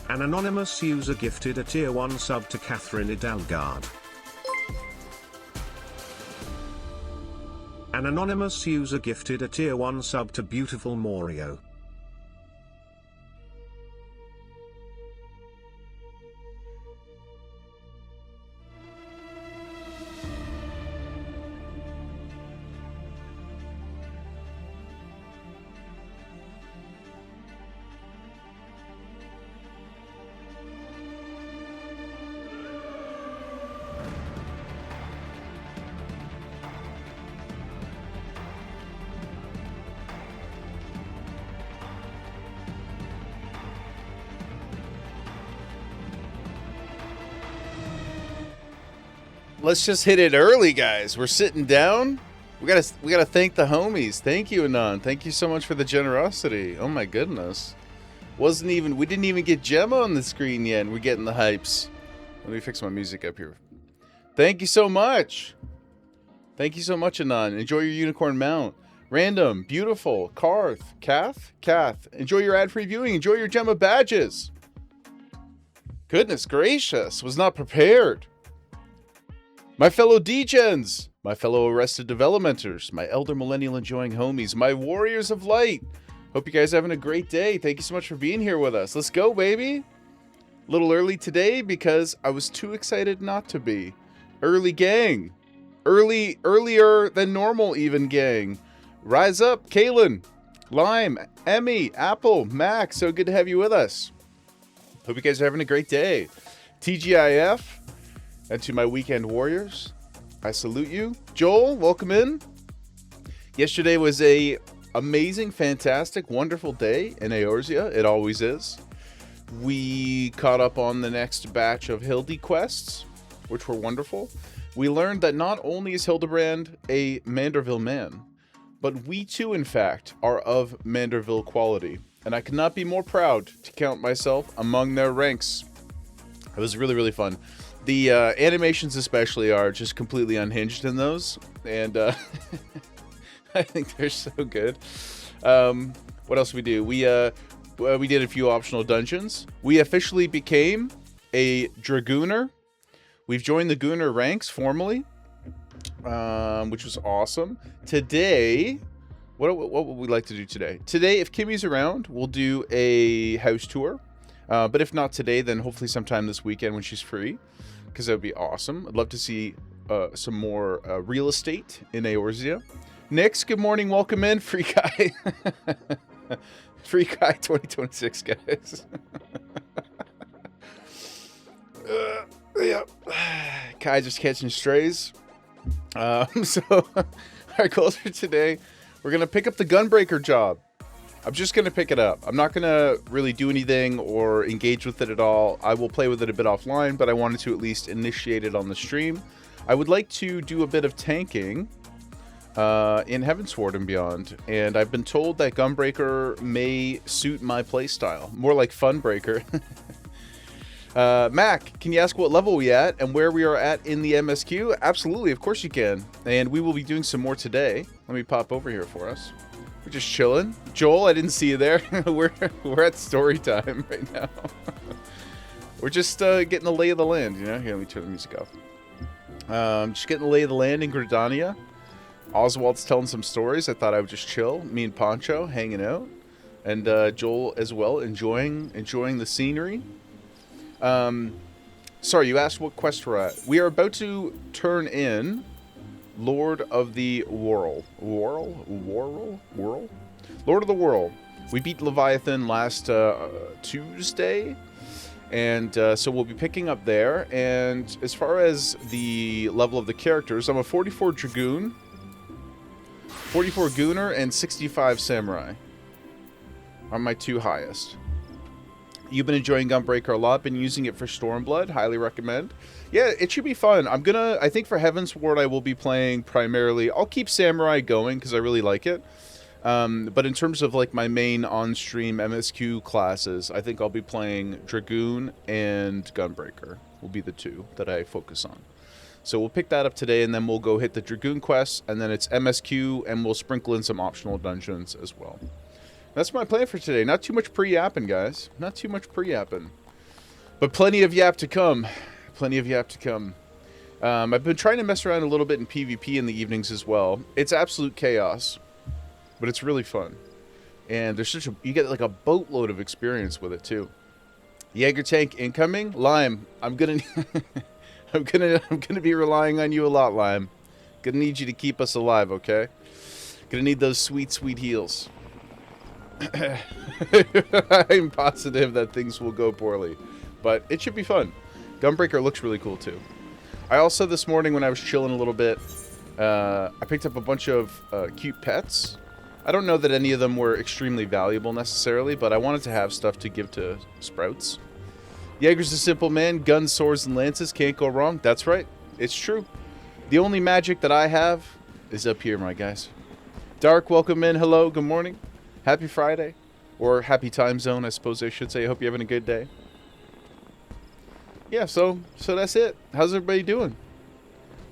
An anonymous user gifted a tier 1 sub to Catherine Idalgard. An anonymous user gifted a tier 1 sub to Beautiful Morio. Let's just hit it early, guys. We're sitting down. We gotta thank the homies. Thank you, Anon. Thank you so much for the generosity. Oh my goodness. We didn't even get Gemma on the screen yet, and we're getting the hypes. Let me fix my music up here. Thank you so much. Thank you so much, Anon. Enjoy your unicorn mount. Random, beautiful, Kath. Enjoy your ad-free viewing. Enjoy your Gemma badges. Goodness gracious, was not prepared. My fellow degens, my fellow Arrested Developmenters, my elder millennial enjoying homies, my warriors of light. Hope you guys are having a great day. Thank you so much for being here with us. Let's go, baby. A little early today because I was too excited not to be. Early gang. Earlier than normal even gang. Rise up, Kaylin, Lime, Emmy, Apple, Max. So good to have you with us. Hope you guys are having a great day. TGIF. And to my weekend warriors, I salute you. Joel, welcome in. Yesterday was a amazing, fantastic, wonderful day in Eorzea. It always is. We caught up on the next batch of Hildy quests, which were wonderful. We learned that not only is Hildebrand a Manderville man, but we too, in fact, are of Manderville quality. And I could not be more proud to count myself among their ranks. It was really, really fun. The animations especially are just completely unhinged in those, and I think they're so good. What else did we do? We did a few optional dungeons. We officially became a Dragooner. We've joined the Gooner ranks formally, which was awesome. Today, what would we like to do today? Today, if Kimmy's around, we'll do a house tour. But if not today, then hopefully sometime this weekend when she's free. Because that would be awesome. I'd love to see some more real estate in Eorzea. Nix, good morning. Welcome in. Free Guy. Free Guy 2026, guys. Yeah. Kai just catching strays. So our goals for today, we're going to pick up the Gunbreaker job. I'm just going to pick it up. I'm not going to really do anything or engage with it at all. I will play with it a bit offline, but I wanted to at least initiate it on the stream. I would like to do a bit of tanking in Heavensward and beyond, and I've been told that Gunbreaker may suit my playstyle. More like Funbreaker. Mac, can you ask what level we at and where we are at in the MSQ? Absolutely, of course you can. And we will be doing some more today. Let me pop over here for us. We're just chilling. Joel, I didn't see you there. we're at story time right now. We're just getting the lay of the land, you know? Here, let me turn the music off. Just getting the lay of the land in Gridania. Oswald's telling some stories. I thought I would just chill. Me and Poncho hanging out. And Joel as well, enjoying the scenery. Sorry, you asked what quest we're at. We are about to turn in Lord of the Whirl. Lord of the Whirl. We beat Leviathan last Tuesday, and so we'll be picking up there. And as far as the level of the characters, I'm a 44 Dragoon, 44 Gooner, and 65 Samurai are my two highest. You've been enjoying Gunbreaker a lot, been using it for Stormblood, highly recommend. Yeah, it should be fun. I think for Heavensward I will be playing primarily, I'll keep Samurai going because I really like it. But in terms of like my main on-stream MSQ classes, I think I'll be playing Dragoon and Gunbreaker will be the two that I focus on. So we'll pick that up today, and then we'll go hit the Dragoon quest, and then it's MSQ, and we'll sprinkle in some optional dungeons as well. That's my plan for today. Not too much pre-yapping, guys. Not too much pre-yapping. But plenty of yap to come. Plenty of yap to come. I've been trying to mess around a little bit in PvP in the evenings as well. It's absolute chaos, but it's really fun. And there's you get like a boatload of experience with it too. Jaeger tank incoming. Lime, I'm gonna be relying on you a lot, Lime. Gonna need you to keep us alive, okay? Gonna need those sweet, sweet heals. I'm positive that things will go poorly, but it should be fun. Gunbreaker looks really cool too. I also, this morning when I was chilling a little bit, I picked up a bunch of cute pets. I don't know that any of them were extremely valuable necessarily, but I wanted to have stuff to give to Sprouts. Jaeger's a simple man. Guns, swords, and lances can't go wrong. That's right. It's true. The only magic that I have is up here, my guys. Dark, welcome in. Hello, good morning. Happy Friday. Or happy time zone, I suppose I should say. I hope you're having a good day. Yeah, so that's it. How's everybody doing?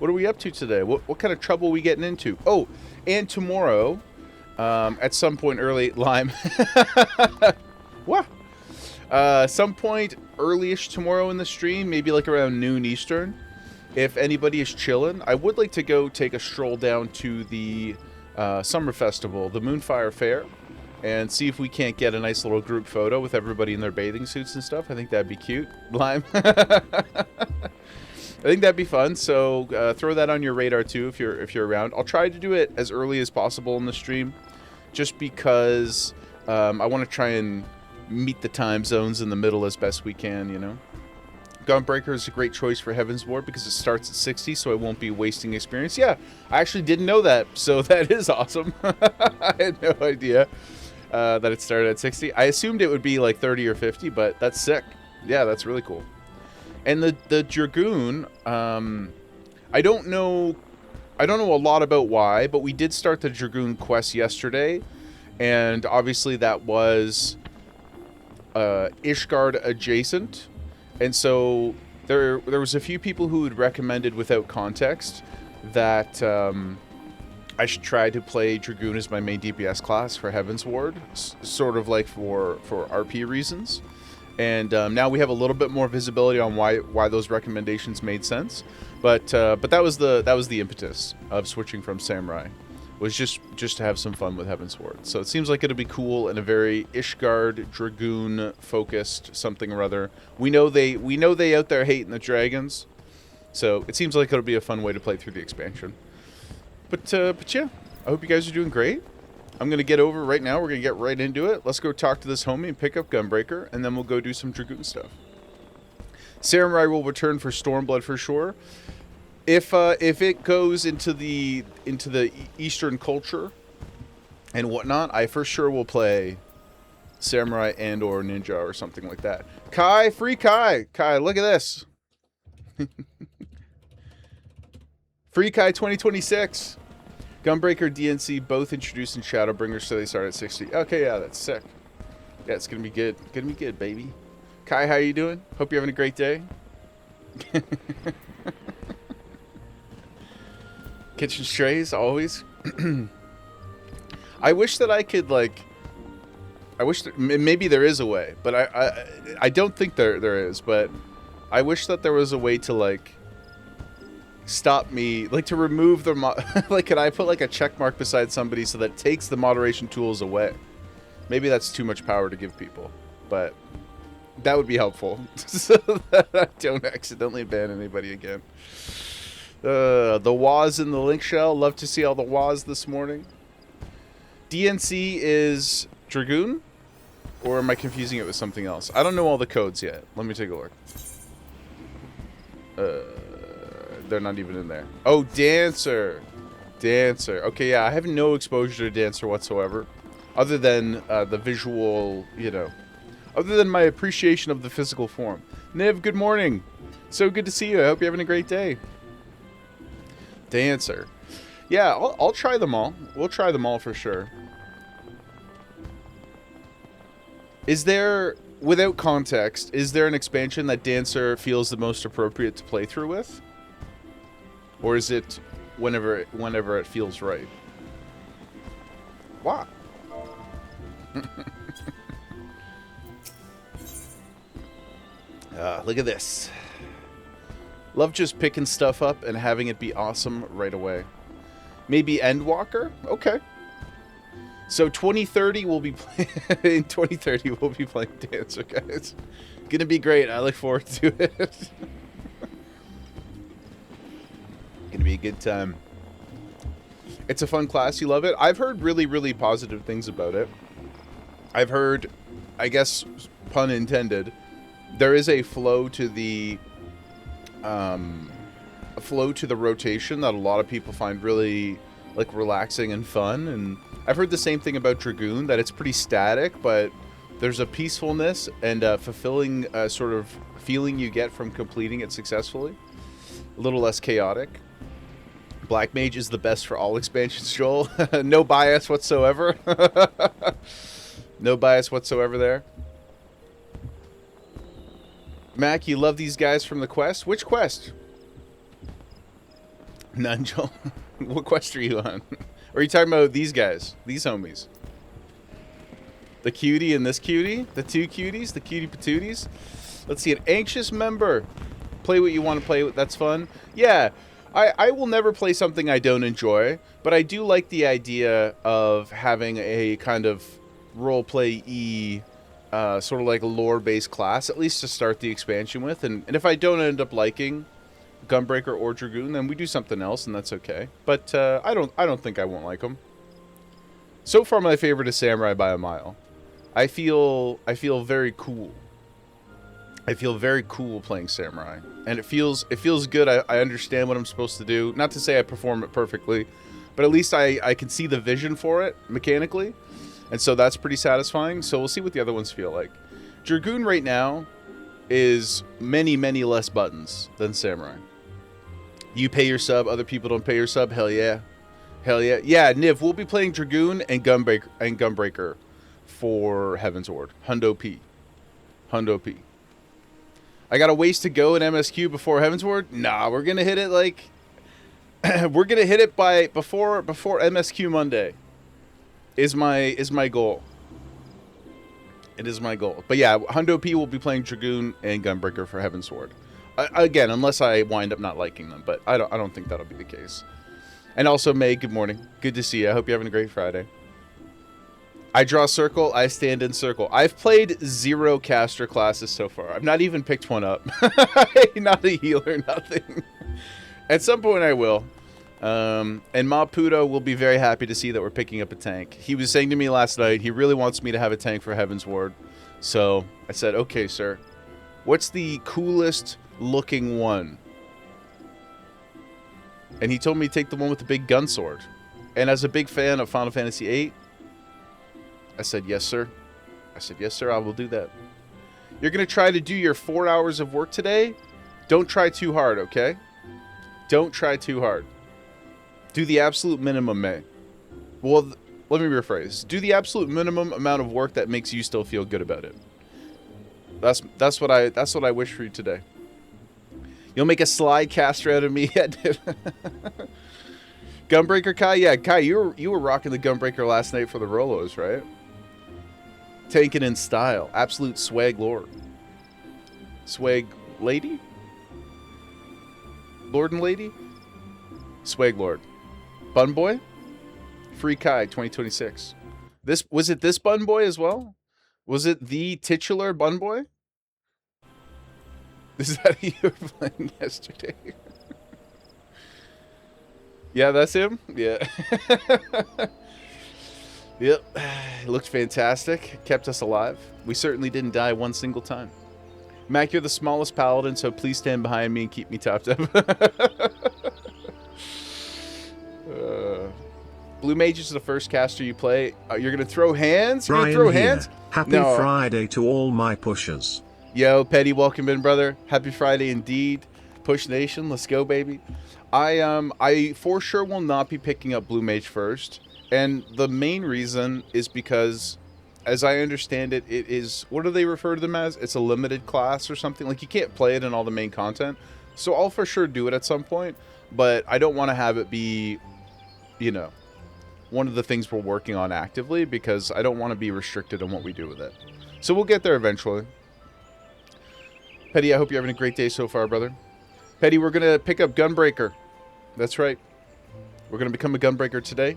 What are we up to today? What kind of trouble are we getting into? Oh, and tomorrow, at some point early, Lime. What? Some point early-ish tomorrow in the stream, maybe like around noon Eastern. If anybody is chilling, I would like to go take a stroll down to the summer festival, the Moonfire Fair, and see if we can't get a nice little group photo with everybody in their bathing suits and stuff. I think that'd be cute. Lime. I think that'd be fun. So throw that on your radar too if you're around. I'll try to do it as early as possible in the stream, just because I want to try and meet the time zones in the middle as best we can. You know. Gunbreaker is a great choice for Heaven's Ward because it starts at 60, so I won't be wasting experience. Yeah, I actually didn't know that, so that is awesome. I had no idea that it started at 60. I assumed it would be like 30 or 50, but that's sick. Yeah, that's really cool. And the Dragoon, I don't know a lot about why, but we did start the Dragoon quest yesterday, and obviously that was Ishgard adjacent. And so there was a few people who had recommended without context that I should try to play Dragoon as my main DPS class for Heaven's Ward, sort of like for RP reasons. And now we have a little bit more visibility on why those recommendations made sense. But that was the impetus of switching from Samurai, was just to have some fun with Heaven's Ward. So it seems like it'll be cool and a very Ishgard Dragoon focused something or other. We know they out there hating the dragons, so it seems like it'll be a fun way to play through the expansion. But yeah, I hope you guys are doing great. I'm gonna get over right now. We're gonna get right into it. Let's go talk to this homie and pick up Gunbreaker, and then we'll go do some Dragoon stuff. Samurai will return for Stormblood for sure. If it goes into the Eastern culture and whatnot, I for sure will play Samurai and or Ninja or something like that. Kai, free Kai. Kai, look at this. Free Kai 2026. Gunbreaker, DNC, both introduced in Shadowbringers, so they start at 60. Okay, yeah, that's sick. Yeah, it's gonna be good. Gonna be good, baby. Kai, how you doing? Hope you're having a great day. Kitchen strays, always. I wish that I could, like... I wish that, maybe there is a way, but I don't think there is, but I wish that there was a way to, like, stop me, like, to remove the... like, could I put, like, a check mark beside somebody so that it takes the moderation tools away? Maybe that's too much power to give people, but that would be helpful, so that I don't accidentally ban anybody again. The Waz in the link shell. Love to see all the Waz this morning. DNC is Dragoon? Or am I confusing it with something else? I don't know all the codes yet. Let me take a look. They're not even in there. Oh, Dancer. Dancer. Okay, yeah, I have no exposure to Dancer whatsoever. Other than the visual, you know. Other than my appreciation of the physical form. Niv, good morning. So good to see you. I hope you're having a great day. Dancer. Yeah, I'll try them all. We'll try them all for sure. Is there, without context, is there an expansion that Dancer feels the most appropriate to play through with? Or is it whenever it feels right? What? Look at this. Love just picking stuff up and having it be awesome right away. Maybe Endwalker? Okay. So 2030 we'll be in 2030 we'll be playing Dancer, guys. Gonna be great. I look forward to it. Gonna be a good time. It's a fun class. You love it? I've heard really, really positive things about it. I've heard, I guess, pun intended, there is a flow to the rotation that a lot of people find really like relaxing and fun. And I've heard the same thing about Dragoon, that it's pretty static, but there's a peacefulness and a fulfilling sort of feeling you get from completing it successfully. A little less chaotic. Black Mage is the best for all expansions, Joel. No bias whatsoever. No bias whatsoever there. Mac, you love these guys from the quest? Which quest? None, Joel. What quest are you on? Or are you talking about these guys? These homies? The cutie and this cutie? The two cuties? The cutie patooties? Let's see, an anxious member. Play what you want to play with. That's fun. Yeah. I will never play something I don't enjoy, but I do like the idea of having a kind of roleplay-y, sort of like a lore-based class, at least to start the expansion with. And if I don't end up liking Gunbreaker or Dragoon, then we do something else, and that's okay. But I don't think I won't like them. So far, my favorite is Samurai by a mile. I feel very cool. I feel very cool playing Samurai, and it feels good. I understand what I'm supposed to do. Not to say I perform it perfectly, but at least I can see the vision for it mechanically, and so that's pretty satisfying. So we'll see what the other ones feel like. Dragoon right now is many less buttons than Samurai. You pay your sub, other people don't pay your sub. Hell yeah, hell yeah, yeah. Niv, we'll be playing Dragoon and Gunbreaker for Heaven's Ward. Hundo P. I got a ways to go in MSQ before Heaven's Ward? Nah, we're gonna hit it like we're gonna hit it by before MSQ Monday. Is my goal. It is my goal. But yeah, Hundo P will be playing Dragoon and Gunbreaker for Heaven's Ward. Again, unless I wind up not liking them, but I don't think that'll be the case. And also, May, good morning. Good to see you. I hope you're having a great Friday. I draw circle, I stand in circle. I've played 0 caster classes so far. I've not even picked one up. Not a healer, nothing. At some point I will. And Maputo will be very happy to see that we're picking up a tank. He was saying to me last night, he really wants me to have a tank for Heaven's Ward. So I said, okay, sir. What's the coolest looking one? And he told me to take the one with the big gun sword. And as a big fan of Final Fantasy VIII, I said, yes, sir. I said, yes, sir, I will do that. You're going to try to do your 4 hours of work today? Don't try too hard, okay? Don't try too hard. Do the absolute minimum, May. Well, let me rephrase. Do the absolute minimum amount of work that makes you still feel good about it. That's what I wish for you today. You'll make a slide caster out of me. Gunbreaker Kai? Yeah, Kai, you were rocking the Gunbreaker last night for the Rolos, right? Tanking in style. Absolute swag lord. Swag lady? Lord and lady? Swag lord. Bun boy? Free Kai 2026. Was it this bun boy as well? Was it the titular bun boy? Is that who you were playing yesterday? Yeah, that's him? Yeah. Yep. It looked fantastic. Kept us alive. We certainly didn't die one single time. Mac, you're the smallest paladin, so please stand behind me and keep me topped up. Blue Mage is the first caster you play. You're going to throw hands? You're going to throw hands? Happy No. Friday to all my pushers. Yo, Petty, welcome in, brother. Happy Friday indeed. Push Nation, let's go, baby. I for sure will not be picking up Blue Mage first. And the main reason is because, as I understand it, it is, what do they refer to them as? It's a limited class or something. Like, you can't play it in all the main content. So I'll for sure do it at some point. But I don't want to have it be, you know, one of the things we're working on actively, because I don't want to be restricted on what we do with it. So we'll get there eventually. Petty, I hope you're having a great day so far, brother. Petty, we're going to pick up Gunbreaker. That's right. We're going to become a Gunbreaker today.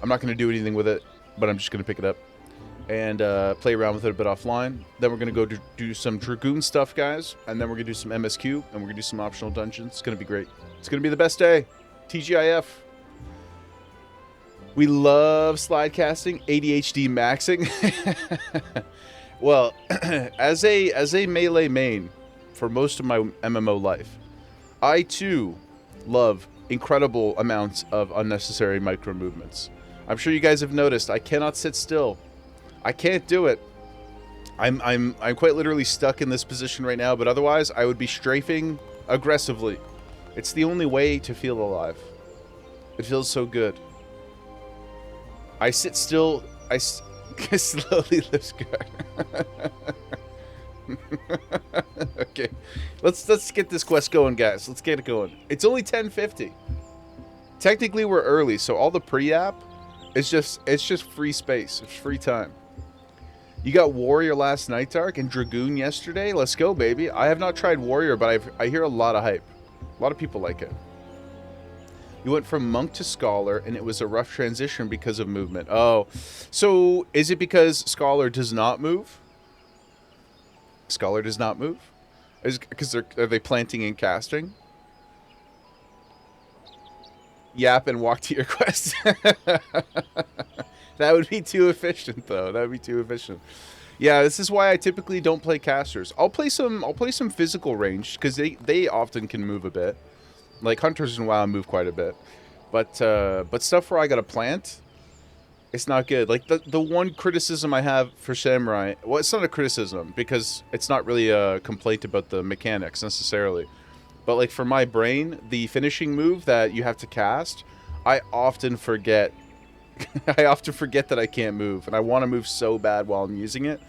I'm not going to do anything with it, but I'm just going to pick it up and play around with it a bit offline. Then we're going to go do some Dragoon stuff, guys. And then we're going to do some MSQ, and we're going to do some optional dungeons. It's going to be great. It's going to be the best day. TGIF. We love slide casting, ADHD maxing. Well, as a melee main for most of my MMO life, I too love incredible amounts of unnecessary micro movements. I'm sure you guys have noticed I cannot sit still. I can't do it. I'm quite literally stuck in this position right now, but otherwise I would be strafing aggressively. It's the only way to feel alive. It feels so good. I sit still. I slowly lift guard. Okay, let's get this quest going, guys. Let's get it going. It's only 10:50. Technically, we're early, so all the pre-app is just free space. It's free time. You got Warrior last night, Dark, and Dragoon yesterday. Let's go, baby. I have not tried Warrior, but I hear a lot of hype. A lot of people like it. You went from monk to scholar, and it was a rough transition because of movement. Oh, so is it because scholar does not move? Scholar does not move? Is because are they planting and casting? Yap and walk to your quest. That would be too efficient, though. That would be too efficient. Yeah, this is why I typically don't play casters. I'll play some physical range because they often can move a bit. Like hunters and WoW move quite a bit, but stuff where I gotta plant, it's not good. Like the one criticism I have for Samurai, well, it's not a criticism because it's not really a complaint about the mechanics necessarily, but like for my brain, the finishing move that you have to cast, I often forget. I often forget that I can't move, and I want to move so bad while I'm using it,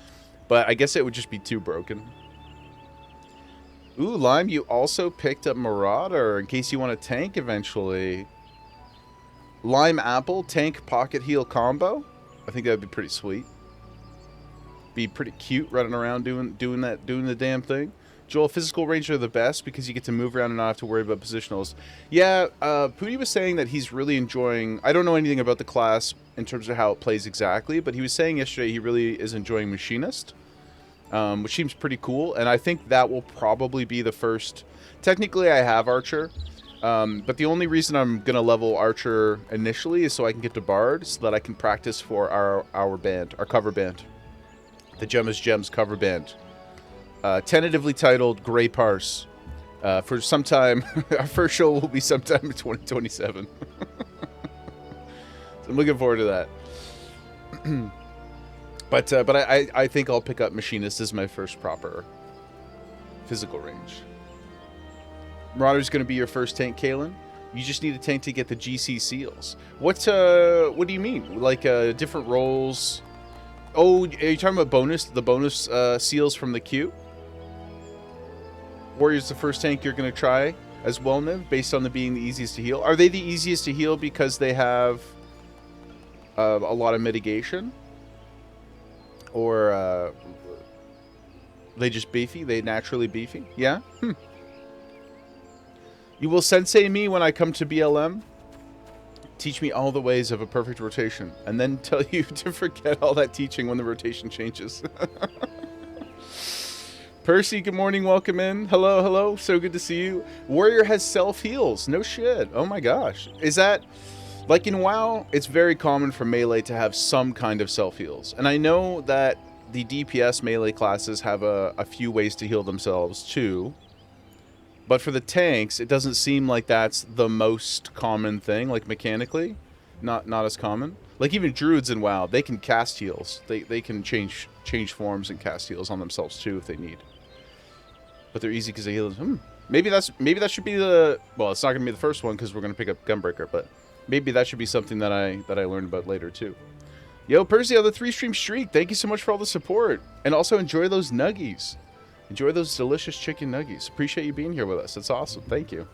but I guess it would just be too broken. Ooh, Lime, you also picked up Marauder in case you want to tank eventually. Lime Apple tank pocket heal combo. I think that'd be pretty sweet. Be pretty cute running around doing the damn thing. Joel, physical range are the best because you get to move around and not have to worry about positionals. Yeah, Pooty was saying that he's really enjoying... I don't know anything about the class in terms of how it plays exactly, but he was saying yesterday he really is enjoying Machinist. Which seems pretty cool, and I think that will probably be the first... Technically, I have Archer, but the only reason I'm going to level Archer initially is so I can get to Bard, so that I can practice for our band, our cover band. The Gem is Gems cover band. Tentatively titled Grey Parse. For sometime... Our first show will be sometime in 2027. So I'm looking forward to that. But I think I'll pick up Machinist as my first proper physical range. Marauder's going to be your first tank, Kalen. You just need a tank to get the GC seals. What do you mean? Like different roles? Oh, are you talking about the bonus seals from the queue? Warrior's the first tank you're going to try as well, Niv, based on being the easiest to heal. Are they the easiest to heal because they have a lot of mitigation? Or they just beefy? They naturally beefy? Yeah? You will sensei me when I come to BLM. Teach me all the ways of a perfect rotation. And then tell you to forget all that teaching when the rotation changes. Percy, good morning. Welcome in. Hello, hello. So good to see you. Warrior has self-heals. No shit. Oh my gosh. Is that... Like in WoW, it's very common for melee to have some kind of self-heals. And I know that the DPS melee classes have a few ways to heal themselves too. But for the tanks, it doesn't seem like that's the most common thing, like mechanically. Not as common. Like even druids in WoW, they can cast heals. They can change forms and cast heals on themselves too if they need. But they're easy because they heal them. Maybe that should be the... Well, it's not going to be the first one because we're going to pick up Gunbreaker, but... Maybe that should be something that I learned about later too. Yo, Percy on the 3-stream streak. Thank you so much for all the support. And also enjoy those nuggies. Enjoy those delicious chicken nuggies. Appreciate you being here with us. That's awesome. Thank you.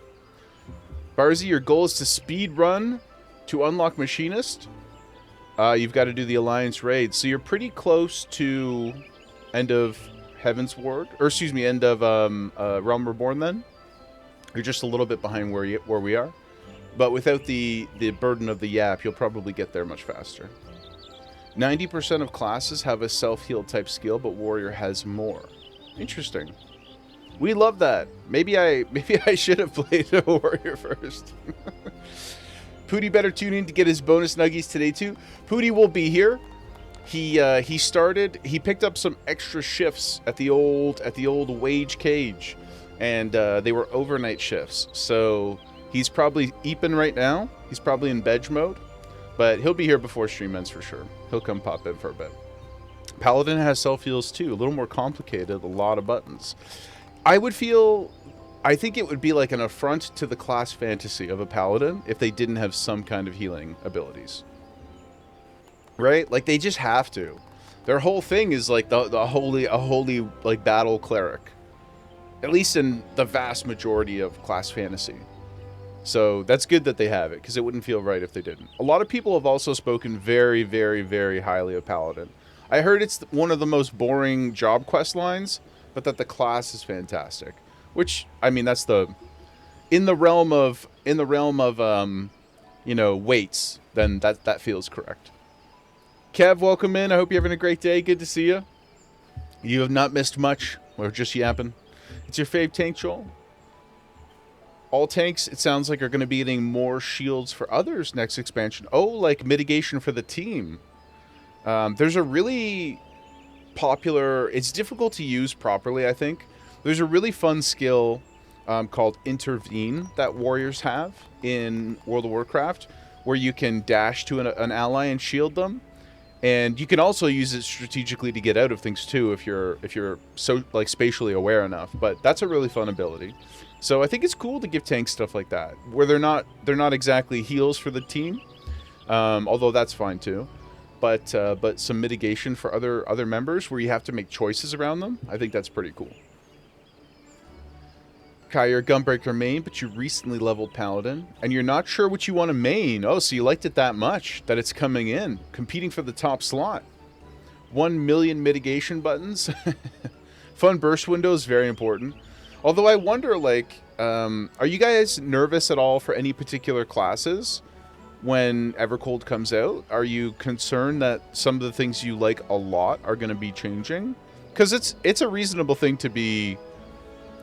Barzy, your goal is to speed run to unlock Machinist. You've got to do the Alliance raid. So you're pretty close to end of Heaven's Ward, or excuse me, end of Realm Reborn. Then you're just a little bit behind where we are, but without the burden of the yap, you'll probably get there much faster. 90% of classes have a self-heal type skill, but warrior has more. Interesting. We love that. Maybe I should have played a warrior first. Pooty better tune in to get his bonus nuggies today too. Pooty will be here. He picked up some extra shifts at the old wage cage, and they were overnight shifts. So he's probably eeping right now. He's probably in veg mode, but he'll be here before stream ends for sure. He'll come pop in for a bit. Paladin has self heals too, a little more complicated, a lot of buttons. I think it would be like an affront to the class fantasy of a paladin if they didn't have some kind of healing abilities. Right? Like, they just have to. Their whole thing is like a holy like battle cleric. At least in the vast majority of class fantasy. So that's good that they have it, because it wouldn't feel right if they didn't. A lot of people have also spoken very, very, very highly of Paladin. I heard it's one of the most boring job quest lines, but that the class is fantastic. Which, I mean, that's in the realm of you know, weights, then that feels correct. Kev, welcome in. I hope you're having a great day. Good to see you. You have not missed much. We're just yapping. It's your fave tank, Joel. All tanks, it sounds like, are going to be getting more shields for others next expansion. Oh, like mitigation for the team. There's a really popular... It's difficult to use properly, I think. There's a really fun skill called Intervene that warriors have in World of Warcraft, where you can dash to an ally and shield them. And you can also use it strategically to get out of things too, if you're so like spatially aware enough. But that's a really fun ability. So I think it's cool to give tanks stuff like that, where they're not exactly heals for the team, although that's fine too. But some mitigation for other members where you have to make choices around them. I think that's pretty cool. Kai, you're a Gunbreaker main, but you recently leveled Paladin, and you're not sure what you want to main. Oh, so you liked it that much that it's coming in, competing for the top slot. 1 million mitigation buttons. Fun burst windows, very important. Although I wonder, like, are you guys nervous at all for any particular classes when Evercold comes out? Are you concerned that some of the things you like a lot are going to be changing? Because it's a reasonable thing to be...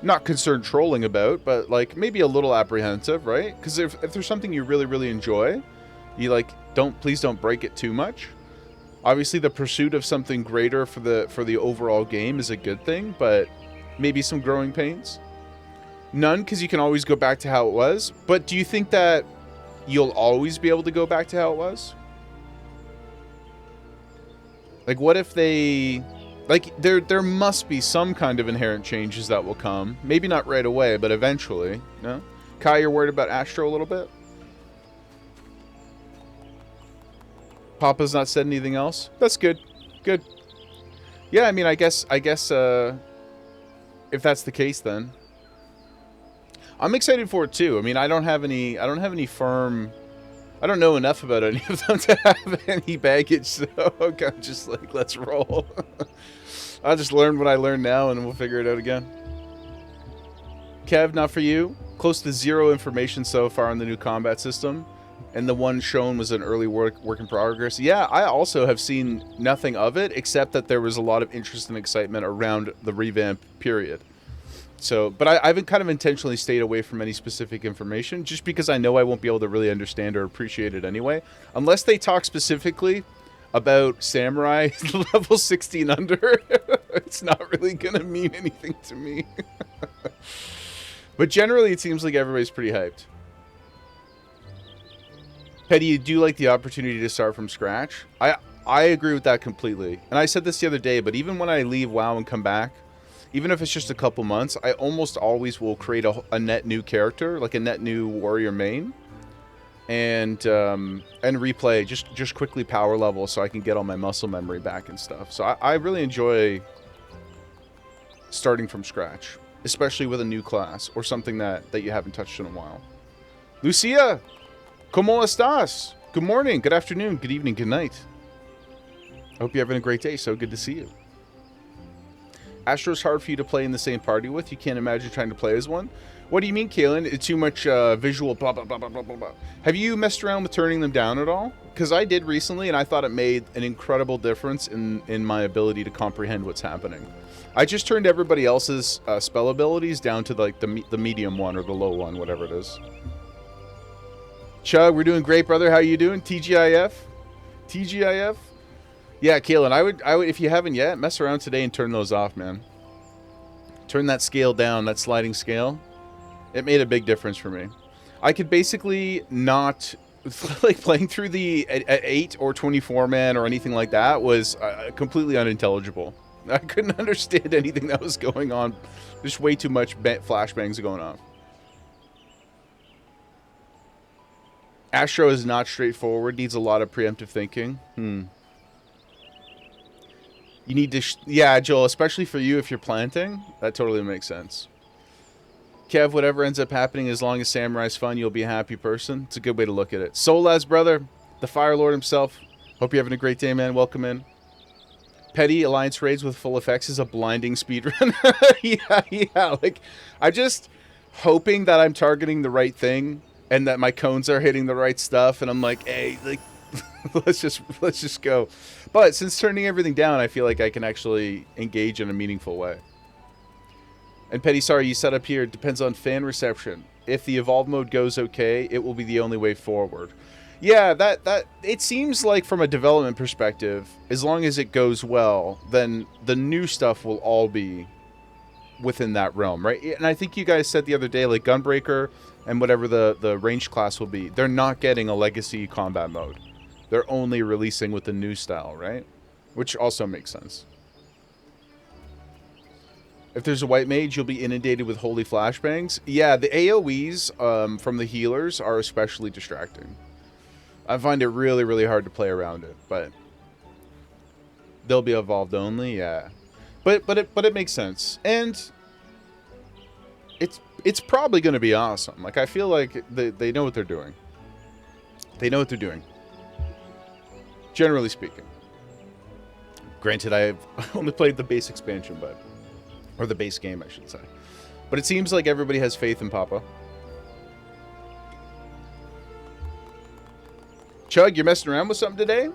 not concerned trolling about, but like maybe a little apprehensive, right? Because if there's something you really, really enjoy, you like please don't break it too much. Obviously, the pursuit of something greater for the overall game is a good thing, but maybe some growing pains. None, because you can always go back to how it was. But do you think that you'll always be able to go back to how it was? Like, what if they... Like, there must be some kind of inherent changes that will come. Maybe not right away, but eventually. No? Kai, you're worried about Astro a little bit? Papa's not said anything else? That's good. Good. Yeah, I mean, I guess if that's the case, then I'm excited for it too. I mean, I don't have any firm... I don't know enough about any of them to have any baggage, so I'm just like, let's roll. I'll just learn what I learned now, and we'll figure it out again. Kev, not for you. Close to 0 information so far on the new combat system, and the one shown was an early work in progress. Yeah, I also have seen nothing of it, except that there was a lot of interest and excitement around the revamp period. So, but I've kind of intentionally stayed away from any specific information, just because I know I won't be able to really understand or appreciate it anyway. Unless they talk specifically about Samurai level 16 under, it's not really going to mean anything to me. But generally, it seems like everybody's pretty hyped. Petty, you do like the opportunity to start from scratch? I agree with that completely. And I said this the other day, but even when I leave WoW and come back, even if it's just a couple months, I almost always will create a net new character, like a net new warrior main, and replay, just quickly power level so I can get all my muscle memory back and stuff. So I really enjoy starting from scratch, especially with a new class or something that you haven't touched in a while. Lucia, ¿cómo estás? Good morning, good afternoon, good evening, good night. I hope you're having a great day. So good to see you. Astro's hard for you to play in the same party with. You can't imagine trying to play as one. What do you mean, Kaylin? It's too much visual blah, blah, blah, blah, blah, blah, blah. Have you messed around with turning them down at all? Because I did recently, and I thought it made an incredible difference in my ability to comprehend what's happening. I just turned everybody else's spell abilities down to like the medium one or the low one, whatever it is. Chug, we're doing great, brother. How you doing? TGIF? TGIF? Yeah, Kaylin, I would, if you haven't yet, mess around today and turn those off, man. Turn that scale down, that sliding scale. It made a big difference for me. I could basically not, like playing through the 8 or 24 man or anything like that was completely unintelligible. I couldn't understand anything that was going on. There's way too much flashbangs going on. Astro is not straightforward, needs a lot of preemptive thinking. You need to, yeah, Joel, especially for you if you're planting, that totally makes sense. Kev, whatever ends up happening, as long as Samurai's fun, you'll be a happy person. It's a good way to look at it. Solaz, brother, the Fire Lord himself. Hope you're having a great day, man. Welcome in. Petty Alliance raids with full effects is a blinding speedrun. yeah. Like, I'm just hoping that I'm targeting the right thing and that my cones are hitting the right stuff. And I'm like, hey, like, let's just go. But since turning everything down, I feel like I can actually engage in a meaningful way. And Petty, sorry, you set up here. Depends on fan reception. If the evolve mode goes okay, it will be the only way forward. Yeah, that it seems like from a development perspective, as long as it goes well, then the new stuff will all be within that realm, right? And I think you guys said the other day, like Gunbreaker and whatever the range class will be, they're not getting a legacy combat mode. They're only releasing with the new style, right? Which also makes sense. If there's a white mage, you'll be inundated with holy flashbangs. Yeah, the AoEs from the healers are especially distracting. I find it really, really hard to play around it, but they'll be evolved only, yeah. But it makes sense, and it's probably going to be awesome. Like, I feel like they know what they're doing. They know what they're doing. Generally speaking. Granted, I've only played the base expansion, but... Or the base game, I should say. But it seems like everybody has faith in Papa. Chug, you're messing around with something today?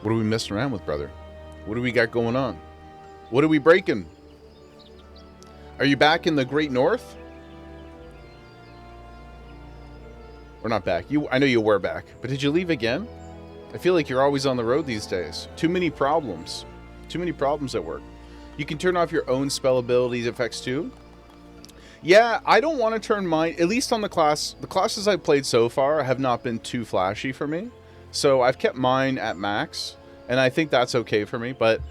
What are we messing around with, brother? What do we got going on? What are we breaking? Are you back in the Great North? We're not back. I know you were back, but did you leave again? I feel like you're always on the road these days. Too many problems. Too many problems at work. You can turn off your own spell abilities effects too. Yeah, I don't want to turn mine, at least on the class. The classes I've played so far have not been too flashy for me. So I've kept mine at max, and I think that's okay for me. But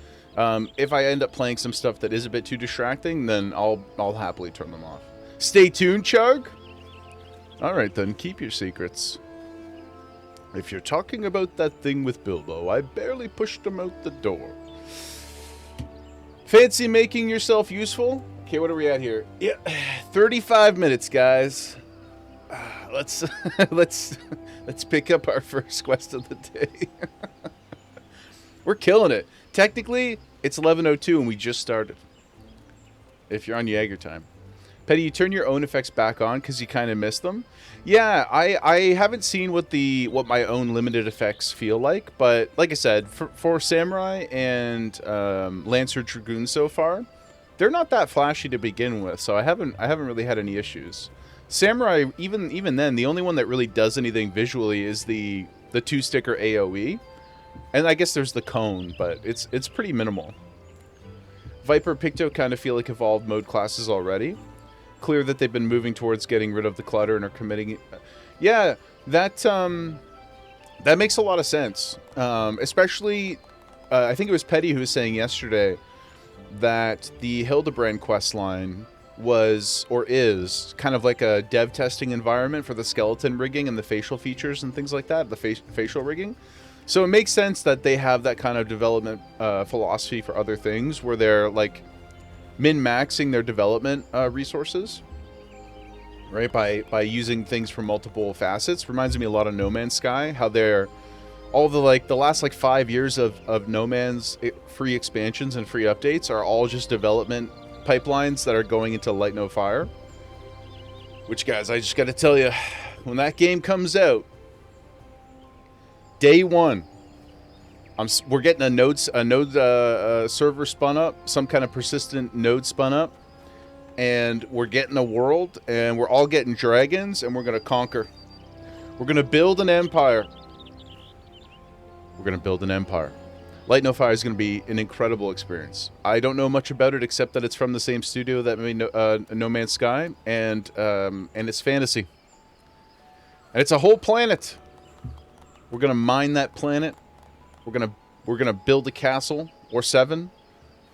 if I end up playing some stuff that is a bit too distracting, then I'll happily turn them off. Stay tuned, Chug. All right, then, keep your secrets. If you're talking about that thing with Bilbo, I barely pushed him out the door. Fancy making yourself useful? Okay, what are we at here? Yeah, 35 minutes, guys. Let's pick up our first quest of the day. We're killing it. Technically, it's 11:02 and we just started. If you're on Jaeger time. Petty, you turn your own effects back on because you kind of miss them. Yeah, I haven't seen what my own limited effects feel like, but like I said, for Samurai and Lancer Dragoon so far, they're not that flashy to begin with, so I haven't really had any issues. Samurai, even then, the only one that really does anything visually is the 2-sticker AoE, and I guess there's the cone, but it's pretty minimal. Viper, Picto kind of feel like evolved mode classes already. Clear that they've been moving towards getting rid of the clutter and are committing. Yeah, that makes a lot of sense. Especially, I think it was Petty who was saying yesterday that the Hildebrand quest line was or is kind of like a dev testing environment for the skeleton rigging and the facial features and things like that, the facial rigging. So it makes sense that they have that kind of development philosophy for other things where they're like min-maxing their development resources, right? By using things from multiple facets. Reminds me a lot of No Man's Sky, how they're all the like the last like 5 years of No Man's free expansions and free updates are all just development pipelines that are going into Light No Fire. Which, guys, I just got to tell you, when that game comes out, day one, we're getting a node server spun up, some kind of persistent node spun up, and we're getting a world, and we're all getting dragons, and we're going to conquer. We're going to build an empire. We're going to build an empire. Light No Fire is going to be an incredible experience. I don't know much about it except that it's from the same studio that made No Man's Sky, and it's fantasy. And it's a whole planet. We're going to mine that planet. We're gonna build a castle or 7.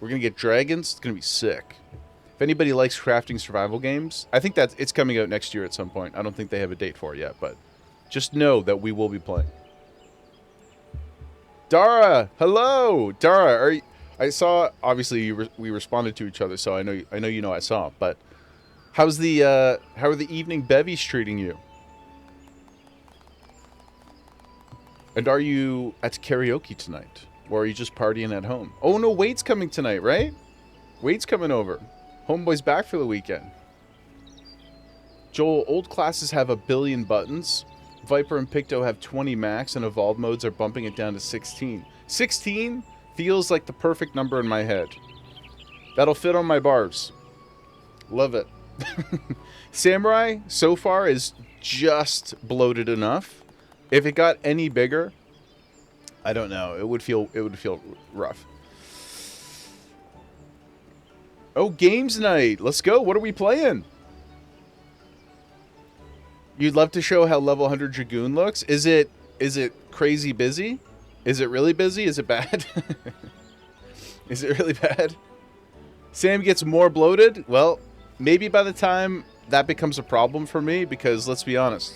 We're going to get dragons. It's going to be sick. If anybody likes crafting survival games, I think that it's coming out next year at some point. I don't think they have a date for it yet, but just know that we will be playing. Dara, hello, Dara. I saw obviously we responded to each other, so I know you know I saw. But how are the evening bevies treating you? And are you at karaoke tonight, or are you just partying at home? Oh no, Wade's coming tonight, right? Wade's coming over. Homeboy's back for the weekend. Joel, old classes have 1 billion buttons. Viper and Picto have 20 max, and evolved modes are bumping it down to 16. 16 feels like the perfect number in my head. That'll fit on my bars. Love it. Samurai, so far, is just bloated enough. If it got any bigger, I don't know. It would feel rough. Oh, games night. Let's go. What are we playing? You'd love to show how level 100 Dragoon looks? Is it crazy busy? Is it really busy? Is it bad? Is it really bad? Sam gets more bloated? Well, maybe by the time that becomes a problem for me, because let's be honest,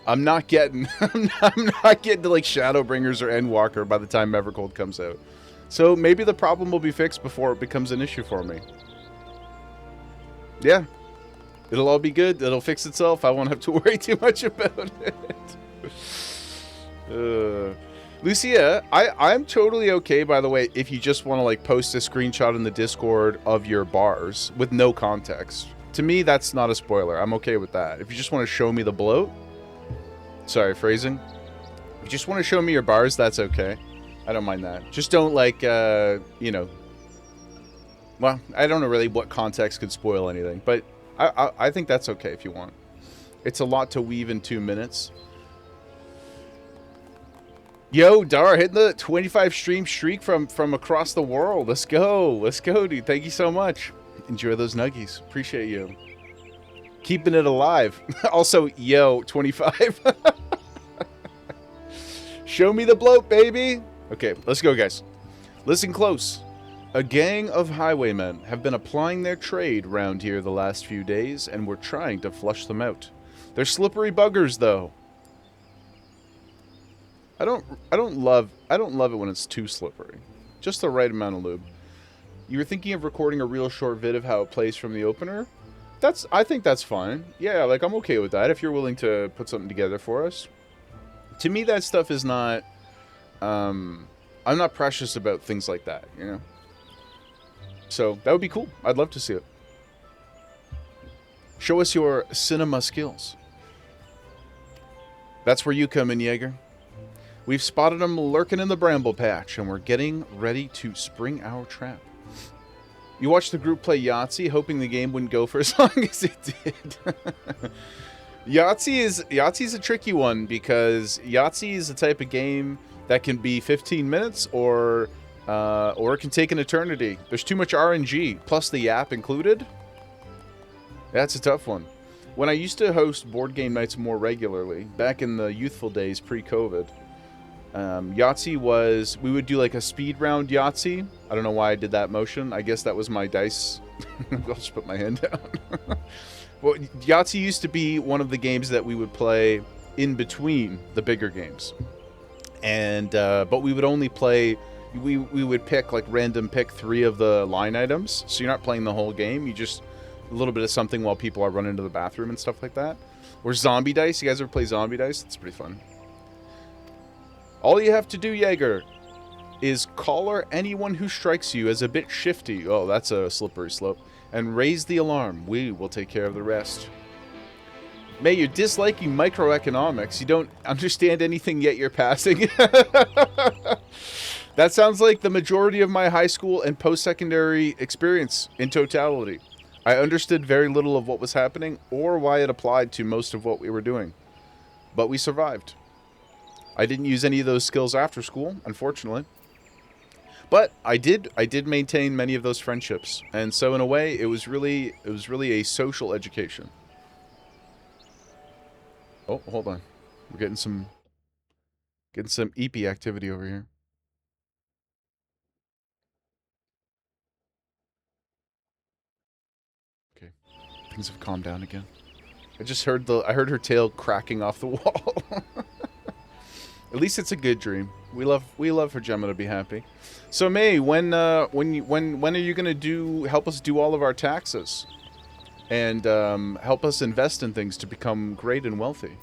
I'm not getting I'm not getting to like Shadowbringers or Endwalker by the time Evercold comes out. So maybe the problem will be fixed before it becomes an issue for me. Yeah. It'll all be good. It'll fix itself. I won't have to worry too much about it. Lucia, I'm totally okay, by the way, if you just want to like post a screenshot in the Discord of your bars with no context. To me, that's not a spoiler. I'm okay with that. If you just want to show me the bloat, sorry, phrasing. If you just want to show me your bars, that's okay. I don't mind that. Just don't like, you know. Well, I don't know really what context could spoil anything, but I think that's okay if you want. It's a lot to weave in 2 minutes. Yo, Dara, hitting the 25 stream streak from across the world. Let's go. Let's go, dude. Thank you so much. Enjoy those nuggies. Appreciate you. Keeping it alive. Also, yo, 25. Show me the bloat, baby. Okay, let's go, guys. Listen close. A gang of highwaymen have been applying their trade round here the last few days, and we're trying to flush them out. They're slippery buggers, though. I don't love it when it's too slippery. Just the right amount of lube. You were thinking of recording a real short vid of how it plays from the opener? I think that's fine. Yeah, like I'm okay with that if you're willing to put something together for us. To me, that stuff is not. I'm not precious about things like that, you know. So that would be cool. I'd love to see it. Show us your cinema skills. That's where you come in, Jaeger. We've spotted them lurking in the bramble patch, and we're getting ready to spring our trap. You watched the group play Yahtzee, hoping the game wouldn't go for as long as it did. Yahtzee's a tricky one, because Yahtzee is the type of game that can be 15 minutes or it can take an eternity. There's too much RNG, plus the app included. That's a tough one. When I used to host board game nights more regularly, back in the youthful days pre-COVID, Yahtzee was, we would do like a speed round Yahtzee. I don't know why I did that motion. I guess that was my dice. I'll just put my hand down. Well, Yahtzee used to be one of the games that we would play in between the bigger games. And, but we would only play, we would pick like random pick 3 of the line items. So you're not playing the whole game. You just, a little bit of something while people are running to the bathroom and stuff like that. Or zombie dice. You guys ever play zombie dice? It's pretty fun. All you have to do, Jaeger, is collar anyone who strikes you as a bit shifty. Oh, that's a slippery slope. And raise the alarm. We will take care of the rest. May, you're disliking microeconomics. You don't understand anything yet you're passing. That sounds like the majority of my high school and post-secondary experience in totality. I understood very little of what was happening or why it applied to most of what we were doing. But we survived. I didn't use any of those skills after school, unfortunately. But I did maintain many of those friendships. And so in a way, it was really a social education. Oh, hold on. We're getting some EP activity over here. Okay. Things have calmed down again. I heard her tail cracking off the wall. At least it's a good dream. We love for Gemma to be happy. So May, when are you gonna help us do all of our taxes, and help us invest in things to become great and wealthy?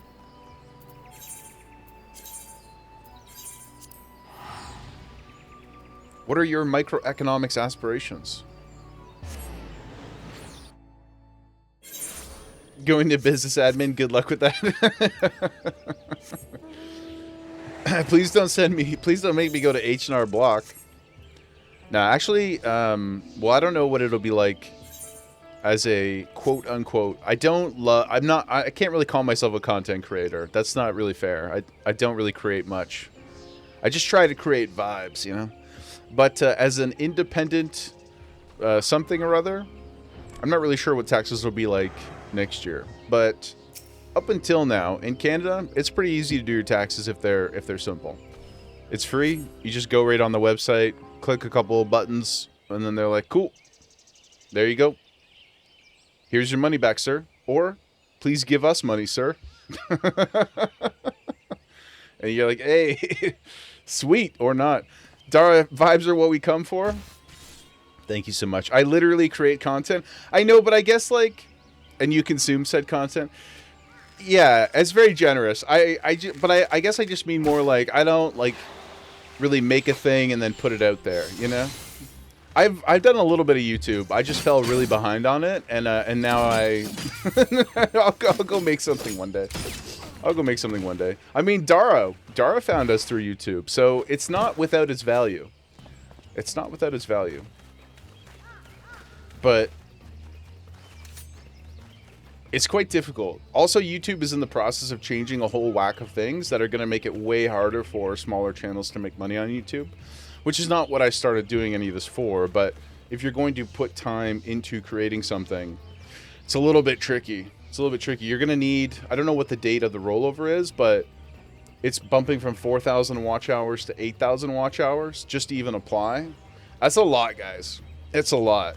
What are your microeconomics aspirations? Going to business admin. Good luck with that. Please don't make me go to H&R Block. Nah, actually, well, I don't know what it'll be like as a quote unquote. I can't really call myself a content creator. That's not really fair. I don't really create much. I just try to create vibes, you know? But as an independent something or other, I'm not really sure what taxes will be like next year. But up until now, in Canada, it's pretty easy to do your taxes if they're simple. It's free. You just go right on the website, click a couple of buttons, and then they're like, cool. There you go. Here's your money back, sir. Or, please give us money, sir. And you're like, hey, sweet, or not. Dara, vibes are what we come for. Thank you so much. I literally create content. I know, but I guess, like, and you consume said content. Yeah, it's very generous. But I guess I just mean more like, I don't, like, really make a thing and then put it out there, you know? I've done a little bit of YouTube. I just fell really behind on it, and now I'll go make something one day. I'll go make something one day. I mean, Dara found us through YouTube, so it's not without its value. It's not without its value. But it's quite difficult. Also, YouTube is in the process of changing a whole whack of things that are going to make it way harder for smaller channels to make money on YouTube, which is not what I started doing any of this for. But if you're going to put time into creating something, it's a little bit tricky. It's a little bit tricky. You're going to need, I don't know what the date of the rollover is, but it's bumping from 4,000 watch hours to 8,000 watch hours just to even apply. That's a lot, guys. It's a lot.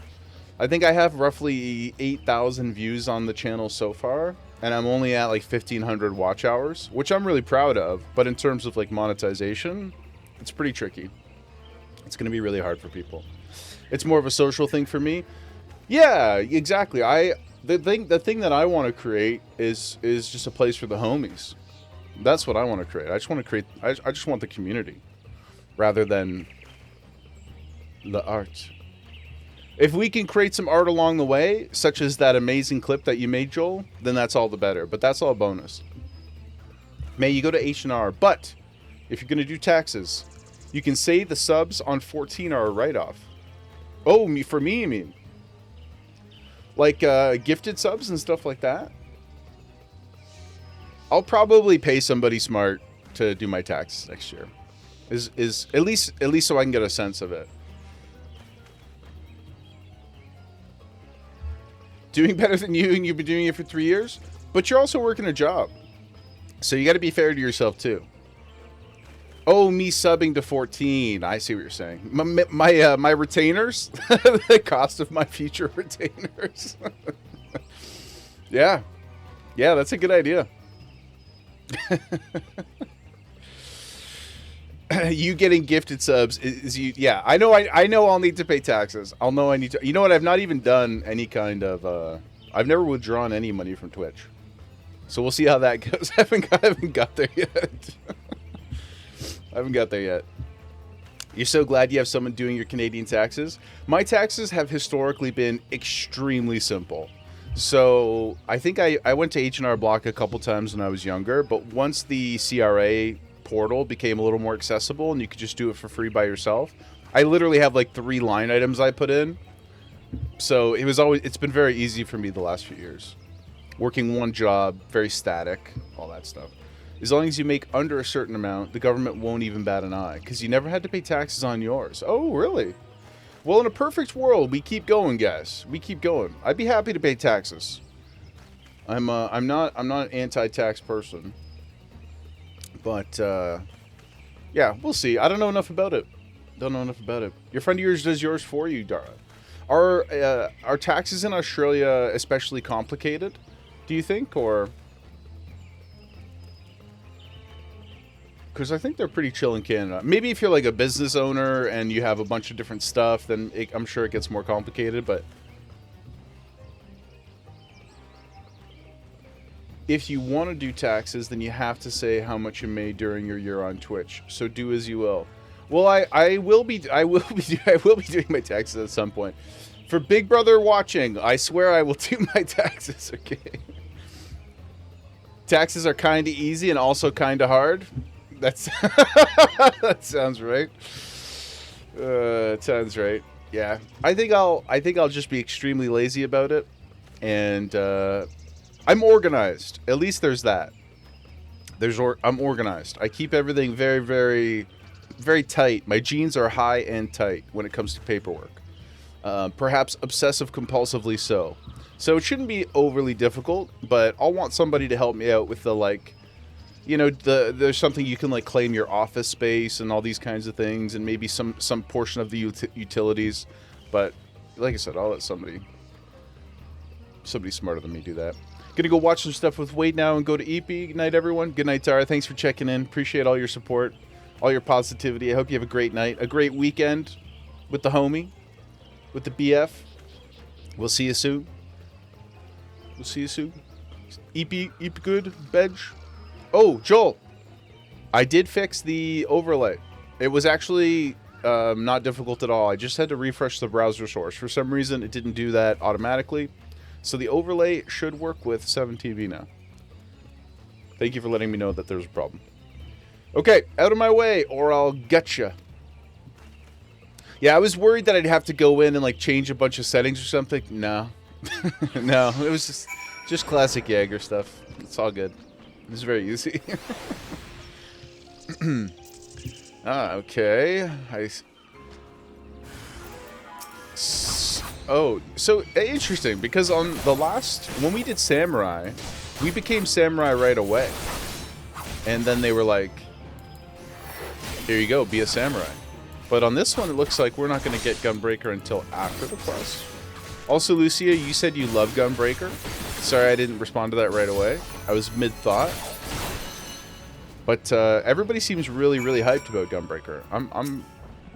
I think I have roughly 8,000 views on the channel so far, and I'm only at like 1,500 watch hours, which I'm really proud of. But in terms of like monetization, it's pretty tricky. It's going to be really hard for people. It's more of a social thing for me. Yeah, exactly. The thing that I want to create is just a place for the homies. That's what I want to create. I just want to create. I just want the community, rather than the art. If we can create some art along the way, such as that amazing clip that you made, Joel, then that's all the better. But that's all bonus. May you go to H&R, but if you're going to do taxes, you can save the subs on 14-hour write-off. Oh, for me, you mean? Like gifted subs and stuff like that? I'll probably pay somebody smart to do my taxes next year. Is at least so I can get a sense of it. Doing better than you, and you've been doing it for 3 years, but you're also working a job, so you got to be fair to yourself too. Oh, me subbing to 14. I see what you're saying. My retainers, the cost of my future retainers. Yeah, that's a good idea. You getting gifted subs is you. Yeah, I know. I know. I'll need to pay taxes. I'll know I need to. You know what? I've not even done any kind of. I've never withdrawn any money from Twitch, so we'll see how that goes. I haven't got there yet. I haven't got there yet. You're so glad you have someone doing your Canadian taxes. My taxes have historically been extremely simple. So I think I went to H&R Block a couple times when I was younger, but once the CRA portal became a little more accessible and you could just do it for free by yourself, I literally have like 3 line items I put in. So it's been very easy for me the last few years. Working one job, very static, all that stuff. As long as you make under a certain amount, the government won't even bat an eye, because you never had to pay taxes on yours. Oh, really? Well, in a perfect world, we keep going, guys. We keep going. I'd be happy to pay taxes. I'm not an anti-tax person. But, yeah, we'll see. I don't know enough about it. Your friend of yours does yours for you, Dara. Are taxes in Australia especially complicated, do you think, or? Because I think they're pretty chill in Canada. Maybe if you're like a business owner and you have a bunch of different stuff, then I'm sure it gets more complicated, but if you want to do taxes, then you have to say how much you made during your year on Twitch. So do as you will. Well, I will be doing my taxes at some point. For Big Brother watching, I swear I will do my taxes, okay? Taxes are kind of easy and also kind of hard. That's that sounds right. It sounds right. Yeah. I think I'll just be extremely lazy about it, and I'm organized. At least there's that. I'm organized. I keep everything very, very, very tight. My jeans are high and tight when it comes to paperwork. Perhaps obsessive compulsively so. So it shouldn't be overly difficult, but I'll want somebody to help me out with the, like, you know, there's something you can like claim your office space and all these kinds of things, and maybe some portion of the utilities. But like I said, I'll let somebody smarter than me do that. Gonna go watch some stuff with Wade now and go to EP. Good night, everyone. Good night, Tara. Thanks for checking in. Appreciate all your support, all your positivity. I hope you have a great night, a great weekend with the homie, with the BF. We'll see you soon. EP good, Bedge. Oh, Joel, I did fix the overlay. It was actually not difficult at all. I just had to refresh the browser source. For some reason, it didn't do that automatically. So the overlay should work with 7TV now. Thank you for letting me know that there's a problem. Okay, out of my way, or I'll get you. Yeah, I was worried that I'd have to go in and like change a bunch of settings or something. No. No, it was just classic Jaeger stuff. It's all good. It's very easy. Okay. Oh, so interesting, because on the last, when we did Samurai, we became Samurai right away. And then they were like, here you go, be a Samurai. But on this one, it looks like we're not going to get Gunbreaker until after the quest. Also, Lucia, you said you love Gunbreaker. Sorry I didn't respond to that right away. I was mid-thought. But everybody seems really, really hyped about Gunbreaker.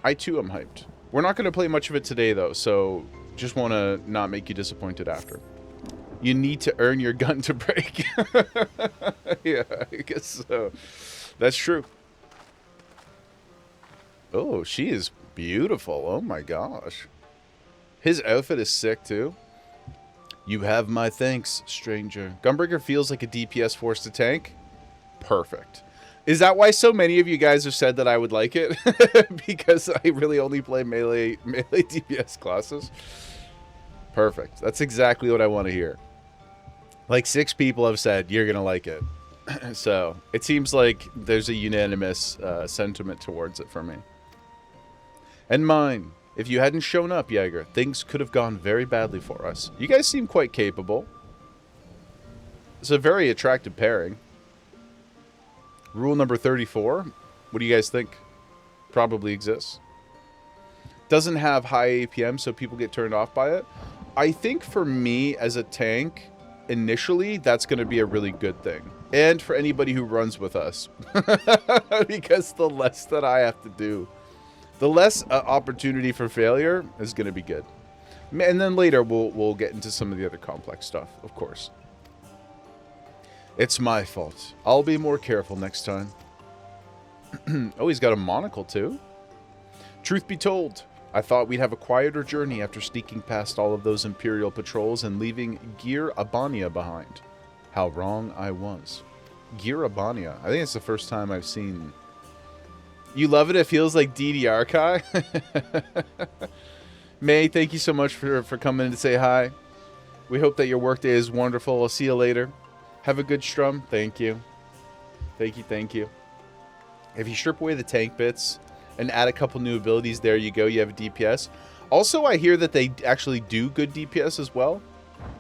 I too am hyped. We're not going to play much of it today, though, so just want to not make you disappointed after. You need to earn your gun to break. Yeah, I guess so. That's true. Oh, she is beautiful. Oh my gosh. His outfit is sick, too. You have my thanks, stranger. Gunbreaker feels like a DPS force to tank. Perfect. Is that why so many of you guys have said that I would like it? Because I really only play melee DPS classes? Perfect. That's exactly what I want to hear. Like 6 people have said, you're going to like it. So, it seems like there's a unanimous sentiment towards it for me. And mine. If you hadn't shown up, Jaeger, things could have gone very badly for us. You guys seem quite capable. It's a very attractive pairing. Rule number 34. What do you guys think? Probably exists. Doesn't have high APM, so people get turned off by it. I think for me as a tank, initially, that's going to be a really good thing. And for anybody who runs with us. Because the less that I have to do, the less opportunity for failure is going to be good. And then later, we'll get into some of the other complex stuff, of course. It's my fault. I'll be more careful next time. Oh, he's got a monocle too. Truth be told, I thought we'd have a quieter journey after sneaking past all of those Imperial patrols and leaving Gir Abania behind. How wrong I was. Gir Abania. I think it's the first time I've seen... You love it? It feels like DDR, Kai? May, thank you so much for coming in to say hi. We hope that your workday is wonderful. I'll see you later. Have a good strum. Thank you. Thank you, thank you. If you strip away the tank bits and add a couple new abilities, there you go. You have a DPS. Also, I hear that they actually do good DPS as well.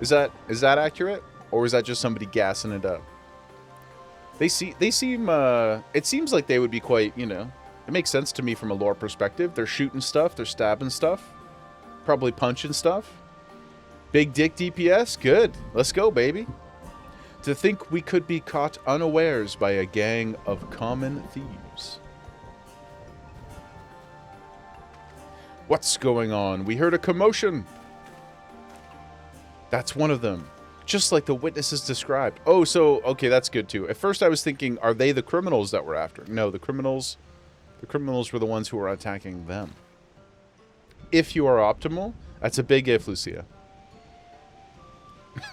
Is that accurate? Or is that just somebody gassing it up? They seem, it seems like they would be quite, you know, it makes sense to me from a lore perspective. They're shooting stuff, they're stabbing stuff, probably punching stuff. Big dick DPS, good. Let's go, baby. To think we could be caught unawares by a gang of common thieves. What's going on? We heard a commotion. That's one of them. Just like the witnesses described. Oh, so, okay, that's good too. At first I was thinking, are they the criminals that we're after? No, the criminals were the ones who were attacking them. If you are optimal, that's a big if, Lucia.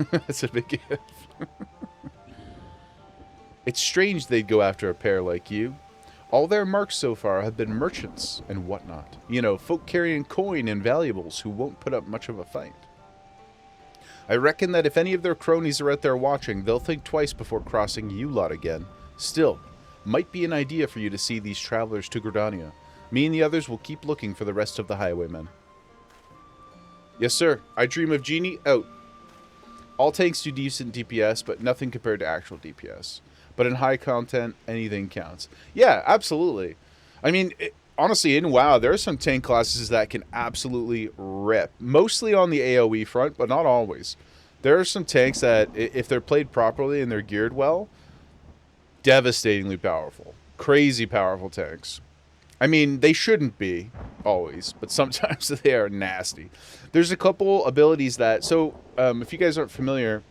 That's a big if. It's strange they'd go after a pair like you. All their marks so far have been merchants and whatnot. You know, folk carrying coin and valuables who won't put up much of a fight. I reckon that if any of their cronies are out there watching, they'll think twice before crossing you lot again. Still, might be an idea for you to see these travelers to Gridania. Me and the others will keep looking for the rest of the highwaymen. Yes, sir. I dream of Genie out. All tanks do decent DPS, but nothing compared to actual DPS. But in high content, anything counts. Yeah, absolutely. I mean, honestly, in WoW, there are some tank classes that can absolutely rip. Mostly on the AoE front, but not always. There are some tanks that, if they're played properly and they're geared well, devastatingly powerful. Crazy powerful tanks. I mean, they shouldn't be, always, but sometimes they are nasty. There's a couple abilities that... So, if you guys aren't familiar,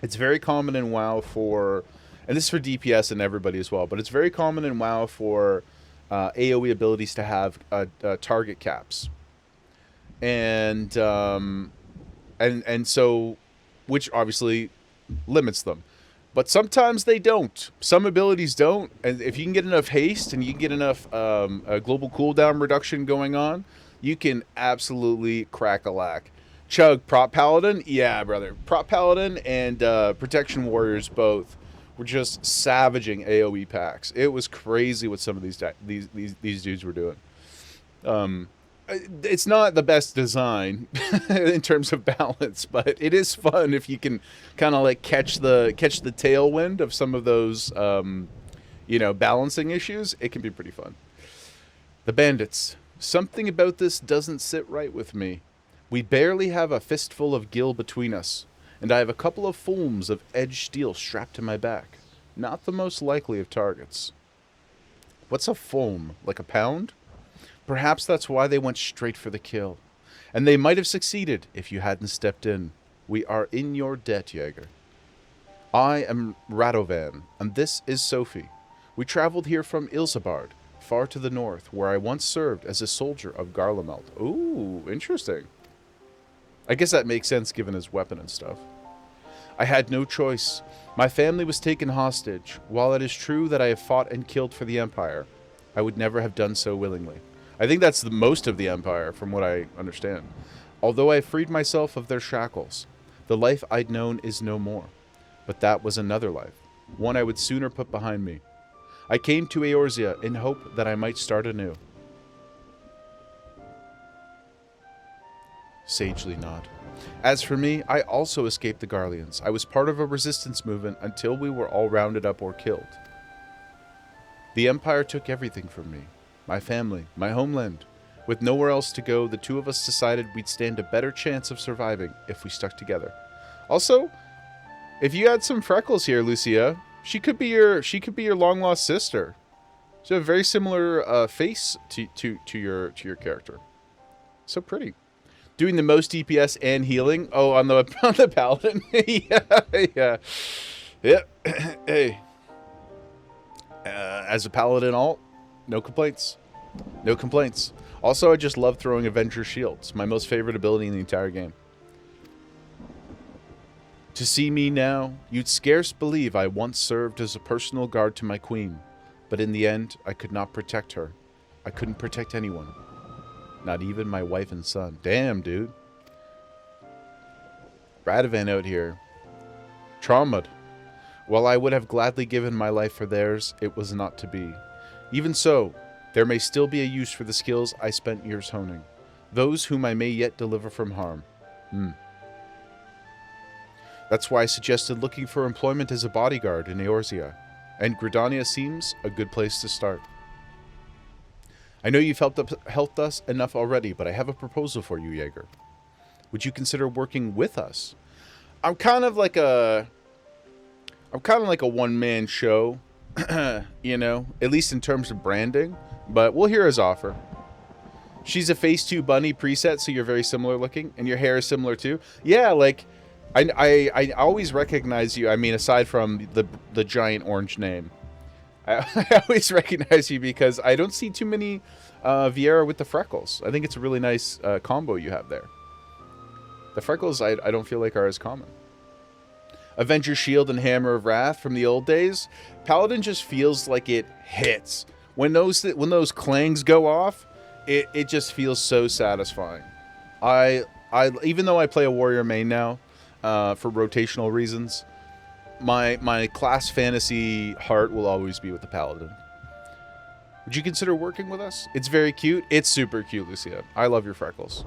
it's very common in WoW for... And this is for DPS and everybody as well, but it's very common in WoW for AoE abilities to have target caps. And so... Which obviously limits them. But sometimes they don't. Some abilities don't. And if you can get enough haste and you can get enough global cooldown reduction going on, you can absolutely crack a lack. Chug, Prop Paladin? Yeah, brother. Prop Paladin and Protection Warriors both were just savaging AoE packs. It was crazy what some of these dudes were doing. It's not the best design in terms of balance, but it is fun if you can kind of like catch the tailwind of some of those, you know, balancing issues. It can be pretty fun. The bandits. Something about this doesn't sit right with me. We barely have a fistful of gil between us, and I have a couple of fulms of edged steel strapped to my back. Not the most likely of targets. What's a fulm? Like a pound? Perhaps that's why they went straight for the kill. And they might have succeeded if you hadn't stepped in. We are in your debt, Jaeger. I am Radovan, and this is Sophie. We traveled here from Ilsabard, far to the north, where I once served as a soldier of Garlemald. Ooh, interesting. I guess that makes sense given his weapon and stuff. I had no choice. My family was taken hostage. While it is true that I have fought and killed for the Empire, I would never have done so willingly. I think that's the most of the Empire, from what I understand. Although I freed myself of their shackles, the life I'd known is no more. But that was another life, one I would sooner put behind me. I came to Eorzea in hope that I might start anew. Sagely nod. As for me, I also escaped the Garleans. I was part of a resistance movement until we were all rounded up or killed. The Empire took everything from me. My family, my homeland. With nowhere else to go, the two of us decided we'd stand a better chance of surviving if we stuck together. Also, if you had some freckles here, Lucia, she could be your long-lost sister. She has a very similar face to your character. So pretty. Doing the most DPS and healing. Oh, on the paladin. Yeah. Hey. As a paladin alt, No complaints. No complaints. Also, I just love throwing Avenger Shields. My most favorite ability in the entire game. To see me now, you'd scarce believe I once served as a personal guard to my queen. But in the end, I could not protect her. I couldn't protect anyone. Not even my wife and son. Damn, dude. Radovan out here. Traumatized. While I would have gladly given my life for theirs, it was not to be. Even so, there may still be a use for the skills I spent years honing. Those whom I may yet deliver from harm. That's why I suggested looking for employment as a bodyguard in Eorzea. And Gridania seems a good place to start. I know you've helped us enough already, but I have a proposal for you, Jaeger. Would you consider working with us? I'm kind of like a one-man show, you know, at least in terms of branding, but we'll hear his offer. She's a Phase 2 bunny preset, so you're very similar looking, and your hair is similar too. Yeah, like, I always recognize you, I mean, aside from the giant orange name. I always recognize you because I don't see too many Vieira with the freckles. I think it's a really nice combo you have there. The freckles, I don't feel like are as common. Avenger Shield and Hammer of Wrath from the old days. Paladin just feels like it hits. When those clangs go off, it just feels so satisfying. I even though I play a warrior main now, for rotational reasons, my class fantasy heart will always be with the Paladin. Would you consider working with us? It's very cute. It's super cute, Lucia. I love your freckles.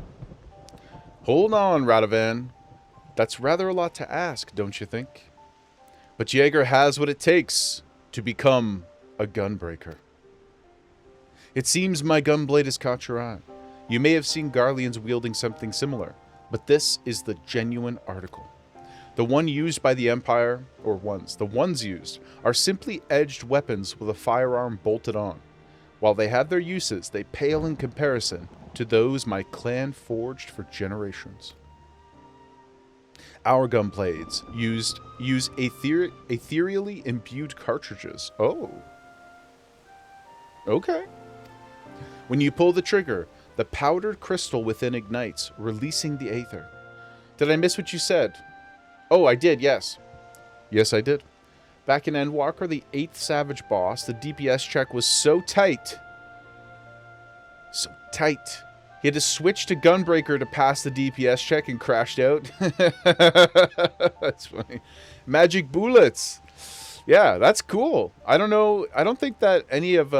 Hold on, Radovan. That's rather a lot to ask, don't you think? But Jaeger has what it takes to become a gunbreaker. It seems my gunblade has caught your eye. You may have seen Garleans wielding something similar, but this is the genuine article. The one used by the Empire, the ones used, are simply edged weapons with a firearm bolted on. While they have their uses, they pale in comparison to those my clan forged for generations. Our gunblades use ethereally imbued cartridges. Oh. Okay. When you pull the trigger, the powdered crystal within ignites, releasing the aether. Did I miss what you said? Oh, I did, yes. Yes, I did. Back in Endwalker, the 8th Savage boss, the DPS check was so tight. So tight. He had to switch to Gunbreaker to pass the DPS check and crashed out. That's funny. Magic bullets. Yeah, that's cool. I don't know. I don't think that any of...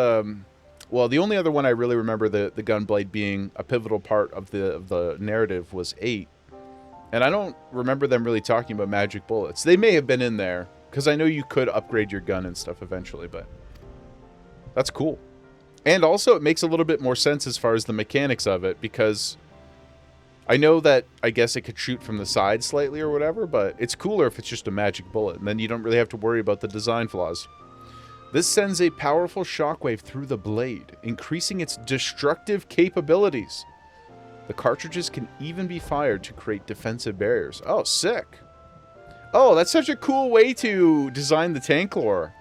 well, the only other one I really remember the Gunblade being a pivotal part of the narrative was 8. And I don't remember them really talking about magic bullets. They may have been in there, because I know you could upgrade your gun and stuff eventually, but that's cool. And also, it makes a little bit more sense as far as the mechanics of it, because I know that, I guess it could shoot from the side slightly or whatever, but it's cooler if it's just a magic bullet, and then you don't really have to worry about the design flaws. This sends a powerful shockwave through the blade, increasing its destructive capabilities. The cartridges can even be fired to create defensive barriers. Oh, sick. Oh, that's such a cool way to design the tank lore.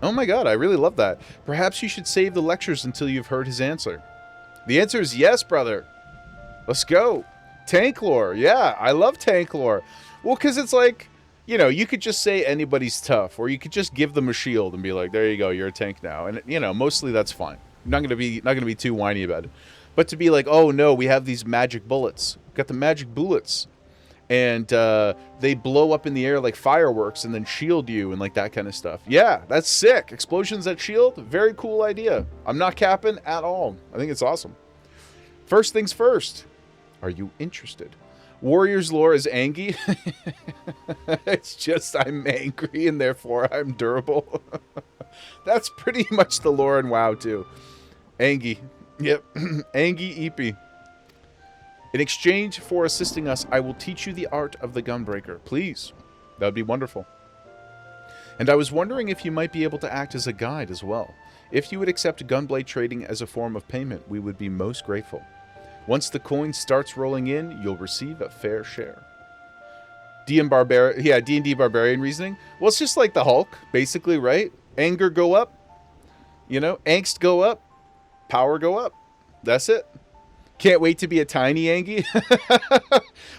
Oh my god, I really love that. Perhaps you should save the lectures until you've heard his answer. The answer is yes, brother. Let's go. Tank lore. Yeah, I love tank lore. Well, because it's like, you know, you could just say anybody's tough, or you could just give them a shield and be like, there you go, you're a tank now. And, you know, mostly that's fine. I'm not gonna be too whiny about it. But to be like, oh no, we have these magic bullets. We've got the magic bullets. And they blow up in the air like fireworks and then shield you and like that kind of stuff. Yeah, that's sick. Explosions that shield, very cool idea. I'm not capping at all. I think it's awesome. First things first. Are you interested? Warrior's lore is Angie. It's just I'm angry and therefore I'm durable. That's pretty much the lore in WoW too. Angie. Yep. Angie Eepy. In exchange for assisting us, I will teach you the art of the Gunbreaker. Please. That would be wonderful. And I was wondering if you might be able to act as a guide as well. If you would accept gunblade trading as a form of payment, we would be most grateful. Once the coin starts rolling in, you'll receive a fair share. D&D Barbarian reasoning. Well, it's just like the Hulk, basically, right? Anger go up, You know, angst go up, power go up. That's it. Can't wait to be a tiny Angie.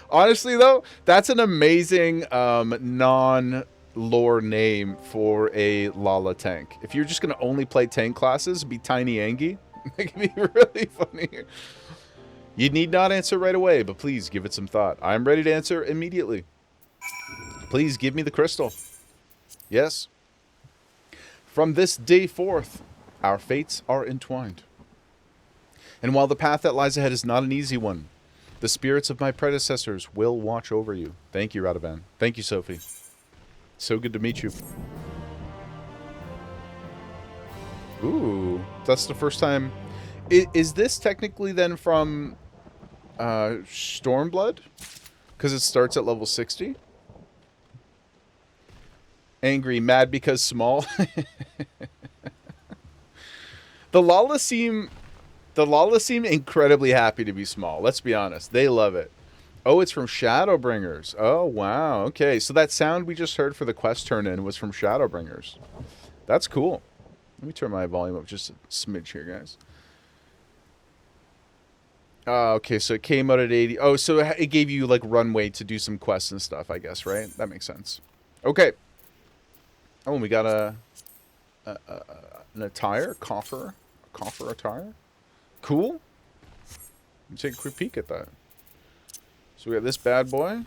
Honestly, though, that's an amazing non-lore name for a Lala tank. If you're just going to only play tank classes, be tiny Angie. That could be really funny. You need not answer right away, but please give it some thought. I'm ready to answer immediately. Please give me the crystal. Yes. From this day forth, our fates are entwined. And while the path that lies ahead is not an easy one, the spirits of my predecessors will watch over you. Thank you, Radovan. Thank you, Sophie. So good to meet you. Ooh, that's the first time. Is this technically then from Stormblood? Because it starts at level 60? Angry, mad because small. The Lala seem incredibly happy to be small. Let's be honest. They love it. Oh, it's from Shadowbringers. Oh, wow. Okay, so that sound we just heard for the quest turn-in was from Shadowbringers. That's cool. Let me turn my volume up just a smidge here, guys. Okay, so it came out at 80. Oh, so it gave you, like, runway to do some quests and stuff, I guess, right? That makes sense. Okay. Oh, and we got an attire? Coffer attire? Cool. Let me take a quick peek at that. So we got this bad boy.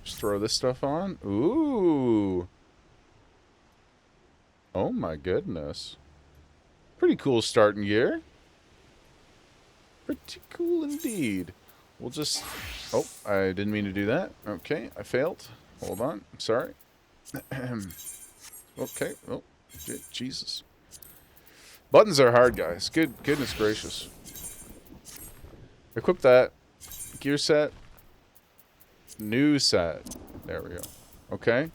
Just throw this stuff on. Ooh. Oh my goodness. Pretty cool starting gear. Pretty cool indeed. We'll just... Oh, I didn't mean to do that. Okay, I failed. Hold on. I'm sorry. Okay. Oh. Jesus. Buttons are hard, guys. Goodness gracious. Equip that. Gear set. New set. There we go. Okay.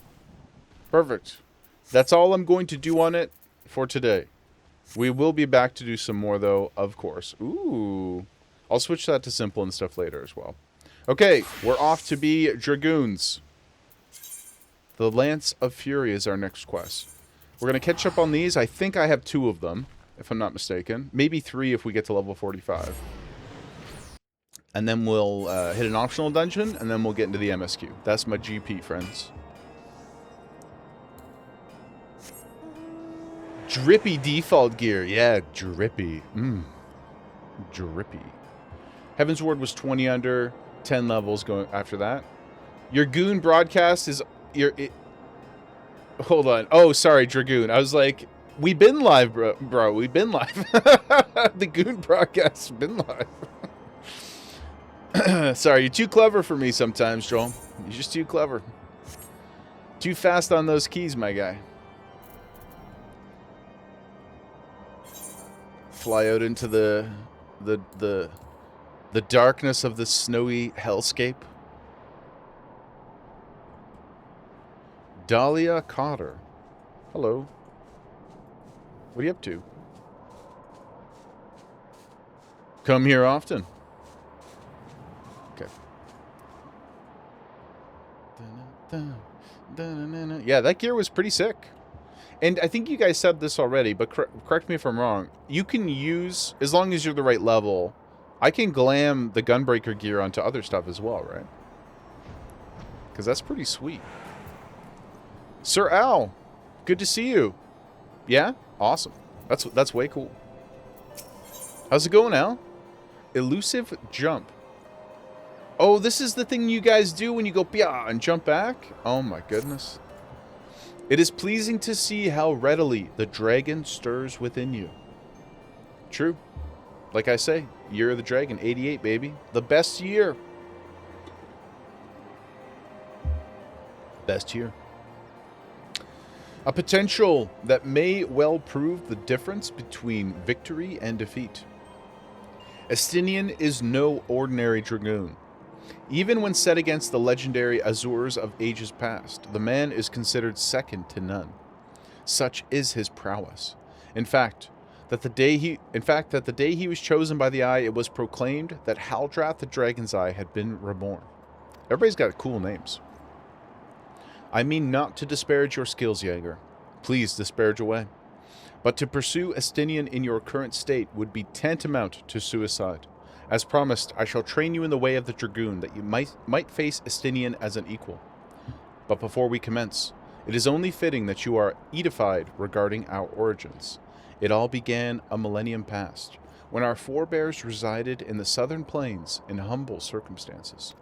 Perfect. That's all I'm going to do on it for today. We will be back to do some more, though, of course. Ooh. I'll switch that to simple and stuff later as well. Okay. We're off to be Dragoons. The Lance of Fury is our next quest. We're going to catch up on these. I think I have 2 of them, if I'm not mistaken. Maybe 3 if we get to level 45. And then we'll hit an optional dungeon, and then we'll get into the MSQ. That's my GP, friends. Drippy default gear. Yeah, drippy. Drippy. Heaven's Ward was 20 under, 10 levels going after that. Your Goon broadcast is... Hold on. Oh, sorry, Dragoon. I was like, we've been live, bro. We've been live. The Goon broadcast's been live. Sorry, you're too clever for me sometimes, Joel. You're just too clever. Too fast on those keys, my guy. Fly out into the darkness of the snowy hellscape. Dahlia Cotter. Hello. What are you up to? Come here often. Okay. Yeah, that gear was pretty sick. And I think you guys said this already, but correct me if I'm wrong. You can use, as long as you're the right level, I can glam the Gunbreaker gear onto other stuff as well, right? Because that's pretty sweet. Sir Al, good to see you. Yeah? Awesome. That's way cool. How's it going, Al? Elusive jump. Oh, this is the thing you guys do when you go pia and jump back? Oh my goodness. It is pleasing to see how readily the dragon stirs within you. True. Like I say, Year of the Dragon, 88, baby. The best year. Best year. A potential that may well prove the difference between victory and defeat. Estinian is no ordinary dragoon. Even when set against the legendary Azurs of ages past, the man is considered second to none. Such is his prowess. In fact, that the day he was chosen by the Eye, it was proclaimed that Haldrath the Dragon's Eye had been reborn. Everybody's got cool names. I mean not to disparage your skills, Jaeger. Please disparage away. But to pursue Estinian in your current state would be tantamount to suicide. As promised, I shall train you in the way of the Dragoon, that you might face Estinian as an equal. But before we commence, it is only fitting that you are edified regarding our origins. It all began a millennium past, when our forebears resided in the southern plains in humble circumstances.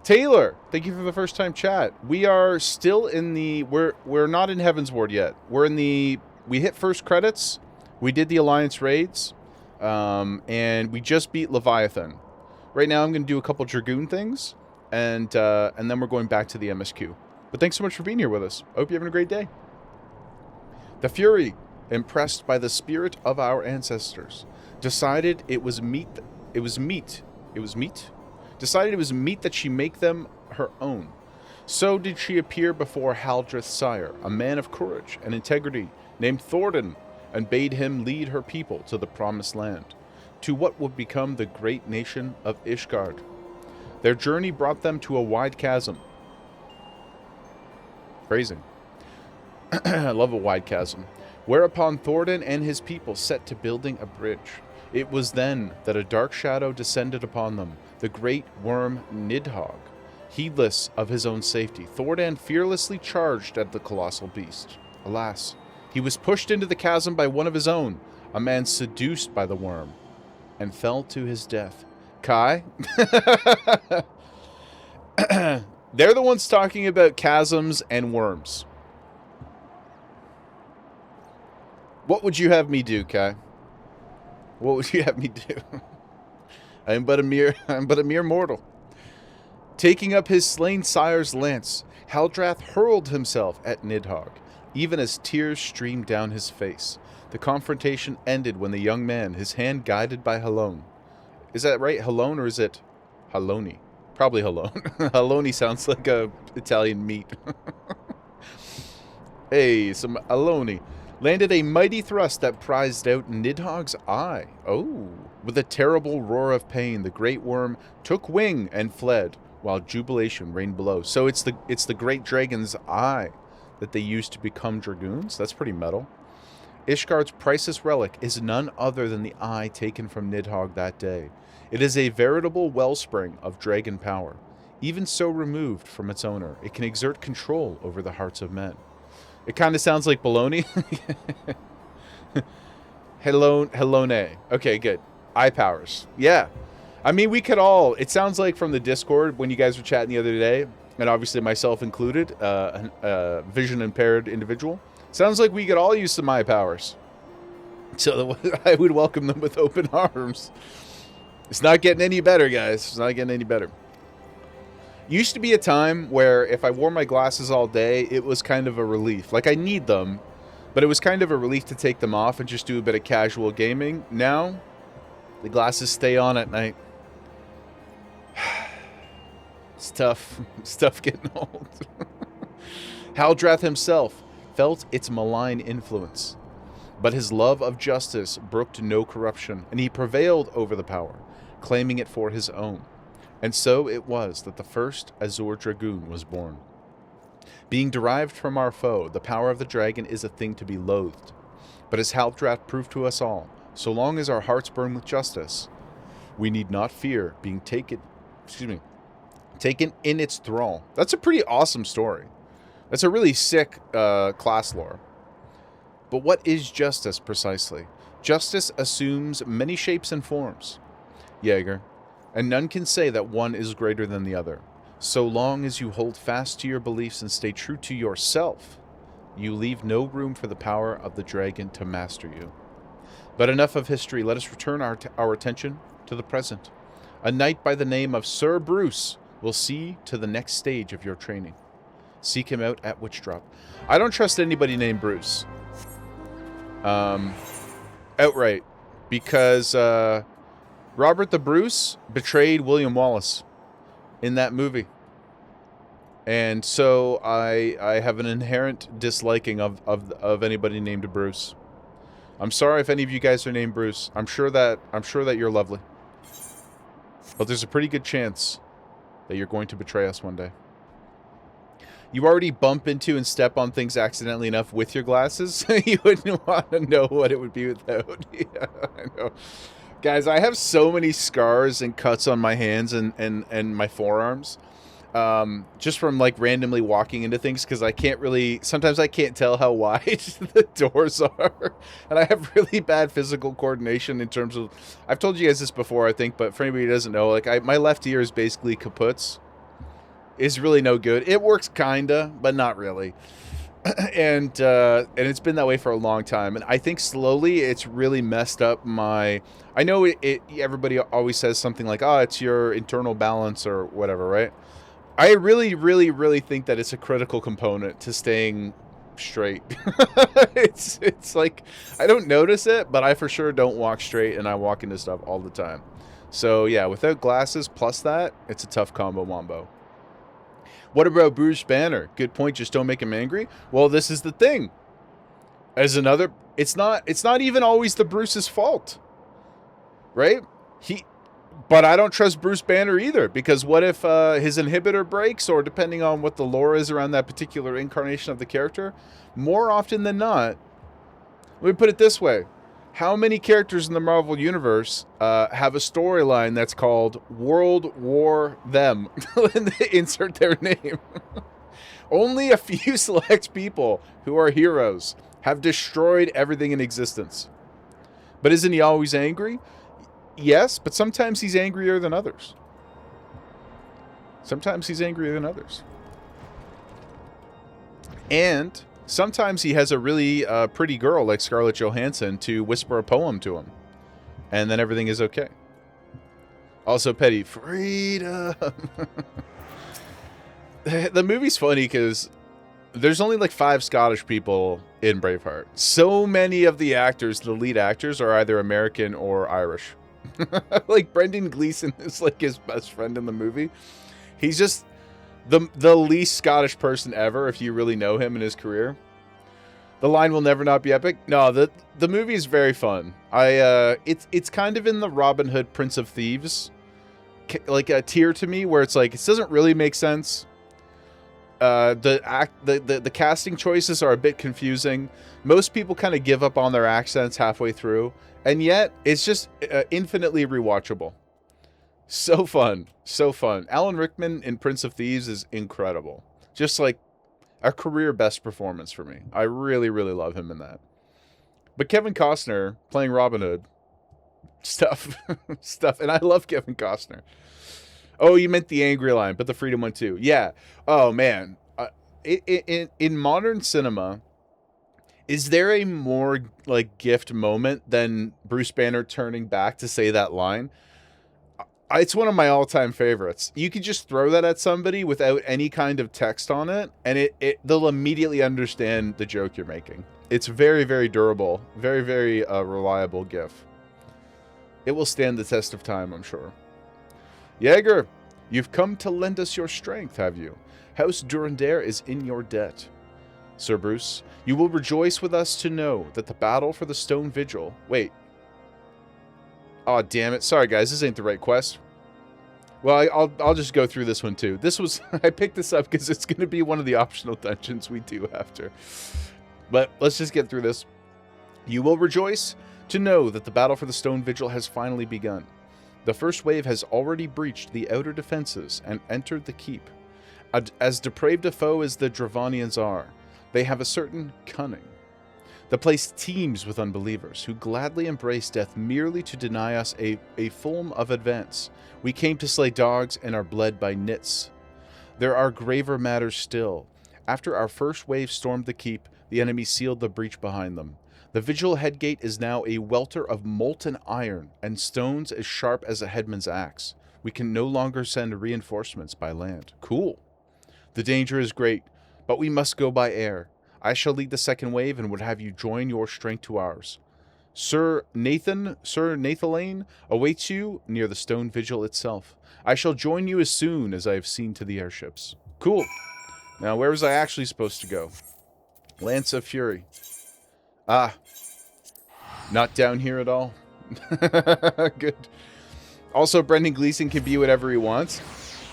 Taylor, thank you for the first time chat. We are still in the... We're not in Heaven's Ward yet. We're in the... We hit first credits. We did the Alliance raids. And we just beat Leviathan. Right now I'm going to do a couple Dragoon things. And then we're going back to the MSQ. But thanks so much for being here with us. I hope you're having a great day. The Fury, impressed by the spirit of our ancestors, decided it was meet that she make them her own. So did she appear before Haldreth's sire, a man of courage and integrity, named Thordan, and bade him lead her people to the promised land, to what would become the great nation of Ishgard. Their journey brought them to a wide chasm. Phrasing. I love a wide chasm. Whereupon Thordan and his people set to building a bridge. It was then that a dark shadow descended upon them, the great worm Nidhogg. Heedless of his own safety, Thordan fearlessly charged at the colossal beast. Alas, he was pushed into the chasm by one of his own, a man seduced by the worm, and fell to his death. Kai? They're the ones talking about chasms and worms. What would you have me do, Kai? What would you have me do? I'm but a mere mortal. Taking up his slain sire's lance, Haldrath hurled himself at Nidhogg, even as tears streamed down his face. The confrontation ended when the young man, his hand guided by Halone. Is that right, Halone, or is it Haloni? Probably Halone. Haloni sounds like a Italian meat. Hey, some Haloni. Landed a mighty thrust that prized out Nidhogg's eye. Oh. With a terrible roar of pain, the great worm took wing and fled, while jubilation reigned below. So it's the great dragon's eye that they used to become dragoons? That's pretty metal. Ishgard's priceless relic is none other than the eye taken from Nidhogg that day. It is a veritable wellspring of dragon power. Even so removed from its owner, it can exert control over the hearts of men. It kind of sounds like baloney. Helone. Okay, good. Eye powers. Yeah. I mean, we could all... It sounds like from the Discord, when you guys were chatting the other day, and obviously myself included, a vision-impaired individual, sounds like we could all use some eye powers. So I would welcome them with open arms. It's not getting any better, guys. It's not getting any better. Used to be a time where if I wore my glasses all day, it was kind of a relief. Like, I need them, but it was kind of a relief to take them off and just do a bit of casual gaming. Now, the glasses stay on at night. It's tough. It's tough getting old. Haldrath himself felt its malign influence, but his love of justice brooked no corruption, and he prevailed over the power, claiming it for his own. And so it was that the first Azure Dragoon was born. Being derived from our foe, the power of the dragon is a thing to be loathed. But as Haldrath proved to us all, so long as our hearts burn with justice, we need not fear being taken in its thrall. That's a pretty awesome story. That's a really sick class lore. But what is justice precisely? Justice assumes many shapes and forms, Jaeger, and none can say that one is greater than the other. So long as you hold fast to your beliefs and stay true to yourself, you leave no room for the power of the dragon to master you. But enough of history. Let us return our attention to the present. A knight by the name of Sir Bruce will see to the next stage of your training. Seek him out at Witchdrop. I don't trust anybody named Bruce. Outright. Because, Robert the Bruce betrayed William Wallace in that movie. And so I have an inherent disliking of anybody named Bruce. I'm sorry if any of you guys are named Bruce. I'm sure that you're lovely. But there's a pretty good chance that you're going to betray us one day. you already bump into and step on things accidentally enough with your glasses. You wouldn't want to know what it would be without. Yeah, I know. Guys, I have so many scars and cuts on my hands and my forearms. Just from like randomly walking into things, because I can't really, sometimes I can't tell how wide the doors are, and I have really bad physical coordination in terms of, I've told you guys this before, I think, but for anybody who doesn't know, like my left ear is basically kaput's. Is really no good. It works kinda, but not really. And it's been that way for a long time, and I think slowly it's really messed up my, I know everybody always says something like, oh, it's your internal balance or whatever, right? I really think that it's a critical component to staying straight. It's like, I don't notice it, but I for sure don't walk straight, and I walk into stuff all the time. So yeah, without glasses plus that, it's a tough combo wombo. What about Bruce Banner? Good point, just don't make him angry. Well, this is the thing. As another, it's not even always the Bruce's fault. Right? But I don't trust Bruce Banner either, because what if his inhibitor breaks, or depending on what the lore is around that particular incarnation of the character, more often than not, let me put it this way. How many characters in the Marvel Universe have a storyline that's called World War Them? And they insert their name. Only a few select people who are heroes have destroyed everything in existence. But isn't he always angry? Yes, but sometimes he's angrier than others. Sometimes he's angrier than others. And sometimes he has a really pretty girl like Scarlett Johansson to whisper a poem to him. And then everything is okay. Also, Petty, freedom. The movie's funny because there's only like 5 Scottish people in Braveheart. So many of the actors, the lead actors, are either American or Irish. Like Brendan Gleeson is like his best friend in the movie. He's just the least Scottish person ever, if you really know him in his career. The line will never not be epic. No, the movie is very fun. It's kind of in the Robin Hood Prince of Thieves like a tier to me, where it's like it doesn't really make sense. The casting choices are a bit confusing. Most people kind of give up on their accents halfway through, and yet it's just infinitely rewatchable. So fun, so fun. Alan Rickman in Prince of Thieves is incredible. Just like a career best performance for me. I really love him in that. But Kevin Costner playing Robin Hood, stuff. And I love Kevin Costner. Oh, you meant the angry line, but the freedom one too. Yeah. Oh man. In modern cinema, is there a more like gift moment than Bruce Banner turning back to say that line? It's one of my all-time favorites. You could just throw that at somebody without any kind of text on it, and they'll immediately understand the joke you're making. It's very durable, very reliable gif. It will stand the test of time, I'm sure. Jaeger, you've come to lend us your strength, have you? House Durandare is in your debt. Sir Bruce, you will rejoice with us to know that the battle for the Stone Vigil... Wait. Aw, damn it. Sorry, guys. This ain't the right quest. Well, I'll just go through this one, too. This was... I picked this up because it's going to be one of the optional dungeons we do after. But let's just get through this. You will rejoice to know that the battle for the Stone Vigil has finally begun. The first wave has already breached the outer defenses and entered the keep. As depraved a foe as the Dravanians are, they have a certain cunning. The place teems with unbelievers who gladly embrace death merely to deny us a form of advance. We came to slay dogs and are bled by nits. There are graver matters still. After our first wave stormed the keep, the enemy sealed the breach behind them. The vigil headgate is now a welter of molten iron and stones as sharp as a headman's axe. We can no longer send reinforcements by land. Cool. The danger is great, but we must go by air. I shall lead the second wave and would have you join your strength to ours. Sir Nathalane awaits you near the Stone Vigil itself. I shall join you as soon as I have seen to the airships. Cool. Now, where was I actually supposed to go? Lance of Fury. Ah. Not down here at all. Good. Also, Brendan Gleeson can be whatever he wants.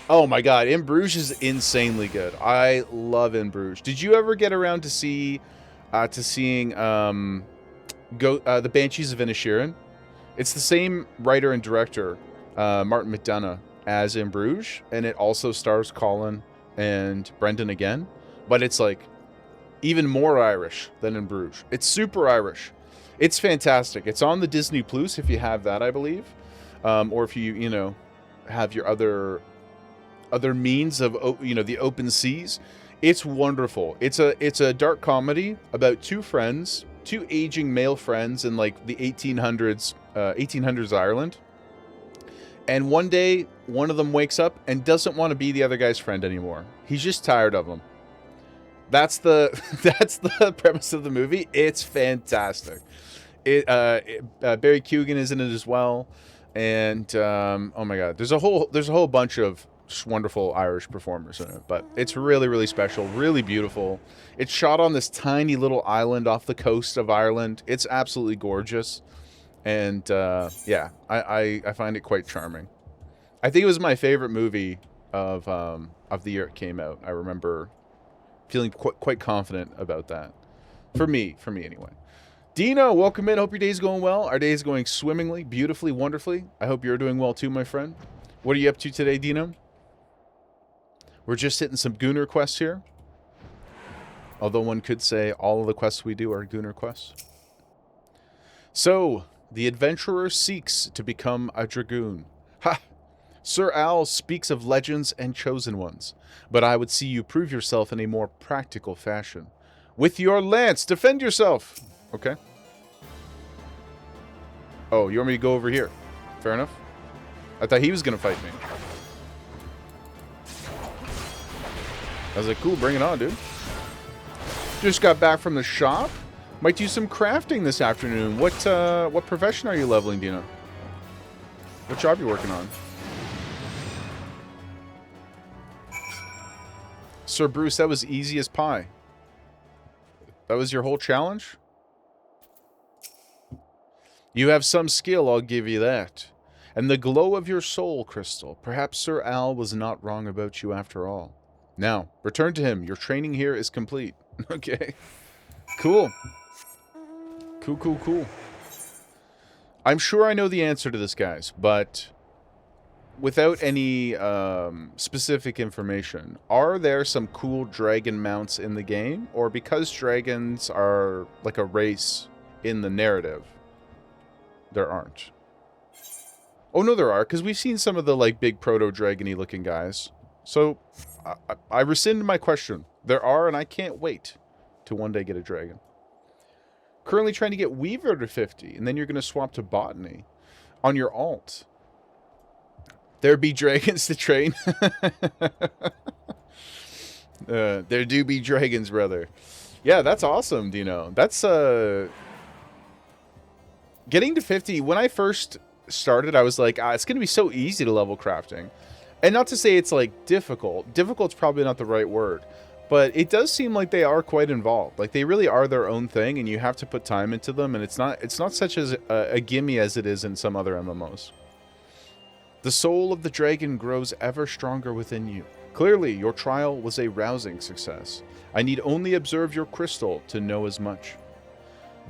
Oh my god, In Bruges is insanely good. I love In Bruges. Did you ever get around to seeing The Banshees of Inisherin? It's the same writer and director, Martin McDonagh, as In Bruges, and it also stars Colin and Brendan again, but it's like even more Irish than In Bruges. It's super Irish. It's fantastic. It's on the Disney Plus if you have that, I believe, or if you have your other means of the open seas. It's wonderful. It's a dark comedy about two aging male friends in like the 1800s Ireland. And one day, one of them wakes up and doesn't want to be the other guy's friend anymore. He's just tired of him. That's the premise of the movie. It's fantastic. Barry Keoghan is in it as well, and oh my god, there's a whole bunch of wonderful Irish performers in it. But it's really, really special, really beautiful. It's shot on this tiny little island off the coast of Ireland. It's absolutely gorgeous. And yeah, I find it quite charming. I think it was my favorite movie of the year it came out. I remember feeling quite confident about that. For me anyway. Dino, welcome in. Hope your day's going well. Our day is going swimmingly, beautifully, wonderfully. I hope you're doing well too, my friend. What are you up to today, Dino? We're just hitting some Gooner quests here. Although one could say all of the quests we do are Gooner quests. So, the adventurer seeks to become a dragoon. Ha! Sir Al speaks of legends and chosen ones, but I would see you prove yourself in a more practical fashion. With your lance, defend yourself! Okay. Oh, you want me to go over here? Fair enough. I thought he was going to fight me. I was like, cool, bring it on, dude. Just got back from the shop. Might do some crafting this afternoon. What profession are you leveling, Dina? What job are you working on? Sir Bruce, that was easy as pie. That was your whole challenge? You have some skill, I'll give you that. And the glow of your soul, Crystal. Perhaps Sir Al was not wrong about you after all. Now, return to him. Your training here is complete. Okay. Cool. Cool. I'm sure I know the answer to this, guys, but without any specific information, are there some cool dragon mounts in the game? Or because dragons are like a race in the narrative, there aren't? Oh, no, there are, because we've seen some of the like big proto-dragony looking guys. So, I rescind my question. There are, and I can't wait to one day get a dragon. Currently trying to get Weaver to 50, and then you're going to swap to Botany on your alt. There be dragons to train. There do be dragons, brother. Yeah, that's awesome, Dino. That's, getting to 50, when I first started, I was like, it's going to be so easy to level crafting. And not to say it's, like, difficult. Difficult's probably not the right word. But it does seem like they are quite involved. Like, they really are their own thing, and you have to put time into them, and it's not such as a gimme as it is in some other MMOs. The soul of the dragon grows ever stronger within you. Clearly, your trial was a rousing success. I need only observe your crystal to know as much.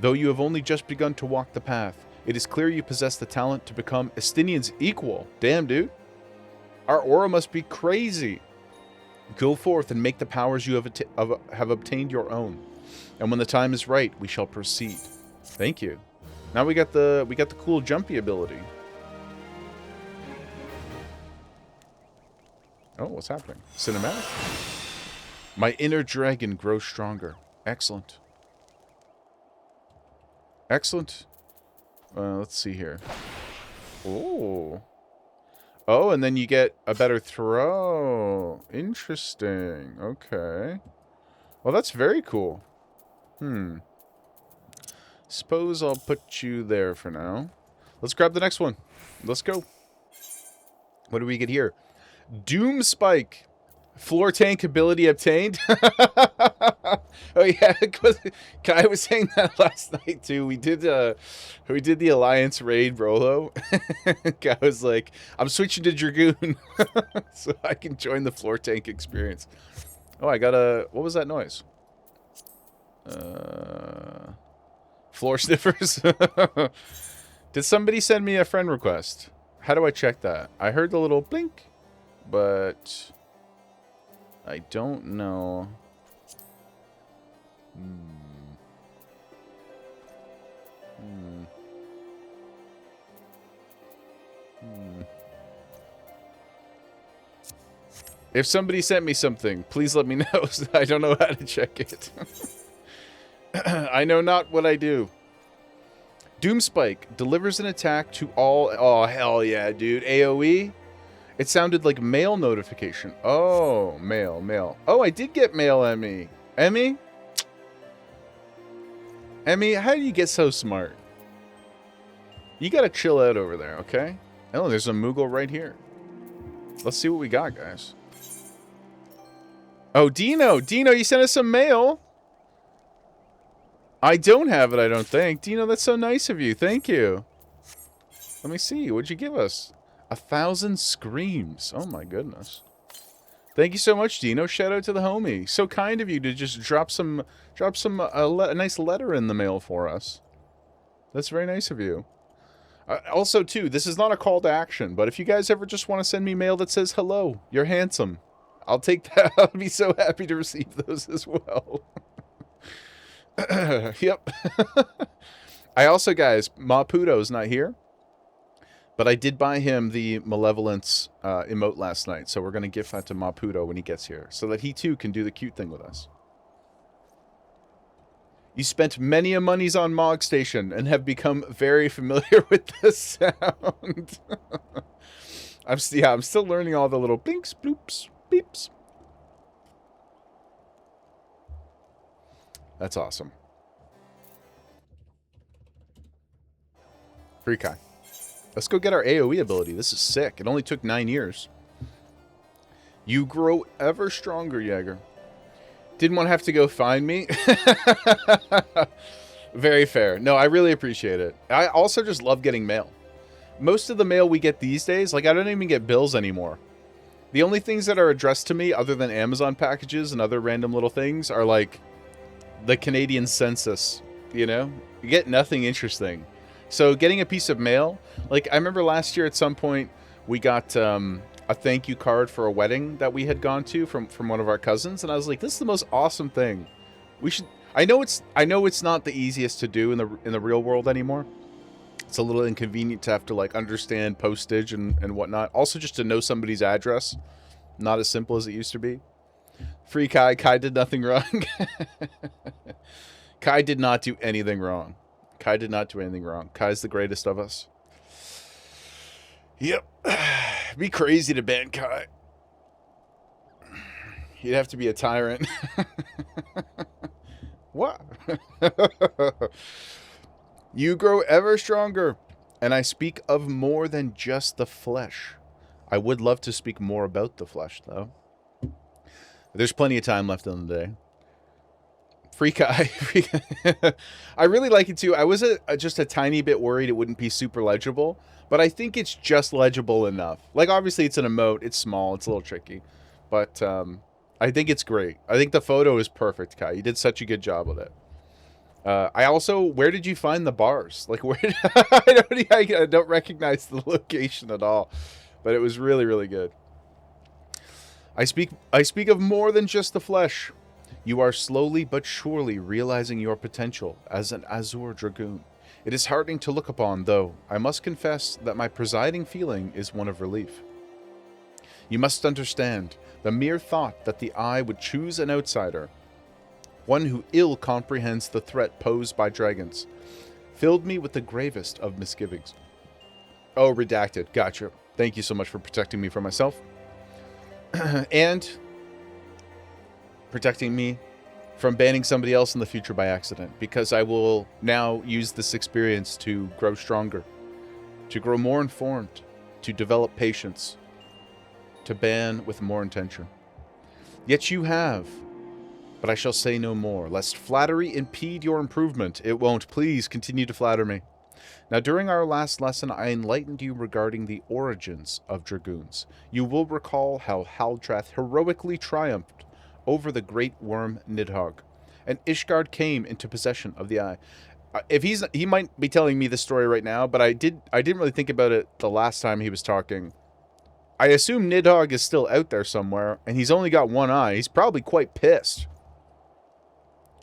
Though you have only just begun to walk the path, it is clear you possess the talent to become Estinian's equal. Damn, dude. Our aura must be crazy. Go forth and make the powers you have obtained your own. And when the time is right, we shall proceed. Thank you. Now we got the cool jumpy ability. Oh, what's happening? Cinematic? My inner dragon grows stronger. Excellent. Excellent. Let's see here. Oh. Oh, and then you get a better throw. Interesting. Okay. Well, that's very cool. Suppose I'll put you there for now. Let's grab the next one. Let's go. What do we get here? Doom Spike. Floor tank ability obtained. Oh yeah, Kai was saying that last night too. We did the Alliance raid Rolo. Kai was like, "I'm switching to Dragoon, so I can join the floor tank experience." Oh, I got a. What was that noise? Floor sniffers. Did somebody send me a friend request? How do I check that? I heard the little blink, but I don't know. If somebody sent me something, please let me know. I don't know how to check it. I know not what I do. Doomspike delivers an attack to all... Oh, hell yeah, dude. AoE? It sounded like mail notification. Oh, mail. Oh, I did get mail, Emmy. Emmy, how do you get so smart? You gotta chill out over there, okay? Oh, there's a Moogle right here. Let's see what we got, guys. Oh, Dino, you sent us some mail. I don't have it, I don't think. Dino, that's so nice of you. Thank you. Let me see. What'd you give us? 1,000 screams. Oh, my goodness. Thank you so much, Dino. Shout out to the homie. So kind of you to just drop a nice letter in the mail for us. That's very nice of you. Also, too, this is not a call to action, but if you guys ever just want to send me mail that says, hello, you're handsome, I'll take that. I'll be so happy to receive those as well. Yep. I also, guys, Maputo's not here, but I did buy him the Malevolence emote last night, so we're going to gift that to Maputo when he gets here, so that he, too, can do the cute thing with us. You spent many a monies on Mog Station and have become very familiar with the sound. I'm still learning all the little blinks, bloops, beeps. That's awesome. Free Kai. Let's go get our AoE ability. This is sick. It only took 9 years. You grow ever stronger, Jaeger. Didn't want to have to go find me. Very fair. No, I really appreciate it. I also just love getting mail. Most of the mail we get these days, like I don't even get bills anymore. The only things that are addressed to me, other than Amazon packages and other random little things, are like the Canadian census, you know? You get nothing interesting. So getting a piece of mail, like I remember last year at some point, we got a thank you card for a wedding that we had gone to from one of our cousins, and I was like, this is the most awesome thing. We should... I know it's not the easiest to do in the real world anymore. It's a little inconvenient to have to like understand postage and whatnot. Also just to know somebody's address. Not as simple as it used to be. Free Kai. Kai did nothing wrong. Kai did not do anything wrong. Kai did not do anything wrong. Kai's the greatest of us. Yep. Be crazy to ban Kai. You'd have to be a tyrant. What? You grow ever stronger, and I speak of more than just the flesh. I would love to speak more about the flesh, though. There's plenty of time left in the day. Free Kai. I really like it, too. I was just a tiny bit worried it wouldn't be super legible, but I think it's just legible enough. Like, obviously, it's an emote. It's small. It's a little tricky, but... I think it's great. I think the photo is perfect, Kai. You did such a good job with it. I also, where did you find the bars? Like, where? I don't recognize the location at all, but it was really, really good. I speak of more than just the flesh. You are slowly but surely realizing your potential as an Azure Dragoon. It is heartening to look upon, though. I must confess that my presiding feeling is one of relief. You must understand. The mere thought that the eye would choose an outsider, one who ill comprehends the threat posed by dragons, filled me with the gravest of misgivings. Oh, redacted. Gotcha. Thank you so much for protecting me from myself. And protecting me from banning somebody else in the future by accident, because I will now use this experience to grow stronger, to grow more informed, to develop patience, to ban with more intention. Yet you have. But I shall say no more, lest flattery impede your improvement. It won't. Please continue to flatter me. Now, during our last lesson, I enlightened you regarding the origins of dragoons. You will recall how Haldrath heroically triumphed over the great worm Nidhogg, and Ishgard came into possession of the eye. If he might be telling me this story right now, but I didn't really think about it the last time he was talking. I assume Nidhogg is still out there somewhere, and he's only got one eye. He's probably quite pissed.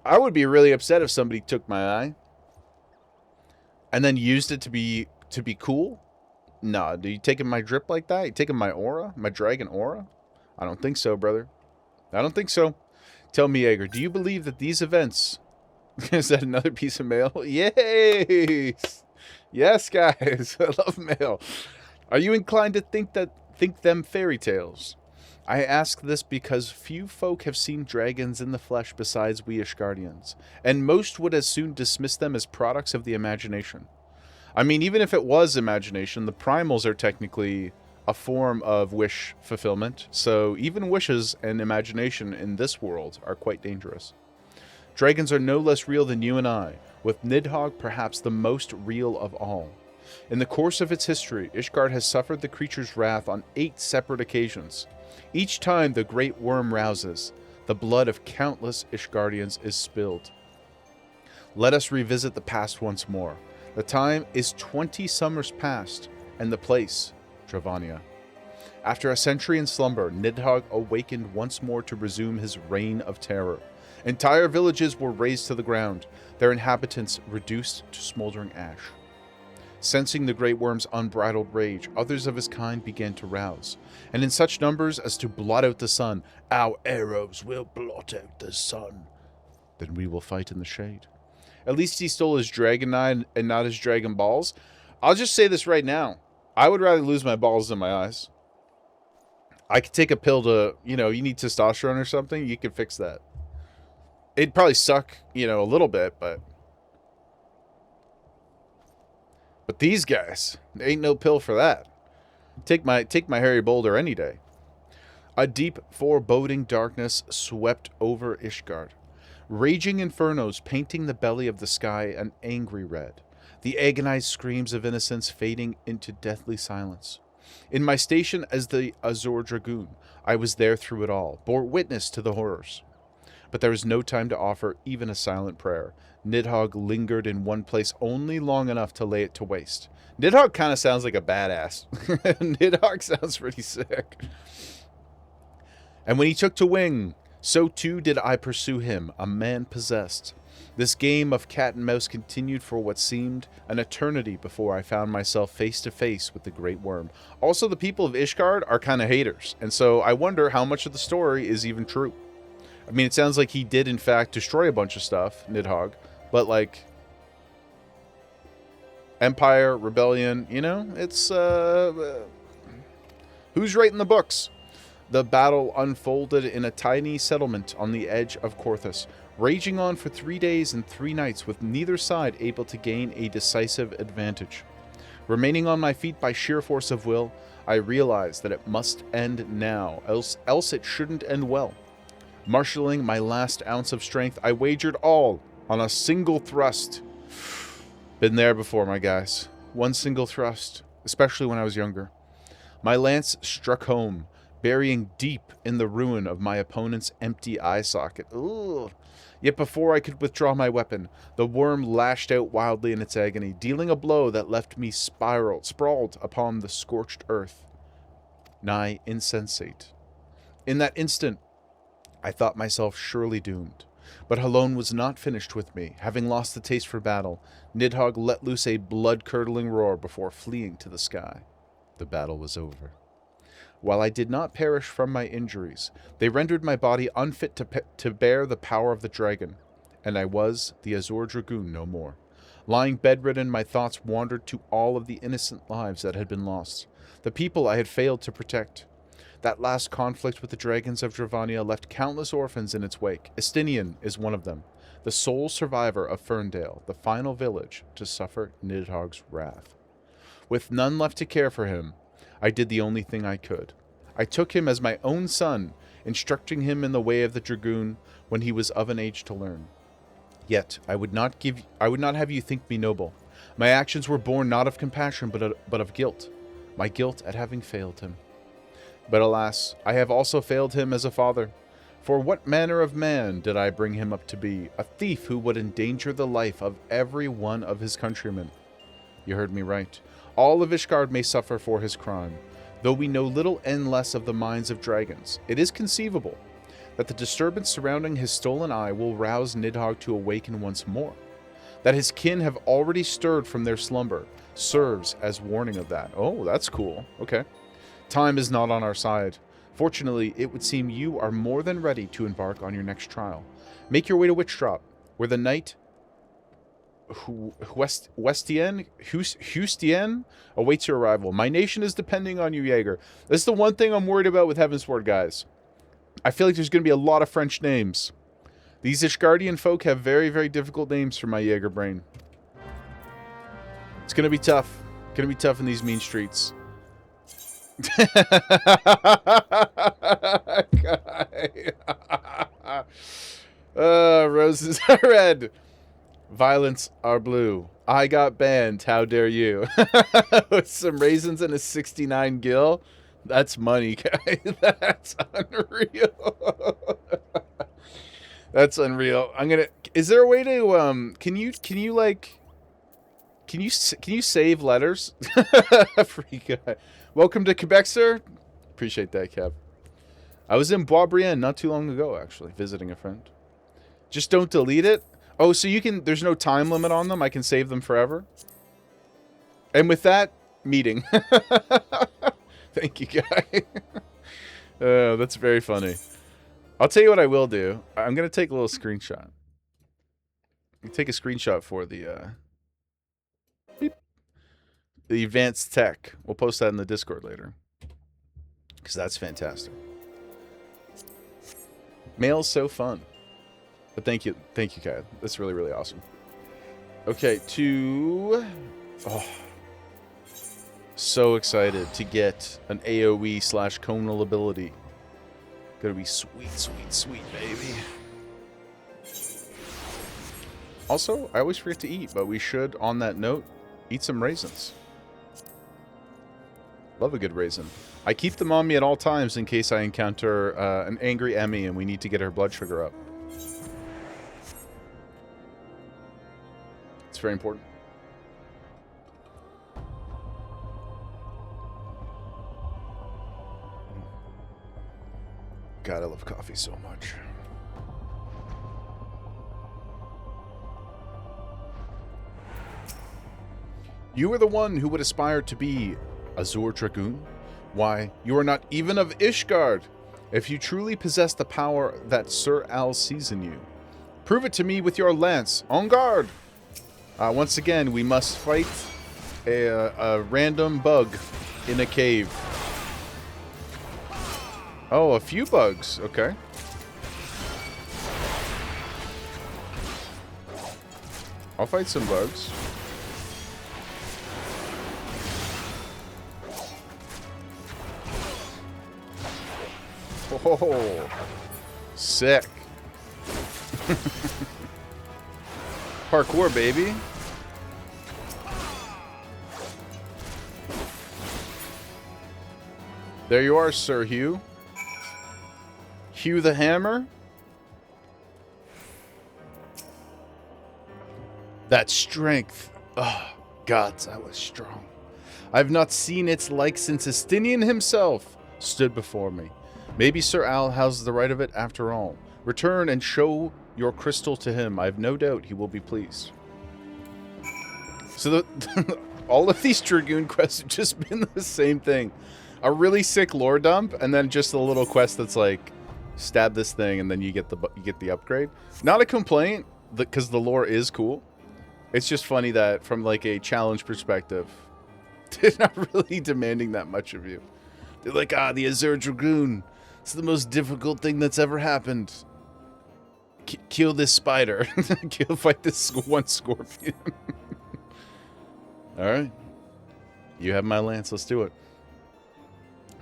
I would be really upset if somebody took my eye and then used it to be cool. Nah, do you taking my drip like that? You taking my aura? My dragon aura? I don't think so, brother. I don't think so. Tell me, Jaeger, do you believe that these events... Is that another piece of mail? Yay! Yes, guys. I love mail. Are you inclined to think them fairy tales? I ask this because few folk have seen dragons in the flesh besides we Ishgardians, and most would as soon dismiss them as products of the imagination. I mean, even if it was imagination, the primals are technically a form of wish fulfillment, so even wishes and imagination in this world are quite dangerous. Dragons are no less real than you and I, with Nidhogg perhaps the most real of all. In the course of its history, Ishgard has suffered the creature's wrath on 8 separate occasions. Each time the great worm rouses, the blood of countless Ishgardians is spilled. Let us revisit the past once more. The time is 20 summers past, and the place, Dravania. After a century in slumber, Nidhogg awakened once more to resume his reign of terror. Entire villages were razed to the ground, their inhabitants reduced to smoldering ash. Sensing the great worm's unbridled rage, others of his kind began to rouse, and in such numbers as to blot out the sun. Our arrows will blot out the sun. Then we will fight in the shade. At least he stole his dragon eye and not his dragon balls. I'll just say this right now. I would rather lose my balls than my eyes. I could take a pill to, you need testosterone or something. You could fix that. It'd probably suck, a little bit, but these guys, there ain't no pill for that. Take my hairy boulder any day. A deep, foreboding darkness swept over Ishgard. Raging infernos painting the belly of the sky an angry red. The agonized screams of innocence fading into deathly silence. In my station as the Azure Dragoon, I was there through it all, bore witness to the horrors. But there was no time to offer even a silent prayer. Nidhogg lingered in one place only long enough to lay it to waste. Nidhogg kind of sounds like a badass. Nidhogg sounds pretty sick. And when he took to wing, so too did I pursue him, a man possessed. This game of cat and mouse continued for what seemed an eternity before I found myself face to face with the great worm. Also, the people of Ishgard are kind of haters, and so I wonder how much of the story is even true. I mean, it sounds like he did, in fact, destroy a bunch of stuff, Nidhogg. But, like, Empire, Rebellion, it's, who's writing the books? The battle unfolded in a tiny settlement on the edge of Korthus, raging on for 3 days and 3 nights, with neither side able to gain a decisive advantage. Remaining on my feet by sheer force of will, I realized that it must end now, else it shouldn't end well. Marshalling my last ounce of strength, I wagered all on a single thrust. Been there before, my guys. One single thrust, especially when I was younger. My lance struck home, burying deep in the ruin of my opponent's empty eye socket. Ooh. Yet before I could withdraw my weapon, the worm lashed out wildly in its agony, dealing a blow that left me sprawled upon the scorched earth, nigh insensate. In that instant, I thought myself surely doomed. But Halone was not finished with me. Having lost the taste for battle, Nidhogg let loose a blood-curdling roar before fleeing to the sky. The battle was over. While I did not perish from my injuries, they rendered my body unfit to bear the power of the dragon, and I was the Azure Dragoon no more. Lying bedridden, my thoughts wandered to all of the innocent lives that had been lost, the people I had failed to protect. That last conflict with the dragons of Dravania left countless orphans in its wake. Estinian is one of them, the sole survivor of Ferndale, the final village to suffer Nidhogg's wrath. With none left to care for him, I did the only thing I could. I took him as my own son instructing him in the way of the dragoon when he was of an age to learn. Yet I would not have you think me noble. My actions were born not of compassion, but of guilt. My guilt at having failed him. But alas, I have also failed him as a father. For what manner of man did I bring him up to be? A thief who would endanger the life of every one of his countrymen. You heard me right. All of Ishgard may suffer for his crime. Though we know little and less of the minds of dragons, it is conceivable that the disturbance surrounding his stolen eye will rouse Nidhogg to awaken once more. That his kin have already stirred from their slumber serves as warning of that. Oh, that's cool. Okay. Time is not on our side. Fortunately, it would seem you are more than ready to embark on your next trial. Make your way to Witchdrop, where the knight Hustien awaits your arrival. My nation is depending on you, Jaeger. This is the one thing I'm worried about with Heavensward, guys. I feel like there's going to be a lot of French names. These Ishgardian folk have very, very difficult names for my Jaeger brain. It's going to be tough. Going to be tough in these mean streets. Roses are red. Violets are blue. I got banned. How dare you? With some raisins and a 69 gil. That's money, guys. That's unreal. That's unreal. I'm gonna. Is there a way to Can you save letters? Free guy. Welcome to Quebec, sir. Appreciate that, Kev. I was in Boisbriand not too long ago, actually, visiting a friend. Just don't delete it. Oh, so you can. There's no time limit on them. I can save them forever. And with that, meeting. Thank you, guy. That's very funny. I'll tell you what I will do. I'm gonna take a little screenshot. Take a screenshot for the advanced tech. We'll post that in the Discord later. Because that's fantastic. Mail's so fun. But thank you, Kai. That's really, really awesome. Okay, so excited to get an AoE / conal ability. Gonna be sweet, sweet, sweet, baby. Also, I always forget to eat, but we should, on that note, eat some raisins. Love a good raisin. I keep them on me at all times in case I encounter an angry Emmy and we need to get her blood sugar up. It's very important. God, I love coffee so much. You are the one who would aspire to be Azure Dragoon? Why, you are not even of Ishgard. If you truly possess the power that Sir Al sees in you, prove it to me with your lance. En garde! Once again, we must fight a random bug in a cave. Oh, a few bugs. Okay. I'll fight some bugs. Oh, sick. Parkour, baby. There you are, Sir Hugh. Hugh the Hammer. That strength. Oh, gods, I was strong. I've not seen its like since Estinian himself stood before me. Maybe Sir Al has the right of it after all. Return and show your crystal to him. I have no doubt he will be pleased. So all of these Dragoon quests have just been the same thing. A really sick lore dump, and then just a little quest that's like, stab this thing, and then you get the upgrade. Not a complaint, because the lore is cool. It's just funny that from like a challenge perspective, they're not really demanding that much of you. They're like, the Azure Dragoon. It's the most difficult thing that's ever happened. Kill this spider. Fight this one scorpion. Alright. You have my lance. Let's do it.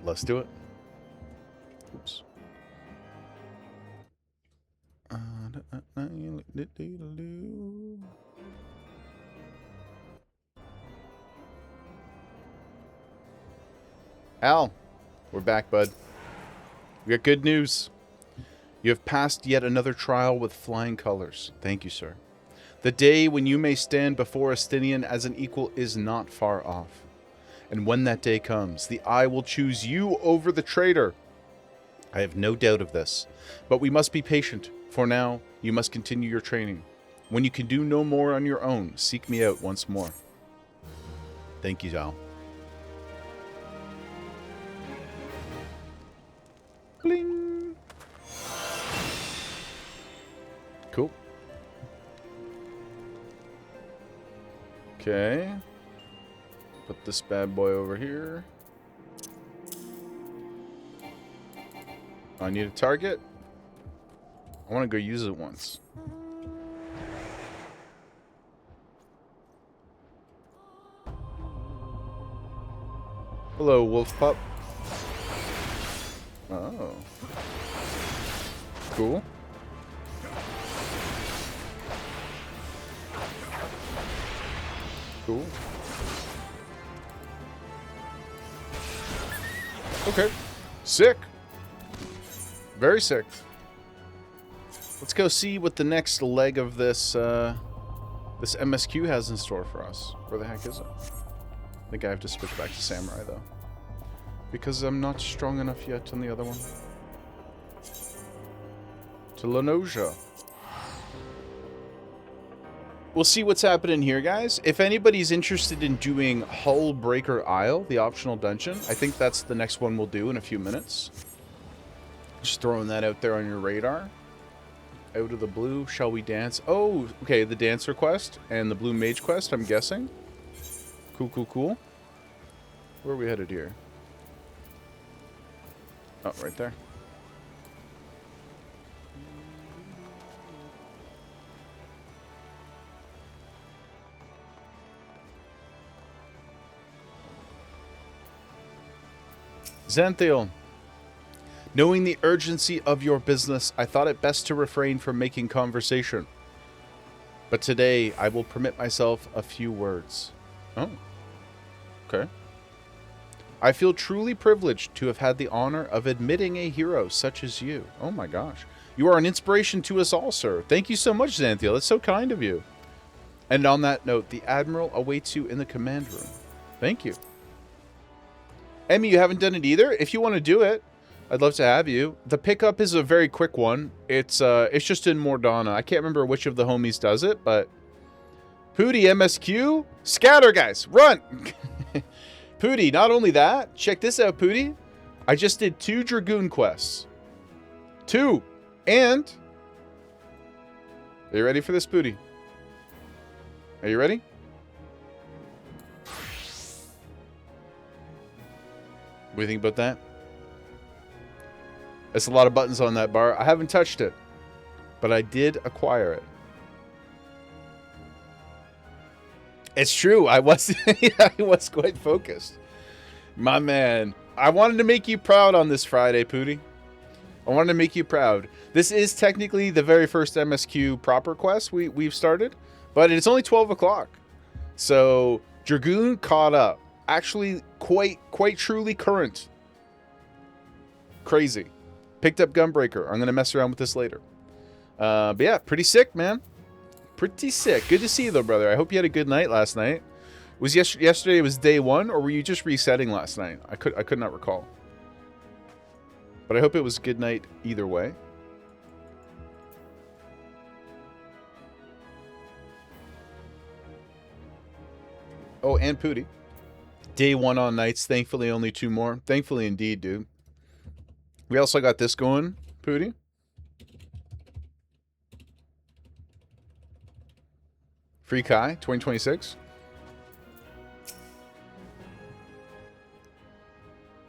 Let's do it. Oops. Al, we're back, bud. We got good news. You have passed yet another trial with flying colors. Thank you, sir. The day when you may stand before Estinian as an equal is not far off. And when that day comes, the eye will choose you over the traitor. I have no doubt of this. But we must be patient. For now, you must continue your training. When you can do no more on your own, seek me out once more. Thank you, Al. Bling. Cool. Okay. Put this bad boy over here. I need a target. I want to go use it once. Hello, wolf pup. Oh. Cool. Cool. Okay. Sick. Very sick. Let's go see what the next leg of this this MSQ has in store for us. Where the heck is it? I think I have to switch back to Samurai, though. Because I'm not strong enough yet on the other one. To Lenosia. We'll see what's happening here, guys. If anybody's interested in doing Hull Breaker Isle, the optional dungeon, I think that's the next one we'll do in a few minutes. Just throwing that out there on your radar. Out of the blue, shall we dance? Oh, okay, the dancer quest and the blue mage quest, I'm guessing. Cool, cool, cool. Where are we headed here? Oh, right there. Xanthiel. Knowing the urgency of your business, I thought it best to refrain from making conversation. But today, I will permit myself a few words. Oh. Okay. I feel truly privileged to have had the honor of admitting a hero such as you. Oh my gosh. You are an inspiration to us all, sir. Thank you so much, Xanthiel. That's so kind of you. And on that note, the Admiral awaits you in the command room. Thank you. Emmy, you haven't done it either? If you want to do it, I'd love to have you. The pickup is a very quick one. It's just in Mordana. I can't remember which of the homies does it, but Pooty MSQ, scatter, guys, run! Pooty, not only that, check this out, Pooty. I just did 2 Dragoon quests. 2, and are you ready for this, Pooty? Are you ready? What do you think about that? That's a lot of buttons on that bar. I haven't touched it, but I did acquire it. It's true. I was, I was quite focused. My man. I wanted to make you proud on this Friday, Pooty. I wanted to make you proud. This is technically the very first MSQ proper quest we've started, but it's only 12 o'clock. So, Dragoon caught up. Actually, quite truly current. Crazy. Picked up Gunbreaker. I'm going to mess around with this later. But yeah, pretty sick, man. Pretty sick. Good to see you, though, brother. I hope you had a good night last night. Was yesterday was day 1, or were you just resetting last night? I could not recall. But I hope it was a good night either way. Oh, and Pooty. Day 1 on nights. Thankfully, only 2 more. Thankfully, indeed, dude. We also got this going, Pooty. Free Kai, 2026.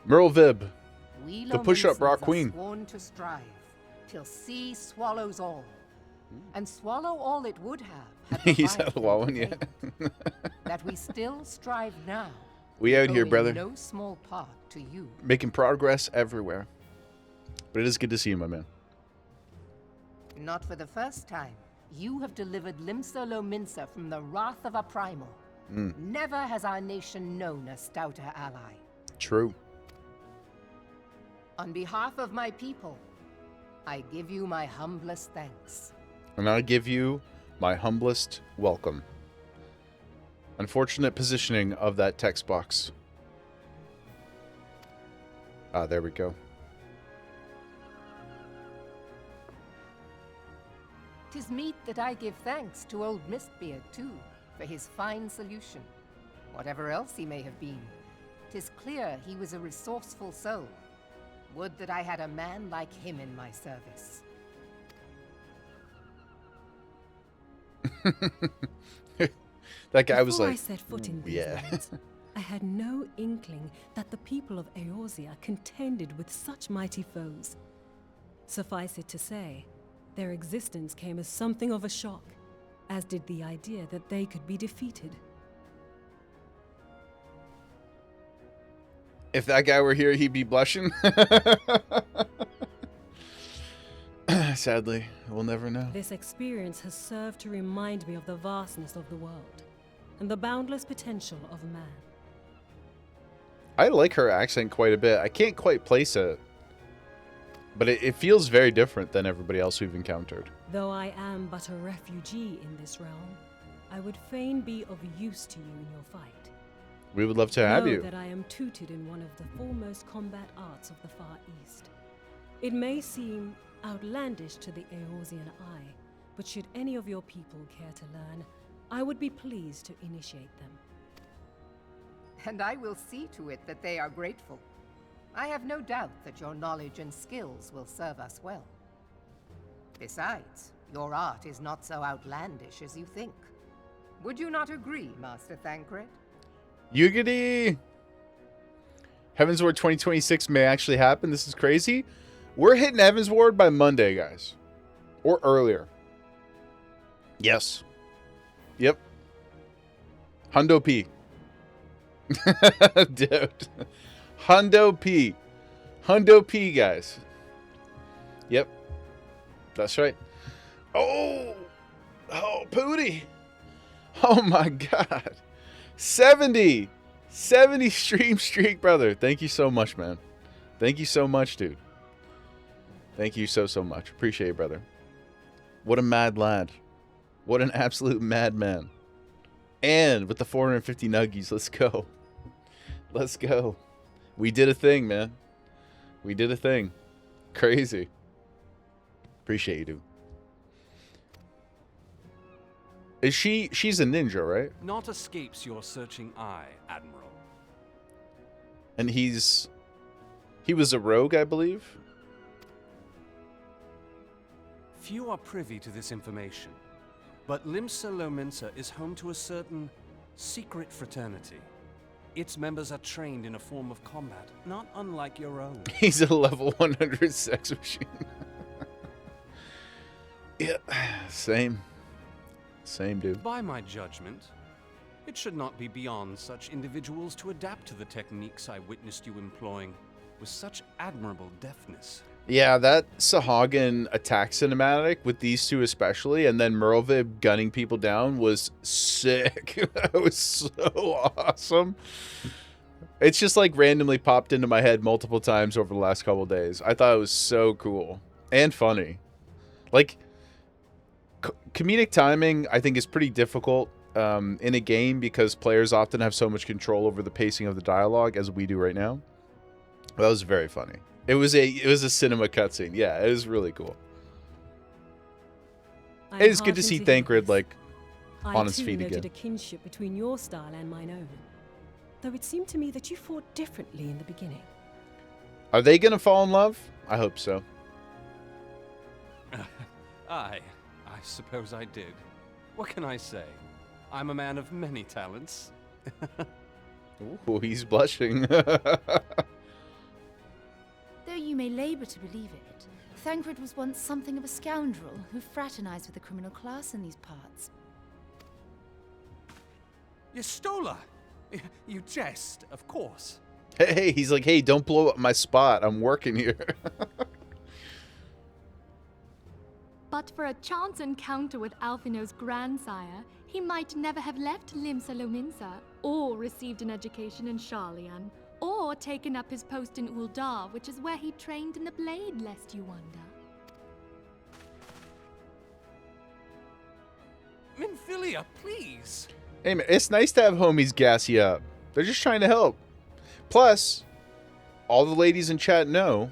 Merle Vib, the push-up rock queen. Sworn to strive till sea swallows all, and swallow all it would have. He's had a while one yet. That we still strive now. We out here, brother. No small part to you. Making progress everywhere. But it is good to see you, my man. Not for the first time. You have delivered Limsa Lominsa from the wrath of a primal. Never has our nation known a stouter ally. True. On behalf of my people, I give you my humblest thanks. And I give you my humblest welcome. Unfortunate positioning of that text box. Ah, there we go. 'Tis meet that I give thanks to old Mistbeard, too, for his fine solution. Whatever else he may have been, 'tis clear he was a resourceful soul. Would that I had a man like him in my service. That guy was Before like, I set foot in these yeah. lands, I had no inkling that the people of Eorzea contended with such mighty foes. Suffice it to say, their existence came as something of a shock, as did the idea that they could be defeated. If that guy were here, he'd be blushing. Sadly, we'll never know. This experience has served to remind me of the vastness of the world, and the boundless potential of man. I like her accent quite a bit. I can't quite place it, but it feels very different than everybody else we've encountered. Though I am but a refugee in this realm, I would fain be of use to you in your fight. We would love to have Know you. that I am tutored in one of the foremost combat arts of the Far East. It may seem outlandish to the Eorzean eye, but should any of your people care to learn, I would be pleased to initiate them. And I will see to it that they are grateful. I have no doubt that your knowledge and skills will serve us well. Besides, your art is not so outlandish as you think. Would you not agree, Master Thancred? Yugity! Heaven's Ward 2026 may actually happen. This is crazy. We're hitting Heaven's Ward by Monday, guys. Or earlier. Yes. Yep. Hundo P. Dude. Hundo P. Hundo P, guys. Yep. That's right. Oh! Oh, Pooty! Oh my god. 70 stream streak, brother. Thank you so much, man. Thank you so much, dude. Thank you so much. Appreciate it, brother. What a mad lad. What an absolute madman. And with the 450 nuggies, let's go. Let's go. We did a thing, man. We did a thing. Crazy. Appreciate you, dude. Is she's a ninja, right? Naught escapes your searching eye, Admiral. And he was a rogue, I believe. Few are privy to this information, but Limsa Lominsa is home to a certain secret fraternity. Its members are trained in a form of combat, not unlike your own. He's a level 100 sex machine. Yeah, same. Same, dude. By my judgment, it should not be beyond such individuals to adapt to the techniques I witnessed you employing with such admirable deftness. Yeah, that Sahagin attack cinematic with these two especially, and then Merlvib gunning people down was sick. That was so awesome. It's just like randomly popped into my head multiple times over the last couple days. I thought it was so cool and funny. Like, comedic timing, I think, is pretty difficult in a game because players often have so much control over the pacing of the dialogue as we do right now. That was very funny. It was a cinema cutscene. Yeah, it was really cool. It is good to see Thancred like on his feet I too noted again. a kinship between your style and mine own, though it seemed to me that you fought differently in the beginning. Are they gonna fall in love? I hope so. I suppose I did. What can I say? I'm a man of many talents. Ooh, he's blushing. Though you may labour to believe it, Thancred was once something of a scoundrel who fraternized with the criminal class in these parts. Yestola! You jest, of course. Hey, he's like, hey, don't blow up my spot. I'm working here. But for a chance encounter with Alphino's grandsire, he might never have left Limsa Lominsa, or received an education in Sharlayan, or taken up his post in Uldar, which is where he trained in the blade, lest you wonder. Minfilia, please! Hey man, it's nice to have homies gas you up. They're just trying to help. Plus, all the ladies in chat know,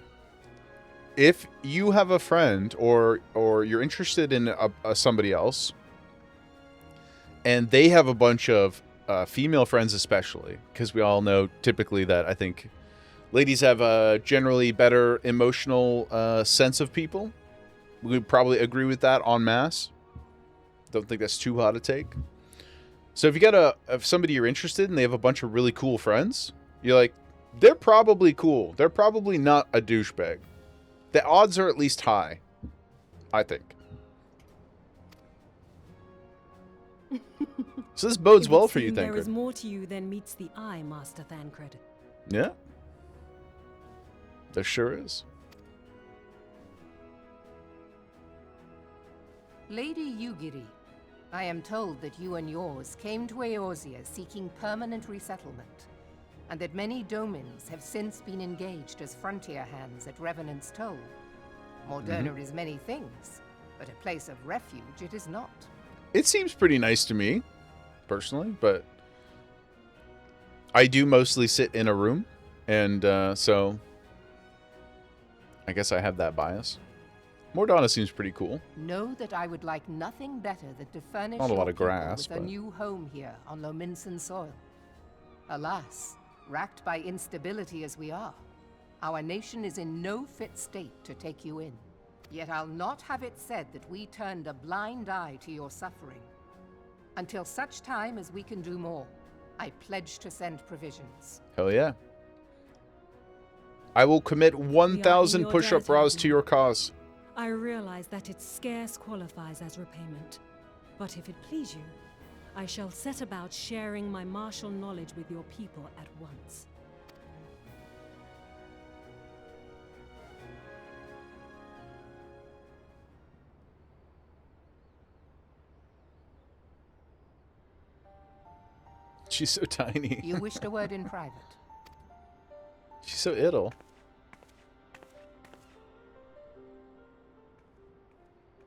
if you have a friend or you're interested in somebody else, and they have a bunch of female friends especially, because we all know typically that I think ladies have a generally better emotional sense of people. We would probably agree with that en masse. Don't think that's too hot to take. So if you got somebody you're interested in, they have a bunch of really cool friends, you're like, they're probably cool. They're probably not a douchebag. The odds are at least high, I think. So this bodes well for you, Thancred. There is more to you than meets the eye, Master Thancred. Yeah. There sure is. Lady Yugiri, I am told that you and yours came to Eorzea seeking permanent resettlement, and that many domins have since been engaged as frontier hands at Revenant's Toll. Morderna is many things, but a place of refuge it is not. It seems pretty nice to me, personally, but I do mostly sit in a room, and so I guess I have that bias. Morderna seems pretty cool. Know that I would like nothing better than to furnish Not a lot your of grass, people with but a new home here on Lominsan soil. Alas, racked by instability as we are, our nation is in no fit state to take you in. Yet I'll not have it said that we turned a blind eye to your suffering. Until such time as we can do more, I pledge to send provisions. Hell yeah. I will commit 1,000 push-up bras to your cause. I realize that it scarce qualifies as repayment. But if it please you, I shall set about sharing my martial knowledge with your people at once. She's so tiny. You wished a word in private. She's so idle.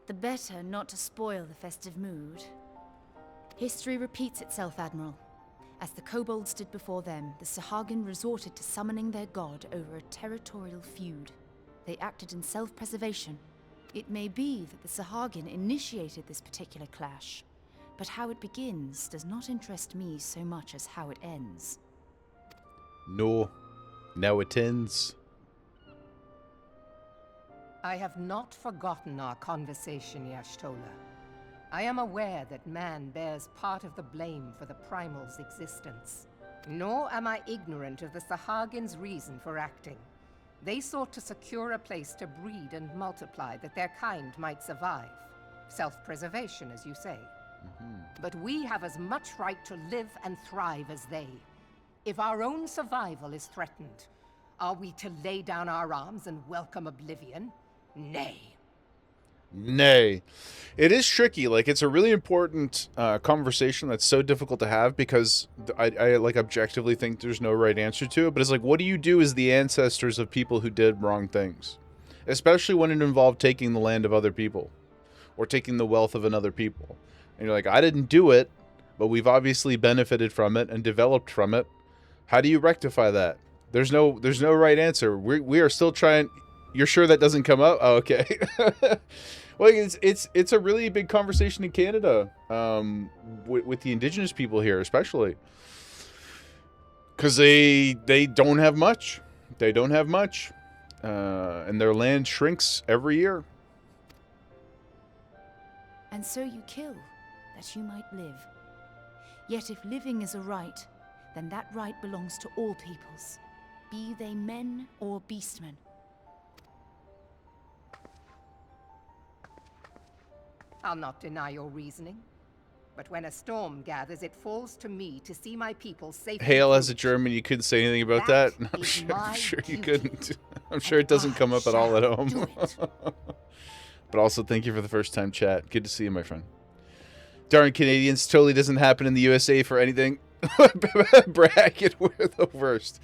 The better not to spoil the festive mood. History repeats itself, Admiral. As the kobolds did before them, the Sahagin resorted to summoning their god over a territorial feud. They acted in self-preservation. It may be that the Sahagin initiated this particular clash, but how it begins does not interest me so much as how it ends. No. Now it ends. I have not forgotten our conversation, Y'shtola. I am aware that man bears part of the blame for the Primal's existence. Nor am I ignorant of the Sahagin's reason for acting. They sought to secure a place to breed and multiply that their kind might survive. Self-preservation, as you say. But we have as much right to live and thrive as they. If our own survival is threatened, are we to lay down our arms and welcome oblivion? Nay. Nay. It is tricky. Like, it's a really important conversation that's so difficult to have because I like objectively think there's no right answer to it. But it's like, what do you do as the ancestors of people who did wrong things? Especially when it involved taking the land of other people or taking the wealth of another people. And you're like, I didn't do it, but we've obviously benefited from it and developed from it. How do you rectify that? There's no right answer. We are still trying. You're sure that doesn't come up? Oh, okay. Well, it's a really big conversation in Canada, with the Indigenous people here, especially, because they don't have much. They don't have much, and their land shrinks every year. And so you kill, that you might live. Yet if living is a right, then that right belongs to all peoples, be they men or beastmen. I'll not deny your reasoning. But when a storm gathers, it falls to me to see my people safely. Hail, as a German, you couldn't say anything about that? I'm sure you couldn't. I'm sure it doesn't come up at all at home. But also, thank you for the first time chat. Good to see you, my friend. Darn Canadians, totally doesn't happen in the USA for anything. Bracket, we're the worst.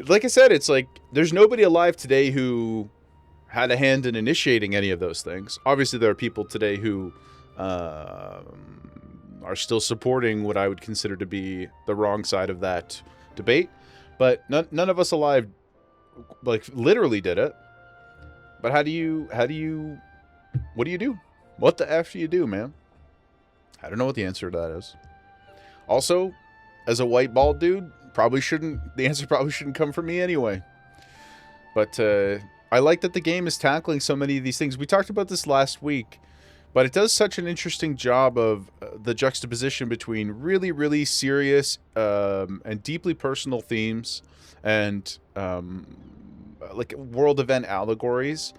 Like I said, it's like there's nobody alive today who had a hand in initiating any of those things. Obviously, there are people today who are still supporting what I would consider to be the wrong side of that debate. But none of us alive, like, literally did it. But what do you do? What the F do you do, man? I don't know what the answer to that is. Also, as a white bald dude, the answer probably shouldn't come from me anyway. But I like that the game is tackling so many of these things. We talked about this last week, but it does such an interesting job of the juxtaposition between really, really serious and deeply personal themes and like world event allegories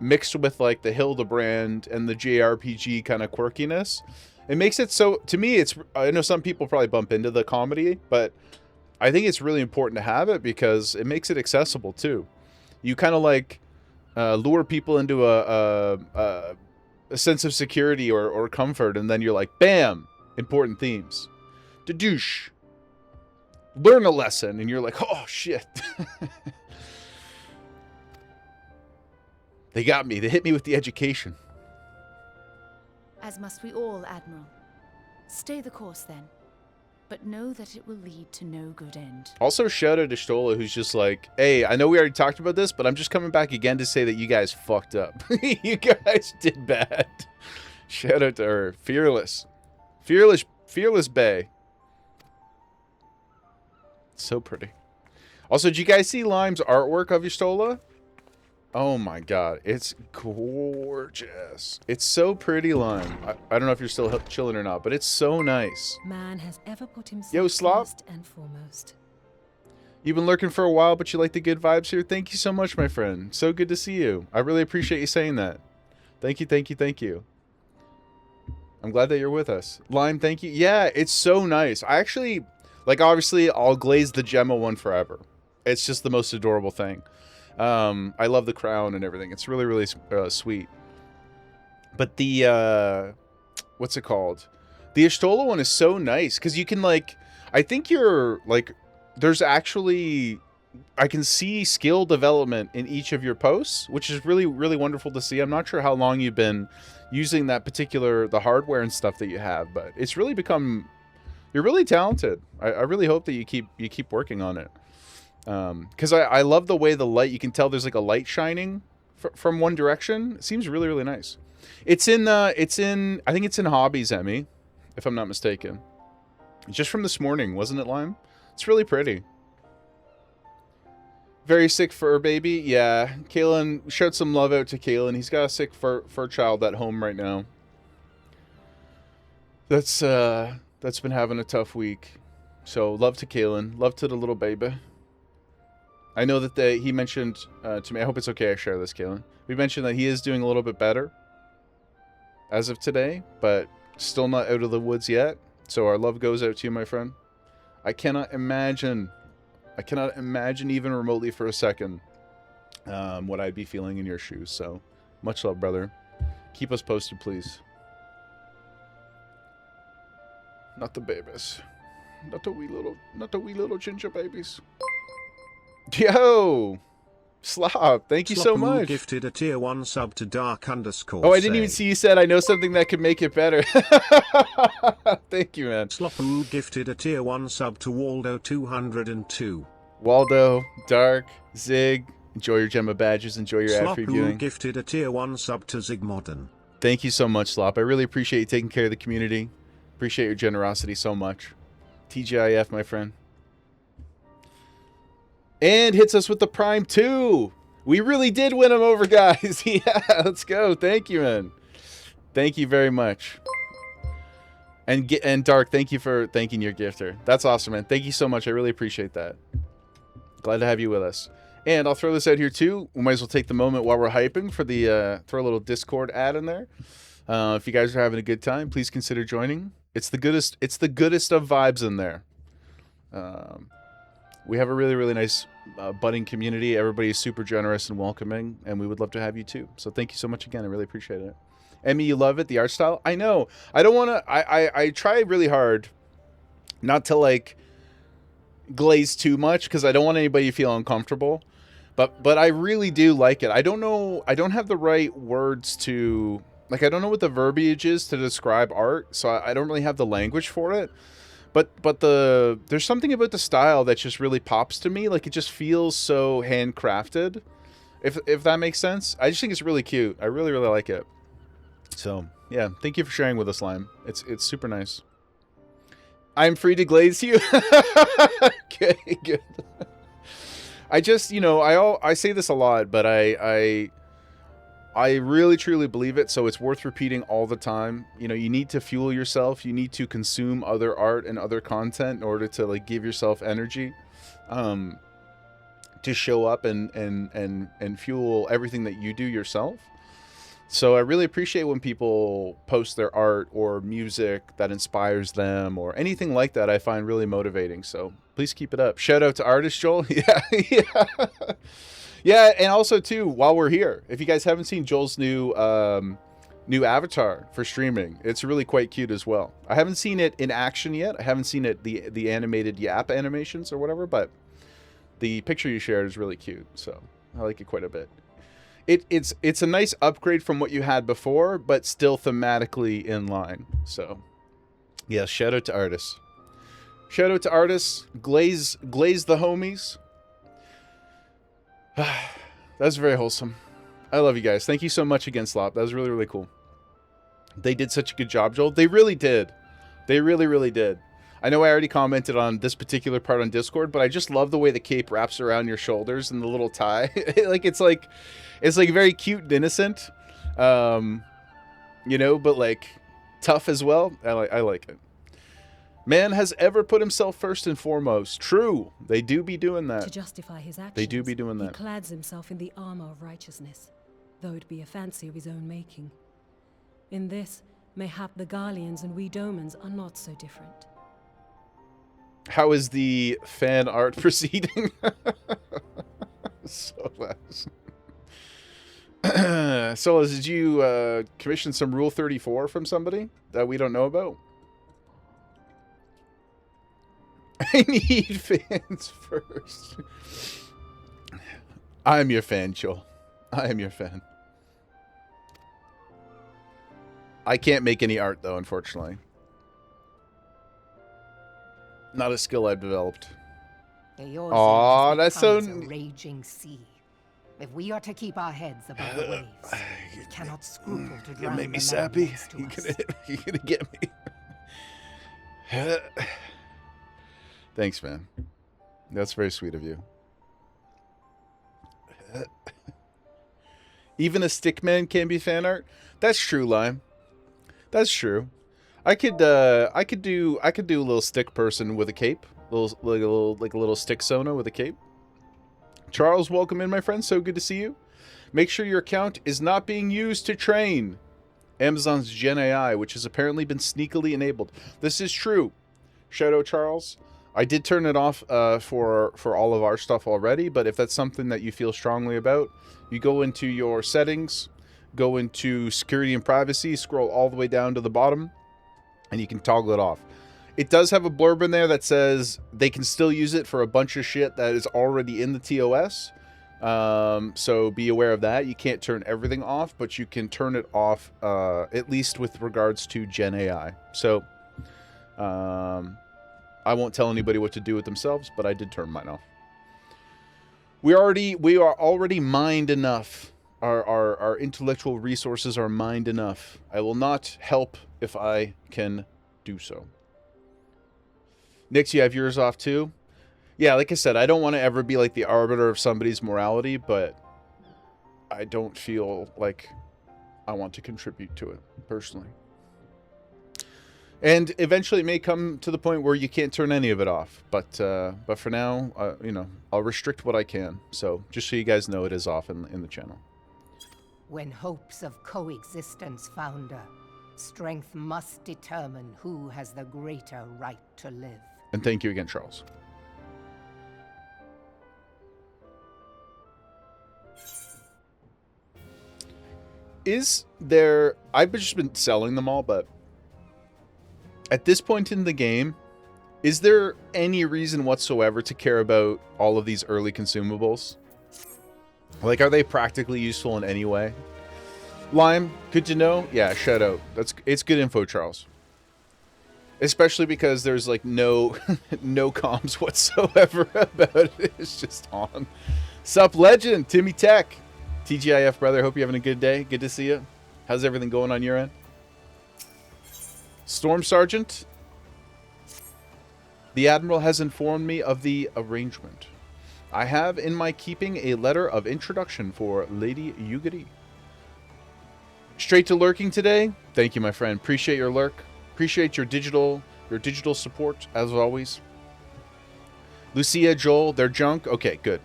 mixed with like the Hildebrand and the JRPG kind of quirkiness. It makes it so, to me, I know some people probably bump into the comedy, but I think it's really important to have it because it makes it accessible too. You kind of like lure people into a sense of security or comfort, and then you're like, bam, important themes. Dadoosh. Learn a lesson, and you're like, oh shit. They got me. They hit me with the education. As must we all, Admiral. Stay the course, then. But know that it will lead to no good end. Also, shout out to Stola, who's just like, hey, I know we already talked about this, but I'm just coming back again to say that you guys fucked up. You guys did bad. Shout out to her. Fearless. Fearless Bay. So pretty. Also, did you guys see Lime's artwork of Stola? Oh my god, it's gorgeous. It's so pretty, Lime. I don't know if you're still chilling or not, but it's so nice. Man has ever put himself Yo, Slop. first and foremost. You've been lurking for a while, but you like the good vibes here. Thank you so much, my friend. So good to see you. I really appreciate you saying that. Thank you, thank you, thank you. I'm glad that you're with us. Lime, thank you. Yeah, it's so nice. I actually, like, obviously, I'll glaze the Gemma one forever. It's just the most adorable thing. I love the crown and everything. It's really, really sweet. But the, what's it called? The Y'shtola one is so nice because you can, like, I think you're, like, there's actually, I can see skill development in each of your posts, which is really, really wonderful to see. I'm not sure how long you've been using that particular, the hardware and stuff that you have, but it's really become, you're really talented. I really hope that you keep working on it. Because I love the way the light, you can tell there's like a light shining from one direction. It seems really, really nice. It's in, I think it's in Hobbies, Emmy, if I'm not mistaken. Just from this morning, wasn't it, Lime? It's really pretty. Very sick fur baby. Yeah, Kalen, shout some love out to Kalen. He's got a sick fur child at home right now. That's been having a tough week. So love to Kalen. Love to the little baby. I know that he mentioned to me, I hope it's okay I share this, Kalen. We mentioned that he is doing a little bit better as of today, but still not out of the woods yet. So our love goes out to you, my friend. I cannot imagine even remotely for a second what I'd be feeling in your shoes. So much love, brother. Keep us posted, please. Not the babies. Not the wee little ginger babies. Yo! Slop, thank you so much. Gifted a tier 1 sub to dark_. Oh, I didn't even see you said I know something that could make it better. Thank you, man. Sloppoo gifted a tier 1 sub to Waldo 202. Waldo, Dark, Zig, enjoy your Gemma badges, enjoy your ad free viewing. Gifted a tier 1 sub to Zigmodern. Thank you so much, Slop. I really appreciate you taking care of the community. Appreciate your generosity so much. TGIF, my friend. And hits us with the Prime 2. We really did win him over, guys. Yeah, let's go. Thank you, man. Thank you very much. And Dark, thank you for thanking your gifter. That's awesome, man. Thank you so much. I really appreciate that. Glad to have you with us. And I'll throw this out here, too. We might as well take the moment while we're hyping for the throw a little Discord ad in there. If you guys are having a good time, please consider joining. It's the goodest of vibes in there. We have a really, really nice budding community. Everybody's super generous and welcoming, and we would love to have you too. So thank you so much again. I really appreciate it. Emmy, you love it, the art style? I know. I don't want to... I try really hard not to, like, glaze too much, because I don't want anybody to feel uncomfortable. But I really do like it. I don't know... I don't have the right words to... Like, I don't know what the verbiage is to describe art, so I don't really have the language for it. But there's something about the style that just really pops to me. Like, it just feels so handcrafted, if that makes sense. I just think it's really cute. I really, really like it. So, yeah, thank you for sharing with us, Lime. It's super nice. I'm free to glaze you. Okay, good. I just, you know, I say this a lot, but I really truly believe it, so it's worth repeating all the time. You know, you need to fuel yourself. You need to consume other art and other content in order to, like, give yourself energy to show up and fuel everything that you do yourself. So I really appreciate when people post their art or music that inspires them or anything like that. I find really motivating. So please keep it up. Shout out to artist Joel. Yeah, yeah. Yeah, and also too, while we're here, if you guys haven't seen Joel's new avatar for streaming, it's really quite cute as well. I haven't seen it in action yet. I haven't seen it the animated Yap animations or whatever, but the picture you shared is really cute. So I like it quite a bit. It's a nice upgrade from what you had before, but still thematically in line. So yeah, shout out to artists. Shout out to artists. Glaze the homies. That's very wholesome. I love you guys. Thank you so much again, Slop. That was really, really cool. They did such a good job, Joel. They really did. They really, really did. I know I already commented on this particular part on Discord, but I just love the way the cape wraps around your shoulders and the little tie. It's like very cute and innocent. You know, but like tough as well. I like it. Man has ever put himself first and foremost. True. They do be doing that. To justify his actions, they do be doing that. He clads himself in the armor of righteousness, though it be a fancy of his own making. In this, mayhap the Garleans and we Domans are not so different. How is the fan art proceeding? So nice. Solas, did you commission some Rule 34 from somebody that we don't know about? I need fans first. I am your fan, Joel. I am your fan. I can't make any art, though, unfortunately. Not a skill I've developed. Aw, that's so... a raging sea. If we are to keep our heads above the waves, we cannot scruple to drown. You make me sappy. You're gonna get me. Thanks, man. That's very sweet of you. Even a stickman can be fan art. That's true, Lime. That's true. I could do a little stick person with a cape, like a little stick Sona with a cape. Charles, welcome in, my friend. So good to see you. Make sure your account is not being used to train Amazon's Gen AI, which has apparently been sneakily enabled. This is true. Shout out, Charles. I did turn it off for all of our stuff already, but if that's something that you feel strongly about, you go into your settings, go into security and privacy, scroll all the way down to the bottom, and you can toggle it off. It does have a blurb in there that says they can still use it for a bunch of shit that is already in the TOS. So be aware of that. You can't turn everything off, but you can turn it off, at least with regards to Gen AI. So, I won't tell anybody what to do with themselves, but I did turn mine off. We are already mined enough. Our intellectual resources are mined enough. I will not help if I can do so. Nix, you have yours off too? Yeah, like I said, I don't want to ever be like the arbiter of somebody's morality, but I don't feel like I want to contribute to it, personally. And eventually it may come to the point where you can't turn any of it off. But for now, you know, I'll restrict what I can. So just so you guys know, it is off in the channel. When hopes of coexistence founder, strength must determine who has the greater right to live. And thank you again, Charles. Is there... I've just been selling them all, but... At this point in the game, is there any reason whatsoever to care about all of these early consumables? Like, are they practically useful in any way? Lime, good to know. Yeah, shout out. It's good info, Charles. Especially because there's like no no comms whatsoever about it. It's just on. Sup, legend, Timmy Tech, TGIF brother. Hope you're having a good day. Good to see you. How's everything going on your end? Storm Sergeant. The Admiral has informed me of the arrangement. I have in my keeping a letter of introduction for Lady Yugiri. Straight to lurking today. Thank you, my friend. Appreciate your lurk. Appreciate your digital support, as always. Lucia, Joel, they're junk? Okay, good.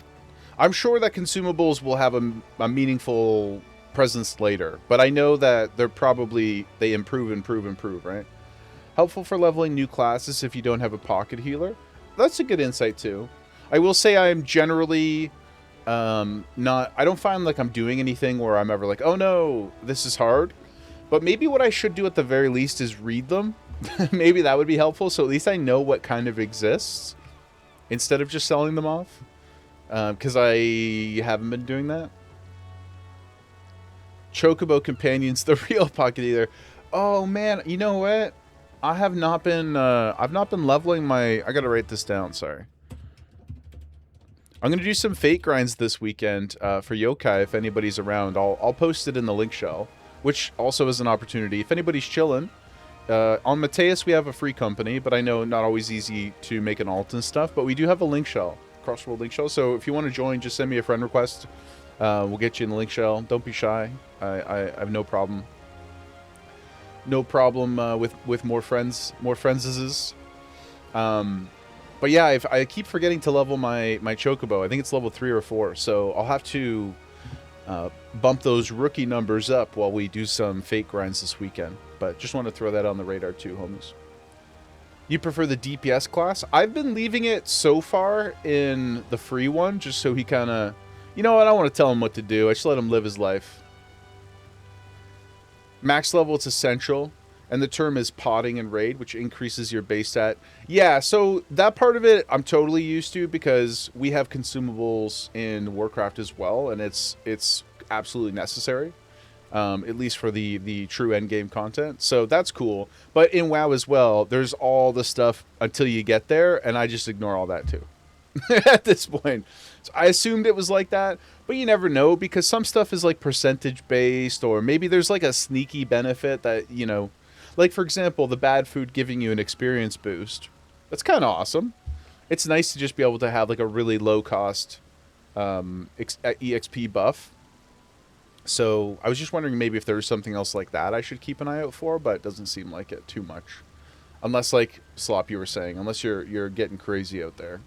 I'm sure that consumables will have a meaningful presence later, but I know that they improve, right? Helpful for leveling new classes if you don't have a pocket healer. That's a good insight, too. I will say I am generally I don't find like I'm doing anything where I'm ever like, oh no, this is hard. But maybe what I should do at the very least is read them. Maybe that would be helpful, so at least I know what kind of exists instead of just selling them off. Because I haven't been doing that. Chocobo Companions, the real pocket healer. Oh man, you know what? I've not been leveling my... I gotta write this down, sorry. I'm gonna do some fate grinds this weekend for Yokai if anybody's around. I'll post it in the link shell, which also is an opportunity. If anybody's chilling, on Mateus we have a free company, but I know not always easy to make an alt and stuff, but we do have a link shell, Crossworld link shell, so if you want to join, just send me a friend request. We'll get you in the link shell. Don't be shy. I have no problem. No problem with more friendses. But yeah, I keep forgetting to level my Chocobo. I think it's level 3 or 4, so I'll have to bump those rookie numbers up while we do some fate grinds this weekend. But just want to throw that on the radar too, homies. You prefer the DPS class? I've been leaving it so far in the free one, just so he kind of... You know what? I don't want to tell him what to do. I just let him live his life. Max level, it's essential. And the term is potting and raid, which increases your base stat. Yeah, so that part of it I'm totally used to because we have consumables in Warcraft as well, and it's absolutely necessary, at least for the true endgame content. So that's cool. But in WoW as well, there's all the stuff until you get there, and I just ignore all that too at this point. So I assumed it was like that, but you never know because some stuff is like percentage based, or maybe there's like a sneaky benefit that, you know, like, for example, the bad food giving you an experience boost. That's kind of awesome. It's nice to just be able to have, like, a really low-cost EXP buff. So, I was just wondering maybe if there's something else like that I should keep an eye out for, but it doesn't seem like it too much. Unless, like, Slop, you were saying, unless you're getting crazy out there.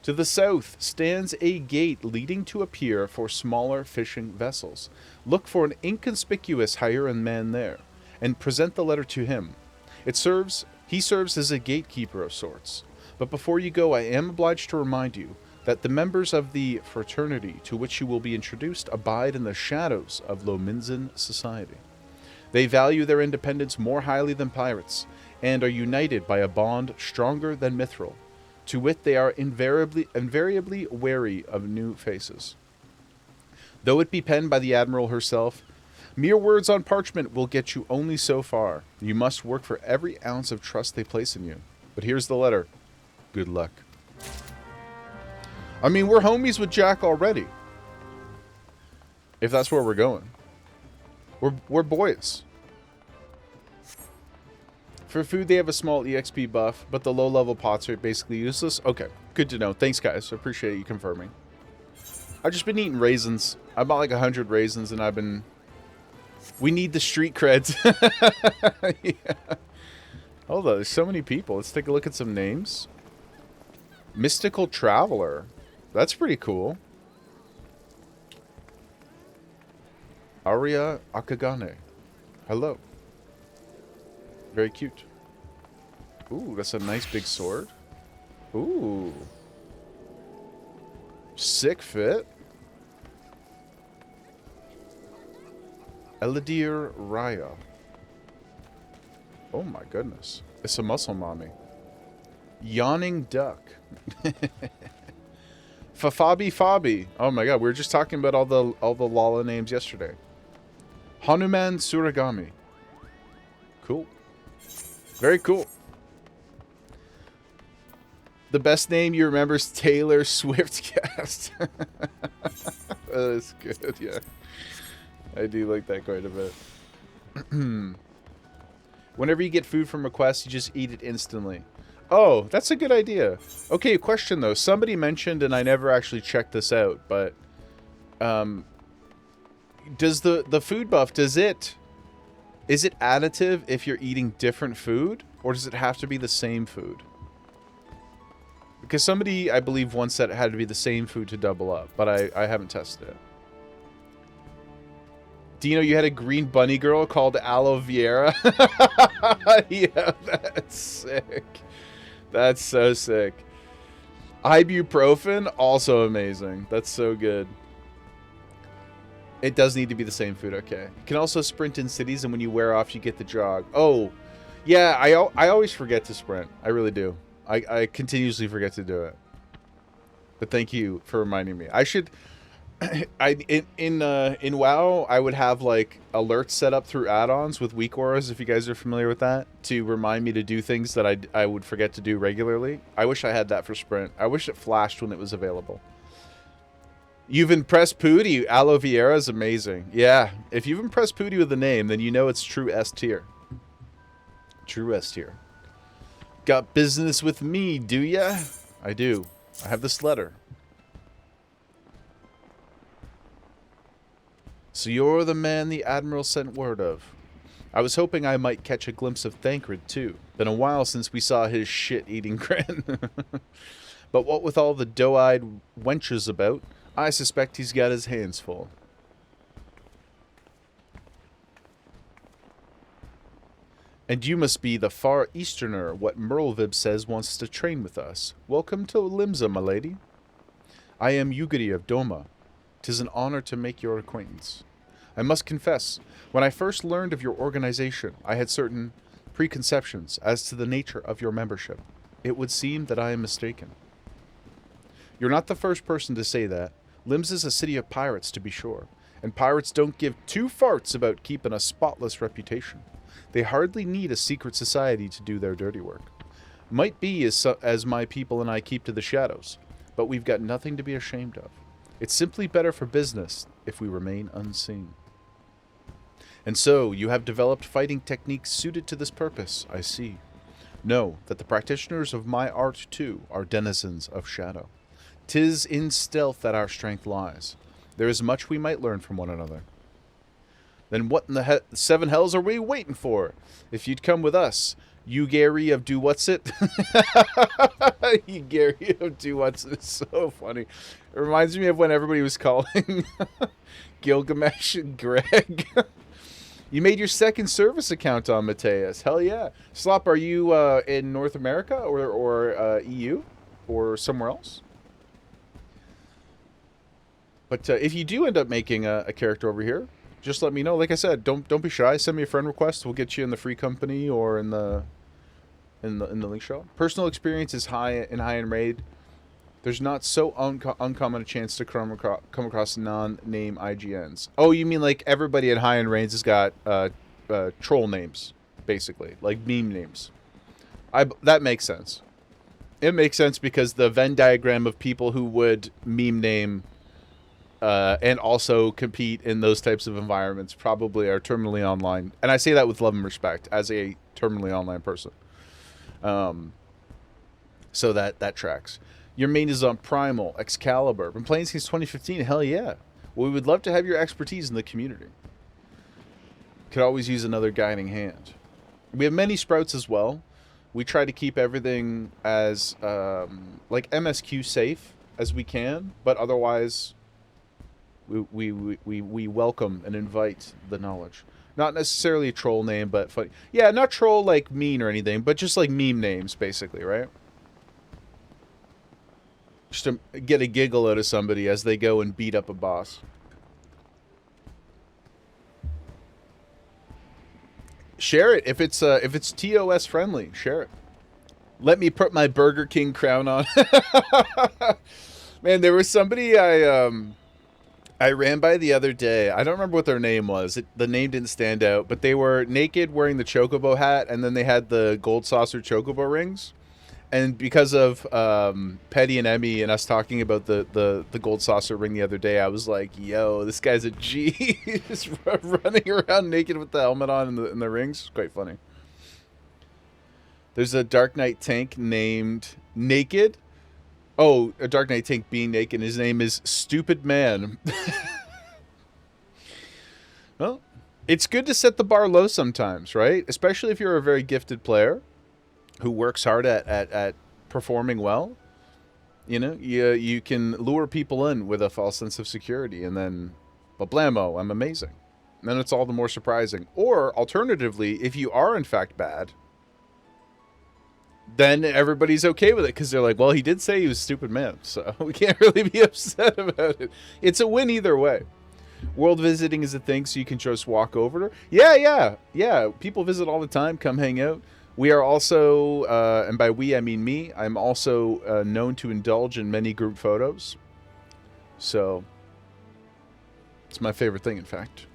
To the south stands a gate leading to a pier for smaller fishing vessels. Look for an inconspicuous hireman there, and present the letter to him. He serves as a gatekeeper of sorts. But before you go, I am obliged to remind you that the members of the fraternity to which you will be introduced abide in the shadows of Lominsan society. They value their independence more highly than pirates, and are united by a bond stronger than mithril. To wit, they are invariably wary of new faces. Though it be penned by the Admiral herself, mere words on parchment will get you only so far. You must work for every ounce of trust they place in you. But here's the letter. Good luck. I mean, we're homies with Jack already. If that's where we're going. We're boys. For food, they have a small EXP buff, but the low-level pots are basically useless. Okay, good to know. Thanks, guys. I appreciate you confirming. I've just been eating raisins. I bought like 100 raisins, and I've been... We need the street creds. Yeah. Hold on, there's so many people. Let's take a look at some names. Mystical Traveler. That's pretty cool. Aria Akagane. Hello. Very cute. Ooh, that's a nice big sword. Ooh. Sick fit. Elidir Raya. Oh my goodness. It's a muscle mommy. Yawning Duck. Fafabi Fabi. Oh my god, we were just talking about all the Lala names yesterday. Hanuman Suragami. Cool. Very cool. The best name you remember is Taylor Swiftcast. That is good, yeah. I do like that quite a bit. Whenever you get food from requests, you just eat it instantly. Oh, that's a good idea. Okay, question though. Somebody mentioned, and I never actually checked this out, but does the food buff, is it additive if you're eating different food, or does it have to be the same food? Because somebody, I believe, once said it had to be the same food to double up, but I haven't tested it. Dino, you had a green bunny girl called Aloe Vera? Yeah, that's sick. That's so sick. Ibuprofen, also amazing. That's so good. It does need to be the same food, okay. You can also sprint in cities, and when you wear off, you get the jog. Oh, yeah, I always forget to sprint. I really do. I continuously forget to do it. But thank you for reminding me. I should... in WoW, I would have like alerts set up through add-ons with weak auras, if you guys are familiar with that, to remind me to do things that I would forget to do regularly. I wish I had that for Sprint. I wish it flashed when it was available. You've impressed Pooty. Aloe Vera is amazing. Yeah, if you've impressed Pooty with the name, then you know it's true S tier. True S tier. Got business with me, do ya? I do. I have this letter. So you're the man the Admiral sent word of. I was hoping I might catch a glimpse of Thancred, too. Been a while since we saw his shit-eating grin. But what with all the doe-eyed wenches about, I suspect he's got his hands full. And you must be the Far Easterner what Merlvib says wants to train with us. Welcome to Limsa, my lady. I am Yugiri of Doma. 'Tis an honor to make your acquaintance. I must confess, when I first learned of your organization, I had certain preconceptions as to the nature of your membership. It would seem that I am mistaken. You're not the first person to say that. Lims is a city of pirates, to be sure, and pirates don't give two farts about keeping a spotless reputation. They hardly need a secret society to do their dirty work. Might be as my people and I keep to the shadows, but we've got nothing to be ashamed of. It's simply better for business if we remain unseen. And so, you have developed fighting techniques suited to this purpose, I see. Know that the practitioners of my art, too, are denizens of shadow. 'Tis in stealth that our strength lies. There is much we might learn from one another. Then what in the seven hells are we waiting for? If you'd come with us, you Gary of Do What's It? You Gary of Do What's It is so funny. It reminds me of when everybody was calling Gilgamesh and Greg. You made your second service account on Mateus. Hell yeah. Slop, are you in North America or EU or somewhere else? But if you do end up making a character over here, just let me know. Like I said, don't be shy. Send me a friend request. We'll get you in the free company or in the link show. Personal experience is high in raid. There's not so uncommon a chance to come across non-name IGNs. Oh, you mean like everybody at high-end raids has got troll names, basically, like meme names. That makes sense. It makes sense because the Venn diagram of people who would meme name and also compete in those types of environments probably are terminally online. And I say that with love and respect as a terminally online person. So that tracks. Your main is on Primal, Excalibur. Been playing since 2015. Hell yeah. Well, we would love to have your expertise in the community. Could always use another guiding hand. We have many sprouts as well. We try to keep everything as like MSQ safe as we can, but otherwise we welcome and invite the knowledge. Not necessarily a troll name, but funny. Yeah, not troll like mean or anything, but just like meme names, basically, right? Just to get a giggle out of somebody as they go and beat up a boss. Share it if it's TOS friendly. Share it. Let me put my Burger King crown on. Man, there was somebody I ran by the other day. I don't remember what their name was. The name didn't stand out, but they were naked wearing the chocobo hat, and then they had the gold saucer chocobo rings. And because of Petty and Emmy and us talking about the gold saucer ring the other day, I was like, yo, this guy's a G. Just running around naked with the helmet on and the rings. It's quite funny. There's a Dark Knight tank named Naked. Oh, a Dark Knight tank being naked. His name is Stupid Man. Well, it's good to set the bar low sometimes, right? Especially if you're a very gifted player who works hard at performing well. You know, you can lure people in with a false sense of security, and then, blammo, I'm amazing. And then it's all the more surprising. Or, alternatively, if you are in fact bad, then everybody's okay with it because they're like, well, he did say he was a stupid man, so we can't really be upset about it. It's a win either way. World visiting is a thing, so you can just walk over. Yeah. People visit all the time. Come hang out. We are also, and by we I mean me, I'm also known to indulge in many group photos. So, it's my favorite thing, in fact.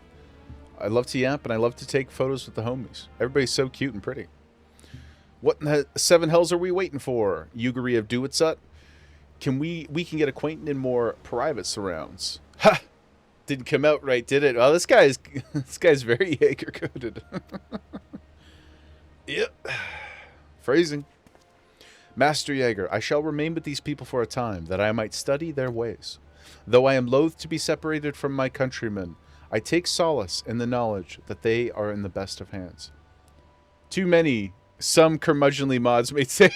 I love to yap, and I love to take photos with the homies. Everybody's so cute and pretty. What in the seven hells are we waiting for? Yuguri of Duitsut? We can get acquainted in more private surrounds. Ha! Didn't come out right, did it? Well, this guy's very Jaeger-coded. Yep. Phrasing. Master Jaeger, I shall remain with these people for a time, that I might study their ways. Though I am loath to be separated from my countrymen, I take solace in the knowledge that they are in the best of hands. Too many, some curmudgeonly mods may say.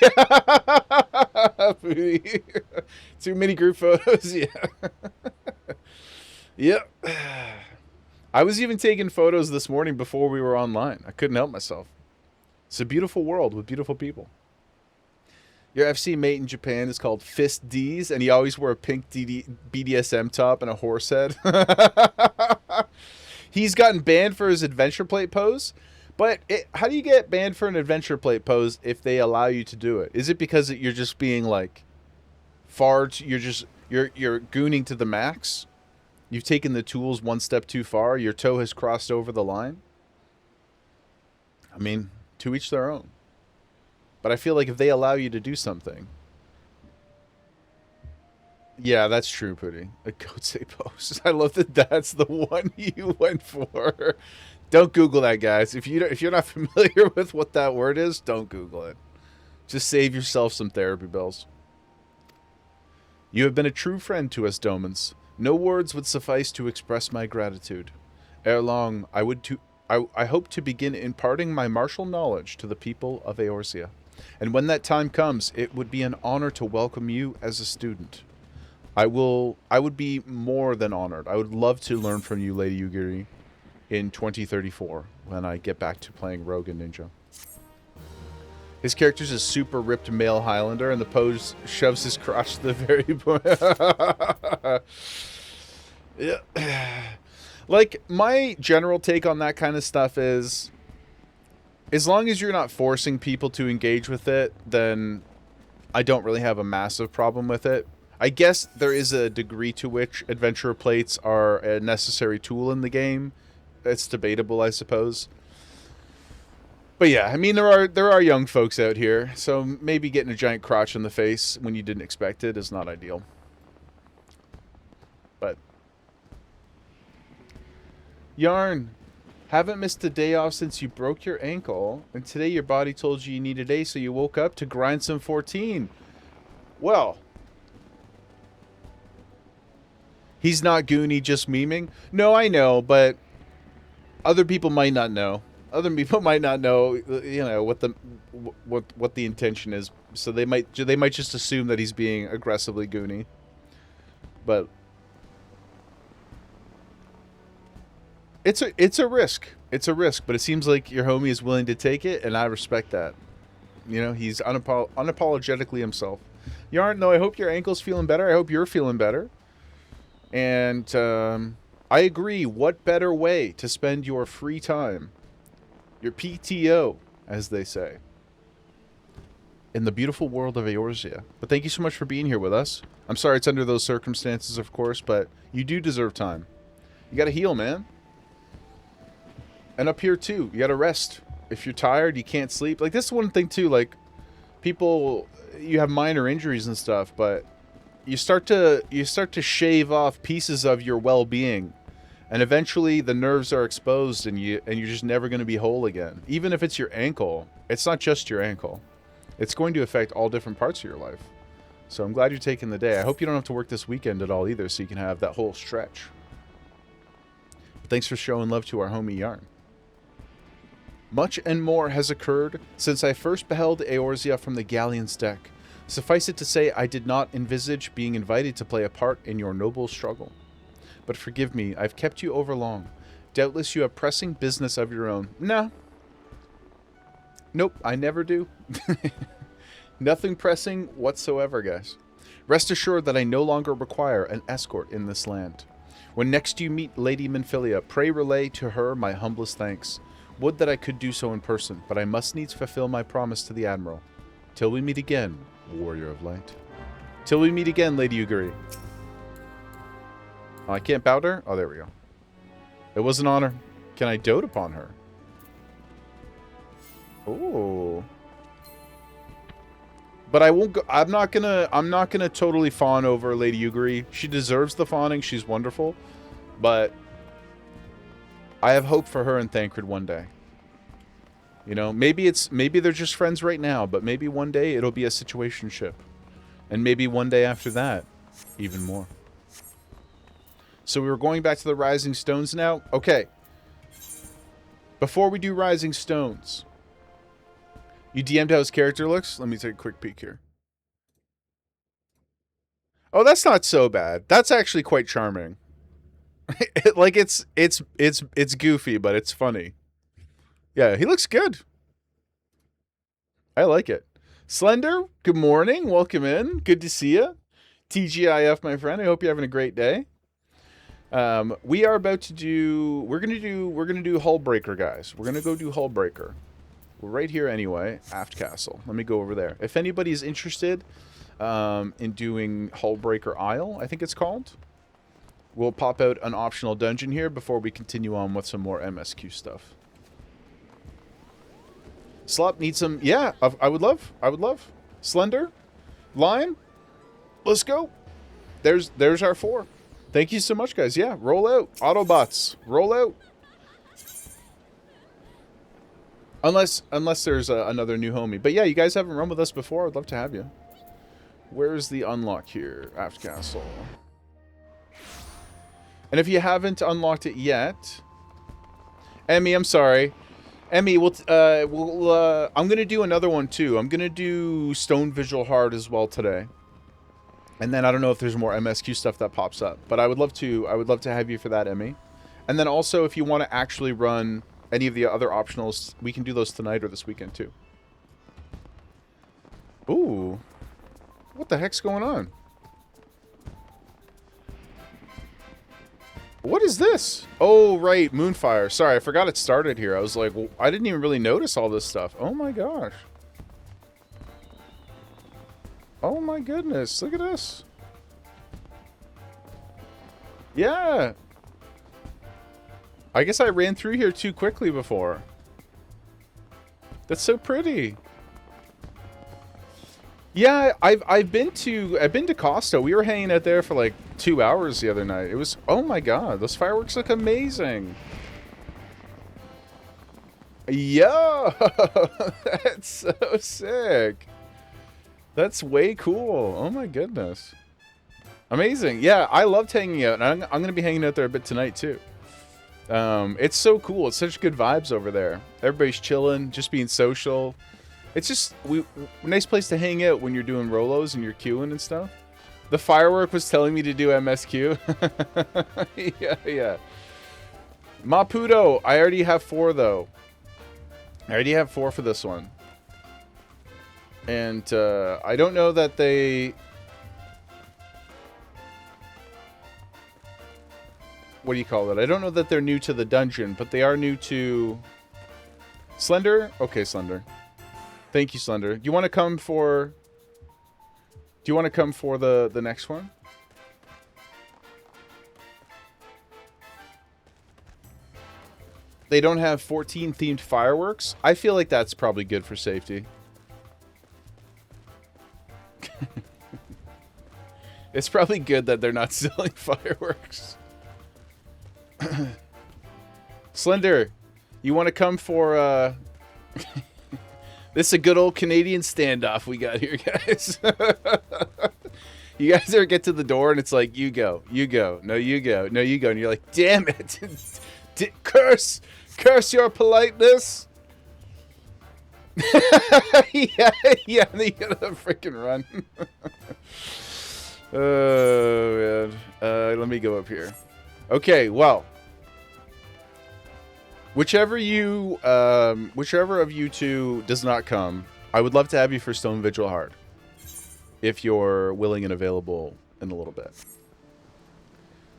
Too many group photos, yeah. Yep. I was even taking photos this morning before we were online. I couldn't help myself. It's a beautiful world with beautiful people. Your FC mate in Japan is called Fist D's, and he always wore a pink BDSM top and a horse head. He's gotten banned for his adventure plate pose, but how do you get banned for an adventure plate pose if they allow you to do it? Is it because you're just being like you're gooning to the max? You've taken the tools one step too far. Your toe has crossed over the line. I mean, to each their own. But I feel like if they allow you to do something... Yeah, that's true, Pooty. A goatse post. I love that that's the one you went for. Don't Google that, guys. If you're not familiar with what that word is, don't Google it. Just save yourself some therapy bills. You have been a true friend to us, Domans. No words would suffice to express my gratitude. Ere long, I hope to begin imparting my martial knowledge to the people of Eorzea. And when that time comes, it would be an honor to welcome you as a student. I would be more than honored. I would love to learn from you, Lady Yugiri, in 2034 when I get back to playing Rogue and Ninja. His character's a super ripped male Highlander, and the pose shoves his crotch to the very point. Yeah. Like, my general take on that kind of stuff is, as long as you're not forcing people to engage with it, then I don't really have a massive problem with it. I guess there is a degree to which adventure plates are a necessary tool in the game. It's debatable, I suppose. But yeah, I mean, there are young folks out here, so maybe getting a giant crotch in the face when you didn't expect it is not ideal. But Yarn, haven't missed a day off since you broke your ankle, and today your body told you needed a, so you woke up to grind some 14. Well, he's not Goonie, just memeing. No, I know, but other people might not know. Other people might not know, you know, what the intention is. So they might just assume that he's being aggressively Goonie. But it's a risk. It's a risk, but it seems like your homie is willing to take it, and I respect that. You know, he's unapologetically himself. Yarn, though, I hope your ankle's feeling better. I hope you're feeling better. And I agree. What better way to spend your free time? Your PTO, as they say. In the beautiful world of Eorzea. But thank you so much for being here with us. I'm sorry it's under those circumstances, of course, but you do deserve time. You gotta heal, man. And up here, too, you gotta rest. If you're tired, you can't sleep. Like, this is one thing, too, like, people, you have minor injuries and stuff, but you start to shave off pieces of your well-being. And eventually, the nerves are exposed, and you're just never gonna be whole again. Even if it's your ankle, it's not just your ankle. It's going to affect all different parts of your life. So I'm glad you're taking the day. I hope you don't have to work this weekend at all either, so you can have that whole stretch. But thanks for showing love to our homie Yarn. Much and more has occurred since I first beheld Eorzea from the galleon's deck. Suffice it to say, I did not envisage being invited to play a part in your noble struggle. But forgive me, I've kept you over long. Doubtless you have pressing business of your own. No. Nope, I never do. Nothing pressing whatsoever, guys. Rest assured that I no longer require an escort in this land. When next you meet Lady Minfilia, pray relay to her my humblest thanks. Would that I could do so in person, but I must needs fulfill my promise to the Admiral. Till we meet again, Warrior of Light. Till we meet again, Lady Uguri. Oh, I can't bow to her? Oh, there we go. It was an honor. Can I dote upon her? Oh. But I won't go. I'm not gonna totally fawn over Lady Uguri. She deserves the fawning. She's wonderful. But I have hope for her and Thancred one day. You know, maybe they're just friends right now, but maybe one day it'll be a situationship. And maybe one day after that, even more. So we were going back to the Rising Stones now. Okay. Before we do Rising Stones, you DM'd how his character looks? Let me take a quick peek here. Oh, that's not so bad. That's actually quite charming. Like it's goofy, but it's funny. Yeah, he looks good. I like it. Slender, good morning. Welcome in. Good to see you. TGIF, my friend. I hope you're having a great day. We are about to do. We're gonna do Hullbreaker, guys. We're gonna go do Hullbreaker. We're right here anyway, Aft Castle. Let me go over there. If anybody's interested in doing Hullbreaker Isle, I think it's called, we'll pop out an optional dungeon here before we continue on with some more MSQ stuff. Slop needs some... Yeah, I would love. Slender, Lime, let's go. There's our 4. Thank you so much, guys. Yeah, roll out. Autobots, roll out. Unless there's another new homie. But yeah, you guys haven't run with us before. I'd love to have you. Where's the unlock here? Aft Castle. And if you haven't unlocked it yet... Emmy, I'm sorry. Emmy, I'm going to do another one too. I'm going to do Stone Vigil Hard as well today. And then I don't know if there's more MSQ stuff that pops up. But I would love to have you for that, Emmy. And then also, if you want to actually run... any of the other optionals, we can do those tonight or this weekend too. Ooh. What the heck's going on? What is this? Oh, right. Moonfire. Sorry, I forgot it started here. I was like, well, I didn't even really notice all this stuff. Oh my gosh. Oh my goodness. Look at this. Yeah. I guess I ran through here too quickly before. That's so pretty. Yeah, I've been to Costa. We were hanging out there for like 2 hours the other night. It was, oh my god, those fireworks look amazing. Yo, that's so sick. That's way cool. Oh my goodness. Amazing. Yeah, I loved hanging out, and I'm going to be hanging out there a bit tonight too. It's so cool. It's such good vibes over there. Everybody's chilling, just being social. It's just nice place to hang out when you're doing Rolos and you're queuing and stuff. The firework was telling me to do MSQ. yeah. Maputo, I already have 4 though. I already have 4 for this one. And I don't know that they... What do you call it? I don't know that they're new to the dungeon, but they are new to Slender? Okay, Slender. Thank you, Slender. You want to come for... Do you want to come for the next one? They don't have 14 themed fireworks. I feel like that's probably good for safety. It's probably good that they're not selling fireworks. Slender, you want to come for this is a good old Canadian standoff we got here, guys. You guys ever get to the door and it's like, you go, no, you go, no, you go. And you're like, damn it. Curse your politeness. yeah, you gotta freaking run. Oh, man. Let me go up here. Okay, well. Whichever of you two does not come, I would love to have you for Stone Vigil Hard. If you're willing and available in a little bit.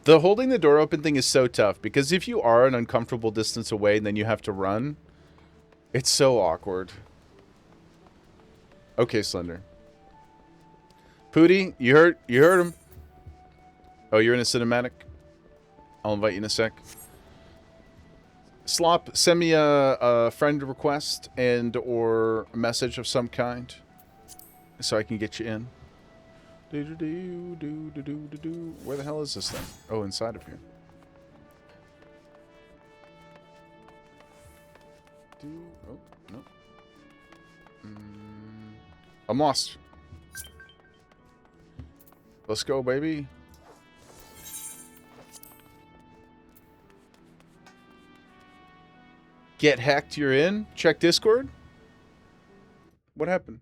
The holding the door open thing is so tough, because if you are an uncomfortable distance away and then you have to run, it's so awkward. Okay, Slender. Pooty, you heard him. Oh, you're in a cinematic? I'll invite you in a sec. Slop, send me a friend request and or a message of some kind so I can get you in. Where the hell is this thing? Oh, inside of here. Oh, no. I'm lost. Let's go, baby. Get hacked, you're in? Check Discord? What happened?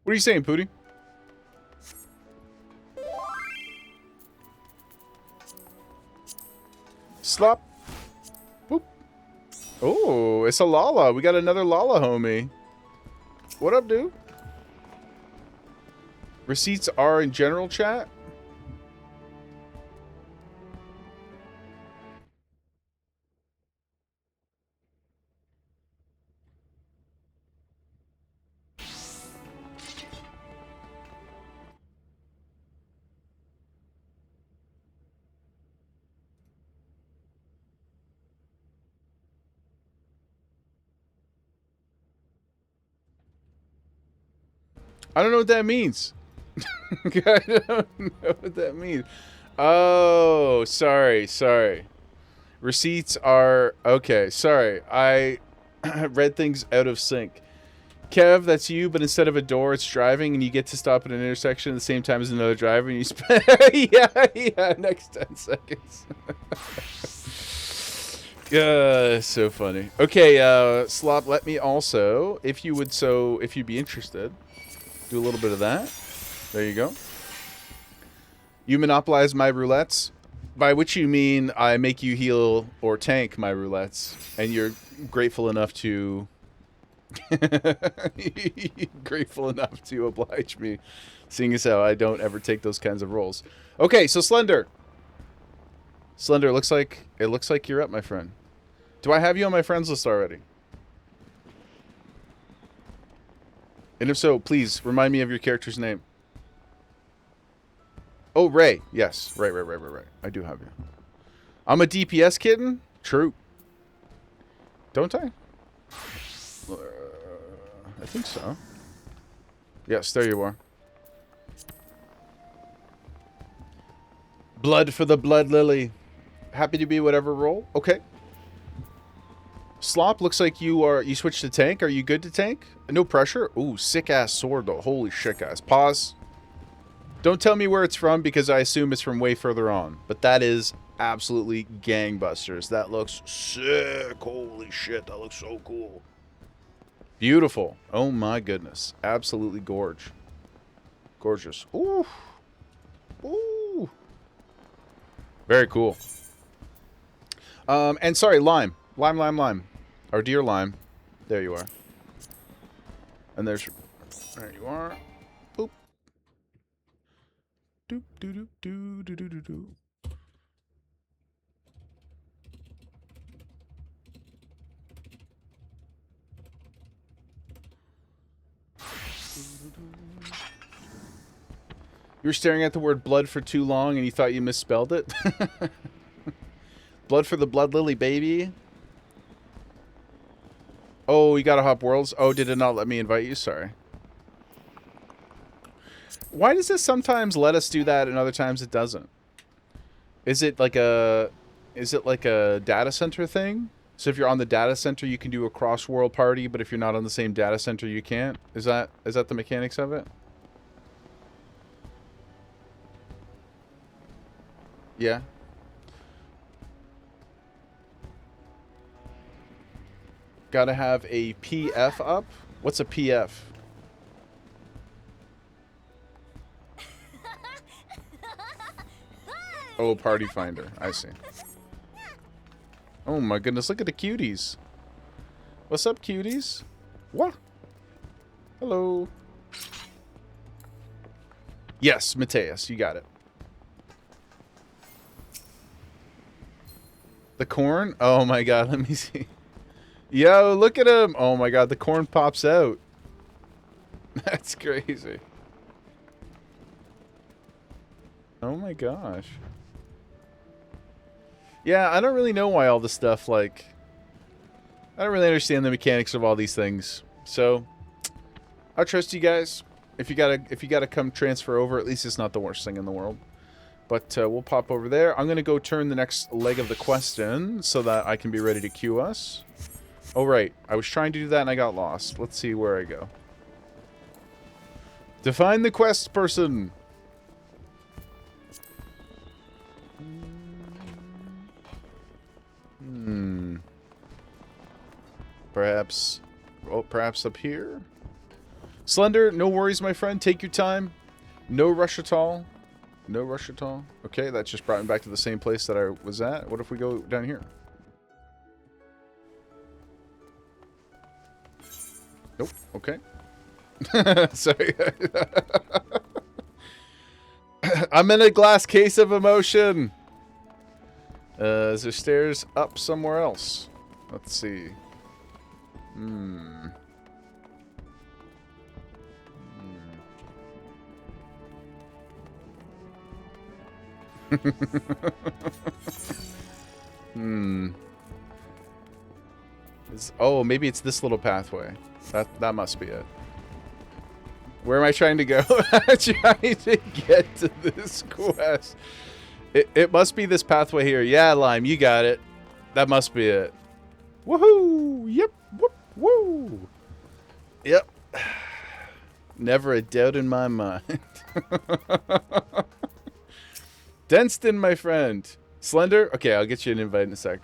What are you saying, Pooty? Slop. Boop. Oh, it's a Lala. We got another Lala homie. What up, dude? Receipts are in general chat. I don't know what that means. I don't know what that means. Oh, sorry. Receipts are... Okay, sorry. I read things out of sync. Kev, that's you, but instead of a door, it's driving, and you get to stop at an intersection at the same time as another driver, and you spend... yeah, next 10 seconds. So funny. Okay, Slop, let me also, if you'd be interested... Do a little bit of that. There you go. You monopolize my roulettes, by which you mean I make you heal or tank my roulettes, and you're grateful enough to oblige me, seeing as how I don't ever take those kinds of roles. Okay, so Slender, it looks like you're up, my friend. Do I have you on my friends list already? And if so, please remind me of your character's name. Oh, Ray. Yes. Right. I do have you. I'm a DPS kitten? True. Don't I? I think so. Yes, there you are. Blood for the Blood Lily. Happy to be whatever role. Okay. Slop, looks like you switched to tank. Are you good to tank? No pressure. Ooh, sick ass sword though. Holy shit, guys. Pause. Don't tell me where it's from because I assume it's from way further on. But that is absolutely gangbusters. That looks sick. Holy shit, that looks so cool. Beautiful. Oh my goodness. Absolutely gorgeous. Ooh. Ooh. Very cool. And sorry, Lime. Lime. Our dear Lime. There you are. And there you are. Boop. Doop, doop, doop, doop, doop, doop, doop. You were staring at the word blood for too long and you thought you misspelled it? Blood for the blood lily, baby. Oh, you gotta hop worlds? Oh, did it not let me invite you? Sorry. Why does this sometimes let us do that and other times it doesn't? Is it like a data center thing? So if you're on the data center, you can do a cross-world party, but if you're not on the same data center, you can't? Is that the mechanics of it? Yeah. Gotta have a PF up? What's a PF? Oh, party finder. I see. Oh my goodness, look at the cuties. What's up, cuties? What? Hello. Yes, Mateus, you got it. The corn? Oh my god, let me see. Yo, look at him! Oh my god, the corn pops out. That's crazy. Oh my gosh. Yeah, I don't really know why all this stuff, like... I don't really understand the mechanics of all these things. So, I trust you guys. If you gotta come transfer over, at least it's not the worst thing in the world. But we'll pop over there. I'm gonna go turn the next leg of the quest in so that I can be ready to queue us. Oh right, I was trying to do that and I got lost. Let's see where I go. Define the quest person. Perhaps, oh, perhaps up here? Slender, no worries, my friend. Take your time. No rush at all. No rush at all. Okay, that just brought me back to the same place that I was at. What if we go down here? Nope. Okay. Sorry. I'm in a glass case of emotion. Is there stairs up somewhere else? Let's see. Oh, maybe it's this little pathway. That must be it. Where am I trying to go? I'm trying to get to this quest. It must be this pathway here. Yeah, Lime, you got it. That must be it. Woohoo! Yep. Whoop, woo! Yep. Never a doubt in my mind. Denston, my friend. Slender? Okay, I'll get you an invite in a sec.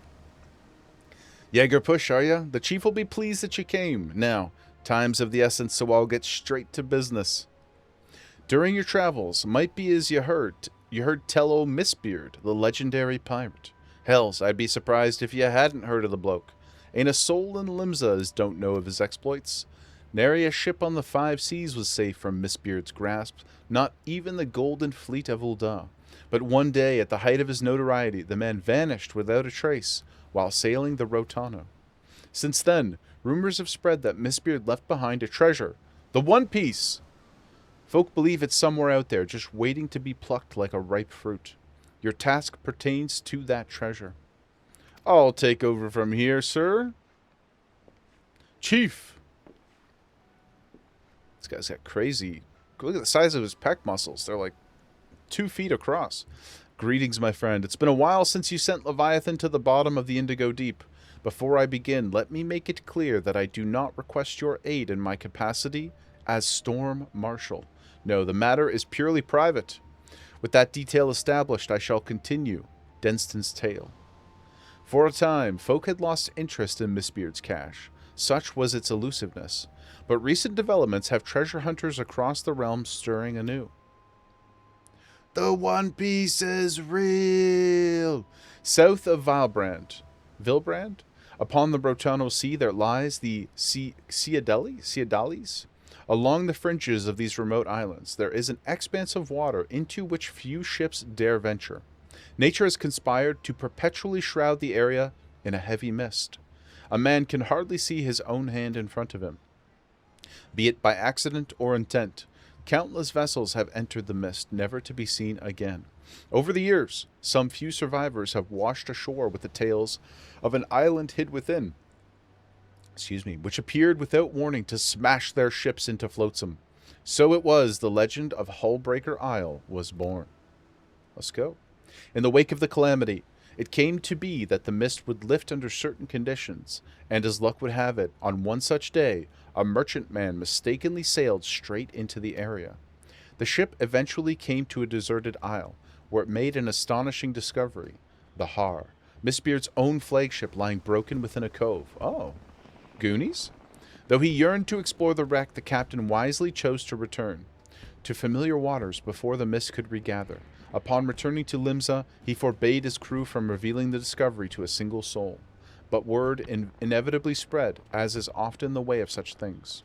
Jaeger push, are ya? The chief will be pleased that you came. Now, time's of the essence, so I'll get straight to business. During your travels, might be as you heard tell o' Mistbeard, the legendary pirate. Hells, I'd be surprised if you hadn't heard of the bloke. Ain't a soul in Limsa as don't know of his exploits. Nary a ship on the 5 seas was safe from Mistbeard's grasp, not even the golden fleet of Ul'dah. But one day, at the height of his notoriety, the man vanished without a trace while sailing the Rotano. Since then, rumors have spread that Mistbeard left behind a treasure, the One Piece. Folk believe it's somewhere out there, just waiting to be plucked like a ripe fruit. Your task pertains to that treasure. I'll take over from here, sir. Chief. This guy's got crazy... Look at the size of his pec muscles. They're like 2 feet across. Greetings, my friend. It's been a while since you sent Leviathan to the bottom of the Indigo Deep. Before I begin, let me make it clear that I do not request your aid in my capacity as Storm Marshal. No, the matter is purely private. With that detail established, I shall continue Denston's tale. For a time, folk had lost interest in Mistbeard's cache. Such was its elusiveness. But recent developments have treasure hunters across the realm stirring anew. The One Piece is real! South of Vilbrand, upon the Rotano Sea, there lies the Ciadalis. Along the fringes of these remote islands, there is an expanse of water into which few ships dare venture. Nature has conspired to perpetually shroud the area in a heavy mist. A man can hardly see his own hand in front of him. Be it by accident or intent, countless vessels have entered the mist, never to be seen again. Over the years, some few survivors have washed ashore with the tales of an island hid within, which appeared without warning to smash their ships into flotsam. So it was the legend of Hullbreaker Isle was born. Let's go. In the wake of the calamity, it came to be that the mist would lift under certain conditions, and as luck would have it, on one such day, a merchantman mistakenly sailed straight into the area. The ship eventually came to a deserted isle, where it made an astonishing discovery. The Har, Mistbeard's own flagship, lying broken within a cove. Oh, Goonies? Though he yearned to explore the wreck, the captain wisely chose to return to familiar waters before the mist could regather. Upon returning to Limsa, he forbade his crew from revealing the discovery to a single soul. But word inevitably spread, as is often the way of such things.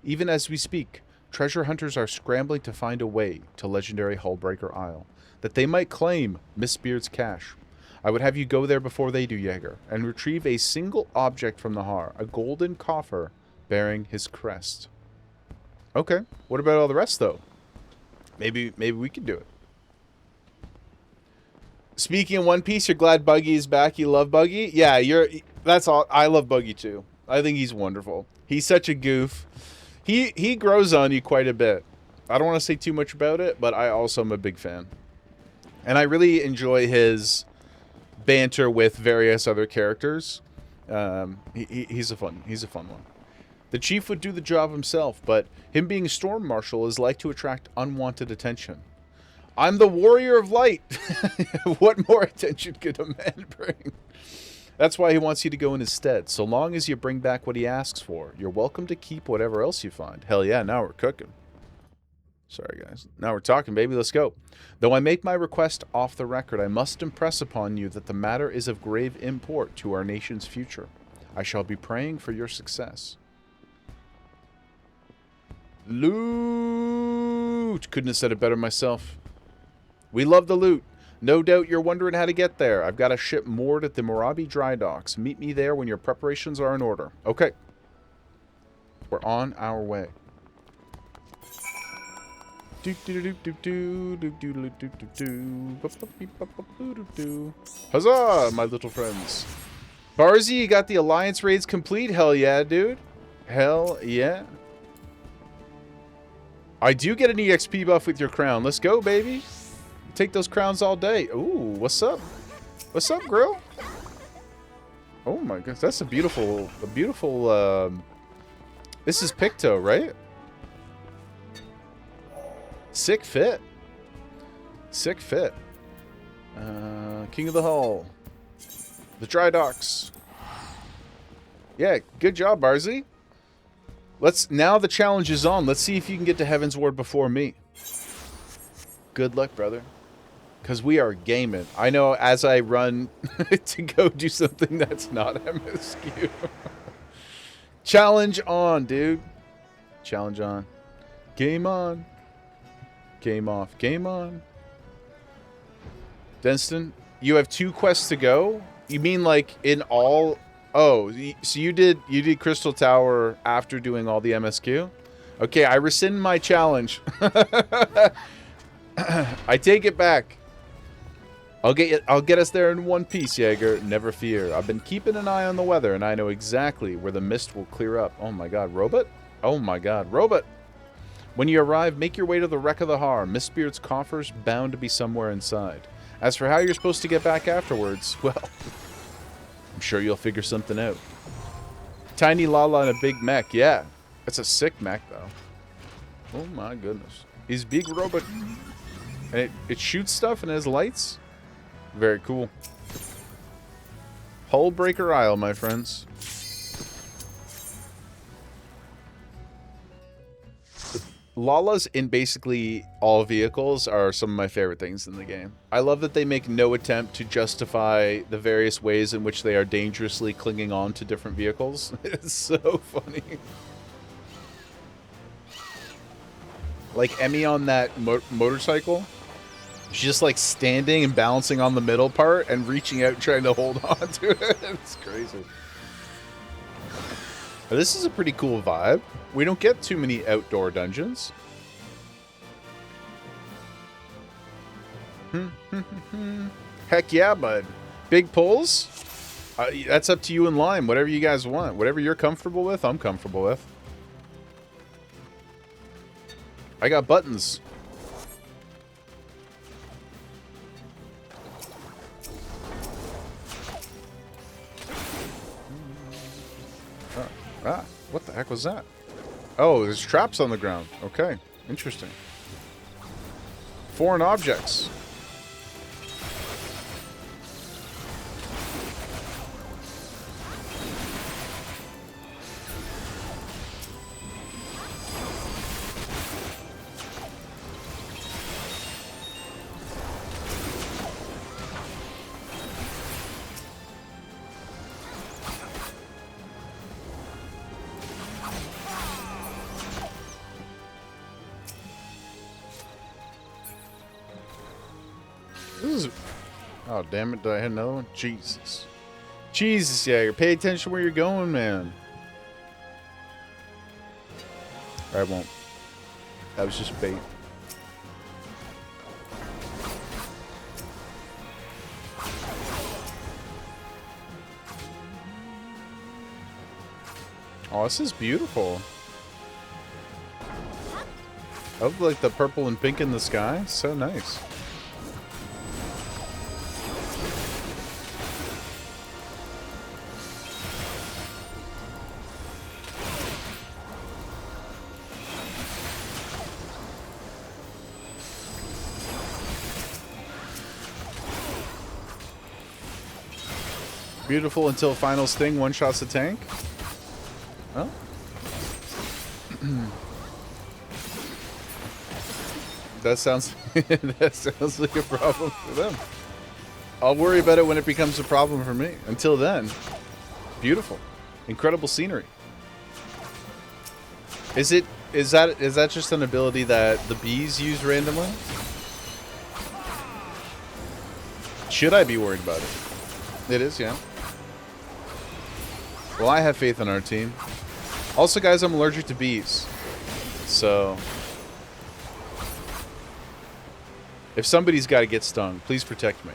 Even as we speak, treasure hunters are scrambling to find a way to legendary Hullbreaker Isle, that they might claim Mistbeard's cache. I would have you go there before they do, Jaeger, and retrieve a single object from the Har, a golden coffer bearing his crest. Okay, what about all the rest, though? Maybe we could do it. Speaking of One Piece, you're glad Buggy is back. You love Buggy? Yeah, that's all. I love Buggy too. I think he's wonderful. He's such a goof. He grows on you quite a bit. I don't want to say too much about it, but I also am a big fan. And I really enjoy his banter with various other characters. He's a fun one. The chief would do the job himself, but him being storm marshal is like to attract unwanted attention. I'm the warrior of light. What more attention could a man bring? That's why he wants you to go in his stead. So long as you bring back what he asks for, you're welcome to keep whatever else you find. Hell yeah, now we're cooking. Sorry, guys. Now we're talking, baby. Let's go. Though I make my request off the record, I must impress upon you that the matter is of grave import to our nation's future. I shall be praying for your success. Loot! Couldn't have said it better myself. We love the loot. No doubt you're wondering how to get there. I've got a ship moored at the Morabi dry docks. Meet me there when your preparations are in order. Okay. We're on our way. Huzzah, my little friends. Barzy, you got the alliance raids complete? Hell yeah, dude. Hell yeah. I do get an EXP buff with your crown. Let's go, baby. Take those crowns all day. Ooh, what's up? What's up, girl? Oh my gosh, that's a beautiful, this is Picto, right? Sick fit. Sick fit. King of the Hull. The dry docks. Yeah, good job, Barzy. Now the challenge is on. Let's see if you can get to Heaven's Ward before me. Good luck, brother. Because we are gaming. I know as I run to go do something that's not MSQ. Challenge on, dude. Challenge on. Game on. Game off. Game on. Denston, you have 2 quests to go? You mean like in all... Oh, so you did Crystal Tower after doing all the MSQ? Okay, I rescind my challenge. I take it back. I'll get us there in one piece, Jaeger. Never fear. I've been keeping an eye on the weather, and I know exactly where the mist will clear up. Oh my god, Robot? Oh my god, Robot! When you arrive, make your way to the wreck of the Har. Mistbeard's coffer's bound to be somewhere inside. As for how you're supposed to get back afterwards, well, I'm sure you'll figure something out. Tiny Lala and a big mech, yeah. That's a sick mech, though. Oh my goodness. He's a big robot. And it shoots stuff and has lights. Very cool. Hullbreaker Isle, my friends. Lalas in basically all vehicles are some of my favorite things in the game. I love that they make no attempt to justify the various ways in which they are dangerously clinging on to different vehicles. It's so funny. Like Emmy on that motorcycle. She's just like standing and balancing on the middle part and reaching out and trying to hold on to it. It's crazy. This is a pretty cool vibe. We don't get too many outdoor dungeons. Heck yeah, bud. Big pulls? That's up to you in line. Whatever you guys want. Whatever you're comfortable with, I'm comfortable with. I got buttons. What the heck was that? Oh, there's traps on the ground. Okay, interesting. Foreign objects. Oh, damn it. Do I have another one? Jesus. Jesus, Jagger. Pay attention where you're going, man. I won't. That was just bait. Oh, this is beautiful. I love, like, the purple and pink in the sky. So nice. Beautiful until final sting one-shots the tank. Oh. That sounds that sounds like a problem for them. I'll worry about it when it becomes a problem for me. Until then, beautiful. Incredible scenery. Is that just an ability that the bees use randomly? Should I be worried about it? It is, yeah. Well, I have faith in our team. Also, guys, I'm allergic to bees. So, if somebody's got to get stung, please protect me.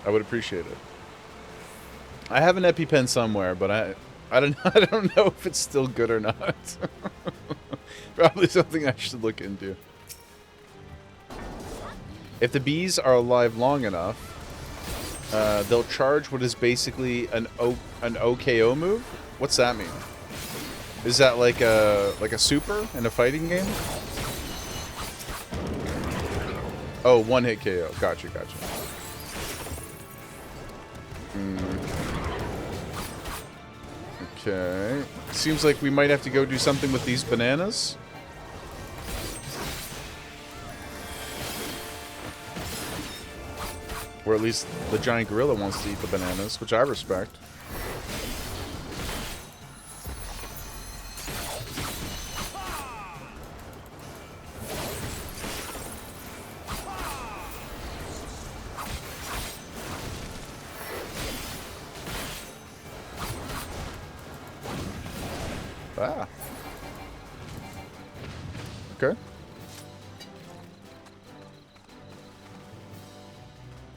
I would appreciate it. I have an EpiPen somewhere, but I don't know if it's still good or not. Probably something I should look into. If the bees are alive long enough, they'll charge what is basically an OKO move. What's that mean? Is that like a super in a fighting game? Oh, one hit KO. Gotcha. Okay. Seems like we might have to go do something with these bananas. Or at least the giant gorilla wants to eat the bananas, which I respect. Ah. Okay.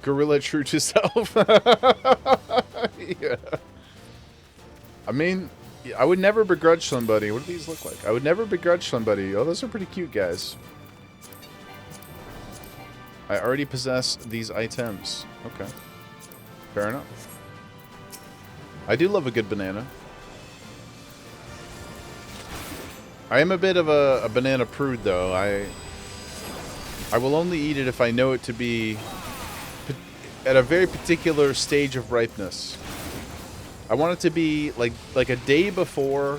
Gorilla true to self. Yeah. I mean, I would never begrudge somebody. What do these look like? I would never begrudge somebody. Oh, those are pretty cute, guys. I already possess these items. Okay. Fair enough. I do love a good banana. I am a bit of a banana prude, though. I will only eat it if I know it to be at a very particular stage of ripeness. I want it to be like a day before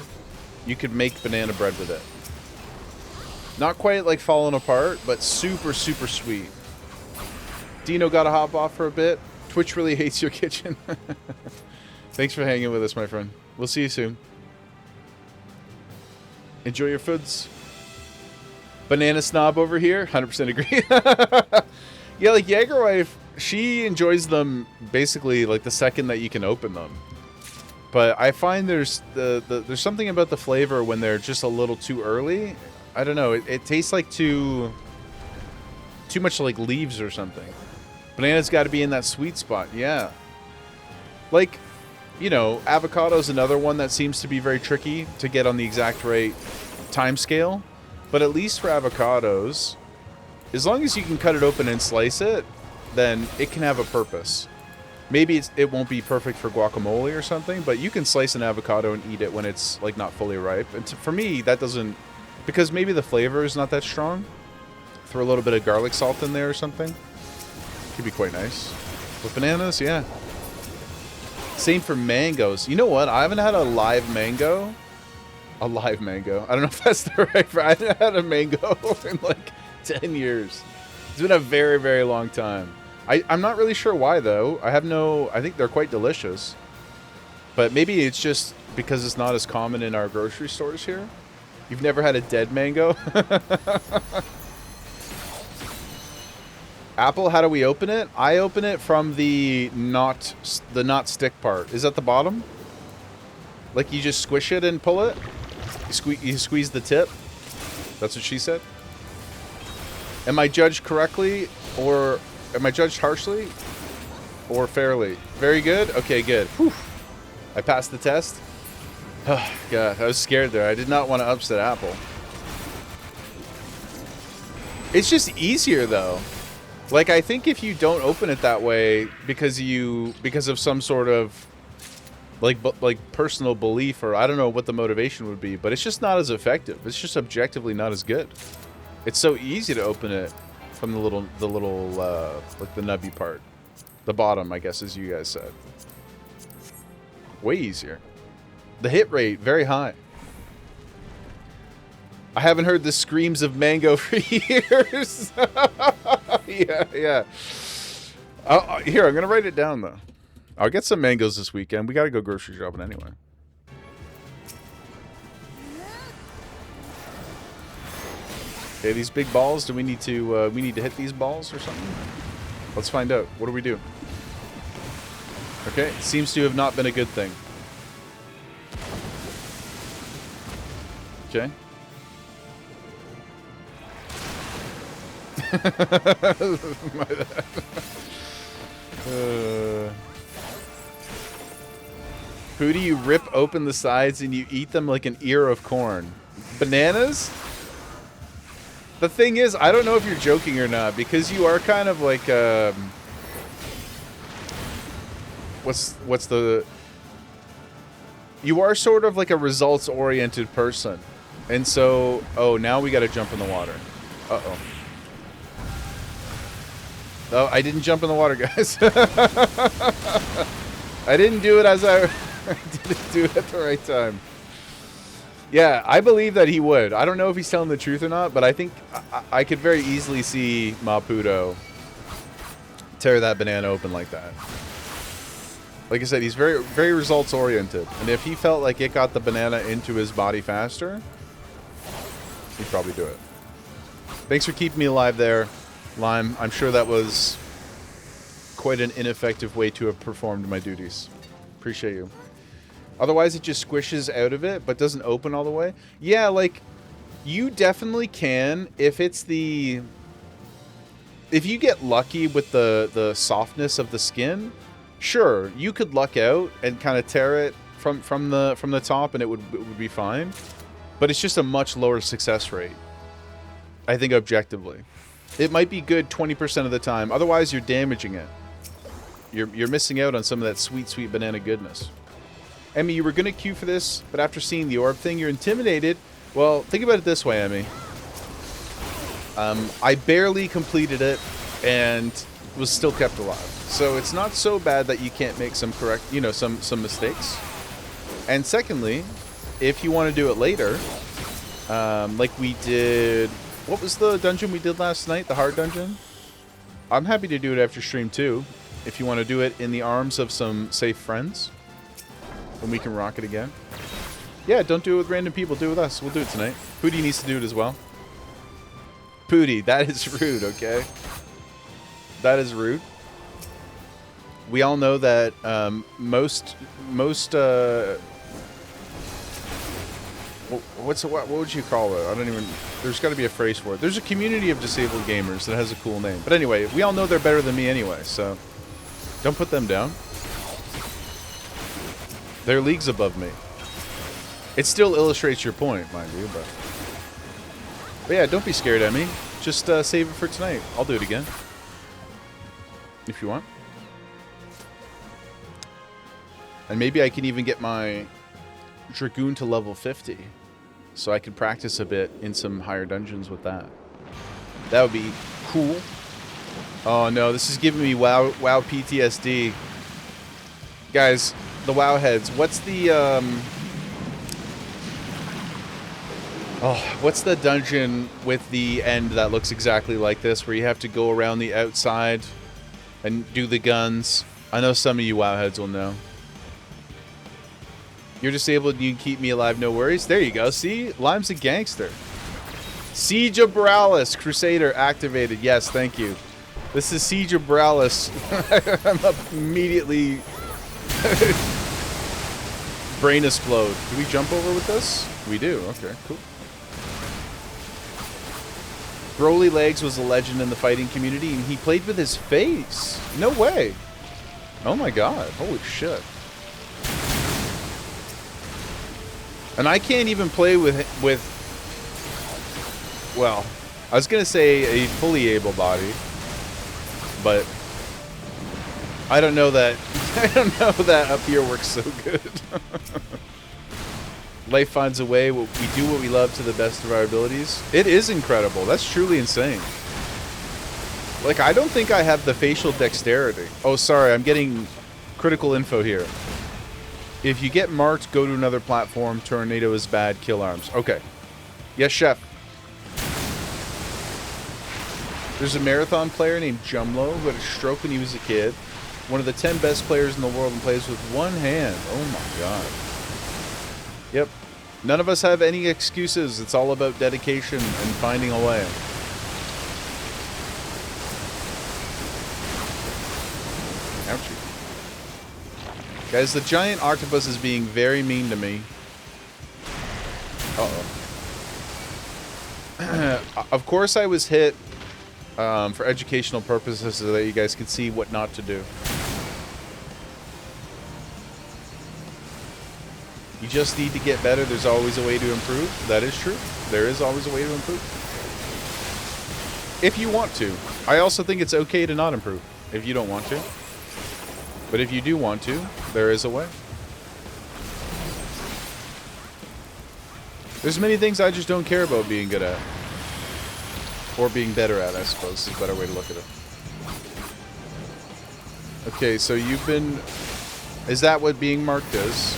you could make banana bread with it. Not quite like falling apart, but super, super sweet. Dino got to hop off for a bit. Twitch really hates your kitchen. Thanks for hanging with us, my friend. We'll see you soon. Enjoy your foods. Banana snob over here. 100% agree. Yeah, like Jagerwife, she enjoys them basically like the second that you can open them. But I find there's there's something about the flavor when they're just a little too early. I don't know. It tastes like too much like leaves or something. Banana's got to be in that sweet spot. Yeah. Like, you know, avocado's another one that seems to be very tricky to get on the exact right time scale. But at least for avocados, as long as you can cut it open and slice it, then it can have a purpose. Maybe it won't be perfect for guacamole or something, but you can slice an avocado and eat it when it's like not fully ripe. And for me, that doesn't, because maybe the flavor is not that strong. Throw a little bit of garlic salt in there or something. Could be quite nice. With bananas, yeah. Same for mangoes. You know what? I haven't had a live mango. A live mango. I don't know if that's the right phrase. I haven't had a mango in like 10 years. It's been a very, very long time. I'm not really sure why, though. I think they're quite delicious. But maybe it's just because it's not as common in our grocery stores here. You've never had a dead mango? Apple, how do we open it? I open it from the not stick part. Is that the bottom? Like you just squish it and pull it? You squeeze the tip? That's what she said? Am I judged correctly, or am I judged harshly or fairly? Very good? Okay, good. Whew. I passed the test. Oh, God, I was scared there. I did not want to upset Apple. It's just easier, though. Like, I think if you don't open it that way because of some sort of like personal belief, or I don't know what the motivation would be, but it's just not as effective. It's just objectively not as good. It's so easy to open it from the little like the nubby part, the bottom, I guess, as you guys said. Way easier. The hit rate very high. I haven't heard the screams of mango for years. Yeah. Here, I'm gonna write it down though. I'll get some mangoes this weekend. We gotta go grocery shopping anyway. Okay, these big balls. Do we need to hit these balls or something? Let's find out. What do we do? Okay, seems to have not been a good thing. Okay. My bad. Who do you rip open the sides and you eat them like an ear of corn? Bananas? The thing is, I don't know if you're joking or not, because you are kind of like you are sort of like a results-oriented person. And so, oh, now we got to jump in the water. Uh-oh. Oh, I didn't jump in the water, guys. I didn't do it as I didn't do it at the right time. Yeah, I believe that he would. I don't know if he's telling the truth or not, but I think I could very easily see Maputo tear that banana open like that. Like I said, he's very, very results-oriented. And if he felt like it got the banana into his body faster, he'd probably do it. Thanks for keeping me alive there, Lime. I'm sure that was quite an ineffective way to have performed my duties. Appreciate you. Otherwise, it just squishes out of it, but doesn't open all the way. Yeah, like, you definitely can, if it's the... If you get lucky with the softness of the skin, sure, you could luck out and kind of tear it from the top, and it would be fine. But it's just a much lower success rate, I think, objectively. It might be good 20% of the time. Otherwise, you're damaging it. You're missing out on some of that sweet, sweet banana goodness. Emmy, you were going to queue for this, but after seeing the orb thing, you're intimidated. Well, think about it this way, Emmy. I barely completed it and was still kept alive. So it's not so bad that you can't make some some mistakes. And secondly, if you want to do it later, like we did... What was the dungeon we did last night? The hard dungeon? I'm happy to do it after stream too, if you want to do it in the arms of some safe friends. And we can rock it again. Yeah, don't do it with random people. Do it with us. We'll do it tonight. Pooty needs to do it as well. Pooty, that is rude, okay? That is rude. we all know that most what would you call it? I don't even. There's got to be a phrase for it. There's a community of disabled gamers that has a cool name. But anyway, we all know they're better than me anyway, so don't put them down. They're leagues above me. It still illustrates your point, mind you, but yeah, don't be scared at me. Just save it for tonight. I'll do it again if you want. And maybe I can even get my Dragoon to level 50, so I can practice a bit in some higher dungeons with that. That would be cool. Oh no, this is giving me WoW PTSD. Guys, the WoW heads, what's the what's the dungeon with the end that looks exactly like this, where you have to go around the outside and do the guns? I know some of you WoW heads will know. You're disabled, you can keep me alive, no worries. There you go, see? Lime's a gangster. Siege of Borealis, Crusader activated. Yes, thank you. This is Siege of Borealis. I'm up immediately. Brain explode. Do we jump over with this? We do, okay, cool. Broly Legs was a legend in the fighting community, and he played with his face. No way. Oh my god, holy shit. And I can't even play with well, I was gonna say a fully able body, but I don't know that I don't know that up here works so good. Life finds a way. We do what we love to the best of our abilities. It is incredible. That's truly insane. Like, I don't think I have the facial dexterity. Oh, sorry, I'm getting critical info here. If you get marked, go to another platform. Tornado is bad. Kill arms. Okay. Yes, chef. There's a marathon player named Jumlo who had a stroke when he was a kid. One of the 10 best players in the world and plays with one hand. Oh my god. Yep. None of us have any excuses. It's all about dedication and finding a way. Ouchie. Guys, the giant octopus is being very mean to me. Uh-oh. Of course I was hit for educational purposes so that you guys could see what not to do. You just need to get better. There's always a way to improve. That is true. There is always a way to improve. If you want to. I also think it's okay to not improve if you don't want to. But if you do want to, there is a way. There's many things I just don't care about being good at. Or being better at, I suppose, is a better way to look at it. Okay, so you've been... Is that what being marked is?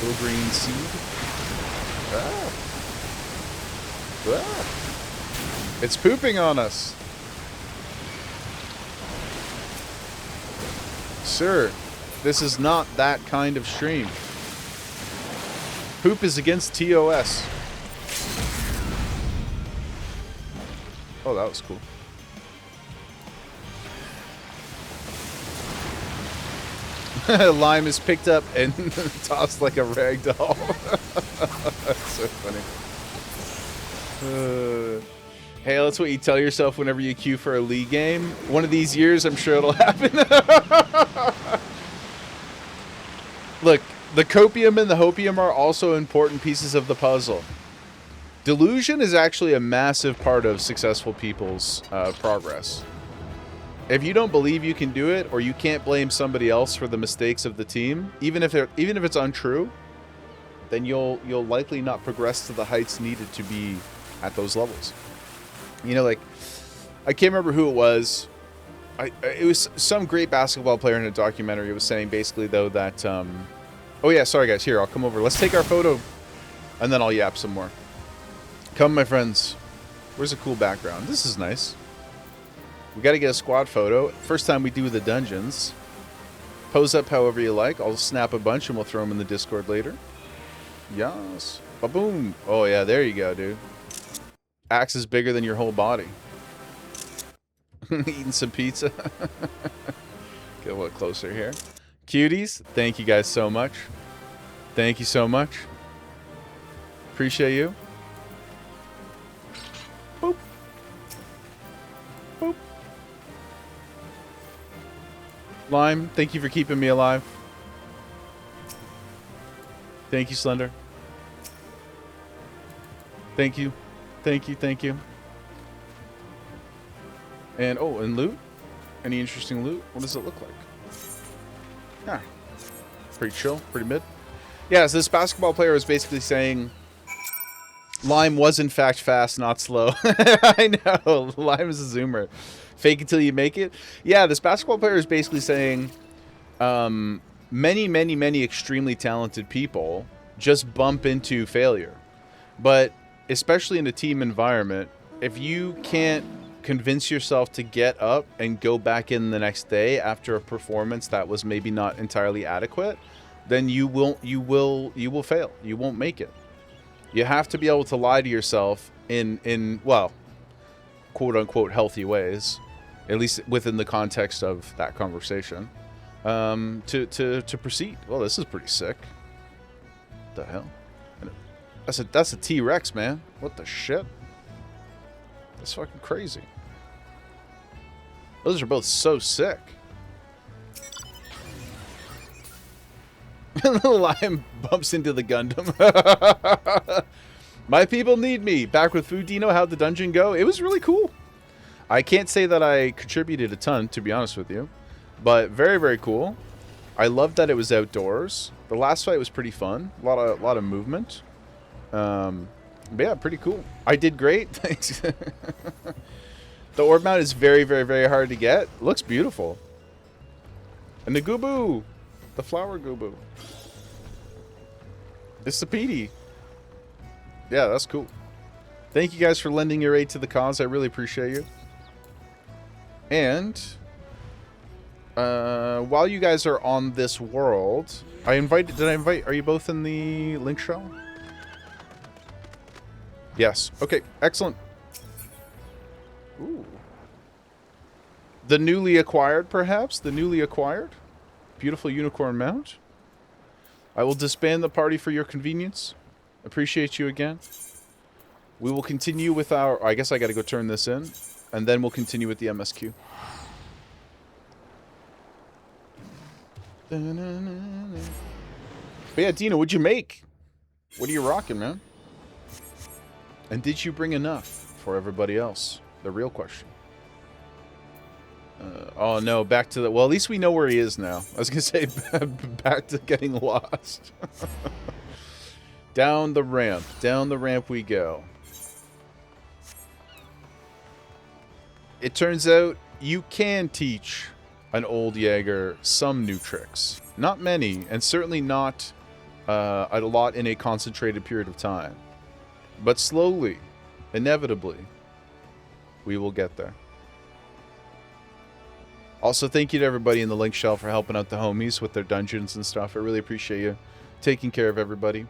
Little green seed. Ah. Ah. It's pooping on us. Sir, this is not that kind of stream. Poop is against TOS. Oh, that was cool. Lime is picked up and tossed like a rag doll. That's so funny. Hey, that's what you tell yourself whenever you queue for a League game. One of these years, I'm sure it'll happen. Look, the copium and the hopium are also important pieces of the puzzle. Delusion is actually a massive part of successful people's progress. If you don't believe you can do it, or you can't blame somebody else for the mistakes of the team, even if it's untrue, then you'll likely not progress to the heights needed to be at those levels. You know, like, I can't remember who it was. It was some great basketball player in a documentary. It was saying basically though that oh yeah, sorry guys, here, I'll come over. Let's take our photo and then I'll yap some more. Come, my friends. Where's a cool background? This is nice. We got to get a squad photo. First time we do the dungeons. Pose up however you like. I'll snap a bunch and we'll throw them in the Discord later. Yes. Ba-boom. Oh, yeah, there you go, dude. Axe is bigger than your whole body. Eating some pizza. Get a little closer here. Cuties, thank you guys so much. Thank you so much. Appreciate you. Boop. Boop. Lime, thank you for keeping me alive. Thank you, Slender. Thank you. Thank you, thank you. And, oh, and loot? Any interesting loot? What does it look like? Yeah. Pretty chill, pretty mid. Yeah, so this basketball player was basically saying Lime was in fact fast, not slow. I know, Lime is a zoomer. Fake until you make it. Yeah, this basketball player is basically saying many extremely talented people just bump into failure. But especially in a team environment, if you can't convince yourself to get up and go back in the next day after a performance that was maybe not entirely adequate, then you will fail. You won't make it. You have to be able to lie to yourself in well, quote unquote healthy ways, at least within the context of that conversation, to proceed. Well, this is pretty sick. What the hell? That's a T-Rex, man. What the shit? That's fucking crazy. Those are both so sick. The lion bumps into the Gundam. My people need me. Back with Food Dino, how'd the dungeon go? It was really cool. I can't say that I contributed a ton, to be honest with you. But very cool. I loved that it was outdoors. The last fight was pretty fun. A lot of movement. But yeah, pretty cool. I did great. Thanks. The orb mount is very hard to get. Looks beautiful. And the Goobboo. The flower Goobboo. It's the Petey. Yeah, that's cool. Thank you guys for lending your aid to the cause. I really appreciate you. And while you guys are on this world, are you both in the link shell? Yes. Okay, excellent. Ooh. The newly acquired, perhaps? The newly acquired? Beautiful unicorn mount. I will disband the party for your convenience. Appreciate you again. We will continue with our... I guess I gotta go turn this in. And then we'll continue with the MSQ. But yeah, Dina, what'd you make? What are you rocking, man? And did you bring enough for everybody else? The real question. Oh no, back to the... Well, at least we know where he is now. I was going to say back to getting lost. Down the ramp. Down the ramp we go. It turns out you can teach an old Jaeger some new tricks. Not many, and certainly not a lot in a concentrated period of time. But slowly, inevitably, we will get there. Also, thank you to everybody in the link shell for helping out the homies with their dungeons and stuff. I really appreciate you taking care of everybody.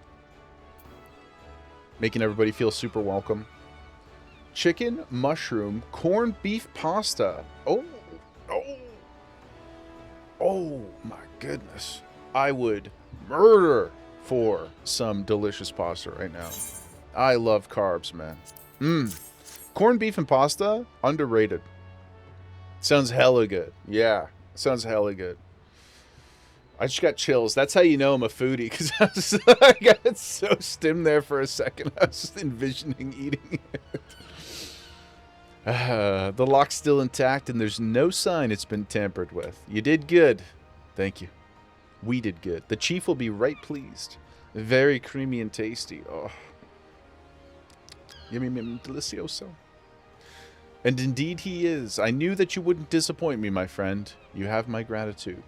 Making everybody feel super welcome. Chicken, mushroom, corned beef pasta. Oh my goodness. I would murder for some delicious pasta right now. I love carbs, man. Corned beef and pasta, underrated. Sounds hella good. Yeah, sounds hella good. I just got chills. That's how you know I'm a foodie, because I got so stimmed there for a second. I was just envisioning eating it. The lock's still intact, and there's no sign it's been tampered with. You did good. Thank you. We did good. The chief will be right pleased. Very creamy and tasty. Oh. Yummy, delicioso. And indeed he is. I knew that you wouldn't disappoint me, my friend. You have my gratitude.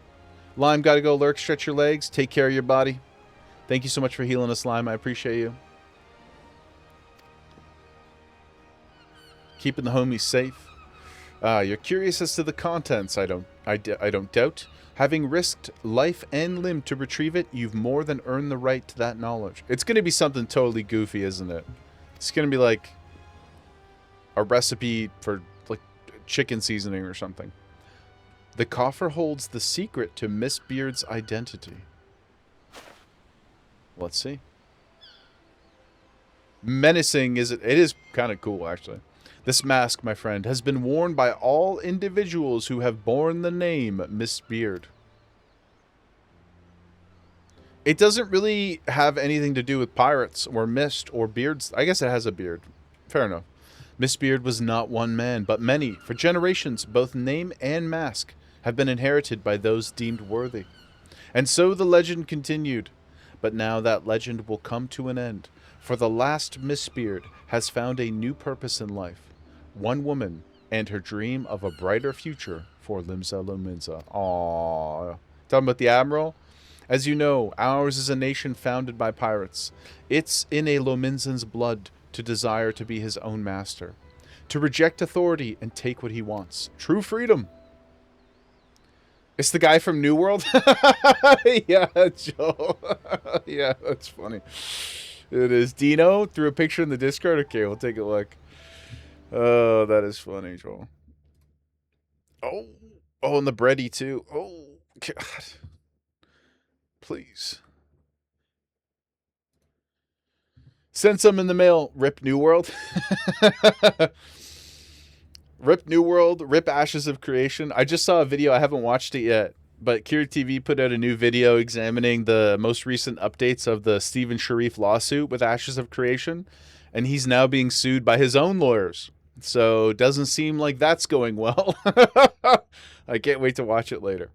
Lime, gotta go lurk, stretch your legs, take care of your body. Thank you so much for healing us, Lime. I appreciate you. Keeping the homies safe. You're curious as to the contents, I don't doubt. Having risked life and limb to retrieve it, you've more than earned the right to that knowledge. It's gonna be something totally goofy, isn't it? It's gonna be like a recipe for like chicken seasoning or something. The coffer holds the secret to Miss Beard's identity. Let's see. Menacing is it? It is kind of cool, actually. This mask, my friend, has been worn by all individuals who have borne the name Miss Beard. It doesn't really have anything to do with pirates or mist or beards. I guess it has a beard. Fair enough. Miss Beard was not one man, but many. For generations, both name and mask have been inherited by those deemed worthy. And so the legend continued. But now that legend will come to an end. For the last Miss Beard has found a new purpose in life. One woman and her dream of a brighter future for Limsa Lominsa. Aww. Talking about the Admiral? As you know, ours is a nation founded by pirates. It's in a Lominsan's blood to desire to be his own master. To reject authority and take what he wants. True freedom. It's the guy from New World? Yeah, Joe. Yeah, that's funny. It is. Dino threw a picture in the Discord? Okay, we'll take a look. Oh, that is funny, Joel. Oh, and the bready too. Oh, God. Please. Send some in the mail. Rip New World. Rip New World. Rip Ashes of Creation. I just saw a video. I haven't watched it yet. But Kira TV put out a new video examining the most recent updates of the Stephen Sharif lawsuit with Ashes of Creation. And he's now being sued by his own lawyers. So it doesn't seem like that's going well. I can't wait to watch it later.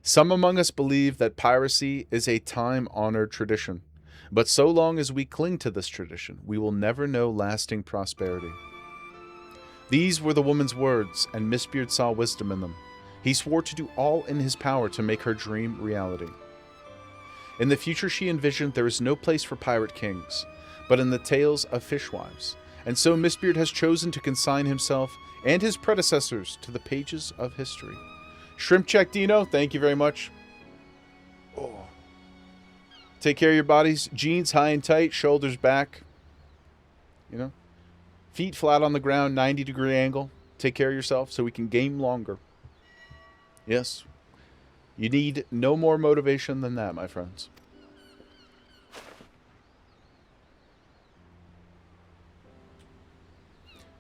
Some among us believe that piracy is a time-honored tradition. But so long as we cling to this tradition, we will never know lasting prosperity. These were the woman's words, and Miss Beard saw wisdom in them. He swore to do all in his power to make her dream reality. In the future she envisioned there is no place for pirate kings, but in the tales of fishwives. And so Miss Beard has chosen to consign himself and his predecessors to the pages of history. Shrimp check, Dino. Thank you very much. Oh. Take care of your bodies. Jeans high and tight, shoulders back. You know? Feet flat on the ground, 90-degree angle. Take care of yourself so we can game longer. Yes. You need no more motivation than that, my friends.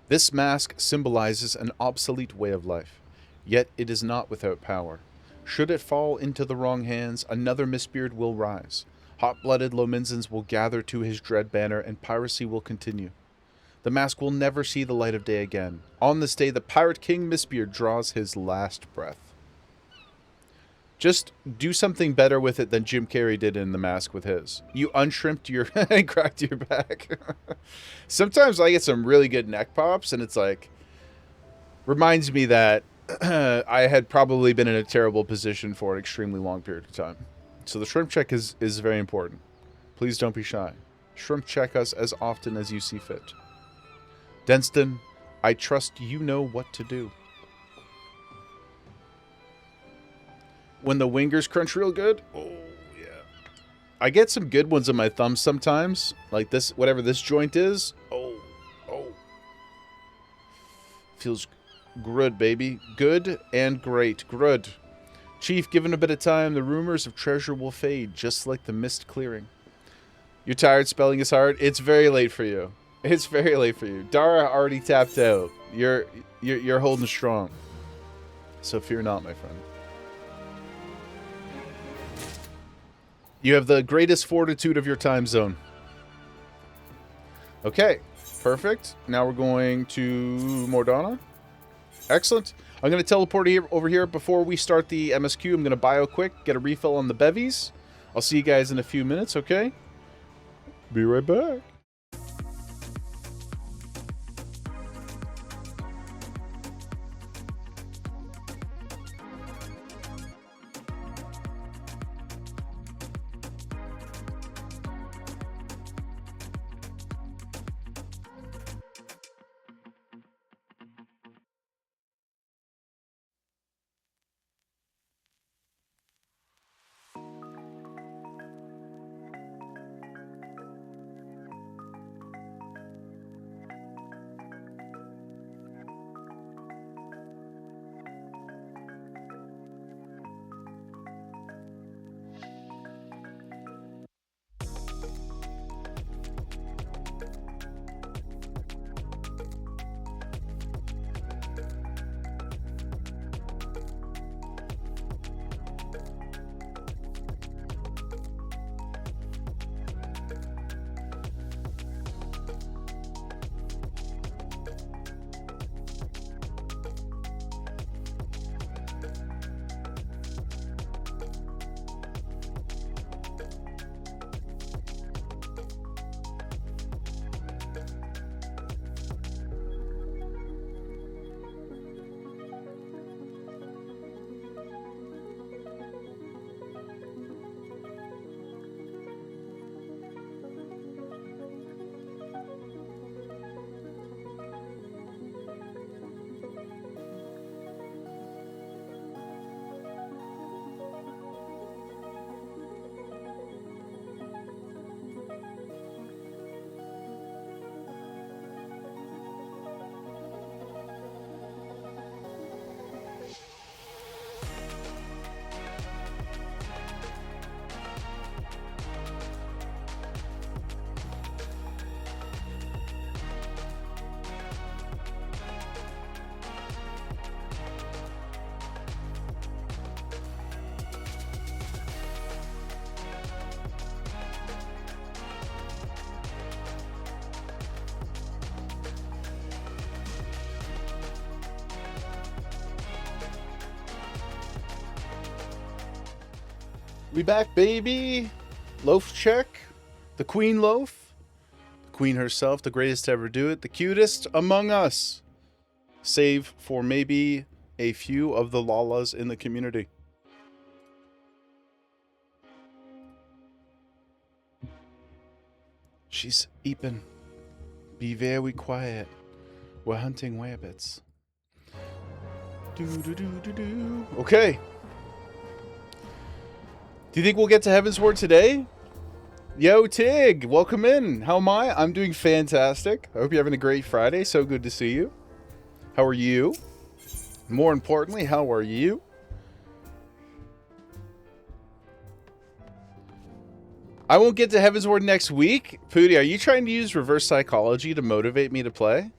This mask symbolizes an obsolete way of life, yet it is not without power. Should it fall into the wrong hands, another Miss Beard will rise. Hot-blooded Lominsans will gather to his dread banner, and piracy will continue. The mask will never see the light of day again. On this day, the Pirate King Miss Beard draws his last breath. Just do something better with it than Jim Carrey did in The Mask with his. You unshrimped your and cracked your back. Sometimes I get some really good neck pops, and it's like, reminds me that I had probably been in a terrible position for an extremely long period of time. So the shrimp check is very important. Please don't be shy. Shrimp check us as often as you see fit. Denston, I trust you know what to do. When the wingers crunch real good? Oh, yeah. I get some good ones on my thumbs sometimes. Like this, whatever this joint is. Oh. Feels good, baby. Good and great. Good. Chief, given a bit of time, the rumors of treasure will fade, just like the mist clearing. You're tired, spelling is hard. It's very late for you. It's very late for you. Dara already tapped out. You're holding strong. So fear not, my friend. You have the greatest fortitude of your time zone. Okay, perfect. Now we're going to Mordana. Excellent. I'm going to teleport over here before we start the MSQ. I'm going to bio quick, get a refill on the bevies. I'll see you guys in a few minutes, okay? Be right back. We back, baby. Loaf check. The queen loaf. The queen herself, the greatest to ever do it. The cutest among us. Save for maybe a few of the Lalas in the community. She's eeping. Be very quiet. We're hunting rabbits. Okay. Do you think we'll get to Heaven's Ward today? Yo, Tig, welcome in. How am I? I'm doing fantastic. I hope you're having a great Friday. So good to see you. How are you? More importantly, how are you? I won't get to Heaven's Ward next week. Pooty, are you trying to use reverse psychology to motivate me to play?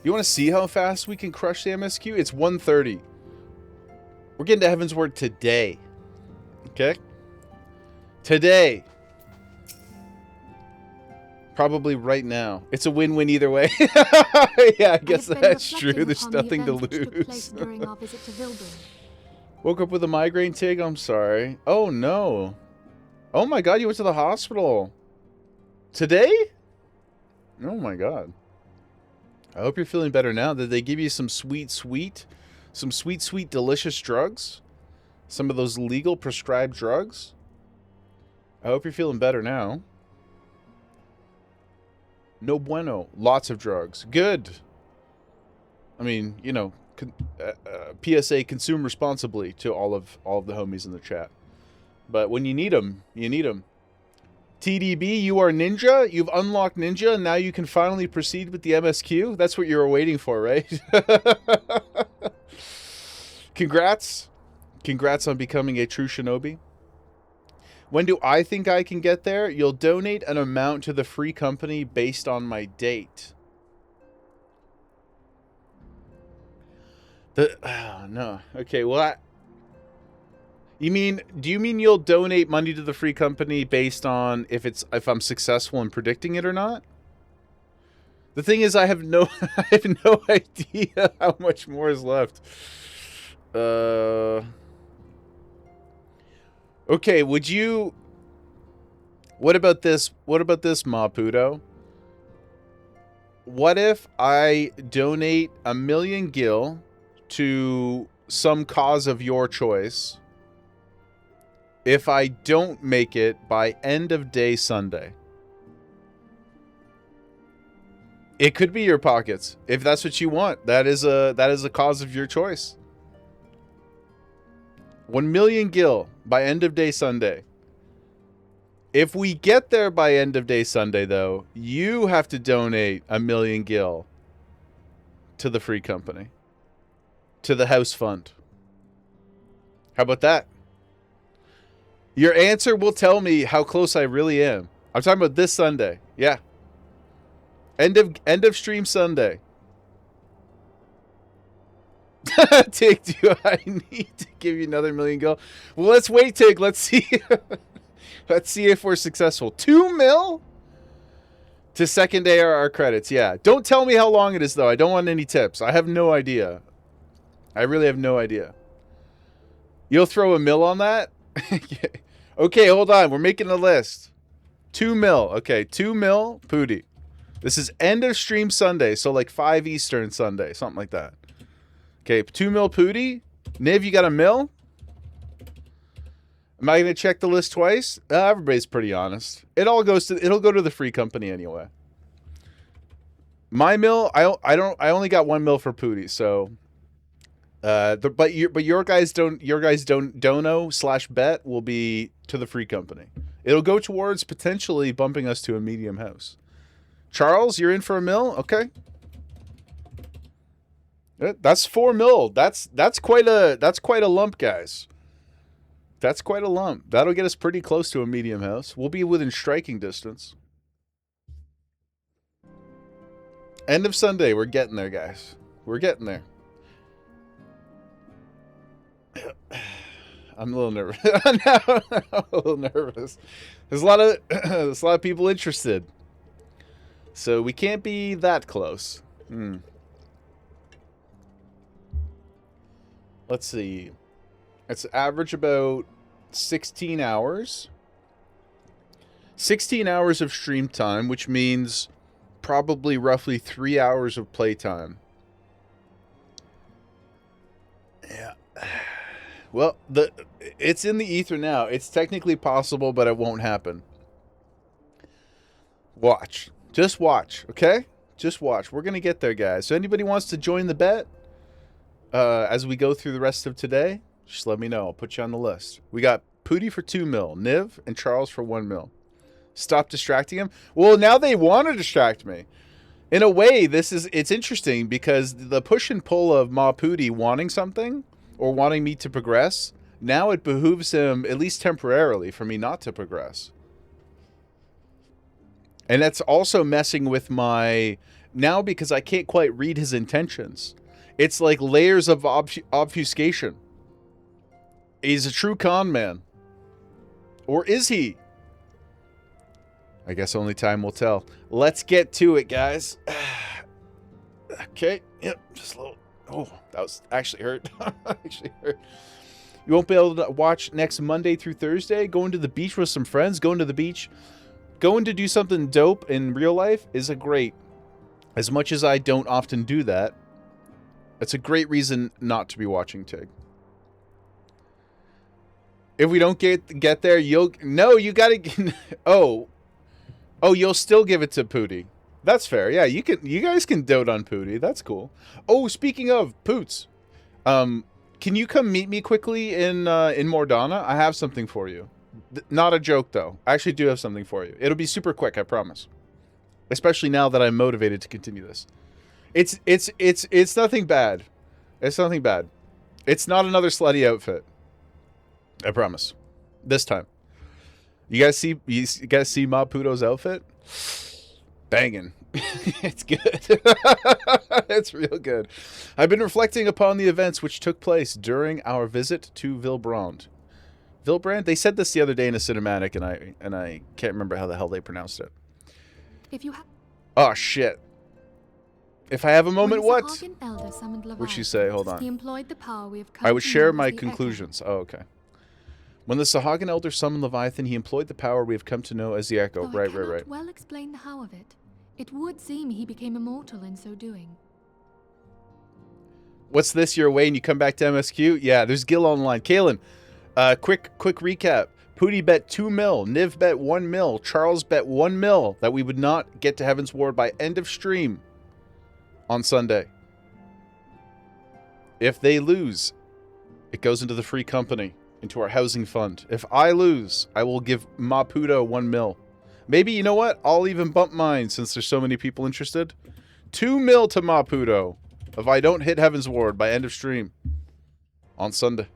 You want to see how fast we can crush the MSQ? It's 1:30. We're getting to Heaven's Ward today. Okay? Today. Probably right now. It's a win-win either way. Yeah, I guess that's true. There's nothing to lose. During our visit to Vilbur. Woke up with a migraine, Tig. I'm sorry. Oh, no. Oh, my God. You went to the hospital. Today? Oh, my God. I hope you're feeling better now. Did they give you some sweet, delicious drugs? Some of those legal prescribed drugs? I hope you're feeling better now. No bueno. Lots of drugs. Good. I mean, you know, PSA, consume responsibly to all of the homies in the chat. But when you need them, you need them. TDB, you are Ninja. You've unlocked Ninja, and now you can finally proceed with the MSQ. That's what you were waiting for, right? Congrats. Congrats on becoming a true shinobi. When do I think I can get there? You'll donate an amount to the free company based on my date. No. Okay, well, do you mean you'll donate money to the free company based on if I'm successful in predicting it or not? The thing is, I have no idea how much more is left. Okay, would you... What about this, Maputo? What if I donate 1 million gil to some cause of your choice if I don't make it by end of day Sunday? It could be your pockets. If that's what you want, that is a cause of your choice. 1 million gil by end of day Sunday. If we get there by end of day Sunday, though, you have to donate 1 million gil to the free company, to the house fund. How about that? Your answer will tell me how close I really am. I'm talking about this Sunday. Yeah. End of stream Sunday. Tig, do I need to give you another 1 million gil? Well, let's wait, Tig. Let's see. Let's see if we're successful. 2 mil to second ARR credits. Yeah. Don't tell me how long it is, though. I don't want any tips. I have no idea. I really have no idea. You'll throw 1 mil on that? Okay, hold on. We're making a list. 2 mil. Okay, 2 mil. Pooty. This is end of stream Sunday, so like 5 Eastern Sunday, something like that. Okay, 2 mil Pooty. Niv, you got 1 mil? Am I going to check the list twice? Everybody's pretty honest. It'll go to the free company anyway. My mil, I only got 1 mil for Pooty, so but your guys dono/bet will be to the free company. It'll go towards potentially bumping us to a medium house. Charles, you're in for 1 mil? Okay. That's 4 mil. That's quite a lump, guys. That's quite a lump. That'll get us pretty close to a medium house. We'll be within striking distance. End of Sunday. We're getting there, guys. We're getting there. I'm a little nervous. I'm a little nervous. There's a lot of people interested. So we can't be that close. Let's see. It's average about 16 hours. 16 hours of stream time, which means probably roughly 3 hours of playtime. Yeah. Well, it's in the ether now. It's technically possible, but it won't happen. Watch. Just watch, okay? Just watch. We're going to get there, guys. So anybody wants to join the bet as we go through the rest of today, just let me know. I'll put you on the list. We got Pooty for 2 mil, Niv, and Charles for 1 mil. Stop distracting him. Well, now they want to distract me. In a way, it's interesting because the push and pull of Ma Pooty wanting something or wanting me to progress, now it behooves him, at least temporarily, for me not to progress. And that's also messing with my... Now, because I can't quite read his intentions. It's like layers of obfuscation. He's a true con man. Or is he? I guess only time will tell. Let's get to it, guys. Okay. Yep. Just a little... Oh, that was actually hurt. Actually hurt. You won't be able to watch next Monday through Thursday? Going to the beach with some friends? Going to the beach? Going to do something dope in real life is a great... As much as I don't often do that, it's a great reason not to be watching Tig. If we don't get there, you'll... No, you gotta... Oh, you'll still give it to Pooty. That's fair. Yeah, you guys can dote on Pooty. That's cool. Oh, speaking of Poots, can you come meet me quickly in Mordana? I have something for you. Not a joke though. I actually do have something for you. It'll be super quick, I promise. Especially now that I'm motivated to continue this. It's nothing bad. It's nothing bad. It's not another slutty outfit. I promise. This time. You guys see Ma Puto's outfit? Banging. It's good. It's real good. I've been reflecting upon the events which took place during our visit to Vilbrand. Vilbrand? They said this the other day in a cinematic, and I can't remember how the hell they pronounced it. If you have... Oh, shit. If I have a moment, what? What'd What'd she say? Hold on. He employed the power we have I would share my the conclusions. Oh, okay. When the Sahagan Elder summoned Leviathan, he employed the power we have come to know as the Echo. Though Right. I cannot well explain the how of it. It would seem he became immortal in so doing. What's this your way and you come back to MSQ? Yeah, there's Gil online. Kalen, quick recap. Pooty bet 2 mil. Niv bet 1 mil. Charles bet 1 mil that we would not get to Heaven's Ward by end of stream on Sunday. If they lose, it goes into the free company, into our housing fund. If I lose, I will give Maputo 1 mil. Maybe, you know what? I'll even bump mine since there's so many people interested. 2 mil to Maputo if I don't hit Heaven's Ward by end of stream on Sunday.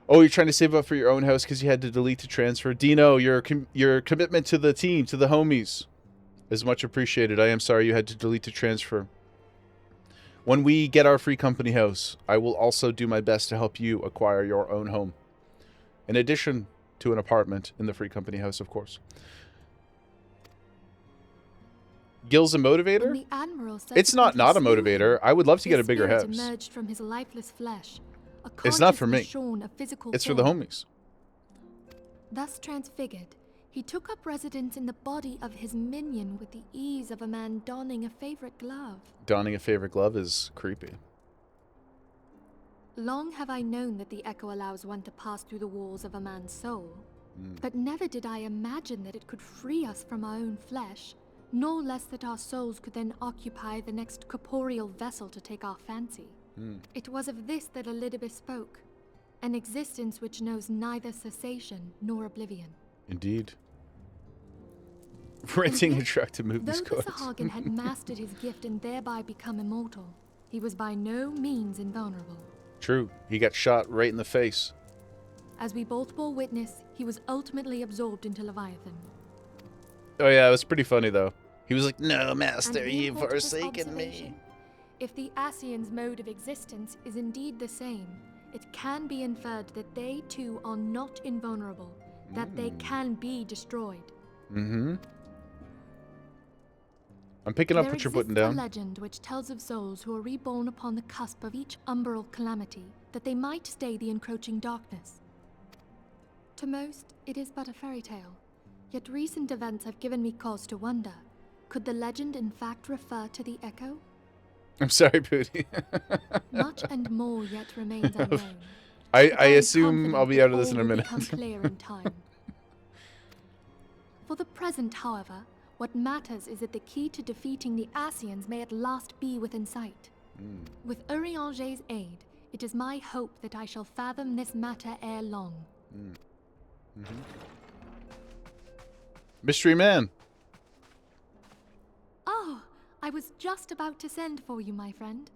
Oh, you're trying to save up for your own house because you had to delete the transfer. Dino, your commitment to the team, to the homies, is much appreciated. I am sorry you had to delete the transfer. When we get our free company house, I will also do my best to help you acquire your own home. In addition to an apartment in the free company house, of course. Gil's a motivator? It's not a motivator. I would love to get a bigger house. Emerged from his lifeless flesh. It's not for me. It's for the homies. Thus transfigured, he took up residence in the body of his minion with the ease of a man donning a favorite glove. Donning a favorite glove is creepy. Long have I known that the Echo allows one to pass through the walls of a man's soul. But never did I imagine that it could free us from our own flesh, nor less that our souls could then occupy the next corporeal vessel to take our fancy. It was of this that Elidibus spoke, an existence which knows neither cessation nor oblivion. Indeed. Renting a truck to move these Though the coins. Sahagan had mastered his gift and thereby become immortal, he was by no means invulnerable. True. He got shot right in the face. As we both bore witness, he was ultimately absorbed into Leviathan. Oh yeah, it was pretty funny though. He was like, "No, master, And in you've court of this forsaken me." observation, if the Asians' mode of existence is indeed the same, it can be inferred that they too are not invulnerable, that they can be destroyed. I'm picking up what you're putting There down. exists a legend which tells of souls who are reborn upon the cusp of each umbral calamity, that they might stay the encroaching darkness. To most, it is but a fairy tale, yet recent events have given me cause to wonder. Could the legend in fact refer to the Echo? I'm sorry, Pooty. Much and more yet remains unknown. I assume I'll be out of this in a minute. Become clear in time. For the present, however, what matters is that the key to defeating the Ascians may at last be within sight. With Urianger's aid, it is my hope that I shall fathom this matter ere long. Mystery Man. Oh, I was just about to send for you, my friend.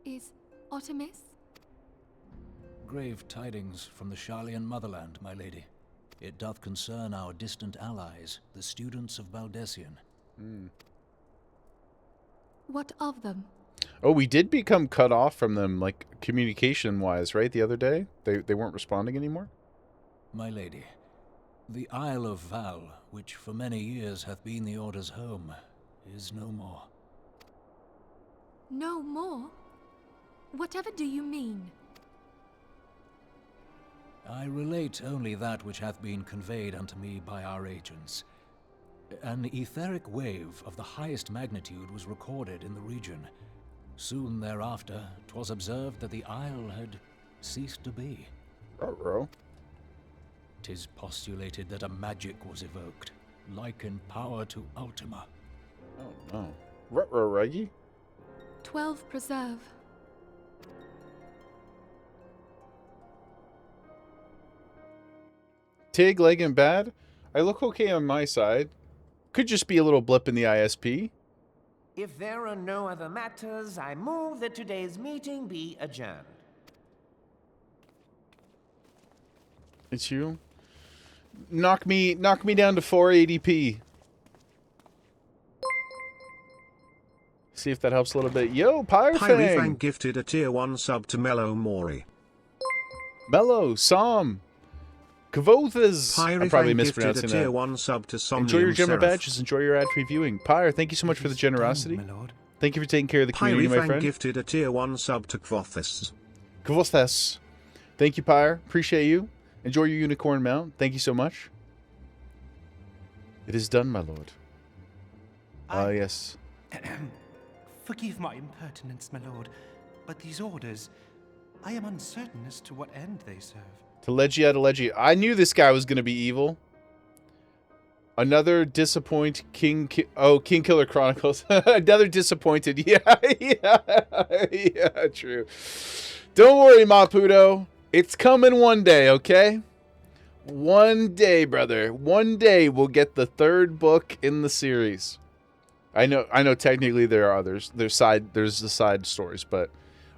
Is Artemis? Grave tidings from the Sharlayan motherland, my lady. It doth concern our distant allies, the students of Baldessian. What of them? Oh, we did become cut off from them, like, communication-wise, right, the other day? They weren't responding anymore? My lady, the Isle of Val, which for many years hath been the Order's home, is no more. No more? Whatever do you mean? I relate only that which hath been conveyed unto me by our agents. An etheric wave of the highest magnitude was recorded in the region. Soon thereafter, 'twas observed that the isle had ceased to be. Ruh-roh. 'Tis postulated that a magic was evoked, like in power to Ultima. Oh, no. Ruh-roh, Reggie? 12 preserve. Tig, leg, and bad? I look okay on my side. Could just be a little blip in the ISP. If there are no other matters, I move that today's meeting be adjourned. It's you? Knock me down to 480p. See if that helps a little bit. Yo, Pyrefang! Pyrefang gifted a tier 1 sub to Mellow Mori. Mellow, Som, Kavothas. I'm probably Pyrefang gifted a mispronouncing tier that. 1 sub to Somnium Enjoy your gemmer Seraph. badges. Enjoy your ad-free viewing. Pyre, thank you so much for the generosity. Done, my lord. Thank you for taking care of the community, my Pyrefang friend. gifted a tier 1 sub to Kvothis. Kavothas. Thank you, Pyre. Appreciate you. Enjoy your unicorn mount. Thank you so much. It is done, my lord. Yes. Forgive my impertinence, my lord, but these orders, I am uncertain as to what end they serve. Telegia, Telegia. I knew this guy was going to be evil. Another King Killer Chronicles. Another disappointed. Yeah, true. Don't worry, Maputo. It's coming one day, okay? One day, brother. One day we'll get the 3rd book in the series. I know technically there are others. There's the side stories, but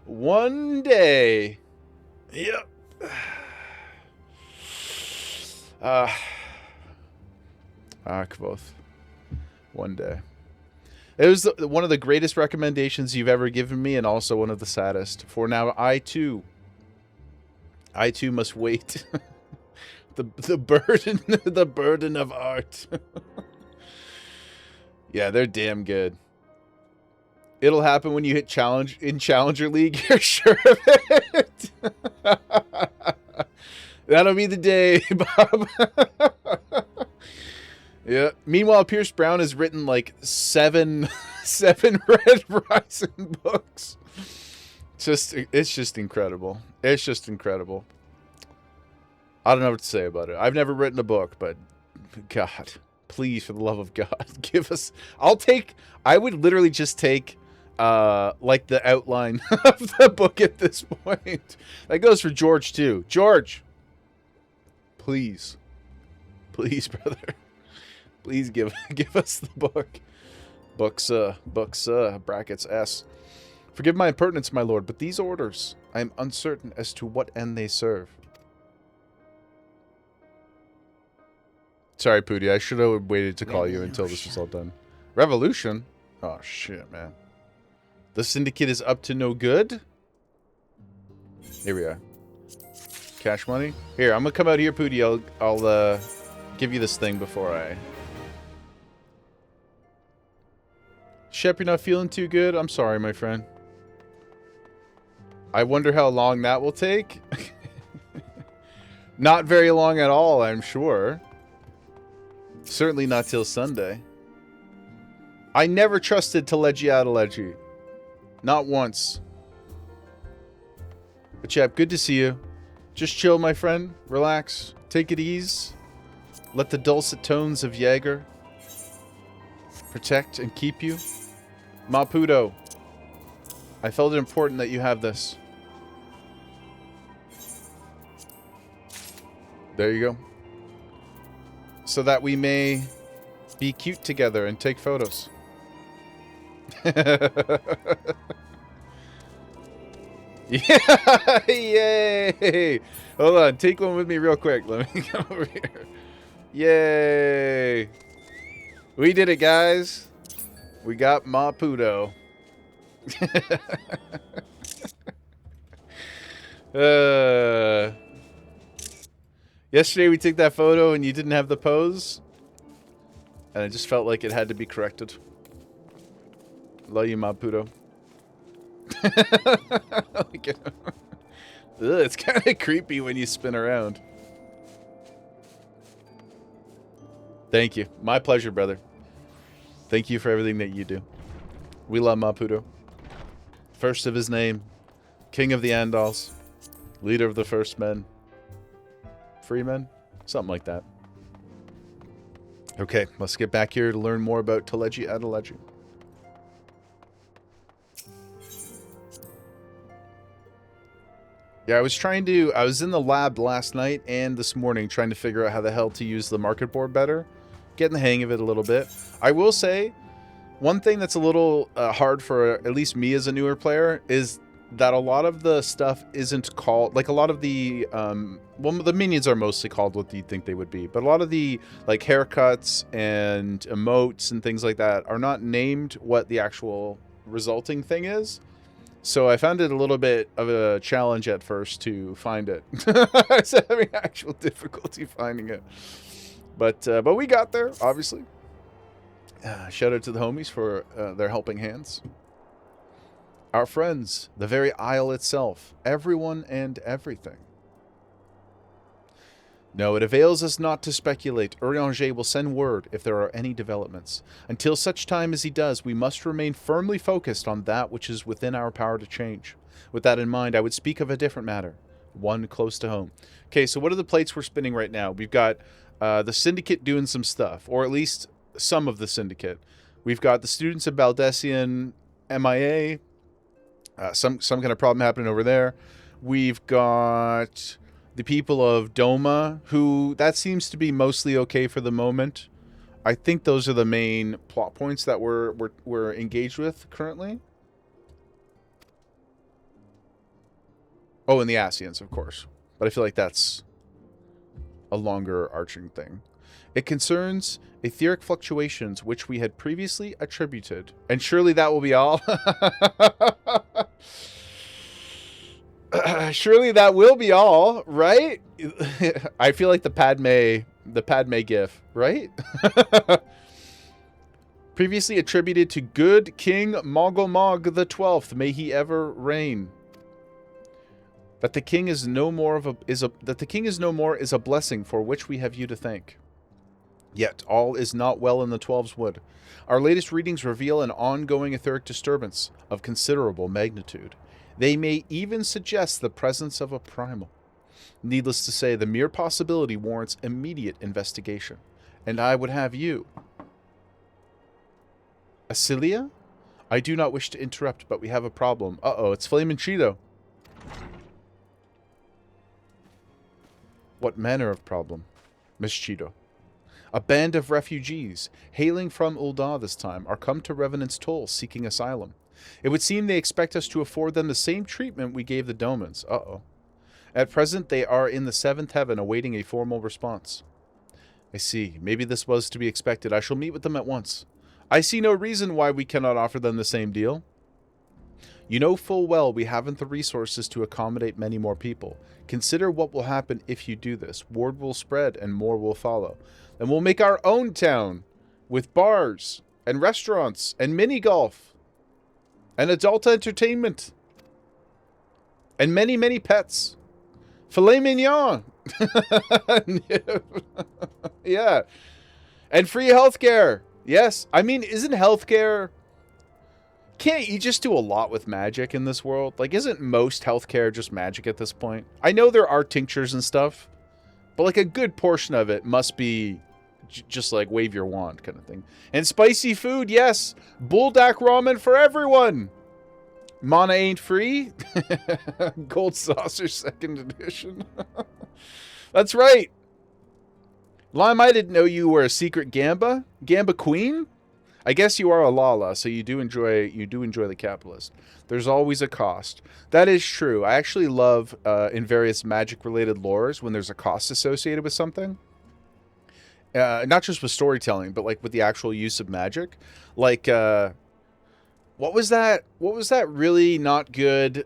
one day. Yep. Kvoth. One day. It was one of the greatest recommendations you've ever given me, and also one of the saddest. For now, I too must wait. the burden of art. Yeah, they're damn good. It'll happen when you hit Challenger League. You're sure of it? That'll be the day, Bob. Yeah. Meanwhile, Pierce Brown has written like seven Red Rising books. It's just incredible. It's just incredible. I don't know what to say about it. I've never written a book, but God, please, for the love of God, give us. I would literally just take like the outline of the book at this point. That goes for George too. George, please, brother, please give us the book. Books brackets S. Forgive my impertinence, my lord, but these orders, I am uncertain as to what end they serve. Sorry, Pooty, I should have waited to call you until this was all done. Revolution? Oh, shit, man. The Syndicate is up to no good? Here we are. Cash money? Here, I'm gonna come out here, Pooty. I'll give you this thing before I... Shep, you're not feeling too good? I'm sorry, my friend. I wonder how long that will take. Not very long at all, I'm sure. Certainly not till Sunday. I never trusted Teleji Adeleji. Not once. But chap, good to see you. Just chill, my friend. Relax. Take it easy. Let the dulcet tones of Jaeger protect and keep you. Maputo, I felt it important that you have this. There you go. So that we may be cute together and take photos. Yeah, yay! Hold on, take one with me real quick. Let me come over here. Yay! We did it, guys. We got Maputo. Yesterday we took that photo and you didn't have the pose. And I just felt like it had to be corrected. Love you, Maputo. It's kind of creepy when you spin around. Thank you. My pleasure, brother. Thank you for everything that you do. We love Maputo. First of his name. King of the Andals. Leader of the First Men. Free Men? Something like that. Okay, let's get back here to learn more about Teleji Adeleji. Yeah, I was in the lab last night and this morning trying to figure out how the hell to use the market board better. Getting the hang of it a little bit. I will say, one thing that's a little hard for at least me as a newer player is that a lot of the stuff isn't called, like a lot of the, well, the minions are mostly called what you think they would be, but a lot of the like haircuts and emotes and things like that are not named what the actual resulting thing is. So I found it a little bit of a challenge at first to find it. I was having actual difficulty finding it. But we got there, obviously. Shout out to the homies for their helping hands. Our friends, the very Isle itself, everyone and everything. No, it avails us not to speculate. Urianger will send word if there are any developments. Until such time as he does, we must remain firmly focused on that which is within our power to change. With that in mind, I would speak of a different matter. One close to home. Okay, so what are the plates we're spinning right now? We've got the Syndicate doing some stuff, or at least some of the Syndicate. We've got the students of Baldessian MIA. Some kind of problem happening over there. We've got the people of Doma, who that seems to be mostly okay for the moment. I think those are the main plot points that we're engaged with currently. Oh, and the Asians, of course. But I feel like that's a longer arching thing. It concerns etheric fluctuations which we had previously attributed. And surely that will be all. Surely that will be all, right? I feel like the Padme gif, right? Previously attributed to good King Mogomog the 12th, may he ever reign. That the king is no more is a blessing for which we have you to thank. Yet all is not well in the 12's wood. Our latest readings reveal an ongoing etheric disturbance of considerable magnitude. They may even suggest the presence of a primal. Needless to say, the mere possibility warrants immediate investigation. And I would have you. Asilia? I do not wish to interrupt, but we have a problem. Uh-oh, it's Flamin' Cheeto. What manner of problem? Miss Cheeto. A band of refugees, hailing from Ul'dah this time, are come to Revenant's Toll seeking asylum. It would seem they expect us to afford them the same treatment we gave the Domans. Uh-oh. At present, they are in the 7th heaven awaiting a formal response. I see. Maybe this was to be expected. I shall meet with them at once. I see no reason why we cannot offer them the same deal. You know full well we haven't the resources to accommodate many more people. Consider what will happen if you do this. Word will spread and more will follow. Then we'll make our own town with bars and restaurants and mini-golf and adult entertainment. And many, many pets. Filet mignon. Yeah. And free healthcare. Yes. I mean, isn't healthcare... Can't you just do a lot with magic in this world? Like, isn't most healthcare just magic at this point? I know there are tinctures and stuff, but like a good portion of it must be just like wave your wand kind of thing. And spicy food, yes. Buldak ramen for everyone. Mana ain't free. Gold saucer 2nd edition. That's right. Lime, I didn't know you were a secret Gamba. Gamba queen? I guess you are a Lala, so you do enjoy the capitalist. There's always a cost. That is true. I actually love in various magic-related lores when there's a cost associated with something. Not just with storytelling, but like with the actual use of magic. Like, what was that? What was that really not good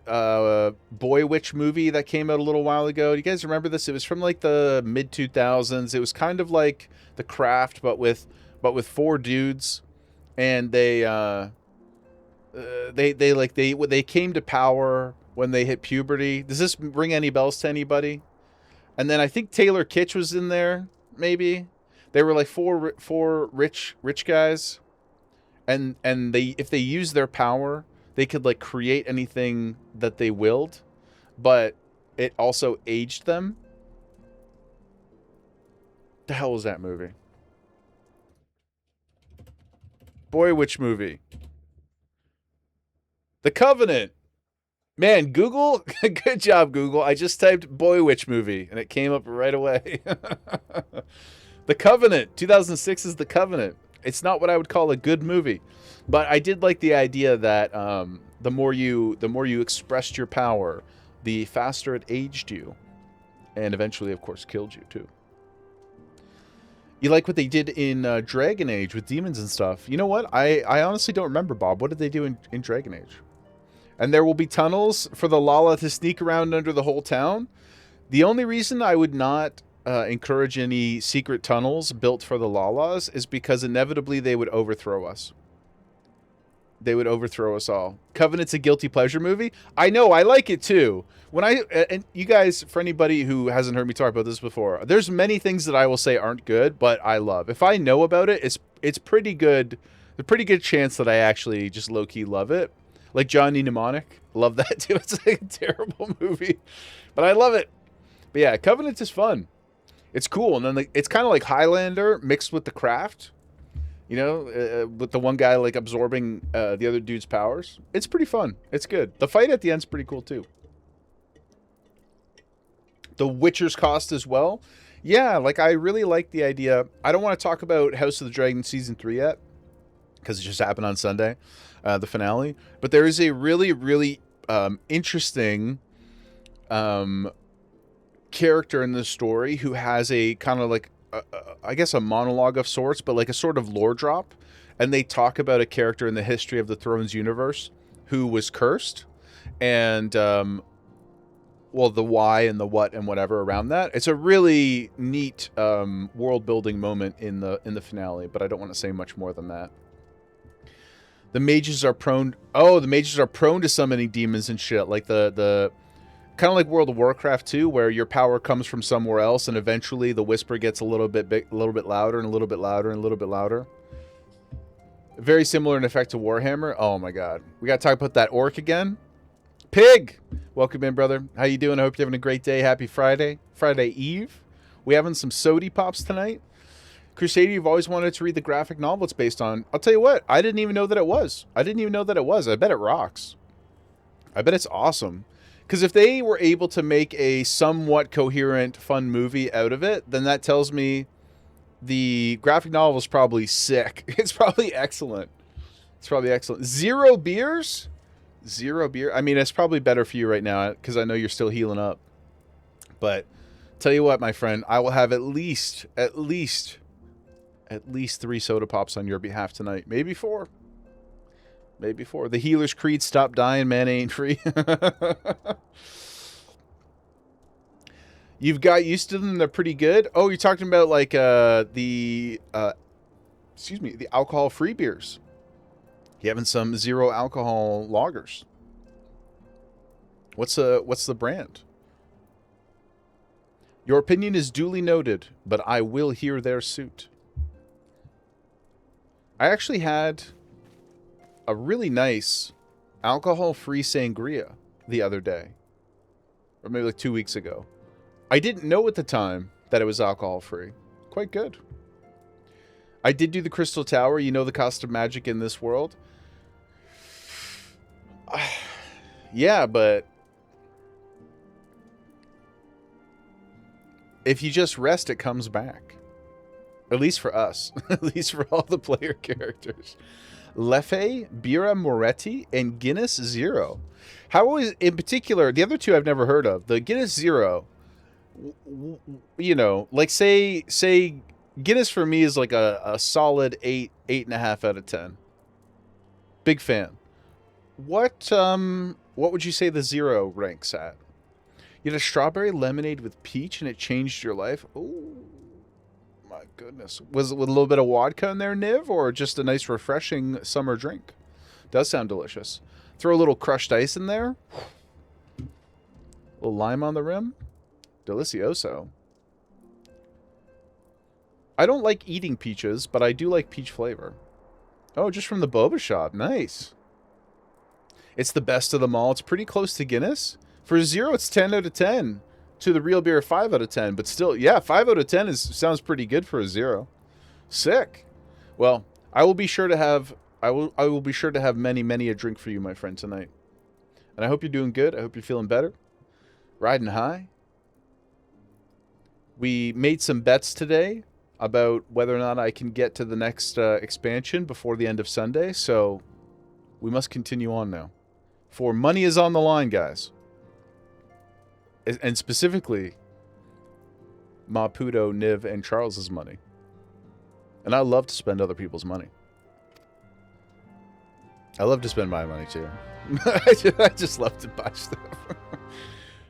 Boy Witch movie that came out a little while ago? Do you guys remember this? It was from like the mid 2000s. It was kind of like The Craft, but with 4 dudes. And they came to power when they hit puberty. Does this ring any bells to anybody? And then I think Taylor Kitsch was in there, maybe. They were like four rich guys, and they, if they used their power, they could like create anything that they willed, but it also aged them. The hell was that movie? Boy, which movie? The Covenant. Man, Google, good job, Google. I just typed Boy Witch movie, and it came up right away. The Covenant. 2006 is The Covenant. It's not what I would call a good movie, but I did like the idea that the more you expressed your power, the faster it aged you, and eventually, of course, killed you too. You like what they did in Dragon Age with demons and stuff. You know what? I honestly don't remember, Bob. What did they do in Dragon Age? And there will be tunnels for the Lala to sneak around under the whole town. The only reason I would not encourage any secret tunnels built for the Lalas is because inevitably they would overthrow us. They would overthrow us all. Covenant's a guilty pleasure movie. I know, I like it too. And you guys, for anybody who hasn't heard me talk about this before, there's many things that I will say aren't good, but I love. If I know about it, it's pretty good. There's a pretty good chance that I actually just low-key love it. Like Johnny Mnemonic. Love that too. It's like a terrible movie, but I love it. But yeah, Covenant is fun. It's cool. And then it's kind of like Highlander mixed with The Craft. You know, with the one guy like absorbing the other dude's powers. It's pretty fun. It's good. The fight at the end's pretty cool too. The Witcher's cost as well. Yeah, like I really like the idea. I don't want to talk about House of the Dragon Season 3 yet, because it just happened on Sunday, the finale. But there is a really, really interesting character in this story who has a kind of like, I guess a monologue of sorts, but like a sort of lore drop. And they talk about a character in the history of the Thrones universe who was cursed. And, well, the why and the what and whatever around that. It's a really neat world-building moment in the finale, but I don't want to say much more than that. The mages are prone... Oh, the mages are prone to summoning demons and shit. Like the kind of like World of Warcraft 2, where your power comes from somewhere else, and eventually the whisper gets a little bit louder and a little bit louder and a little bit louder. Very similar in effect to Warhammer. Oh my god. We gotta talk about that orc again. Pig! Welcome in, brother. How you doing? I hope you're having a great day. Happy Friday. Friday Eve. We having some sody pops tonight. Crusader, you've always wanted to read the graphic novel it's based on. I'll tell you what, I didn't even know that it was. I bet it rocks. I bet it's awesome. Because if they were able to make a somewhat coherent, fun movie out of it, then that tells me the graphic novel is probably sick. It's probably excellent. It's probably excellent. 0 beers? 0 beer? I mean, it's probably better for you right now because I know you're still healing up. But tell you what, my friend, I will have at least 3 soda pops on your behalf tonight. Maybe 4. Maybe 4. The Healer's Creed, stop dying, man ain't free. You've got used to them. They're pretty good. Oh, you're talking about like the alcohol-free beers. You having some 0 alcohol lagers. What's the brand? Your opinion is duly noted, but I will hear their suit. I actually had a really nice alcohol-free sangria the other day. Or maybe like 2 weeks ago. I didn't know at the time that it was alcohol-free. Quite good. I did do the Crystal Tower. You know the cost of magic in this world. Yeah, but if you just rest, it comes back. At least for us. At least for all the player characters. Leffe, Bira Moretti, and Guinness Zero. How is, in particular, the other two I've never heard of. The Guinness Zero, you know, like say Guinness for me is like a solid 8.5 out of 10. Big fan. What would you say the Zero ranks at? You had a strawberry lemonade with peach and it changed your life? Oh, my goodness. Was it with a little bit of vodka in there, Niv, or just a nice refreshing summer drink? Does sound delicious. Throw a little crushed ice in there. A little lime on the rim. Delicioso. I don't like eating peaches, but I do like peach flavor. Oh, just from the boba shop. Nice. It's the best of them all. It's pretty close to Guinness. For Zero, it's 10 out of 10. To the real beer, 5 out of 10. But still, yeah, 5 out of 10 sounds pretty good for a Zero. Sick. Well, I will be sure to have many a drink for you, my friend, tonight. And I hope you're doing good. I hope you're feeling better. Riding high. We made some bets today about whether or not I can get to the next expansion before the end of Sunday. So we must continue on now. For money is on the line, guys. And specifically, Maputo, Niv, and Charles's money. And I love to spend other people's money. I love to spend my money, too. I just love to buy stuff.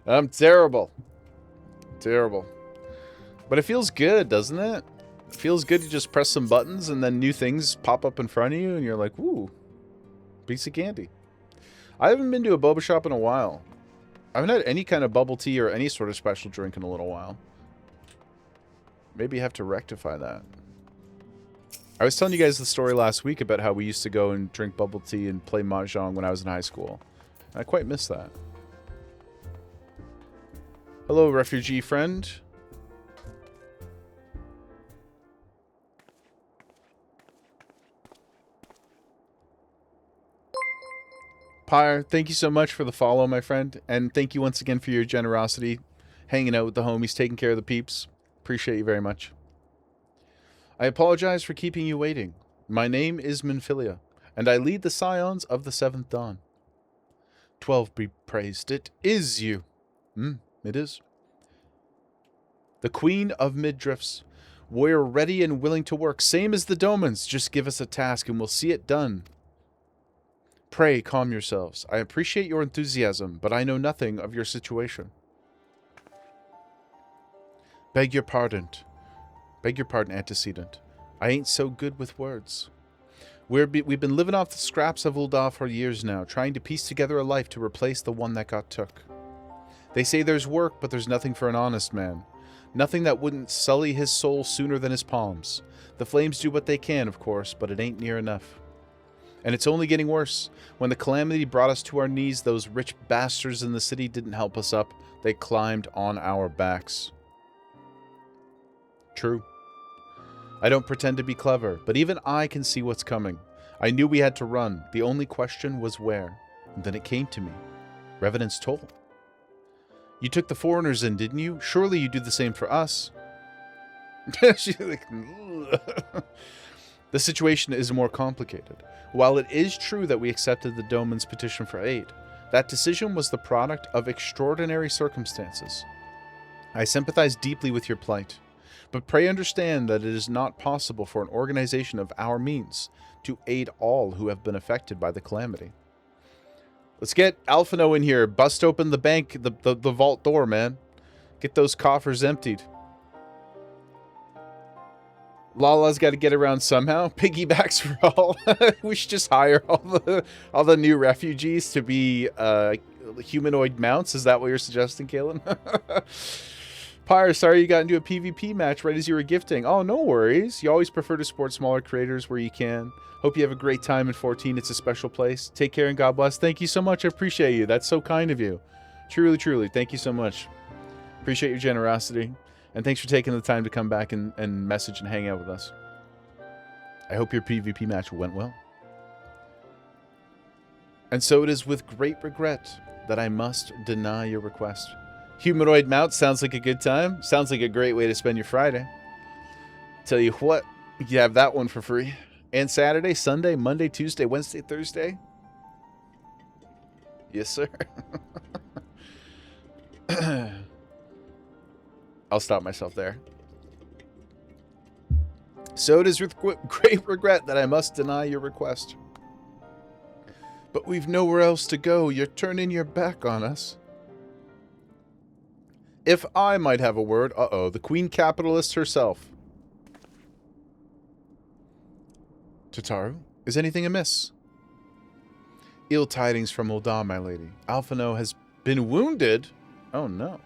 I'm terrible. Terrible. But it feels good, doesn't it? It feels good to just press some buttons and then new things pop up in front of you and you're like, woo, piece of candy. I haven't been to a boba shop in a while. I haven't had any kind of bubble tea or any sort of special drink in a little while. Maybe you have to rectify that. I was telling you guys the story last week about how we used to go and drink bubble tea and play mahjong when I was in high school. I quite miss that. Hello, refugee friend. Pyre, thank you so much for the follow, my friend. And thank you once again for your generosity. Hanging out with the homies, taking care of the peeps. Appreciate you very much. I apologize for keeping you waiting. My name is Minfilia, and I lead the Scions of the Seventh Dawn. 12 be praised. It is you. It is. The Queen of Middrifts. We're ready and willing to work. Same as the Domans. Just give us a task and we'll see it done. Pray, calm yourselves. I appreciate your enthusiasm, but I know nothing of your situation. Beg your pardon. Beg your pardon, antecedent. I ain't so good with words. We've been living off the scraps of Ul'dah for years now, trying to piece together a life to replace the one that got took. They say there's work, but there's nothing for an honest man. Nothing that wouldn't sully his soul sooner than his palms. The flames do what they can, of course, but it ain't near enough. And it's only getting worse. When the calamity brought us to our knees, those rich bastards in the city didn't help us up. They climbed on our backs. True. I don't pretend to be clever, but even I can see what's coming. I knew we had to run. The only question was where. And then it came to me. Revenant's Toll. You took the foreigners in, didn't you? Surely you do the same for us. She's like, the situation is more complicated. While it is true that we accepted the Doman's petition for aid, that decision was the product of extraordinary circumstances. I sympathize deeply with your plight, but pray understand that it is not possible for an organization of our means to aid all who have been affected by the calamity. Let's get Alphino in here. Bust open the bank, the vault door, man. Get those coffers emptied. Lala's got to get around somehow. Piggybacks for all. We should just hire all the new refugees to be humanoid mounts? Is that what you're suggesting, Kalen? Pyre, sorry you got into a PvP match right as you were gifting. Oh, no worries. You always prefer to support smaller creators where you can. Hope you have a great time in 14. It's a special place. Take care and God bless. Thank you so much. I appreciate you. That's so kind of you. Truly, truly. Thank you so much. Appreciate your generosity. And thanks for taking the time to come back and message and hang out with us. I hope your PvP match went well. And so it is with great regret that I must deny your request. Humanoid mount sounds like a good time. Sounds like a great way to spend your Friday. Tell you what, you have that one for free. And Saturday, Sunday, Monday, Tuesday, Wednesday, Thursday. Yes, sir. I'll stop myself there. So it is with great regret that I must deny your request. But we've nowhere else to go. You're turning your back on us. If I might have a word, the Queen Capitalist herself. Tataru, is anything amiss? Ill tidings from Ul'dah, my lady. Alphino has been wounded? Oh no.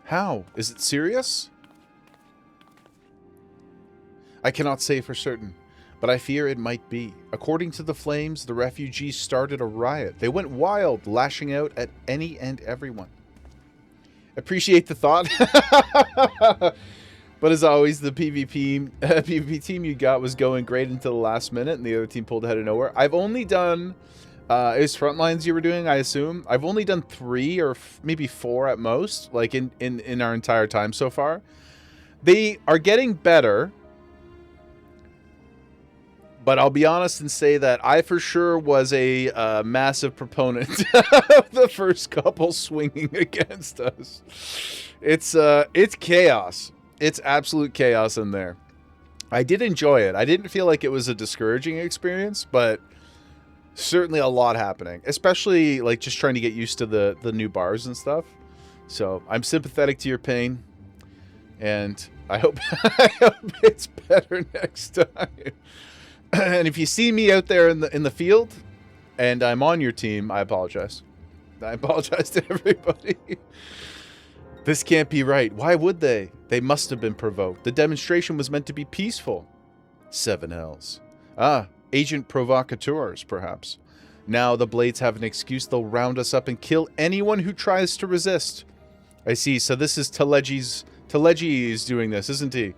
How? Is it serious? I cannot say for certain, but I fear it might be. According to the Flames, the refugees started a riot. They went wild, lashing out at any and everyone. Appreciate the thought. But as always, the PvP team you got was going great until the last minute, and the other team pulled ahead of nowhere. I've only done... it was Frontlines you were doing, I assume. I've only done 3 or maybe 4 at most, like in our entire time so far. They are getting better. But I'll be honest and say that I for sure was a massive proponent of the first couple swinging against us. It's chaos. It's absolute chaos in there. I did enjoy it. I didn't feel like it was a discouraging experience, but certainly a lot happening. Especially like just trying to get used to the new bars and stuff. So I'm sympathetic to your pain, and I hope it's better next time. And if you see me out there in the field, and I'm on your team, I apologize. I apologize to everybody. This can't be right. Why would they? They must have been provoked. The demonstration was meant to be peaceful. 7 L's. Ah, agent provocateurs, perhaps. Now the Blades have an excuse. They'll round us up and kill anyone who tries to resist. I see. So this is Telegi's doing this, isn't he?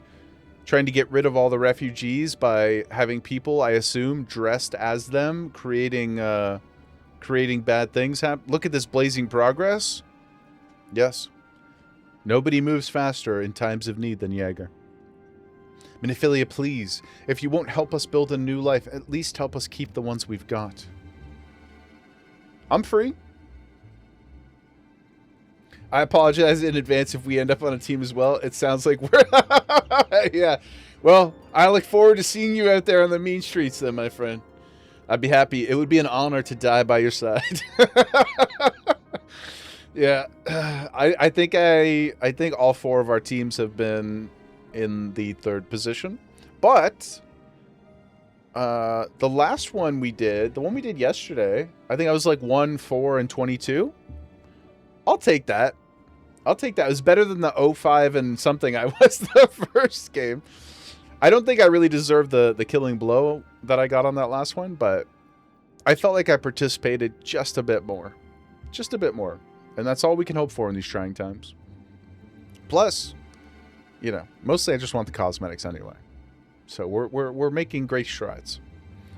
Trying to get rid of all the refugees by having people, I assume, dressed as them, creating bad things happen. Look at this blazing progress. Yes. Nobody moves faster in times of need than Jaeger. Minophilia, please, if you won't help us build a new life, at least help us keep the ones we've got. I'm free. I apologize in advance if we end up on a team as well. It sounds like we're... Yeah. Well, I look forward to seeing you out there on the mean streets then, my friend. I'd be happy. It would be an honor to die by your side. Yeah. I think all 4 of our teams have been in the 3rd position. But the last one we did, the one we did yesterday, I think I was like 1, 4, and 22. I'll take that. I'll take that. It was better than the 05 and something I was the first game. I don't think I really deserved the killing blow that I got on that last one, but I felt like I participated just a bit more. Just a bit more. And that's all we can hope for in these trying times. Plus, you know, mostly I just want the cosmetics anyway. So we're making great strides.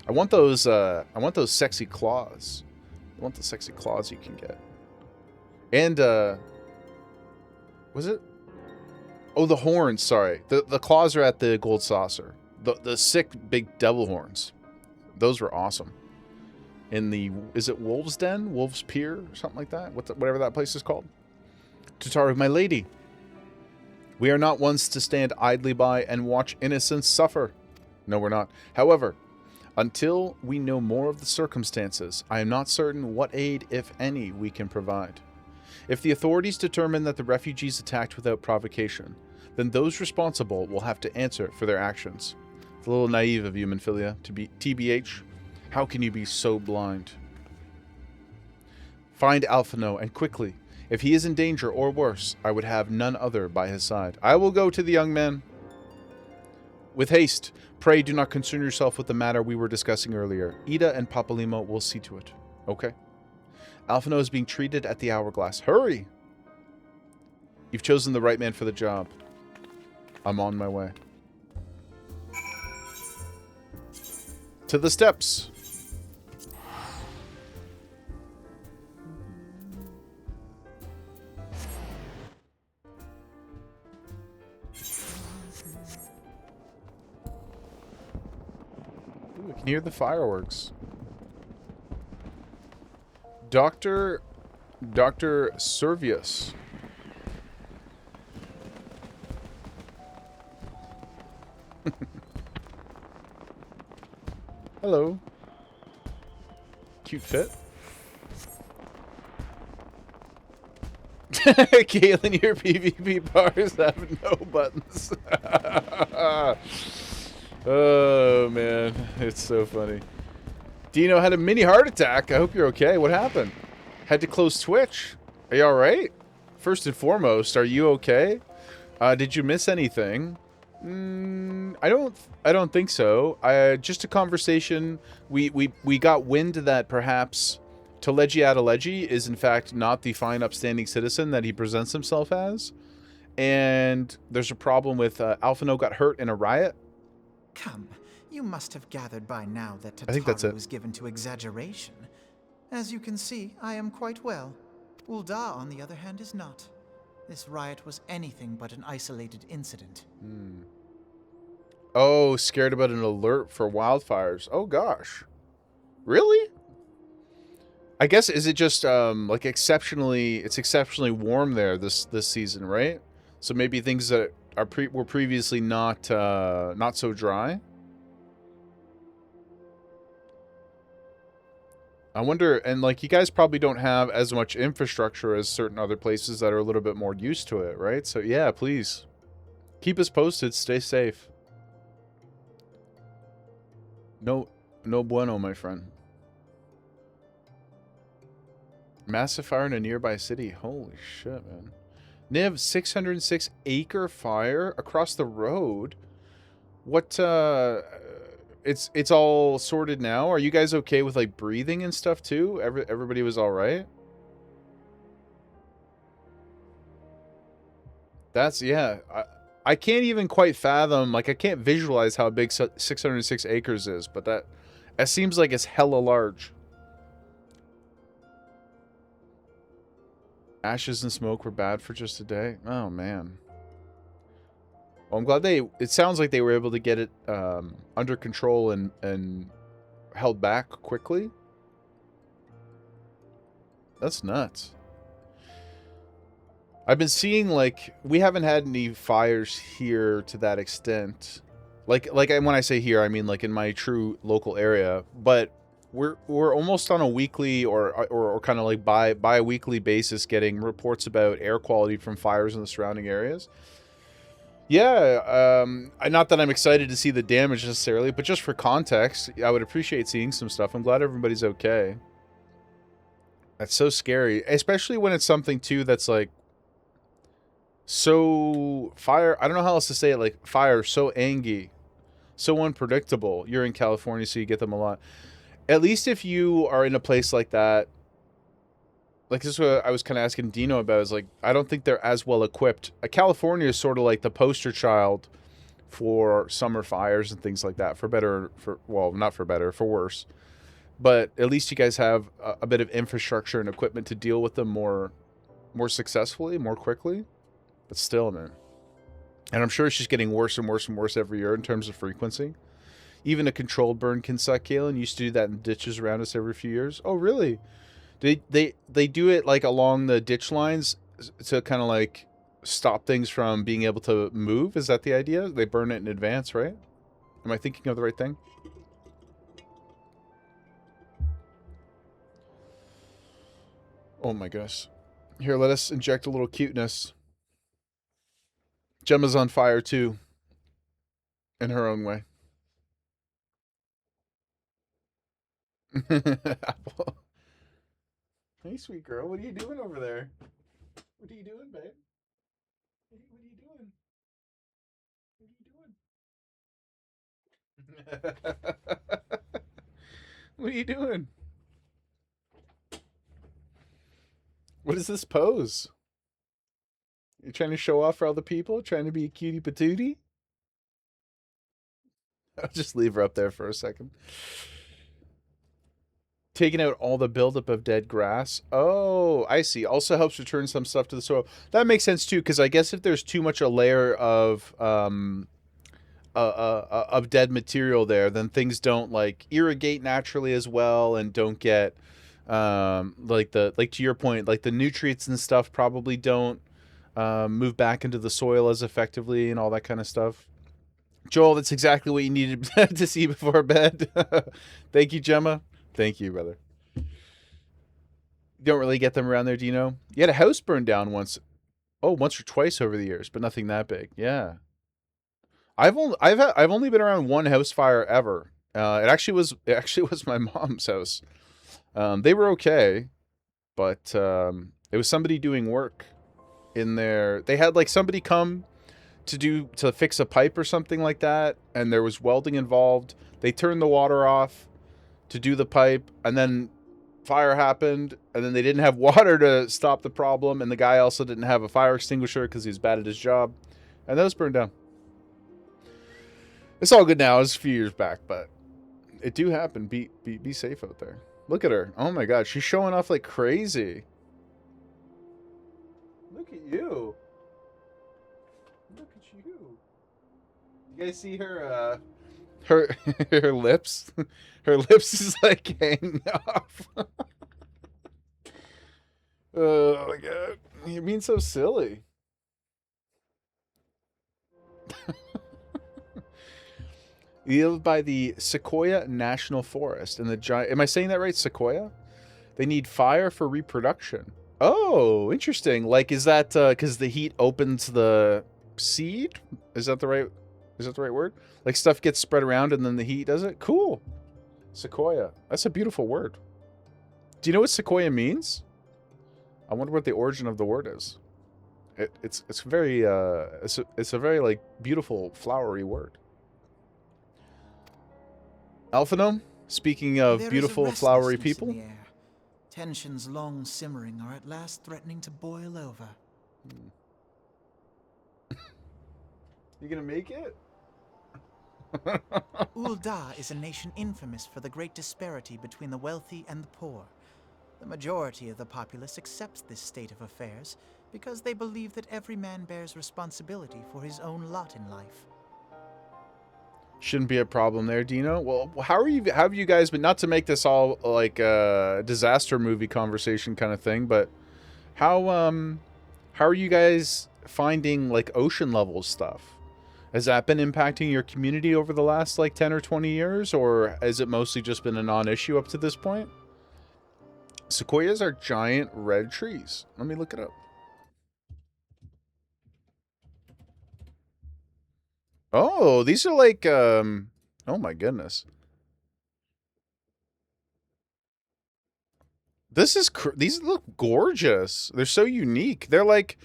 I want those sexy claws. I want the sexy claws you can get. And was it? Oh, the horns, sorry. The claws are at the gold saucer. The sick big devil horns. Those were awesome. In the, is it Wolf's Den? Wolf's Pier? Or something like that? Whatever that place is called. Tataru, my lady. We are not ones to stand idly by and watch innocents suffer. No, we're not. However, until we know more of the circumstances, I am not certain what aid, if any, we can provide. If the authorities determine that the refugees attacked without provocation, then those responsible will have to answer for their actions. It's a little naive of you, Minophilia, to be TBH. How can you be so blind? Find Alphino, and quickly. If he is in danger or worse, I would have none other by his side. I will go to the young man. With haste, pray do not concern yourself with the matter we were discussing earlier. Ida and Papalimo will see to it. Okay. Alphino is being treated at the Hourglass. Hurry! You've chosen the right man for the job. I'm on my way. To the steps. Ooh, I can hear the fireworks. Dr. Servius. Hello. Cute fit. Galen, your PvP bars have no buttons. Oh, man. It's so funny. Dino had a mini heart attack. I hope you're okay. What happened? Had to close Twitch. Are you alright? First and foremost, are you okay? Did you miss anything? I don't think so. Just a conversation. We got wind that perhaps Teleji Adeleji is in fact not the fine, upstanding citizen that he presents himself as, and there's a problem with Alphino got hurt in a riot. Come, you must have gathered by now that I think that's it. Tataru was given to exaggeration. As you can see, I am quite well. Ul'dah, on the other hand, is not. This riot was anything but an isolated incident. Oh, scared about an alert for wildfires. Oh gosh. Really? I guess, is it just like it's exceptionally warm there this season, right? So maybe things that were previously not so dry. I wonder, and like you guys probably don't have as much infrastructure as certain other places that are a little bit more used to it, right? So yeah, please keep us posted. Stay safe. No bueno, my friend. Massive fire in a nearby city. Holy shit, man. Niv, 606 acre fire across the road. What, it's all sorted now? Are you guys okay with, like, breathing and stuff, too? Everybody was alright? That's, yeah. I can't even quite fathom, like, I can't visualize how big 606 acres is, but that seems like it's hella large. Ashes and smoke were bad for just a day. Oh, man. Well, I'm glad it sounds like they were able to get it under control and held back quickly. That's nuts. I've been seeing, like, we haven't had any fires here to that extent. Like when I say here, I mean like in my true local area, but we're almost on a weekly or kind of like bi-weekly basis getting reports about air quality from fires in the surrounding areas. Yeah, not that I'm excited to see the damage necessarily, but just for context, I would appreciate seeing some stuff. I'm glad everybody's okay. That's so scary, especially when it's something too that's like so fire. I don't know how else to say it. Like fire, so angy, so unpredictable. You're in California, so you get them a lot. At least if you are in a place like that, like this is what I was kind of asking Dino about, is like, I don't think they're as well equipped. California is sort of like the poster child for summer fires and things like that, for better, well, not for better, for worse. But at least you guys have a bit of infrastructure and equipment to deal with them more successfully, more quickly. But still, man. And I'm sure it's just getting worse and worse and worse every year in terms of frequency. Even a controlled burn can suck, Kalen. Used to do that in ditches around us every few years. Oh, really? They do it like along the ditch lines to kind of like stop things from being able to move? Is that the idea? They burn it in advance, right? Am I thinking of the right thing? Oh my gosh. Here, let us inject a little cuteness. Gemma's on fire too. In her own way. Apple. Hey, sweet girl, what are you doing over there? What are you doing, babe? What are you doing? What are you doing? What is this pose? You trying to show off for all the people? Trying to be a cutie patootie? I'll just leave her up there for a second. Taking out all the buildup of dead grass. Oh, I see. Also helps return some stuff to the soil. That makes sense too, because I guess if there's too much a layer of dead material there, then things don't like irrigate naturally as well, and don't get like to your point, like the nutrients and stuff probably don't move back into the soil as effectively and all that kind of stuff. Joel, that's exactly what you needed to see before bed. Thank you, Gemma. Thank you, brother. You don't really get them around there, do you know? You had a house burned down once. Oh, once or twice over the years, but nothing that big. Yeah. I've only been around one house fire ever. It actually was my mom's house. They were okay, but it was somebody doing work in there. They had like somebody come to fix a pipe or something like that, and there was welding involved. They turned the water off to do the pipe, and then fire happened, and then they didn't have water to stop the problem, and the guy also didn't have a fire extinguisher because he was bad at his job, and that was burned down. It's all good now. It was a few years back, but it do happen. Be safe out there. Look at her. Oh my god, she's showing off like crazy. Look at you. Look at you. You guys see her her lips? Her lips is like hanging off. Oh my god. You're being so silly. You live by the Sequoia National Forest and the giant. Am I saying that right? Sequoia? They need fire for reproduction. Oh, interesting. Like, is that because the heat opens the seed? Is that the right word? Like stuff gets spread around and then the heat does it? Cool. Sequoia. That's a beautiful word. Do you know what sequoia means? I wonder what the origin of the word is. It's very it's a very like beautiful flowery word. Alphanome, speaking of beautiful flowery people. In the air. Tensions long simmering are at last threatening to boil over. You gonna make it? Ul'dah is a nation infamous for the great disparity between the wealthy and the poor. The majority of the populace accepts this state of affairs because they believe that every man bears responsibility for his own lot in life. Shouldn't be a problem there, Dino. Well, how have you guys been, not to make this all like a disaster movie conversation kind of thing, but how are you guys finding like ocean level stuff? Has that been impacting your community over the last like 10 or 20 years, or has it mostly just been a non-issue up to this point? Sequoias are giant red trees. Let me look it up. Oh, these are like, oh my goodness. These look gorgeous. They're so unique. They're like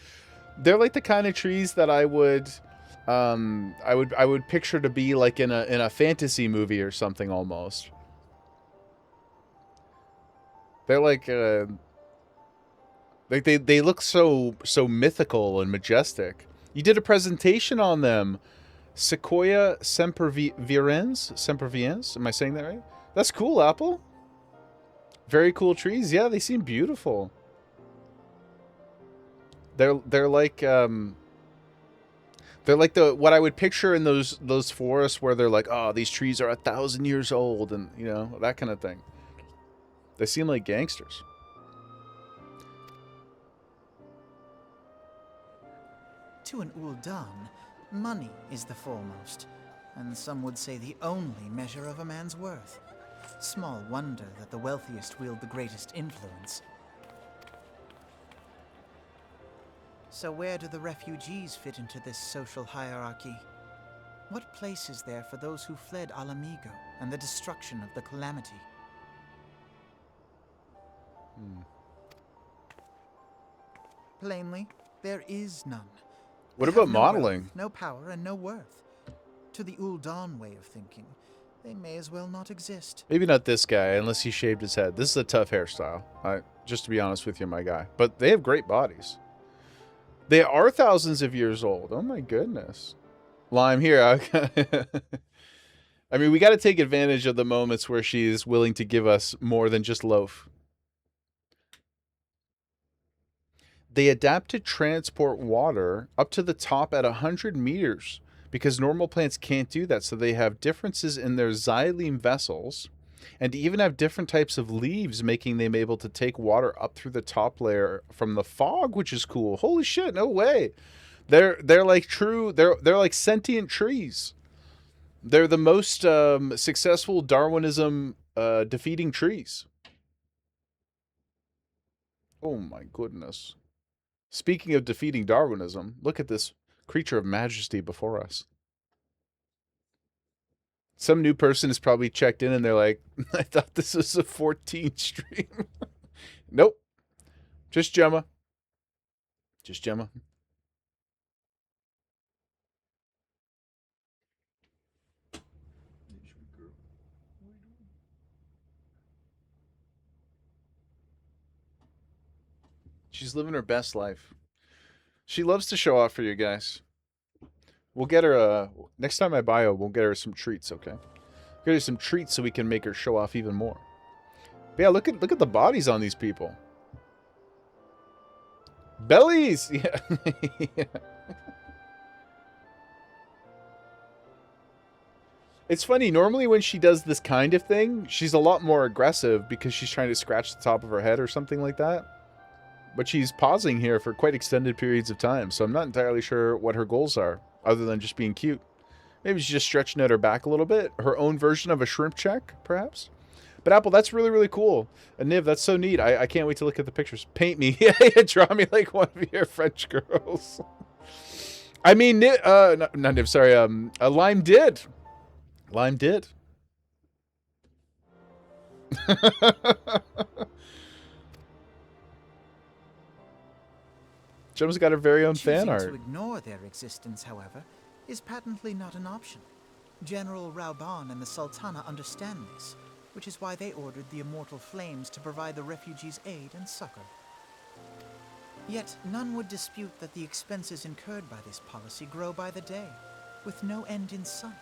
the kind of trees that I would picture to be like in a fantasy movie or something almost. They're like they look so mythical and majestic. You did a presentation on them. Sequoia sempervirens. Am I saying that right? That's cool, Apple. Very cool trees. Yeah, they seem beautiful. They're like what I would picture in those forests where they're like, oh, these trees are 1,000 years old, and you know, that kind of thing. They seem like gangsters. To an Ul'dan, money is the foremost, and some would say the only measure of a man's worth. Small wonder that the wealthiest wield the greatest influence. So where do the refugees fit into this social hierarchy? What place is there for those who fled Alamigo and the destruction of the Calamity? Plainly, there is none. What They about have no wealth, modeling? no power, and no worth. To the Uldan way of thinking, they may as well not exist. Maybe not this guy, unless he shaved his head. This is a tough hairstyle. Just to be honest with you, my guy. But they have great bodies. They are thousands of years old. Oh my goodness. Lime, here. I mean, we got to take advantage of the moments where she's willing to give us more than just loaf. They adapt to transport water up to the top at 100 meters because normal plants can't do that. So they have differences in their xylem vessels and even have different types of leaves, making them able to take water up through the top layer from the fog, which is cool. Holy shit, no way. They're like they're like sentient trees. They're the most successful Darwinism defeating trees. Oh my goodness. Speaking of defeating Darwinism, look at this creature of majesty before us. Some new person is probably checked in and they're like, I thought this was a 14 stream. Nope. Just Gemma. Just Gemma. She's living her best life. She loves to show off for you guys. We'll get her, next time I buy her, we'll get her some treats, okay? Get her some treats so we can make her show off even more. But yeah, look at the bodies on these people. Bellies! Yeah. Yeah. It's funny, normally when she does this kind of thing, she's a lot more aggressive because she's trying to scratch the top of her head or something like that. But she's pausing here for quite extended periods of time, so I'm not entirely sure what her goals are, other than just being cute. Maybe she's just stretching out her back a little bit. Her own version of a shrimp check, perhaps? But Apple, that's really, really cool. And Niv, that's so neat. I can't wait to look at the pictures. Paint me. Yeah, draw me like one of your French girls. I mean, not Niv, sorry. Lime did. Lime did. Gemma's got her very own fan art. To ignore their existence, however, is patently not an option. General Reborn and the Sultana understand this, which is why they ordered the Immortal Flames to provide the refugees aid and succor. Yet none would dispute that the expenses incurred by this policy grow by the day, with no end in sight.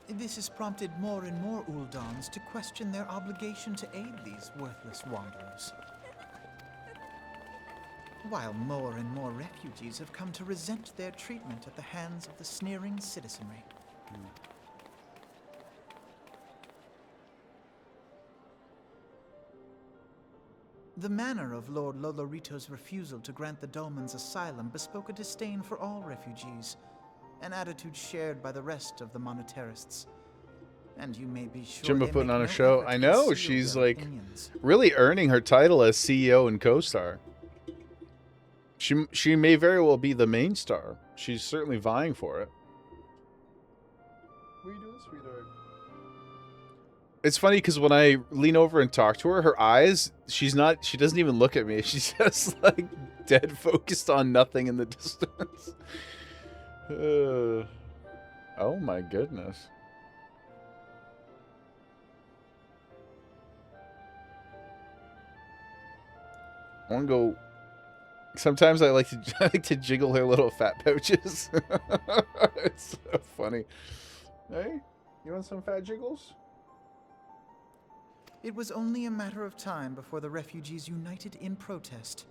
This has prompted more and more Uldans to question their obligation to aid these worthless wanderers. While more and more refugees have come to resent their treatment at the hands of the sneering citizenry. The manner of Lord Lolorito's refusal to grant the Dolmens asylum bespoke a disdain for all refugees, an attitude shared by the rest of the monetarists. And you may be sure Gemma putting on a show. I know, she's like opinions. really earning her title as CEO and co-star. She may very well be the main star. She's certainly vying for it. What are you doing, sweetheart? It's funny because when I lean over and talk to her, her eyes, she doesn't even look at me. She's just like dead focused on nothing in the distance. Oh my goodness. I want to go. Sometimes I like to jiggle her little fat pouches. It's so funny. Hey, you want some fat jiggles? It was only a matter of time before the refugees united in protest.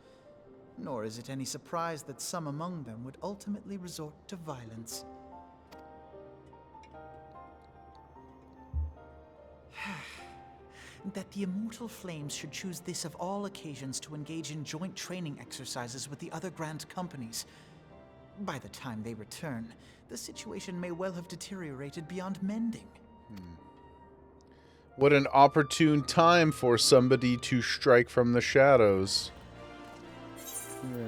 Nor is it any surprise that some among them would ultimately resort to violence. That the Immortal Flames should choose this of all occasions to engage in joint training exercises with the other Grand Companies. By the time they return, the situation may well have deteriorated beyond mending. What an opportune time for somebody to strike from the shadows.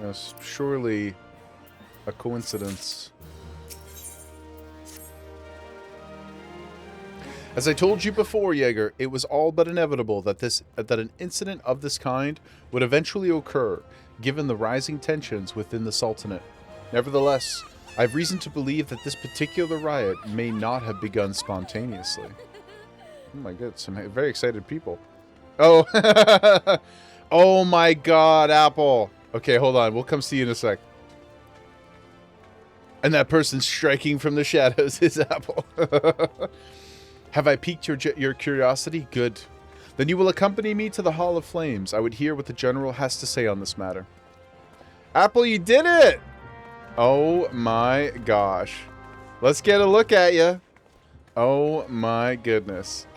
Yes, surely a coincidence. As I told you before, Jaeger, it was all but inevitable that an incident of this kind would eventually occur, given the rising tensions within the Sultanate. Nevertheless, I have reason to believe that this particular riot may not have begun spontaneously. Oh my god, some very excited people. Oh, oh my god, Apple. Okay, hold on, we'll come see you in a sec. And that person striking from the shadows is Apple. Have I piqued your curiosity? Good. Then you will accompany me to the Hall of Flames. I would hear what the General has to say on this matter. Apple, you did it! Oh my gosh. Let's get a look at you. Oh my goodness.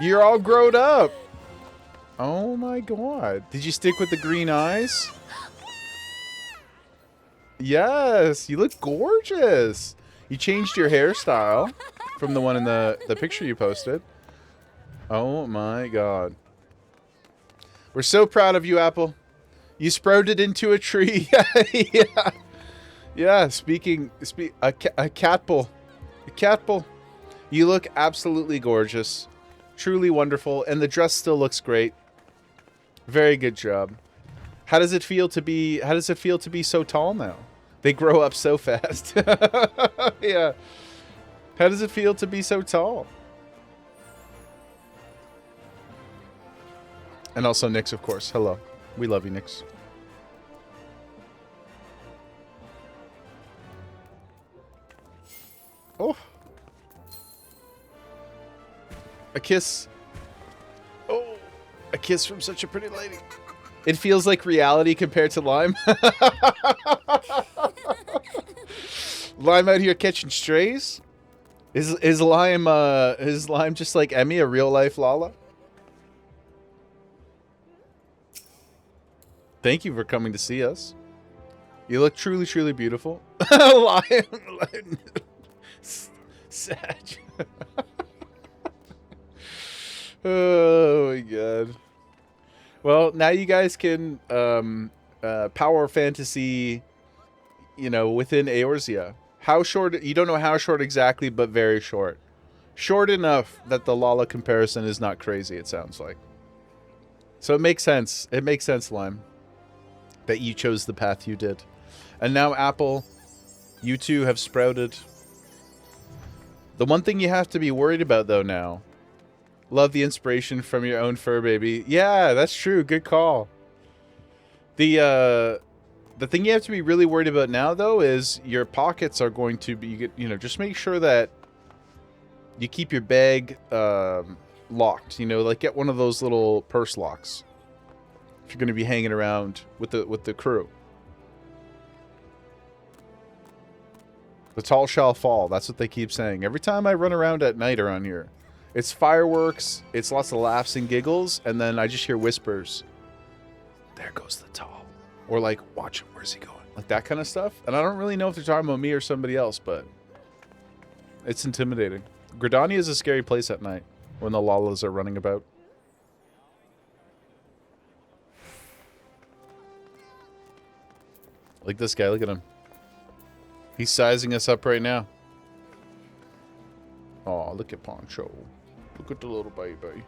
You're all grown up. Oh my god. Did you stick with the green eyes? Yes, you look gorgeous. You changed your hairstyle from the one in the picture you posted. Oh my god. We're so proud of you, Apple. You sprouted into a tree. Yeah. Yeah, a catbull. A catbull. You look absolutely gorgeous. Truly wonderful, and the dress still looks great. Very good job. How does it feel to be so tall now? They grow up so fast. Yeah. How does it feel to be so tall? And also Nyx, of course. Hello. We love you, Nyx. Oh. A kiss. Oh. A kiss from such a pretty lady. It feels like reality compared to Lime. Lime out here catching strays? Is Lime just like Emmy, a real life Lala? Thank you for coming to see us. You look truly, truly beautiful. Lime. Sag. Oh my god. Well, now you guys can power fantasy, you know, within Eorzea. How short? You don't know how short exactly, but very short. Short enough that the Lala comparison is not crazy, it sounds like. So it makes sense. It makes sense, Lime, that you chose the path you did. And now, Apple, you two have sprouted. The one thing you have to be worried about, though, now. Love the inspiration from your own fur baby. Yeah, that's true. Good call. The thing you have to be really worried about now, though, is your pockets are going to be, you know, just make sure that you keep your bag locked. You know, like get one of those little purse locks if you're going to be hanging around with the crew. The tall shall fall. That's what they keep saying. Every time I run around at night around here, it's fireworks, it's lots of laughs and giggles, and then I just hear whispers. There goes the tall. Or like, watch him, where's he going? Like that kind of stuff. And I don't really know if they're talking about me or somebody else, but it's intimidating. Gridania is a scary place at night when the Lalas are running about. Like this guy, look at him. He's sizing us up right now. Oh, look at Poncho. Look at the little baby.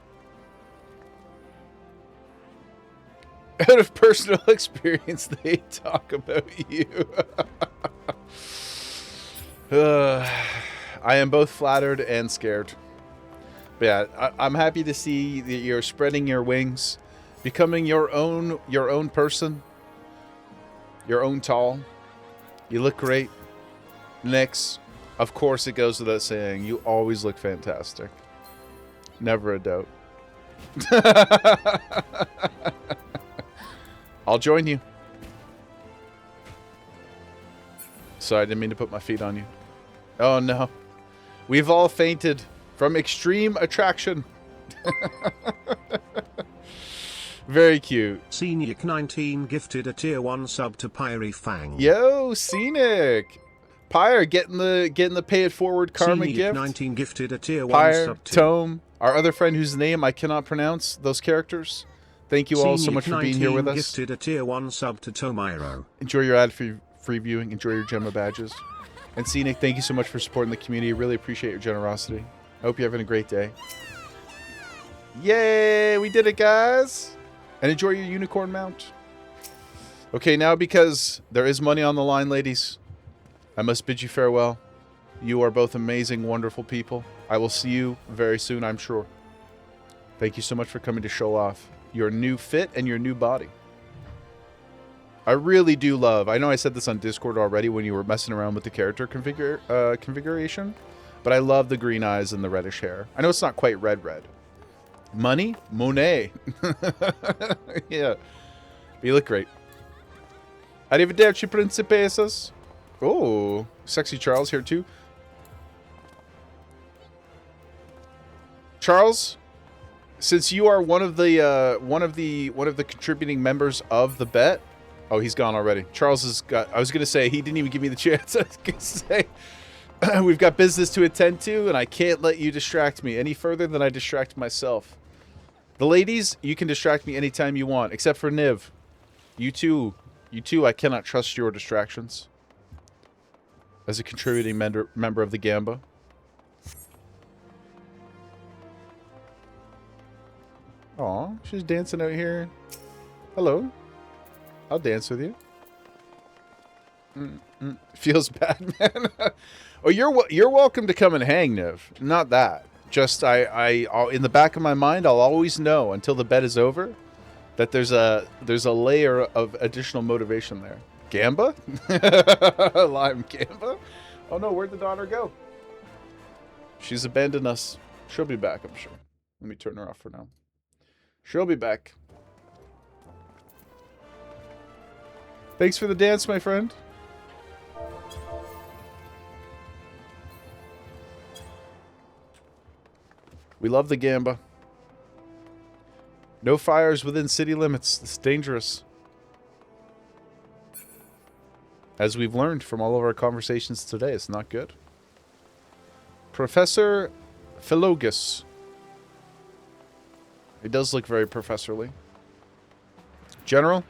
Out of personal experience, they talk about you. I am both flattered and scared. But yeah, I'm happy to see that you're spreading your wings, becoming your own person, your own tall. You look great. Next, of course, it goes without saying, you always look fantastic. Never a doubt. I'll join you. Sorry, I didn't mean to put my feet on you. Oh no. We've all fainted from extreme attraction. Very cute. Scenic 19 gifted a tier 1 sub to Pyre Fang. Yo, Scenic. Pyre getting the pay it forward karma Scenic gift. 19 gifted a tier 1 Pyre, sub to Tome, our other friend whose name I cannot pronounce, those characters. Thank you all so much for being here with us. Gifted a tier 1 sub to Tomiro. Enjoy your ad-free viewing. Enjoy your Gemma badges. And Scenic, thank you so much for supporting the community. Really appreciate your generosity. I hope you're having a great day. Yay! We did it, guys! And enjoy your unicorn mount. Okay, now because there is money on the line, ladies, I must bid you farewell. You are both amazing, wonderful people. I will see you very soon, I'm sure. Thank you so much for coming to show off your new fit and your new body. I really do love, I know I said this on Discord already when you were messing around with the character configuration, but I love the green eyes and the reddish hair. I know it's not quite red. Money? Monet. Yeah. You look great. Arrivederci, principesas. Oh, sexy Charles here too. Charles, since you are one of the contributing members of the bet. Oh, he's gone already. Charles has got. I was gonna say he didn't even give me the chance. I was gonna say we've got business to attend to, and I can't let you distract me any further than I distract myself. The ladies, you can distract me anytime you want, except for Niv. You two, I cannot trust your distractions. As a contributing member of the Gamba. Aw, she's dancing out here. Hello. I'll dance with you. Feels bad, man. Oh, you're welcome to come and hang, Niv. Not that. Just I'll, in the back of my mind, I'll always know until the bet is over that there's a layer of additional motivation there. Gamba? Lime Gamba? Oh no, where'd the daughter go? She's abandoned us. She'll be back, I'm sure. Let me turn her off for now. She'll be back. Thanks for the dance, my friend. We love the Gamba. No fires within city limits. It's dangerous. As we've learned from all of our conversations today, it's not good. Professor Philogus. He does look very professorly. General?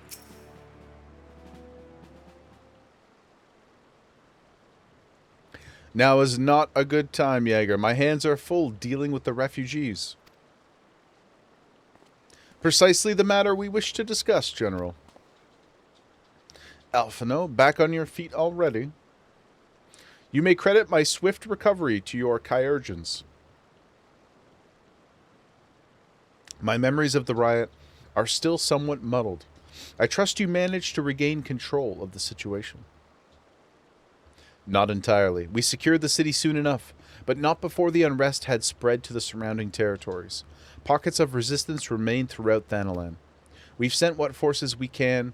Now is not a good time, Jaeger. My hands are full dealing with the refugees. Precisely the matter we wish to discuss, General. Alphino, back on your feet already. You may credit my swift recovery to your Kyurgens. My memories of the riot are still somewhat muddled. I trust you managed to regain control of the situation. Not entirely. We secured the city soon enough, but not before the unrest had spread to the surrounding territories. Pockets of resistance remain throughout Thanalan. We've sent what forces we can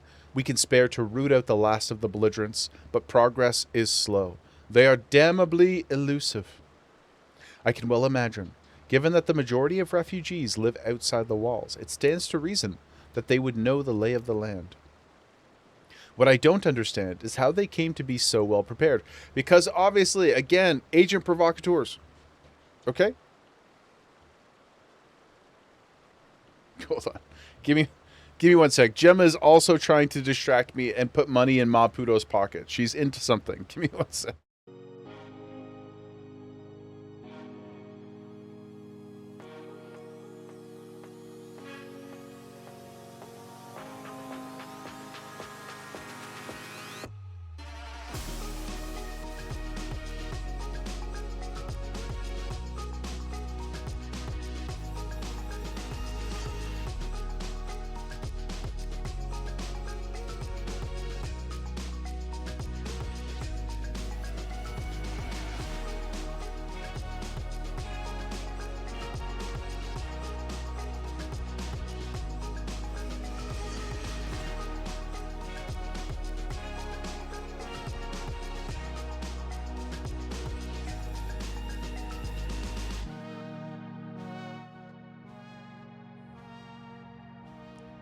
spare to root out the last of the belligerents, but progress is slow. They are damnably elusive. I can well imagine, given that the majority of refugees live outside the walls, it stands to reason that they would know the lay of the land. What I don't understand is how they came to be so well prepared. Because obviously, again, agent provocateurs. Okay? Hold on. Give me 1 sec. Gemma is also trying to distract me and put money in Maputo's pocket. She's into something. Give me 1 sec.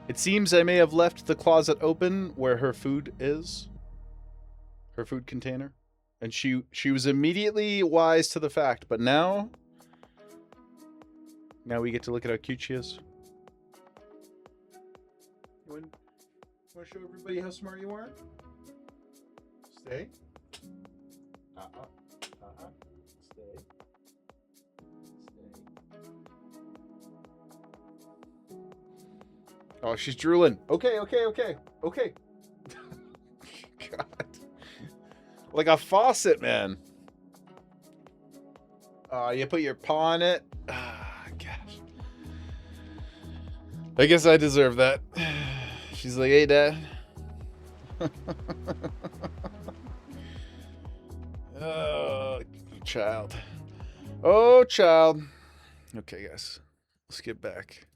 It seems I may have left the closet open where her food is. Her food container. And she was immediately wise to the fact, but now we get to look at how cute she is. You want to show everybody how smart you are? Stay. Stay. Oh, she's drooling. Okay. God. Like a faucet, man. Oh, you put your paw on it? Ah, gosh. I guess I deserve that. She's like, hey, Dad. Oh, child. Oh, child. Okay, guys. Let's get back.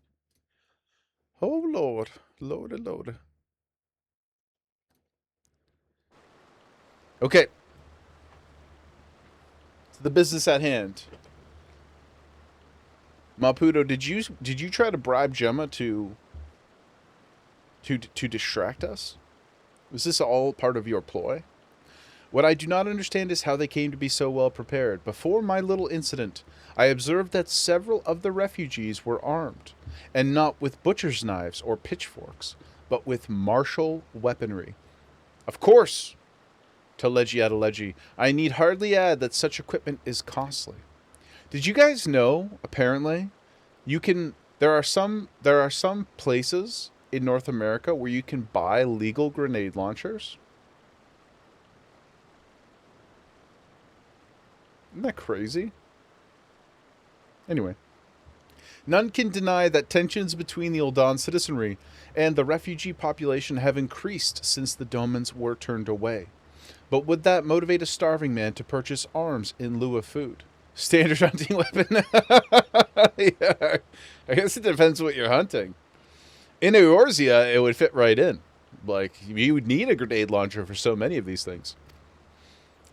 Oh, Lord. Lord. Okay. The business at hand. Maputo, did you try to bribe Gemma to distract us? Was this all part of your ploy? What I do not understand is how they came to be so well prepared. Before my little incident, I observed that several of the refugees were armed, and not with butcher's knives or pitchforks, but with martial weaponry. Of course, Telegi Adelegi, I need hardly add that such equipment is costly. Did you guys know, apparently, there are some places in North America where you can buy legal grenade launchers? Isn't that crazy? Anyway. None can deny that tensions between the Uldan citizenry and the refugee population have increased since the Domans were turned away. But would that motivate a starving man to purchase arms in lieu of food? Standard hunting weapon? Yeah, I guess it depends what you're hunting. In Eorzea, it would fit right in. Like, you would need a grenade launcher for so many of these things.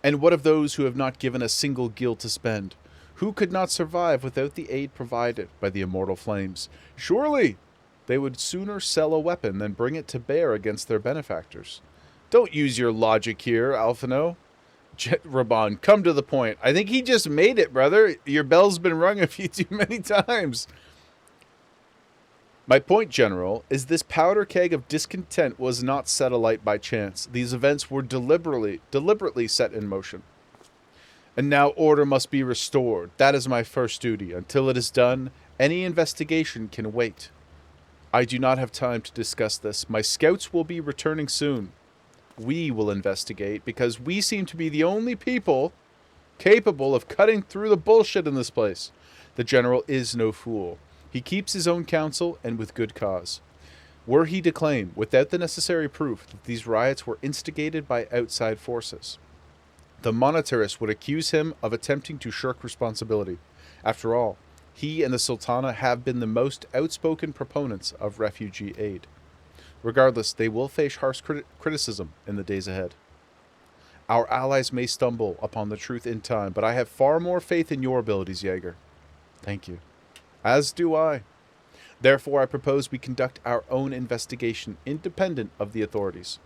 And what of those who have not given a single gil to spend? Who could not survive without the aid provided by the immortal flames? Surely they would sooner sell a weapon than bring it to bear against their benefactors. Don't use your logic here, Alphino. Reborn, come to the point. I think he just made it, brother. Your bell's been rung a few too many times. My point, General, is this powder keg of discontent was not set alight by chance. These events were deliberately set in motion. And now order must be restored. That is my first duty. Until it is done, any investigation can wait. I do not have time to discuss this. My scouts will be returning soon. We will investigate, because we seem to be the only people capable of cutting through the bullshit in this place. The General is no fool. He keeps his own counsel, and with good cause. Were he to claim, without the necessary proof, that these riots were instigated by outside forces, the monetarist would accuse him of attempting to shirk responsibility. After all, he and the Sultana have been the most outspoken proponents of refugee aid. Regardless, they will face harsh criticism in the days ahead. Our allies may stumble upon the truth in time, but I have far more faith in your abilities, Jaeger. Thank you. As do I. Therefore, I propose we conduct our own investigation independent of the authorities.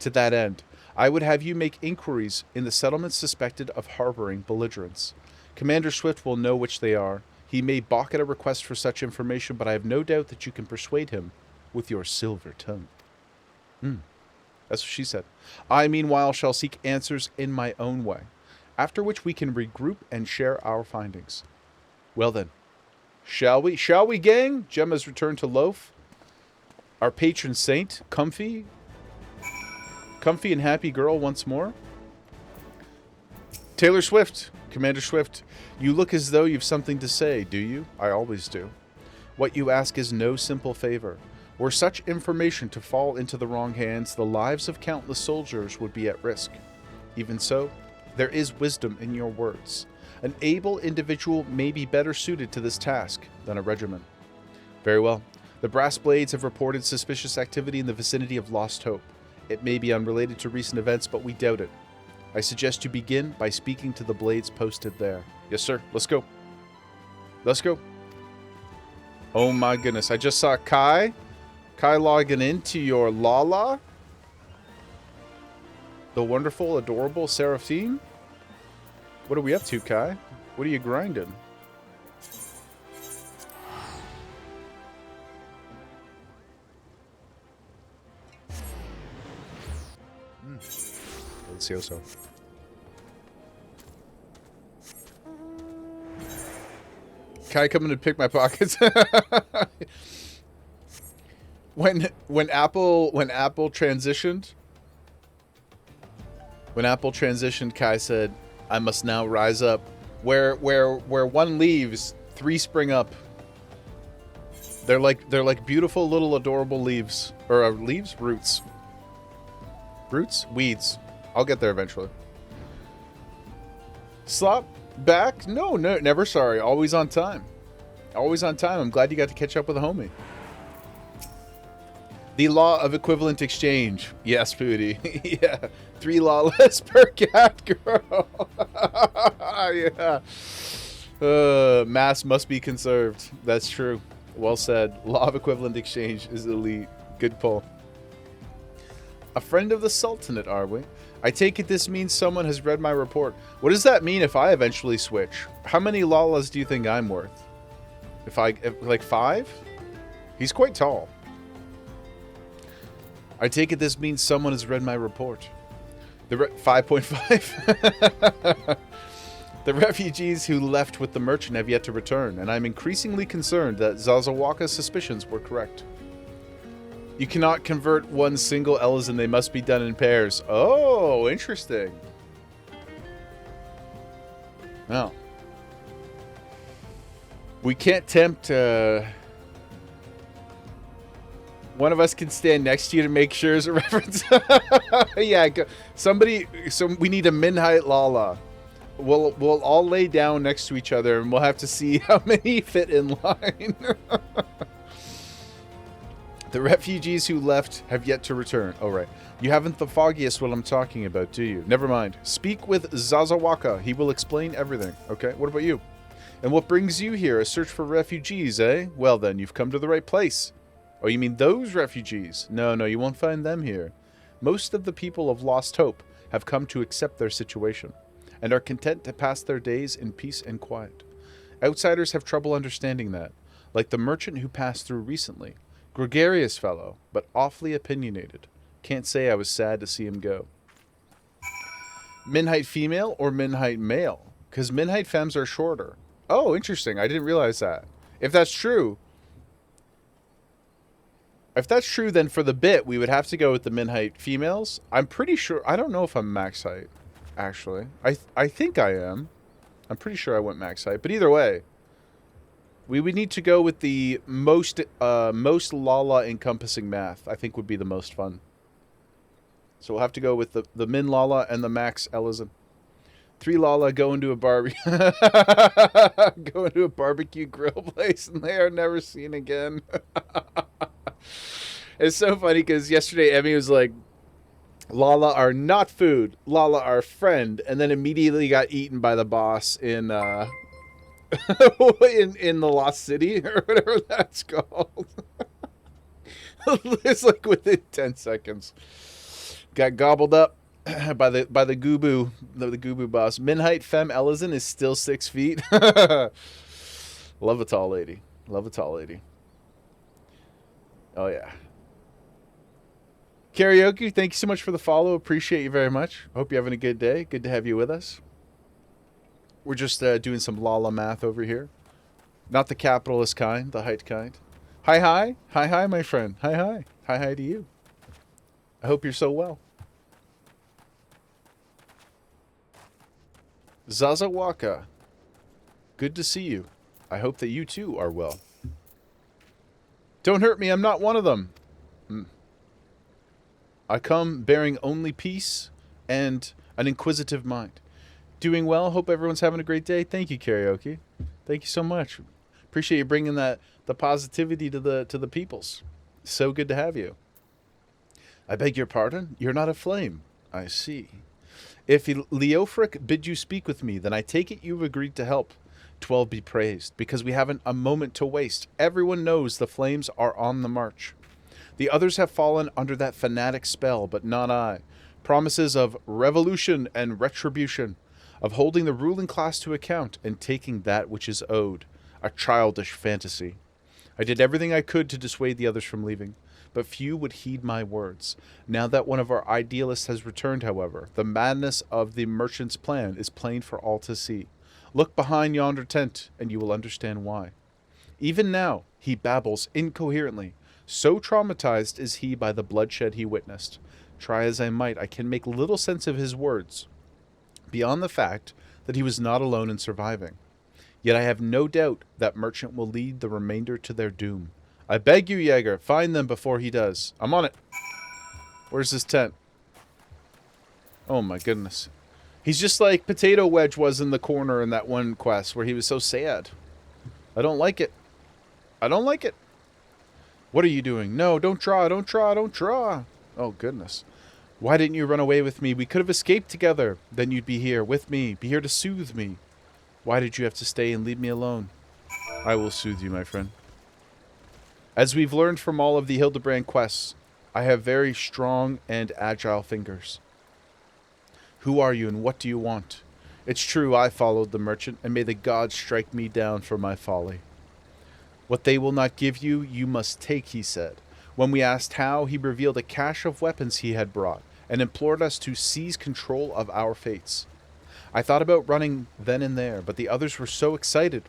To that end, I would have you make inquiries in the settlements suspected of harboring belligerents. Commander Swift will know which they are. He may balk at a request for such information, but I have no doubt that you can persuade him with your silver tongue. That's what she said. I, meanwhile, shall seek answers in my own way, after which we can regroup and share our findings. Well then, shall we? Shall we, gang? Gemma's returned to Loaf. Our patron saint, comfy and happy girl once more. Taylor Swift, Commander Swift, you look as though you've something to say, do you? I always do. What you ask is no simple favor. Were such information to fall into the wrong hands, the lives of countless soldiers would be at risk. Even so, there is wisdom in your words. An able individual may be better suited to this task than a regiment. Very well. The Brass Blades have reported suspicious activity in the vicinity of Lost Hope. It may be unrelated to recent events, but we doubt it. I suggest you begin by speaking to the Blades posted there. Yes, sir. Let's go. Let's go. Oh my goodness. I just saw Kai logging into your Lala. The wonderful, adorable Seraphine. What are we up to, Kai? What are you grinding? Let's see also. Kai coming to pick my pockets. when Apple transitioned, Kai said, "I must now rise up. Where one leaves, three spring up." They're like beautiful little adorable leaves or roots. Weeds. I'll get there eventually. Slop back? No, never sorry. Always on time. Always on time. I'm glad you got to catch up with a homie. The law of equivalent exchange. Yes, Pooty. Yeah. 3 lawless per cat girl. Yeah. Mass must be conserved. That's true. Well said. Law of equivalent exchange is elite. Good pull. A friend of the Sultanate, are we? I take it this means someone has read my report. What does that mean if I eventually switch? How many lalas do you think I'm worth? If like 5? He's quite tall. I take it this means someone has read my report. 5.5. The refugees who left with the merchant have yet to return, and I'm increasingly concerned that Zazawaka's suspicions were correct. You cannot convert one single Ellison, they must be done in pairs. Oh, interesting. Well. We can't tempt... One of us can stand next to you to make sure is a reference. Yeah, we need a Minhite Lala. We'll all lay down next to each other, and we'll have to see how many fit in line. The refugees who left have yet to return. Oh, right. You haven't the foggiest what I'm talking about, do you? Never mind. Speak with Zazawaka. He will explain everything. Okay, what about you? And what brings you here? A search for refugees, eh? Well then, you've come to the right place. Oh, you mean those refugees? No, you won't find them here. Most of the people of Lost Hope have come to accept their situation, and are content to pass their days in peace and quiet. Outsiders have trouble understanding that, like the merchant who passed through recently. Gregarious fellow, but awfully opinionated. Can't say I was sad to see him go. Minhite female or Minhite male? Because Minhite femmes are shorter. Oh, interesting. I didn't realize that. If that's true, then for the bit, we would have to go with the Minhite females. I'm pretty sure. I don't know if I'm max height, actually. I think I am. I'm pretty sure I went max height. But either way, we would need to go with the most Lala encompassing math. I think would be the most fun. So we'll have to go with the Min Lala and the Max Ellison. 3 Lala go into a barbecue grill place, and they are never seen again. It's so funny because yesterday Emmy was like, Lala are not food, Lala are friend, and then immediately got eaten by the boss in in the Lost City or whatever that's called. It's like within 10 seconds. Got gobbled up by the Goobu, the Goobu boss. Minhite Femme Ellison is still 6 feet. Love a tall lady. Love a tall lady. Oh yeah. Karaoke, thank you so much for the follow. Appreciate you very much. Hope you're having a good day. Good to have you with us. We're just doing some Lala math over here. Not the capitalist kind, the height kind. Hi, my friend. Hi to you. I hope you're so well. Zazawaka, good to see you. I hope that you too are well. Don't hurt me, I'm not one of them. I come bearing only peace and an inquisitive mind. Doing well, hope everyone's having a great day. Thank you, Karaoke. Thank you so much. Appreciate you bringing the positivity to the peoples. So good to have you. I beg your pardon? You're not a flame. I see. If Leofric bid you speak with me, then I take it you've agreed to help. 12 be praised, because we haven't a moment to waste. Everyone knows the flames are on the march. The others have fallen under that fanatic spell, but not I. Promises of revolution and retribution, of holding the ruling class to account and taking that which is owed. A childish fantasy. I did everything I could to dissuade the others from leaving, but few would heed my words. Now that one of our idealists has returned, however, the madness of the merchant's plan is plain for all to see. Look behind yonder tent, and you will understand why. Even now, he babbles incoherently. So traumatized is he by the bloodshed he witnessed. Try as I might, I can make little sense of his words, beyond the fact that he was not alone in surviving. Yet I have no doubt that merchant will lead the remainder to their doom. I beg you, Jaeger, find them before he does. I'm on it. Where's his tent? Oh my goodness. He's just like Potato Wedge was in the corner in that one quest where he was so sad. I don't like it. I don't like it. What are you doing? No, don't draw, don't draw, don't draw. Oh, goodness. Why didn't you run away with me? We could have escaped together. Then you'd be here with me, be here to soothe me. Why did you have to stay and leave me alone? I will soothe you, my friend. As we've learned from all of the Hildebrand quests, I have very strong and agile fingers. Who are you and what do you want? It's true I followed the merchant, and may the gods strike me down for my folly. What they will not give you, you must take, he said. When we asked how, he revealed a cache of weapons he had brought, and implored us to seize control of our fates. I thought about running then and there, but the others were so excited.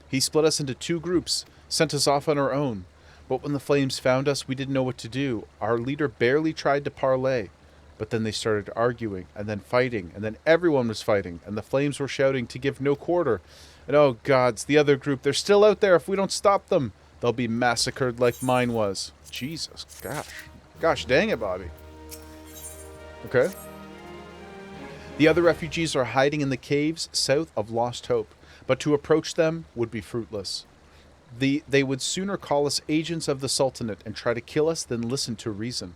He split us into 2 groups, sent us off on our own. But when the flames found us, we didn't know what to do. Our leader barely tried to parley. But then they started arguing, and then fighting, and then everyone was fighting, and the flames were shouting to give no quarter. And oh gods, the other group, they're still out there. If we don't stop them, they'll be massacred like mine was. Jesus, gosh dang it, Bobby. Okay. The other refugees are hiding in the caves south of Lost Hope, but to approach them would be fruitless. They would sooner call us agents of the Sultanate and try to kill us than listen to reason.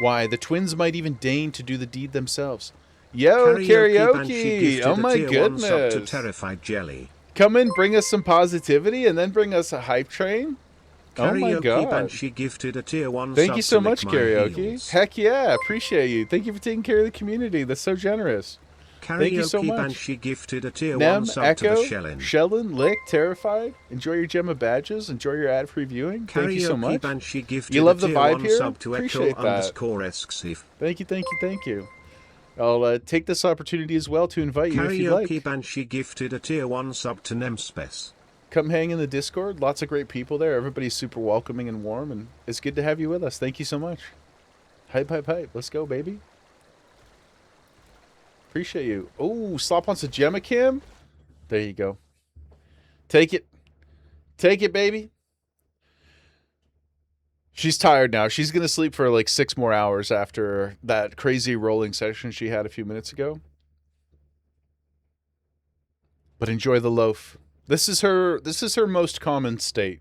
Why, the twins might even deign to do the deed themselves. Yo, karaoke! Oh my goodness! To Terrified Jelly. Come in, bring us some positivity, and then bring us a hype train? Oh my god. Banshee gifted a tier 1 Thank sub you so to much, lick my karaoke. heels. Heck yeah, appreciate you. Thank you for taking care of the community. That's so generous. Thank you so Karaoke much. Banshee gifted a tier Nem, 1 sub Echo, to the Shellin. Shellin, Lick, Terrified. Enjoy your Gemma badges. Enjoy your ad-free viewing. Thank you so much. Banshee gifted You love a the tier vibe 1 here? sub to Appreciate that. Echo_XIV. Thank you, thank you, thank you. I'll take this opportunity as well to invite you if you'd like. Karaoke Banshee gifted a tier 1 sub to Nemspes. Come hang in the Discord. Lots of great people there. Everybody's super welcoming and warm, and it's good to have you with us. Thank you so much. Hype, hype, hype. Let's go, baby. Appreciate you. Oh, Slop wants a Gemma Cam? There you go. Take it. Take it, baby. She's tired now. She's going to sleep for like 6 more hours after that crazy rolling session she had a few minutes ago. But enjoy the loaf. This is her most common state.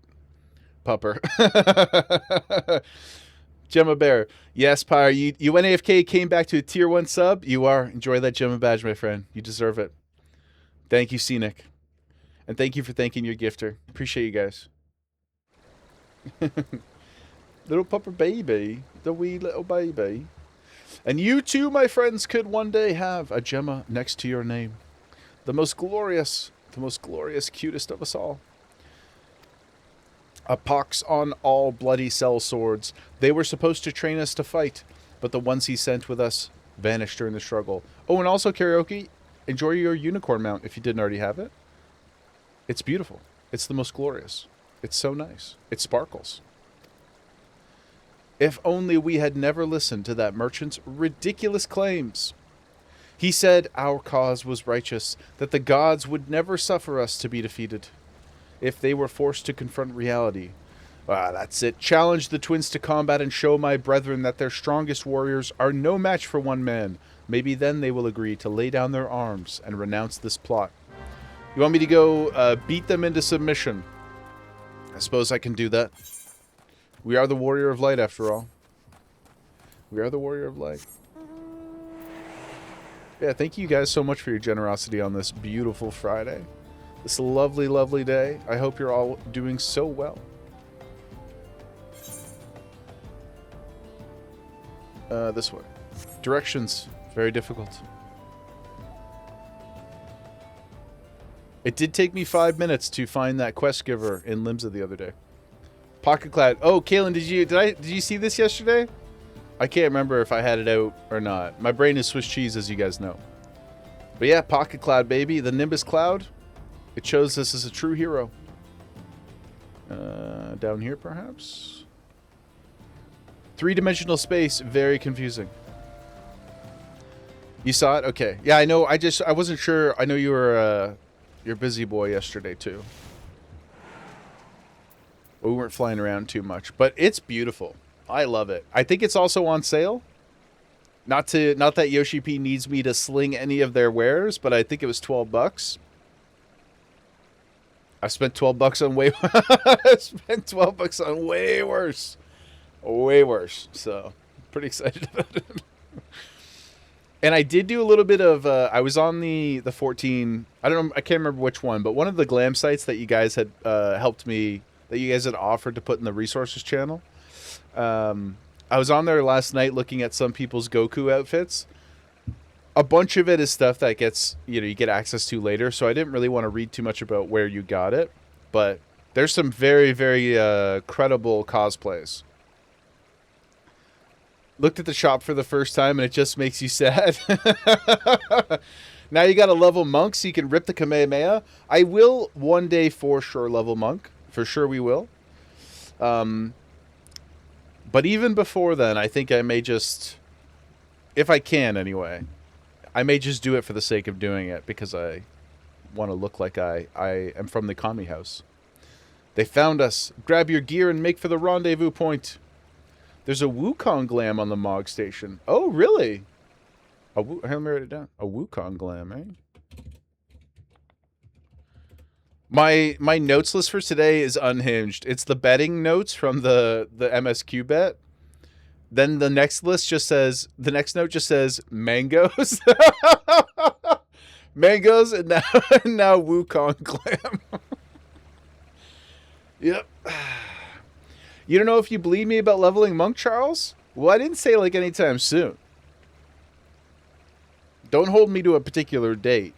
Pupper. Gemma Bear. Yes, Pyre. You went AFK, came back to a tier 1 sub. You are. Enjoy that Gemma badge, my friend. You deserve it. Thank you, Scenic. And thank you for thanking your gifter. Appreciate you guys. Little pupper baby. The wee little baby. And you too, my friends, could one day have a Gemma next to your name. The most glorious, cutest of us all. A pox on all bloody cell swords. They were supposed to train us to fight, but the ones he sent with us vanished during the struggle. Oh, and also, karaoke, enjoy your unicorn mount if you didn't already have it. It's beautiful. It's the most glorious. It's so nice. It sparkles. If only we had never listened to that merchant's ridiculous claims. He said our cause was righteous, that the gods would never suffer us to be defeated. If they were forced to confront reality. That's it. Challenge the twins to combat and show my brethren that their strongest warriors are no match for one man. Maybe then they will agree to lay down their arms and renounce this plot. You want me to go beat them into submission? I suppose I can do that. We are the warrior of light, after all. We are the warrior of light. Yeah, thank you guys so much for your generosity on this beautiful Friday. This lovely, lovely day. I hope you're all doing so well. This way. Directions. Very difficult. It did take me 5 minutes to find that quest giver in Limsa the other day. Pocket Cloud. Oh, Kaylin, did you see this yesterday? I can't remember if I had it out or not. My brain is Swiss cheese, as you guys know. But yeah, Pocket Cloud, baby. The Nimbus Cloud. It shows us as a true hero. Down here, perhaps? Three-dimensional space. Very confusing. You saw it? Okay. Yeah, I know. I wasn't sure. I know you were your busy boy yesterday, too. We weren't flying around too much. But it's beautiful. I love it. I think it's also on sale. Not that Yoshi P needs me to sling any of their wares, but I think it was $12. I spent $12 on way I spent $12 on way worse. Way worse. So, pretty excited about it. And I did do a little bit of I was on the 14, I can't remember which one, but one of the glam sites that you guys had helped me, that you guys had offered to put in the resources channel. I was on there last night looking at some people's Goku outfits. A bunch of it is stuff that gets, you get access to later, so I didn't really want to read too much about where you got it. But there's some very, very credible cosplays. Looked at the shop for the first time, and it just makes you sad. Now you got a level monk, so you can rip the Kamehameha. I will one day for sure level monk. For sure we will. But even before then, I think I may just, if I can anyway, I may just do it for the sake of doing it because I want to look like I am from the commie house. They found us. Grab your gear and make for the rendezvous point. There's a Wukong glam on the Mog station. Oh, really? Let me write it down. A Wukong glam, eh? My notes list for today is unhinged. It's the betting notes from the MSQ bet. Then the next note just says mangoes. Mangoes and now Wukong glam. Yep. You don't know if you believe me about leveling monk, Charles? Well, I didn't say like anytime soon. Don't hold me to a particular date.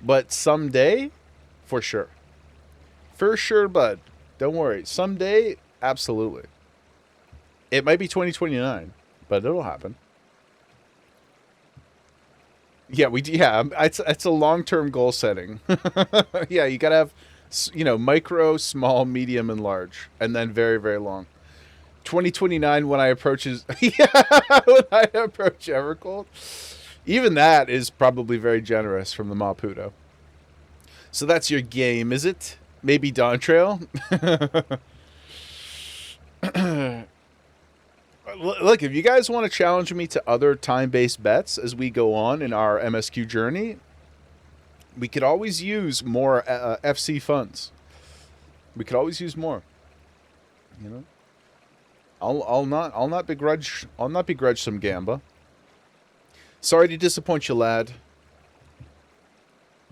But someday, for sure. For sure, bud. Don't worry. Someday, absolutely. It might be 2029, but it'll happen. Yeah, it's a long-term goal setting. Yeah, you gotta have, micro, small, medium, and large, and then very, very long. 2029 when I approach Evercold. Even that is probably very generous from the Maputo. So that's your game, is it? Maybe Dawn Trail? Look, if you guys want to challenge me to other time-based bets as we go on in our MSQ journey, we could always use more FC funds. We could always use more. I'll not begrudge some gamba. Sorry to disappoint you, lad.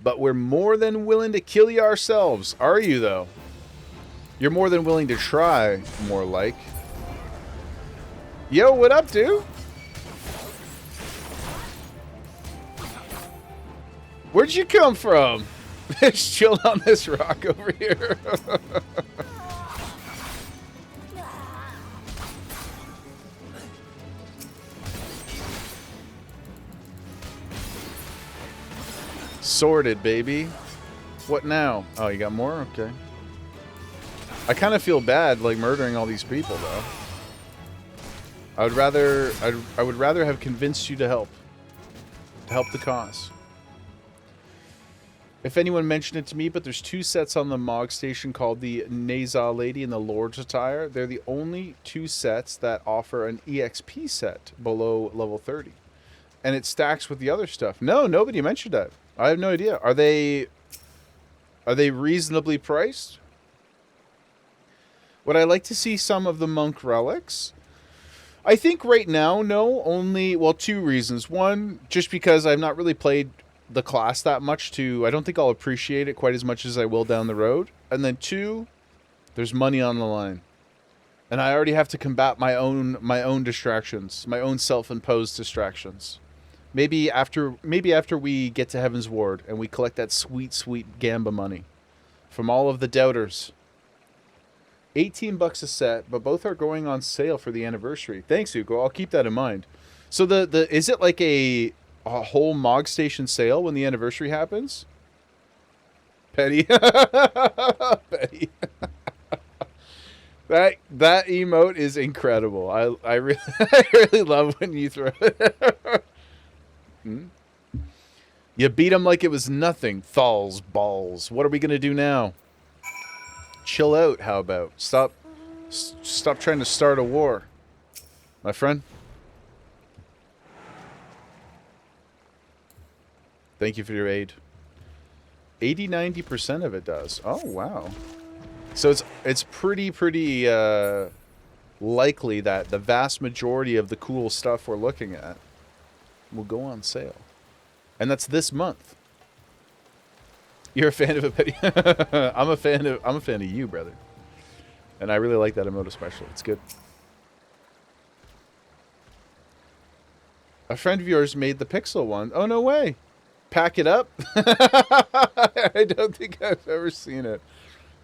But we're more than willing to kill you ourselves. Are you, though? You're more than willing to try, more like. Yo, what up, dude? Where'd you come from? Just chill on this rock over here. Sorted, baby. What now? Oh, you got more? Okay. I kind of feel bad, like, murdering all these people, though. I would rather have convinced you to help the cause. If anyone mentioned it to me, but there's 2 sets on the Mog station called the Naza Lady and the Lord's Attire. They're the only 2 sets that offer an EXP set below level 30. And it stacks with the other stuff. No, nobody mentioned that. I have no idea. Are they reasonably priced? Would I like to see some of the monk relics? I think right now, no. Only, well, 2 reasons. One, just because I've not really played the class that much I don't think I'll appreciate it quite as much as I will down the road. And then 2, there's money on the line. And I already have to combat my own distractions, my own self-imposed distractions. Maybe after we get to Heaven's Ward and we collect that sweet, sweet gamba money from all of the doubters. $18 a set, but both are going on sale for the anniversary. Thanks, Hugo. I'll keep that in mind. So is it like a a whole Mog Station sale when the anniversary happens? Petty. Petty. That emote is incredible. I really I really love when you throw it. You beat him like it was nothing. Thal's balls. What are we gonna do now? Chill out. How about stop trying to start a war, my friend. Thank you for your aid. 80-90% of it does. Oh wow. So it's pretty likely that the vast majority of the cool stuff we're looking at will go on sale, and that's this month. You're a fan of a petty. I'm a fan of you, brother, and I really like that emote especially. It's good. A friend of yours made the pixel one. Oh no way! Pack it up. I don't think I've ever seen it.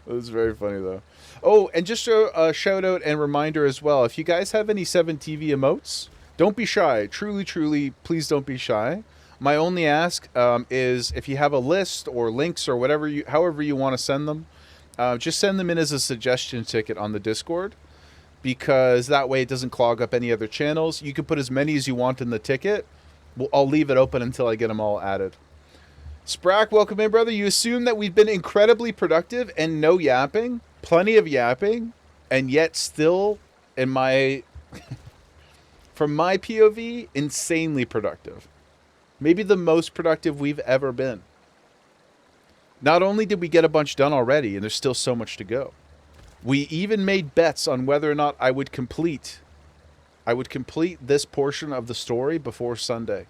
It was very funny, though. Oh, and just a shout-out and reminder as well. If you guys have any 7TV emotes, don't be shy. Truly, truly, please don't be shy. My only ask is if you have a list or links or whatever, however you want to send them, just send them in as a suggestion ticket on the Discord, because that way it doesn't clog up any other channels. You can put as many as you want in the ticket. I'll leave it open until I get them all added. Sprack, welcome in, brother. You assume that we've been incredibly productive and no yapping, plenty of yapping, and yet still, in my, from my POV, insanely productive. Maybe the most productive we've ever been. Not only did we get a bunch done already, and there's still so much to go, we even made bets on whether or not I would complete this portion of the story before Sunday.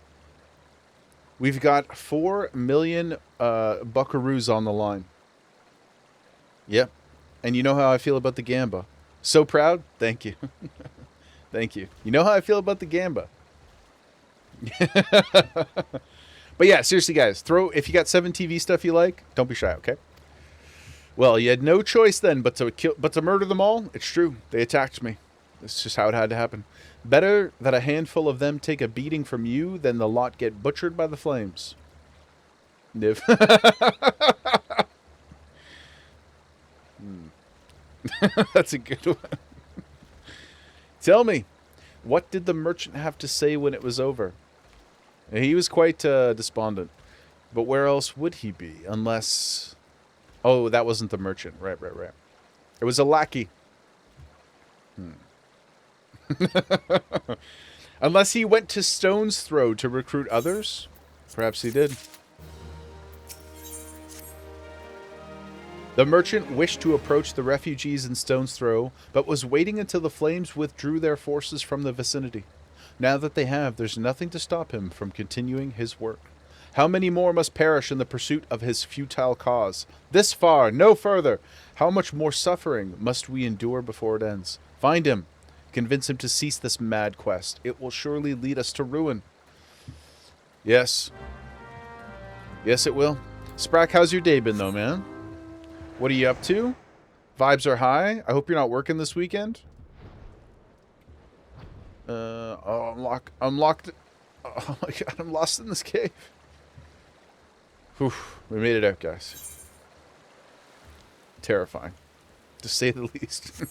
We've got 4 million buckaroos on the line. Yep. And you know how I feel about the Gamba. So proud? Thank you. Thank you. You know how I feel about the Gamba. But yeah, seriously, guys, if you got 7TV stuff you like, don't be shy, okay? Well, you had no choice then but to murder them all. It's true. They attacked me. It's just how it had to happen. Better that a handful of them take a beating from you than the lot get butchered by the flames. Niv. That's a good one. Tell me, what did the merchant have to say when it was over? He was quite despondent. But where else would he be? Unless... Oh, that wasn't the merchant. Right. It was a lackey. Unless he went to Stone's Throw to recruit others? Perhaps he did. The merchant wished to approach the refugees in Stone's Throw, but was waiting until the flames withdrew their forces from the vicinity. Now that they have, there's nothing to stop him from continuing his work. How many more must perish in the pursuit of his futile cause? This far, no further. How much more suffering must we endure before it ends? Find him. Convince him to cease this mad quest. It will surely lead us to ruin. Yes. Yes, it will. Sprack, how's your day been, though, man? What are you up to? Vibes are high. I hope you're not working this weekend. Oh, I'm locked. Oh my god, I'm lost in this cave. Whew, we made it out, guys. Terrifying, to say the least.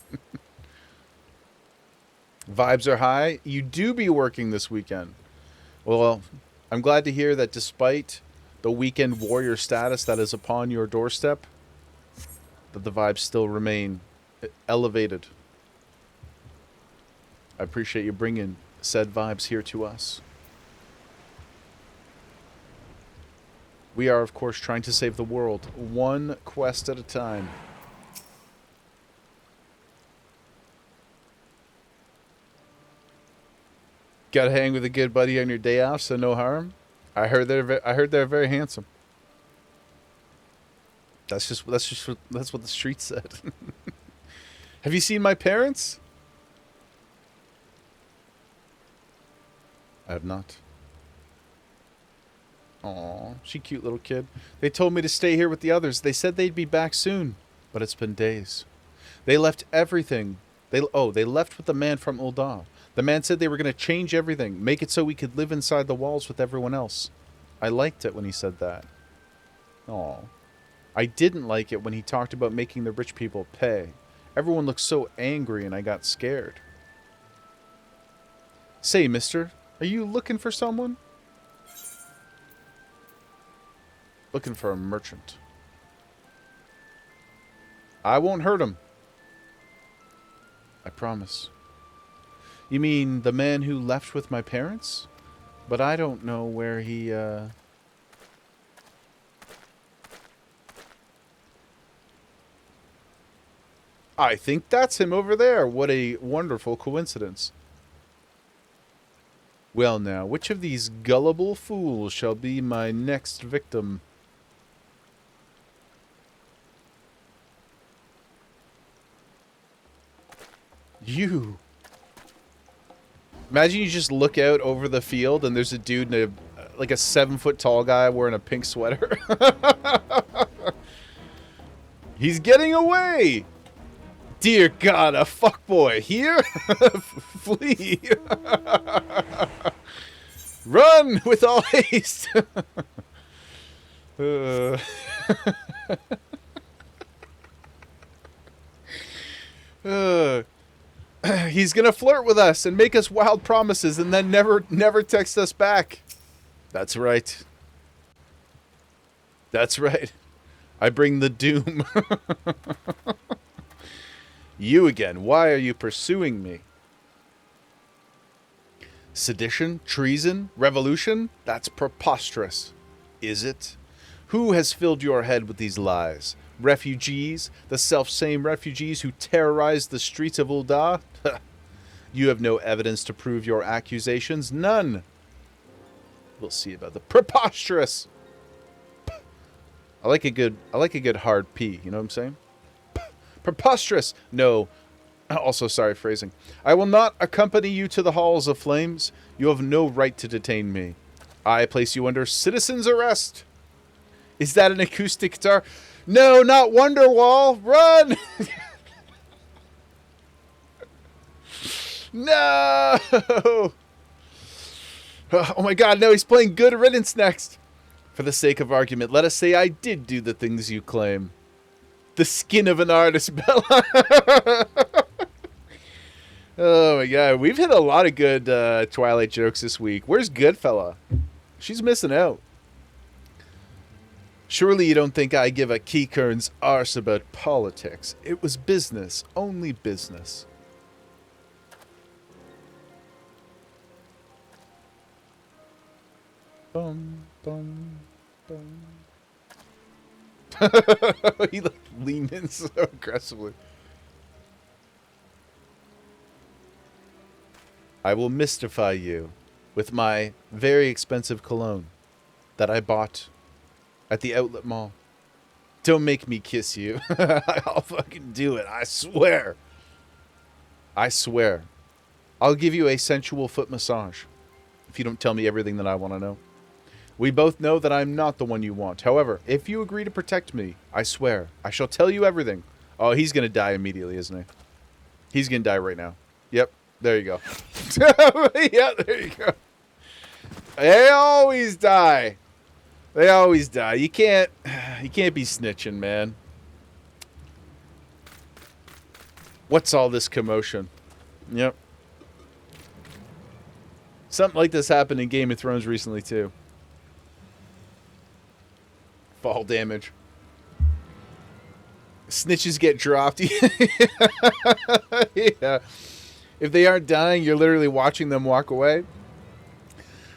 Vibes are high. You do be working this weekend. Well, I'm glad to hear that despite the weekend warrior status that is upon your doorstep, that the vibes still remain elevated. I appreciate you bringing said vibes here to us. We are, of course, trying to save the world, one quest at a time. Gotta hang with a good buddy on your day off, so no harm. I heard they're very handsome. That's what the street said. Have you seen my parents? I have not. Aw, she cute little kid. They told me to stay here with the others. They said they'd be back soon, but it's been days. They left everything. They left with the man from Ul'dah. The man said they were going to change everything, make it so we could live inside the walls with everyone else. I liked it when he said that. Aw. I didn't like it when he talked about making the rich people pay. Everyone looked so angry and I got scared. Say, mister, are you looking for someone? Looking for a merchant. I won't hurt him. I promise. You mean the man who left with my parents? But I don't know where he, I think that's him over there. What a wonderful coincidence. Well now, which of these gullible fools shall be my next victim? You. Imagine you just look out over the field and there's a dude in a, like a 7-foot tall guy wearing a pink sweater. He's getting away! Dear God, a fuckboy here? Flee! Run with all haste! He's gonna flirt with us and make us wild promises and then never text us back. That's right. That's right. I bring the doom. You again. Why are you pursuing me? Sedition? Treason? Revolution? That's preposterous. Is it? Who has filled your head with these lies? Refugees? The self-same refugees who terrorized the streets of Ul'dah? You have no evidence to prove your accusations. None. We'll see about the preposterous. I like a good hard P, you know what I'm saying? Preposterous. No. Also, sorry, phrasing. I will not accompany you to the halls of flames. You have no right to detain me. I place you under citizen's arrest. Is that an acoustic guitar? No, not Wonderwall. Run! No! Oh my God, no, he's playing Good Riddance next. For the sake of argument, let us say I did do the things you claim. The skin of an artist, Bella. Oh my God, we've hit a lot of good Twilight jokes this week. Where's Goodfella? She's missing out. Surely you don't think I give a Keekern's arse about politics. It was business, only business. Bum, bum, bum. He like leaned in so aggressively. I will mystify you with my very expensive cologne that I bought at the outlet mall. Don't make me kiss you. I'll fucking do it. I swear. I swear. I'll give you a sensual foot massage if you don't tell me everything that I want to know. We both know that I'm not the one you want. However, if you agree to protect me, I swear, I shall tell you everything. Oh, he's going to die immediately, isn't he? He's going to die right now. Yep, there you go. Yeah, there you go. They always die. They always die. You can't be snitching, man. What's all this commotion? Yep. Something like this happened in Game of Thrones recently, too. Fall damage. Snitches get dropped. Yeah. If they aren't dying, you're literally watching them walk away.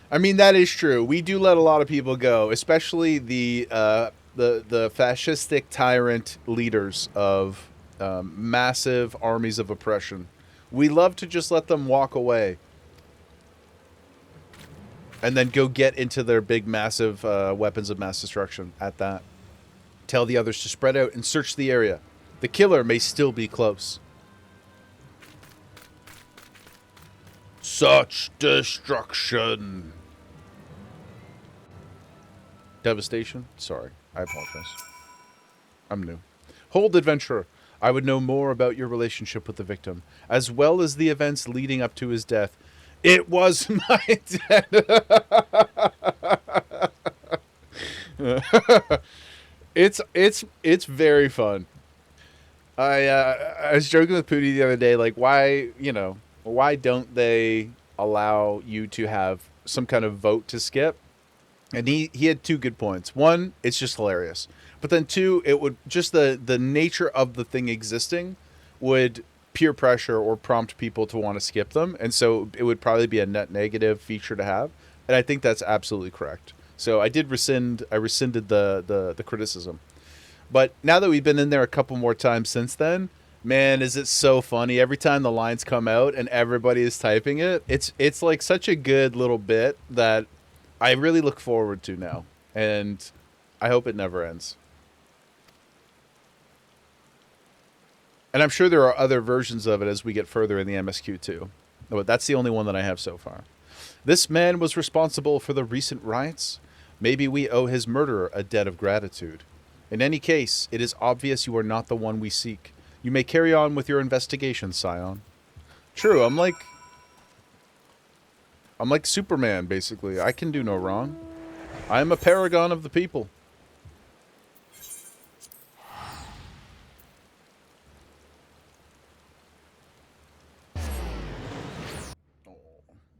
I mean, that is true. We do let a lot of people go, especially the fascistic tyrant leaders of massive armies of oppression. We love to just let them walk away. And then go get into their big, massive weapons of mass destruction at that. Tell the others to spread out and search the area. The killer may still be close. Such destruction. Devastation? Sorry, I apologize. I'm new. Hold, adventurer. I would know more about your relationship with the victim, as well as the events leading up to his death. It was my death. It's very fun. I was joking with Pooty the other day, like, why don't they allow you to have some kind of vote to skip? And he had 2 good points. One, it's just hilarious. But then 2, it would just the nature of the thing existing would peer pressure or prompt people to want to skip them. And so it would probably be a net negative feature to have. And I think that's absolutely correct. So I rescinded the criticism. But now that we've been in there a couple more times since then, man, is it so funny. Every time the lines come out and everybody is typing it, it's like such a good little bit that I really look forward to now. And I hope it never ends. And I'm sure there are other versions of it as we get further in the MSQ too. But that's the only one that I have so far. This man was responsible for the recent riots. Maybe we owe his murderer a debt of gratitude. In any case, it is obvious you are not the one we seek. You may carry on with your investigation, Scion. True, I'm like Superman, basically. I can do no wrong. I am a paragon of the people.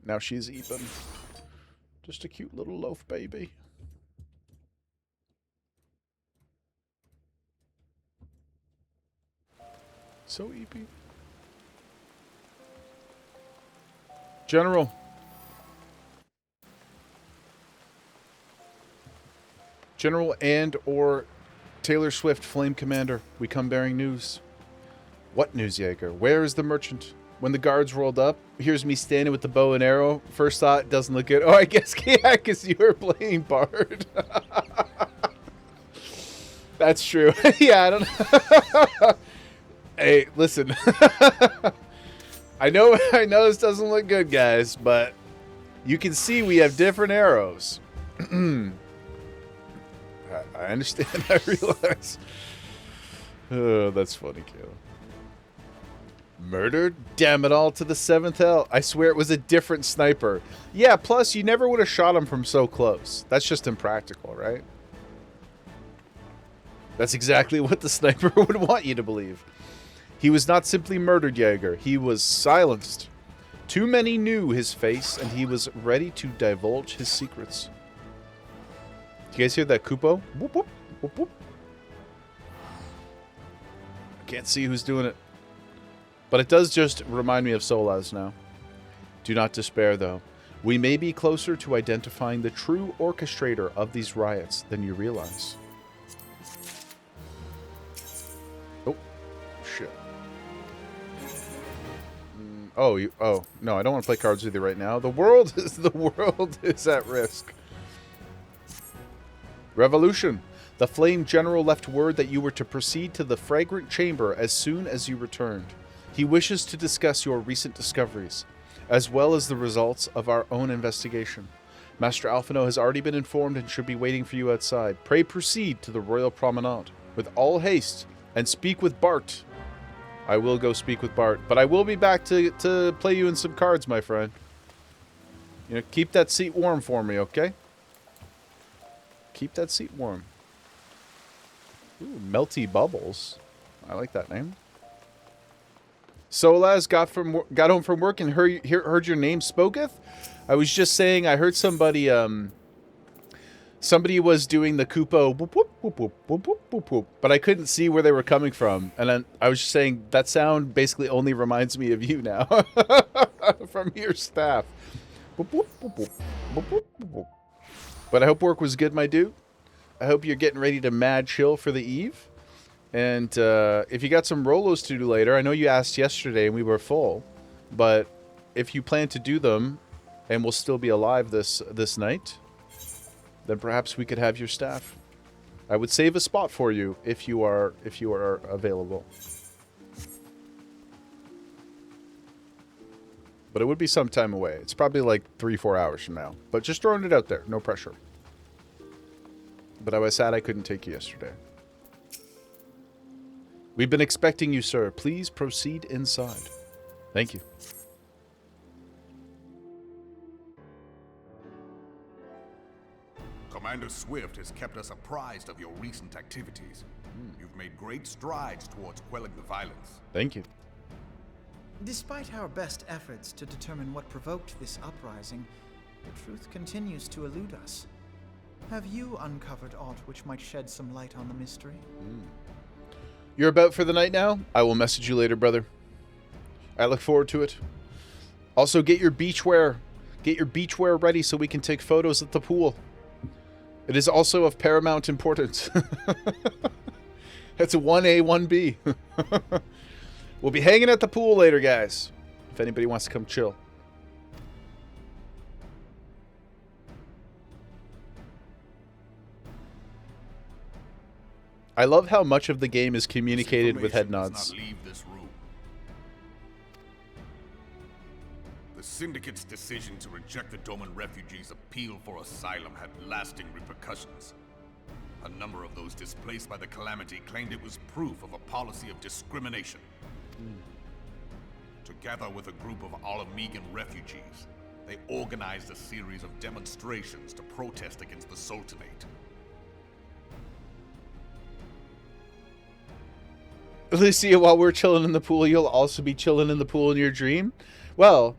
Now she's eating. Just a cute little loaf baby. So eepy. General. General and or Taylor Swift, Flame Commander. We come bearing news. What news, Jaeger? Where is the merchant? When the guards rolled up, here's me standing with the bow and arrow. First thought, doesn't look good. Oh, I guess, yeah, because you were playing Bard. That's true. Yeah, I don't know. Hey, listen. I know this doesn't look good, guys, but you can see we have different arrows. I understand. I realize. Oh, that's funny, Caleb. Murdered? Damn it all to the 7th hell. I swear it was a different sniper. Yeah, plus you never would have shot him from so close. That's just impractical, right? That's exactly what the sniper would want you to believe. He was not simply murdered, Jaeger. He was silenced. Too many knew his face, and he was ready to divulge his secrets. You guys hear that Kupo? Whoop, whoop, whoop, whoop. I can't see who's doing it. But it does just remind me of Solaz now. Do not despair, though. We may be closer to identifying the true orchestrator of these riots than you realize. Oh, shit. Oh, no, I don't want to play cards with you right now. The world is at risk. Revolution. The Flame General left word that you were to proceed to the Fragrant Chamber as soon as you returned. He wishes to discuss your recent discoveries, as well as the results of our own investigation. Master Alphino has already been informed and should be waiting for you outside. Pray proceed to the Royal Promenade with all haste and speak with Bart. I will go speak with Bart, but I will be back to play you in some cards, my friend. You know, keep that seat warm for me, okay? Keep that seat warm. Ooh, Melty Bubbles. I like that name. Solaz got home from work and heard your name spoketh. I was just saying I heard somebody somebody was doing the Kupo whoop, whoop, whoop, whoop, whoop, whoop, whoop, whoop, but I couldn't see where they were coming from. And then I was just saying that sound basically only reminds me of you now from your staff. Whoop, whoop, whoop, whoop, whoop, whoop, whoop. But I hope work was good, my dude. I hope you're getting ready to mad chill for the eve. And if you got some Rolos to do later, I know you asked yesterday and we were full, but if you plan to do them and we'll still be alive this night, then perhaps we could have your staff. I would save a spot for you if you are available. But it would be some time away. It's probably like 3-4 hours from now. But just throwing it out there, no pressure. But I was sad I couldn't take you yesterday. We've been expecting you, sir. Please proceed inside. Thank you. Commander Swift has kept us apprised of your recent activities. You've made great strides towards quelling the violence. Thank you. Despite our best efforts to determine what provoked this uprising, the truth continues to elude us. Have you uncovered aught which might shed some light on the mystery? You're about for the night now? I will message you later, brother. I look forward to it. Also, get your beachwear. Get your beachwear ready so we can take photos at the pool. It is also of paramount importance. That's a 1A, 1B. We'll be hanging at the pool later, guys. If anybody wants to come chill. I love how much of the game is communicated with head nods. Does not leave this room. The Syndicate's decision to reject the Doman refugees' appeal for asylum had lasting repercussions. A number of those displaced by the calamity claimed it was proof of a policy of discrimination. Together with a group of Alamegan refugees, they organized a series of demonstrations to protest against the Sultanate. Lucia, while we're chilling in the pool, you'll also be chilling in the pool in your dream? Well,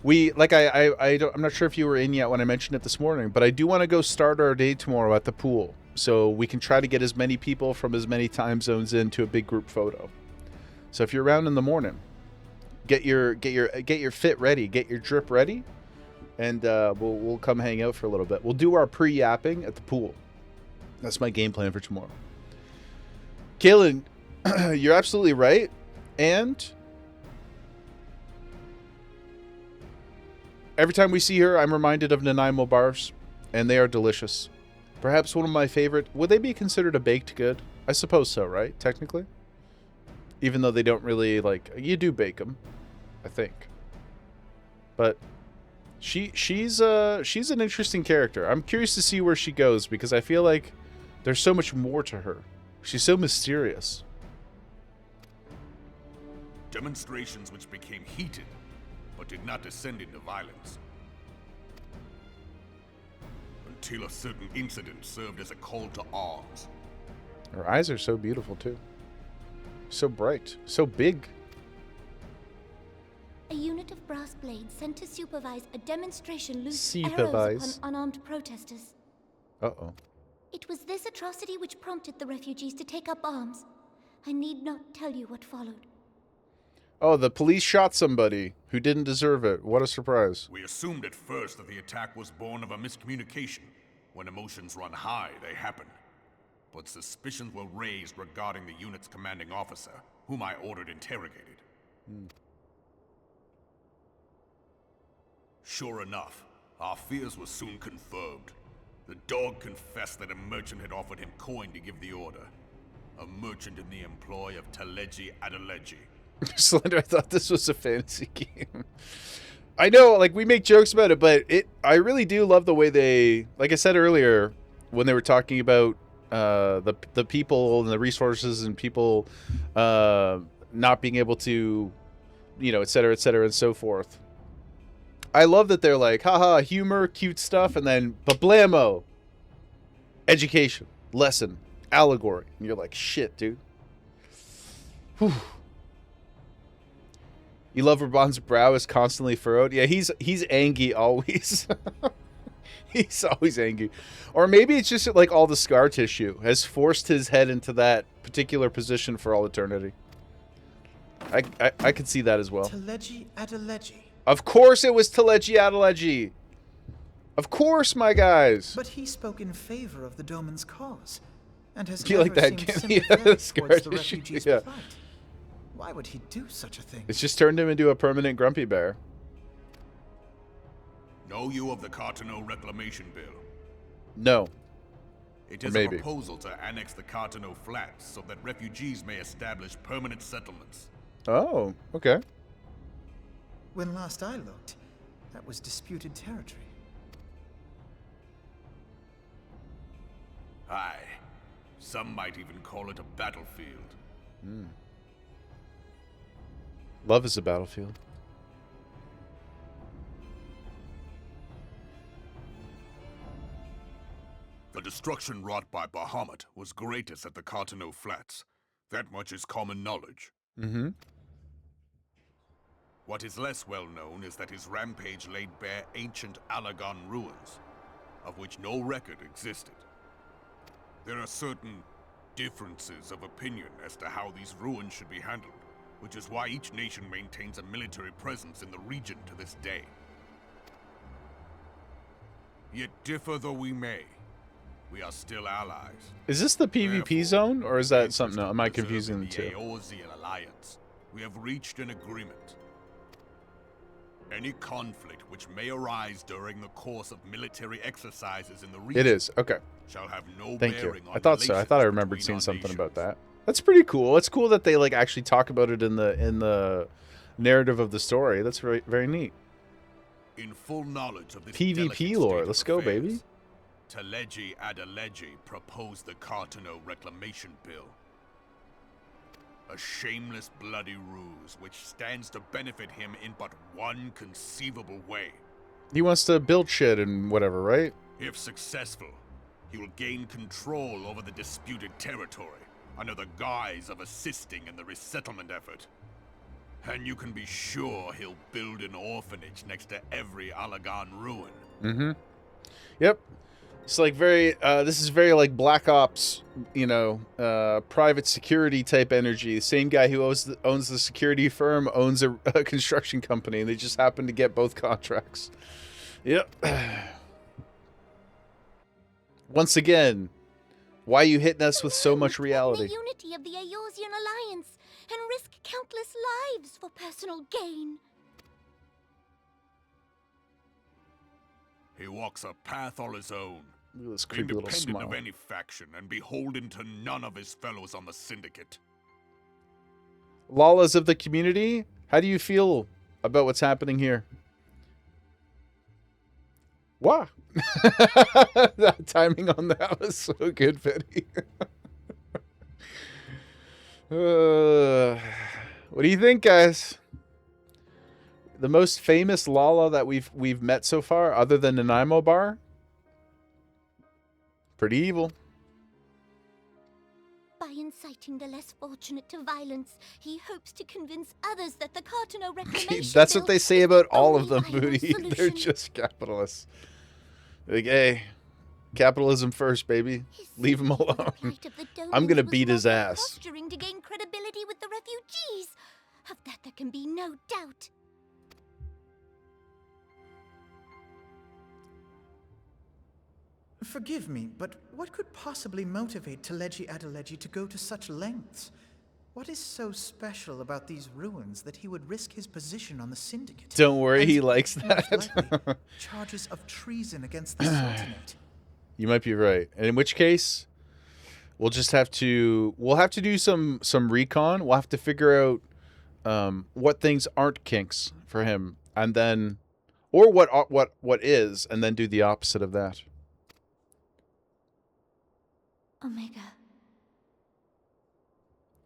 I'm not sure if you were in yet when I mentioned it this morning, but I do want to go start our day tomorrow at the pool, so we can try to get as many people from as many time zones into a big group photo. So if you're around in the morning, get your fit ready, get your drip ready, and we'll come hang out for a little bit. We'll do our pre-yapping at the pool. That's my game plan for tomorrow. Kaylin, you're absolutely right, and every time we see her, I'm reminded of Nanaimo bars, and they are delicious. Perhaps one of my favorite. Would they be considered a baked good? I suppose so, right? Technically, even though they don't really you do bake them, I think. But she's an interesting character. I'm curious to see where she goes because I feel like there's so much more to her. She's so mysterious. Demonstrations which became heated, but did not descend into violence. Until a certain incident served as a call to arms. Her eyes are so beautiful, too. So bright. So big. A unit of brass blades sent to supervise a demonstration loosed arrows Supervise. upon unarmed protesters. Uh-oh. It was this atrocity which prompted the refugees to take up arms. I need not tell you what followed. Oh, the police shot somebody who didn't deserve it. What a surprise. We assumed at first that the attack was born of a miscommunication. When emotions run high, they happen. But suspicions were raised regarding the unit's commanding officer, whom I ordered interrogated. Sure enough, our fears were soon confirmed. The dog confessed that a merchant had offered him coin to give the order. A merchant in the employ of Teleji Adeleji. Slender, I thought this was a fantasy game. I know, we make jokes about it, but I really do love the way they, like I said earlier, when they were talking about the people and the resources and people not being able to, et cetera, and so forth. I love that they're like, haha, humor, cute stuff, and then bablamo. Education, lesson, allegory. And you're like, shit, dude. Whew. You love Raban's brow is constantly furrowed. Yeah, he's angry always. He's always angry. Or maybe it's just all the scar tissue has forced his head into that particular position for all eternity. I could see that as well. Teleji Adeleji. Of course it was Teleji Adeleji. Of course, my guys. But he spoke in favor of the Doman's cause, and has Do you like never that? seemed Yeah, sympathetic scar towards the tissue, refugees' yeah. plight. Why would he do such a thing? It's just turned him into a permanent grumpy bear. Know you of the Cartano Reclamation Bill? No. It is a proposal to annex the Cartano Flats so that refugees may establish permanent settlements. Oh, okay. When last I looked, that was disputed territory. Aye. Some might even call it a battlefield. Love is a battlefield. The destruction wrought by Bahamut was greatest at the Cartano Flats. That much is common knowledge. Mm-hmm. What is less well known is that his rampage laid bare ancient Alagon ruins, of which no record existed. There are certain differences of opinion as to how these ruins should be handled, which is why each nation maintains a military presence in the region to this day. Yet differ though we may, we are still allies. Is this the PvP zone, or is that something else? Am I confusing the two? Eorzean alliance, we have reached an agreement. Any conflict which may arise during the course of military exercises in the region It is. Okay. shall have no Thank you. bearing on I thought so. I thought I remembered seeing something about that. That's pretty cool. It's cool that they like actually talk about it in the narrative of the story. That's very very neat. In full knowledge of this PvP lore. Let's go, baby. Teleji Adeleji proposed the Cartano Reclamation Bill. A shameless bloody ruse which stands to benefit him in but one conceivable way. He wants to build shit and whatever, right? If successful, he will gain control over the disputed territory under the guise of assisting in the resettlement effort. And you can be sure he'll build an orphanage next to every Alagon ruin. Mm-hmm. Yep. It's like very, this is very like Black Ops, you know, private security type energy. The same guy who owns the security firm owns a construction company, and they just happen to get both contracts. Yep. Once again, why are you hitting us with so much reality? The unity of the Eorzean alliance and risk countless lives for personal gain. He walks a path all his own. Look at this creepy little independent smile. of any faction and beholden to none of his fellows on the syndicate. Lalas of the community, how do you feel about what's happening here? Wow. That timing on that was so good, Betty. What do you think, guys? The most famous Lala that we've met so far, other than Nanaimo Bar? Pretty evil. By inciting the less fortunate to violence, he hopes to convince others that the Cartano Reclamation That's Bill what they say about all of them, viable Booty. They're solution. just capitalists. Like, hey, capitalism first, baby. Leave him alone. I'm gonna beat his ass. Posturing to gain credibility with the refugees. Of that there can be no doubt. Forgive me, but what could possibly motivate Teleji Adeleji to go to such lengths? What is so special about these ruins that he would risk his position on the Syndicate? Don't worry, and he likes most that. likely, charges of treason against the Sultanate. You might be right. And in which case, we'll just have to do some recon. We'll have to figure out what things aren't kinks for him, and then, or what is, and then do the opposite of that.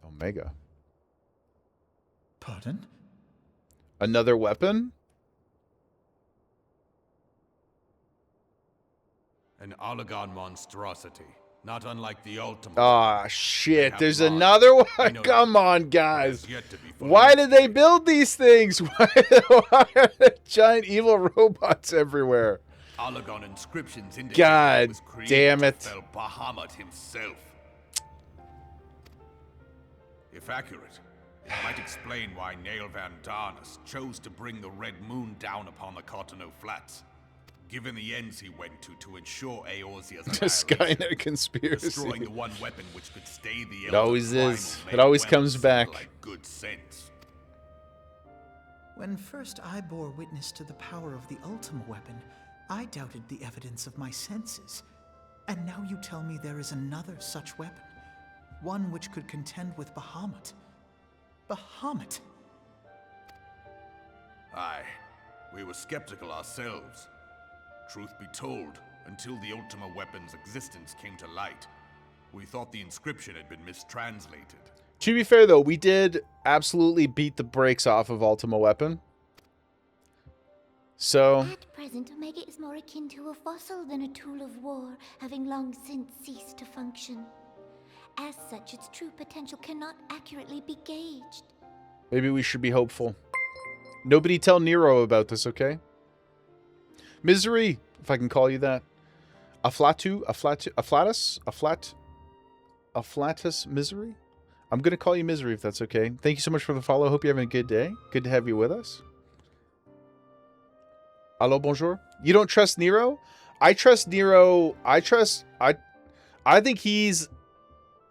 Omega. Pardon? Another weapon? An Alagon monstrosity, not unlike the ultimate. Ah, shit. There's another one? Come on, guys. Why did they build these things? Why are there giant evil robots everywhere? Alagon inscriptions indicate God it was created damn it. to fell Bahamut himself. If accurate, it might explain why Nail Van Darnus chose to bring the Red Moon down upon the Cartano Flats, given the ends he went to ensure Eorzea's The Skynet conspiracy. destroying the one weapon which could stay the It always is. It always comes back. like good sense. When first I bore witness to the power of the Ultima weapon, I doubted the evidence of my senses. And now you tell me there is another such weapon. One which could contend with Bahamut. Bahamut! Aye, we were skeptical ourselves. Truth be told, until the Ultima weapon's existence came to light, we thought the inscription had been mistranslated. To be fair, though, we did absolutely beat the brakes off of Ultima Weapon. So... At present, Omega is more akin to a fossil than a tool of war, having long since ceased to function. As such, its true potential cannot accurately be gauged. Maybe we should be hopeful. Nobody tell Nero about this, okay? Misery, if I can call you that. Afflatus Misery? I'm going to call you Misery if that's okay. Thank you so much for the follow. Hope you're having a good day. Good to have you with us. Hello, bonjour. You don't trust Nero? I trust Nero. I think he's...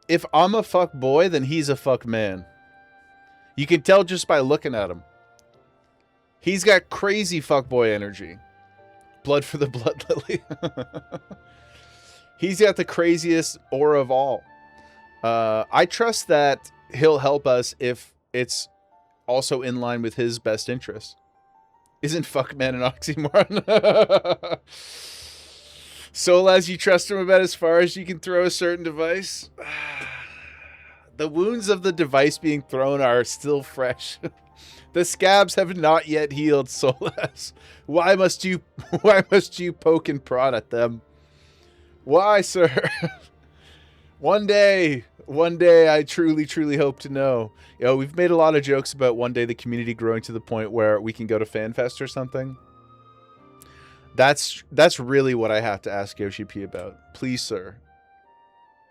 If I'm a fuck boy, then he's a fuck man. You can tell just by looking at him. He's got crazy fuckboy energy. Blood for the blood lily. He's got the craziest aura of all. I trust that he'll help us if it's also in line with his best interests. Isn't fuckman an oxymoron? So as you trust him about as far as you can throw a certain device. The wounds of the device being thrown are still fresh. The scabs have not yet healed, Solas. Why must you poke and prod at them? Why, sir? One day, I truly hope to know. You know, we've made a lot of jokes about one day the community growing to the point where we can go to FanFest or something. That's really what I have to ask Yoshi P about. Please, sir.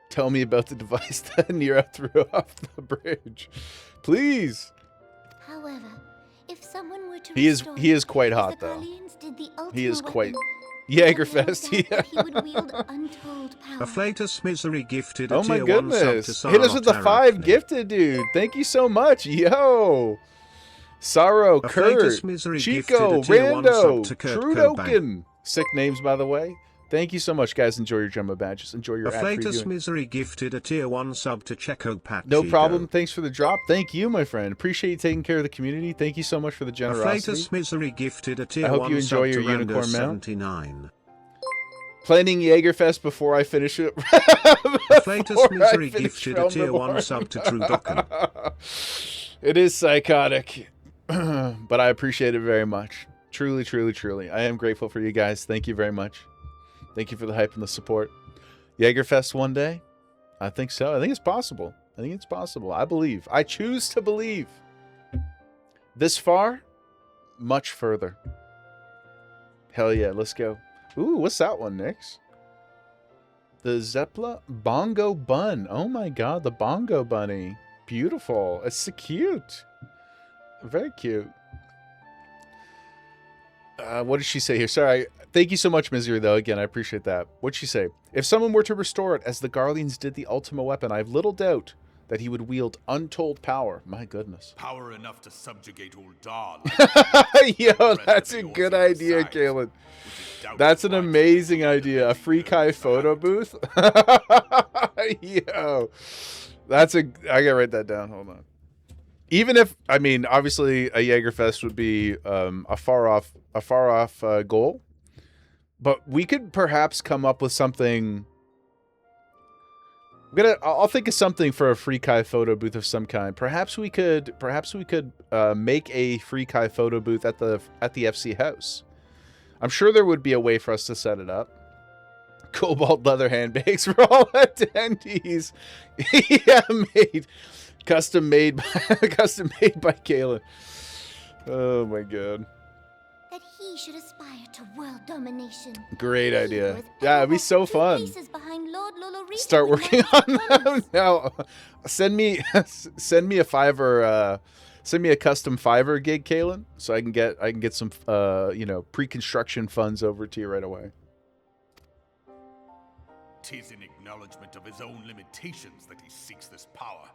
Tell me about the device that Nero threw off the bridge. Please. However, if someone were to He is quite hot though. He is quite Jägerfest. Yeah. Afflatus Misery gifted a Oh my tier 1 sub goodness. to Hit us with the Sarah 5 Tarafni. gifted, dude. Thank you so much. Yo. Sorrow, Kurt, Afflatus Misery Chico, gifted a tier 1 Rando, sub to Kurt Cobain. Trudokin. Sick names, by the way. Thank you so much, guys. Enjoy your Gemma badges. Enjoy your ad-free Afflatus viewing. Misery gifted a tier 1 sub to Checo Pachido. No problem. Thanks for the drop. Thank you, my friend. Appreciate you taking care of the community. Thank you so much for the generosity. Afflatus Misery gifted a tier I hope 1 you enjoy sub your to unicorn Rando mount. 79. Planning Jägerfest before I finish it. Afflatus Misery gifted a tier 1 sub to Trudokin. It is psychotic, but I appreciate it very much. Truly. I am grateful for you guys. Thank you very much. Thank you for the hype and the support. Jägerfest one day? I think so. I think it's possible. I believe. I choose to believe. This far, much further. Hell yeah, let's go. Ooh, what's that one, Nix? The Zeppla Bongo Bun. Oh my god, the Bongo Bunny. Beautiful. It's so cute. Very cute. What did she say here? Sorry. Thank you so much, Misery, though. Again, I appreciate that. What'd she say? If someone were to restore it as the Garleans did the Ultima Weapon, I have little doubt that he would wield untold power. My goodness. Power enough to subjugate Uldar. Yo, that's a good idea, Caleb. That's an amazing idea. A free Kai photo booth? Yo. I gotta write that down. Hold on. Even if, I mean, obviously a Jägerfest would be a far off goal. But we could perhaps come up with something. I'll think of something for a free Kai photo booth of some kind. Perhaps we could make a free Kai photo booth at the FC house. I'm sure there would be a way for us to set it up. Cobalt leather handbags for all attendees. Yeah, custom made by Kayla. Oh my god. That he should aspire to world domination. Great idea. Yeah, it'd be so fun. Lord Lolorito Start working on them now. Send me a Fiverr. Send me a custom Fiverr gig, Kaylin, so I can get some pre-construction funds over to you right away. 'Tis in acknowledgement of his own limitations that he seeks this power.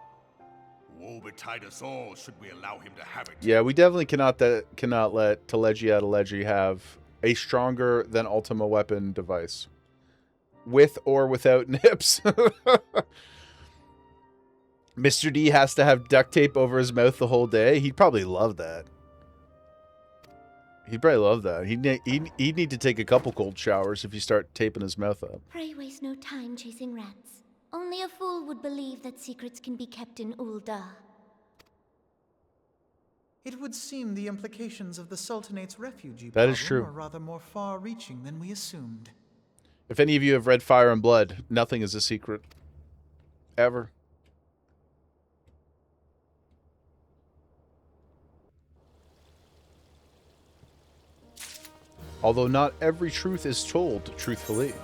Woe betide us all should we allow him to have it. Yeah, we definitely cannot let Telegia have a stronger than Ultima Weapon device. With or without nips. Mr. D has to have duct tape over his mouth the whole day. He'd probably love that. He'd need to take a couple cold showers if you start taping his mouth up. Pray waste no time chasing rats. Only a fool would believe that secrets can be kept in Ul'dah. It would seem the implications of the Sultanate's refugee That is problem true. are rather more far-reaching than we assumed. If any of you have read Fire and Blood, nothing is a secret. Ever. Although not every truth is told truthfully.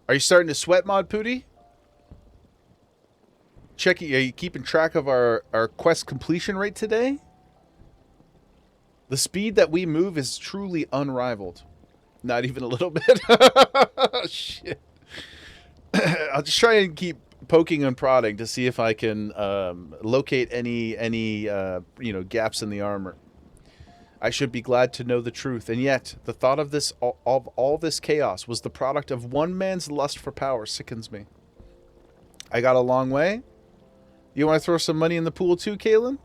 Are you starting to sweat, Mod Pooty? Checking, are you keeping track of our quest completion rate today? The speed that we move is truly unrivaled. Not even a little bit. Shit. I'll just try and keep poking and prodding to see if I can locate any gaps in the armor. I should be glad to know the truth, and yet the thought of all this chaos was the product of one man's lust for power sickens me. I got a long way. You want to throw some money in the pool too, Kalen?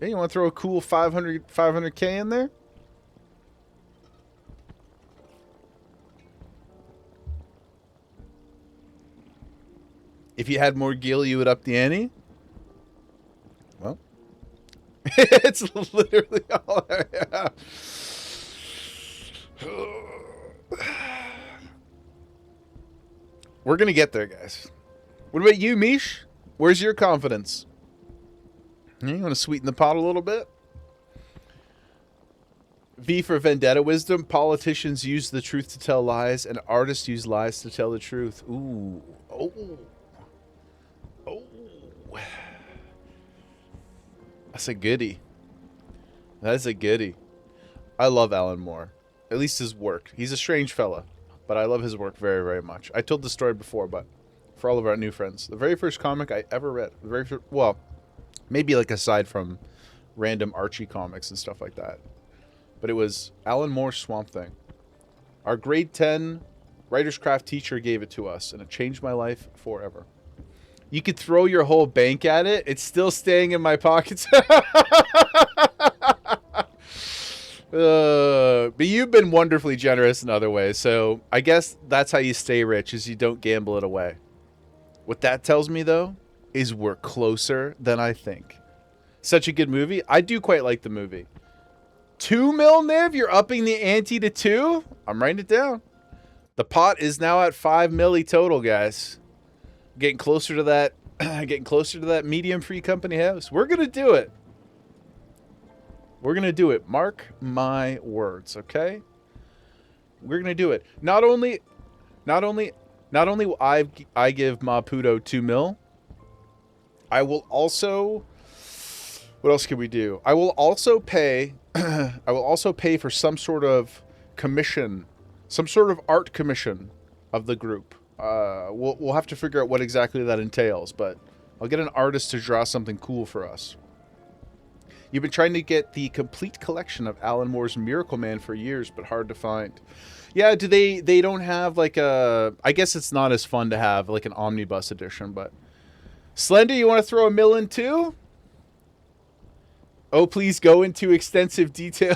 Yeah, you want to throw a cool 500K in there? If you had more gil, you would up the ante? Well, it's literally all I have. We're going to get there, guys. What about you, Mish? Where's your confidence? You want to sweeten the pot a little bit? V for vendetta wisdom. Politicians use the truth to tell lies, and artists use lies to tell the truth. Ooh. Oh. Oh. That's a goodie. That's a goodie. I love Alan Moore. At least his work. He's a strange fella, but I love his work very, very much. I told the story before, but for all of our new friends, the very first comic I ever read, the very first, well, maybe like aside from random Archie comics and stuff like that, but it was Alan Moore's Swamp Thing. Our grade 10 Writer's Craft teacher gave it to us, and it changed my life forever. You could throw your whole bank at it. It's still staying in my pockets. But you've been wonderfully generous in other ways, so I guess that's how you stay rich, is you don't gamble it away. What that tells me, though, is we're closer than I think. Such a good movie. I do quite like the movie. 2 mil, Niv? You're upping the ante to 2? I'm writing it down. The pot is now at 5 milli total, guys. Getting closer to that. Getting closer to that medium free company house. We're gonna do it. We're gonna do it. Mark my words, okay? We're gonna do it. Not only will I give Maputo 2 mil. I will also. What else can we do? I will also pay. I will also pay for some sort of commission, some sort of art commission of the group. We'll have to figure out what exactly that entails, but I'll get an artist to draw something cool for us. You've been trying to get the complete collection of Alan Moore's Miracle Man for years, but hard to find. Yeah, do they don't have like a... I guess it's not as fun to have like an omnibus edition, but... Slender, you want to throw a mill in too? Oh, please go into extensive detail.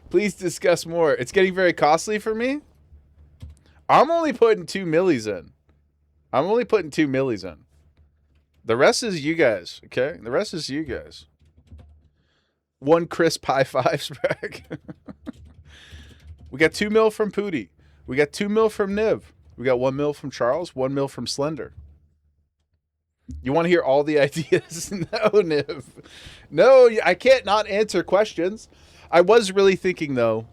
Please discuss more. It's getting very costly for me. I'm only putting 2 millis in. I'm only putting 2 millis in. The rest is you guys, okay? The rest is you guys. One crisp high fives back. We got 2 mil from Pooty. We got 2 mil from Niv. We got 1 mil from Charles, 1 mil from Slender. You want to hear all the ideas? No, Niv. No, I can't not answer questions. I was really thinking, though.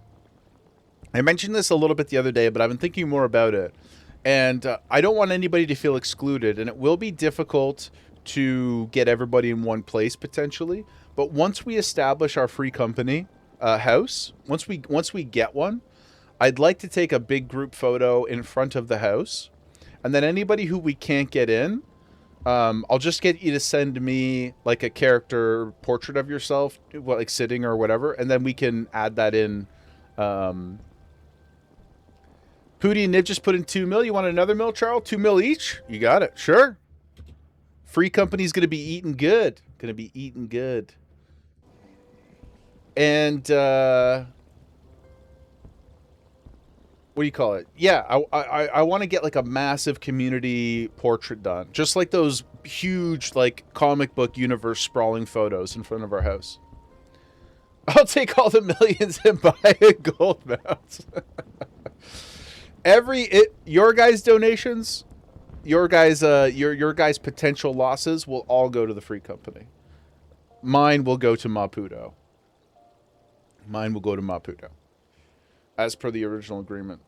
I mentioned this a little bit the other day, but I've been thinking more about it. And I don't want anybody to feel excluded. And it will be difficult to get everybody in one place, potentially. But once we establish our free company house, once we get one, I'd like to take a big group photo in front of the house. And then anybody who we can't get in, I'll just get you to send me like a character portrait of yourself, like sitting or whatever. And then we can add that in. Pooty and Nib just put in 2 mil. You want another mil, Charles? 2 mil each? You got it. Sure. Free company's going to be eating good. Going to be eating good. And what do you call it? Yeah, I want to get like a massive community portrait done. Just like those huge like comic book universe sprawling photos in front of our house. I'll take all the millions and buy a gold mount. Your guys' donations, your guys' potential losses will all go to the free company. Mine will go to Maputo. As per the original agreement.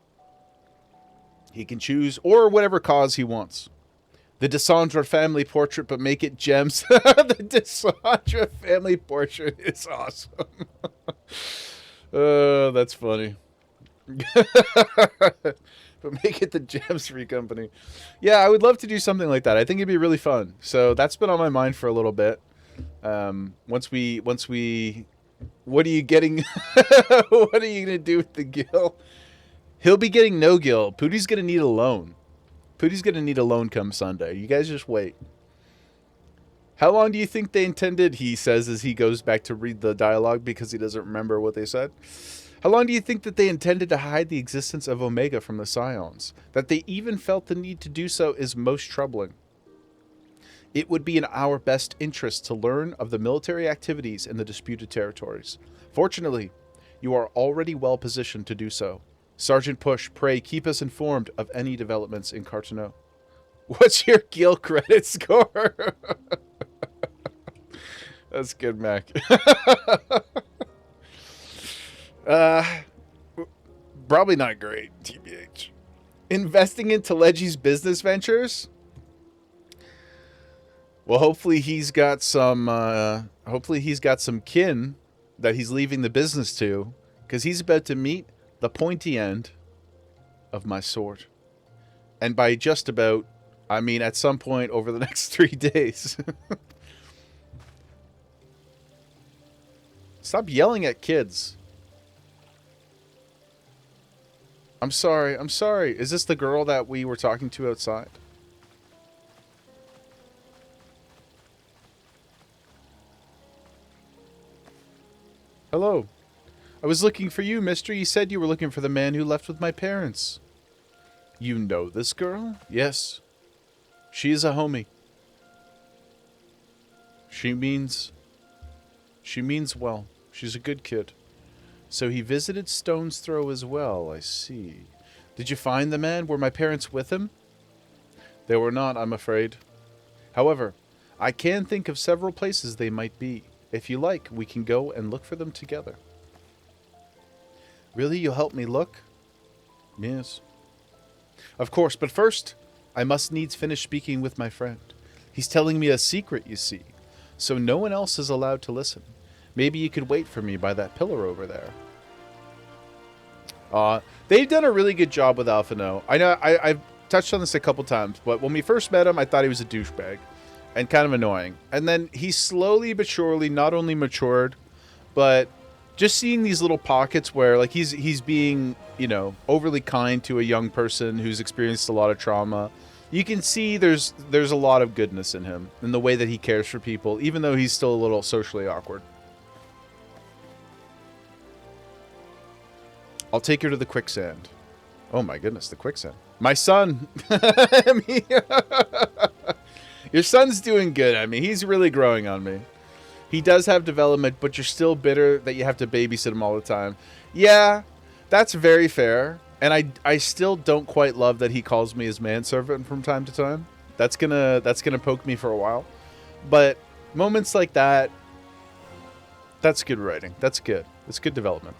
He can choose, or whatever cause he wants. The Desandra family portrait, but make it gems. The Desandra family portrait is awesome. That's funny. But make it the Gems Free Company. Yeah, I would love to do something like that. I think it'd be really fun. So that's been on my mind for a little bit. Once we, what are you getting? What are you gonna do with the gill? He'll be getting no gill. Pootie's gonna need a loan. Pootie's gonna need a loan come Sunday. You guys just wait. How long do you think they intended? He says as he goes back to read the dialogue because he doesn't remember what they said. How long do you think that they intended to hide the existence of Omega from the Scions? That they even felt the need to do so is most troubling. It would be in our best interest to learn of the military activities in the disputed territories. Fortunately, you are already well positioned to do so. Sergeant Push, pray keep us informed of any developments in Cartoneau. What's your Gil credit score? That's good, Mac. Probably not great, TBH. Investing into Leggie's business ventures? Well, hopefully he's got some kin that he's leaving the business to, because he's about to meet the pointy end of my sword. And by just about, I mean at some point over the next 3 days. Stop yelling at kids. I'm sorry. Is this the girl that we were talking to outside? Hello. I was looking for you, mister. You said you were looking for the man who left with my parents. You know this girl? Yes. She is a homie. She means well. She's a good kid. So he visited Stone's Throw as well, I see. Did you find the man? Were my parents with him? They were not, I'm afraid. However, I can think of several places they might be. If you like, we can go and look for them together. Really? You'll help me look? Yes. Of course, but first, I must needs finish speaking with my friend. He's telling me a secret, you see, so no one else is allowed to listen. Maybe you could wait for me by that pillar over there. They've done a really good job with Alphino. I know I've touched on this a couple times, but when we first met him, I thought he was a douchebag and kind of annoying. And then he slowly but surely not only matured, but just seeing these little pockets where like he's being, you know, overly kind to a young person who's experienced a lot of trauma. You can see there's a lot of goodness in him, in the way that he cares for people, even though he's still a little socially awkward. I'll take her to the quicksand. Oh my goodness, the quicksand. My son! Your son's doing good. I mean, he's really growing on me. He does have development, but you're still bitter that you have to babysit him all the time. Yeah, that's very fair. And I still don't quite love that he calls me his manservant from time to time. That's gonna poke me for a while. But moments like that, that's good writing. That's good. It's good development.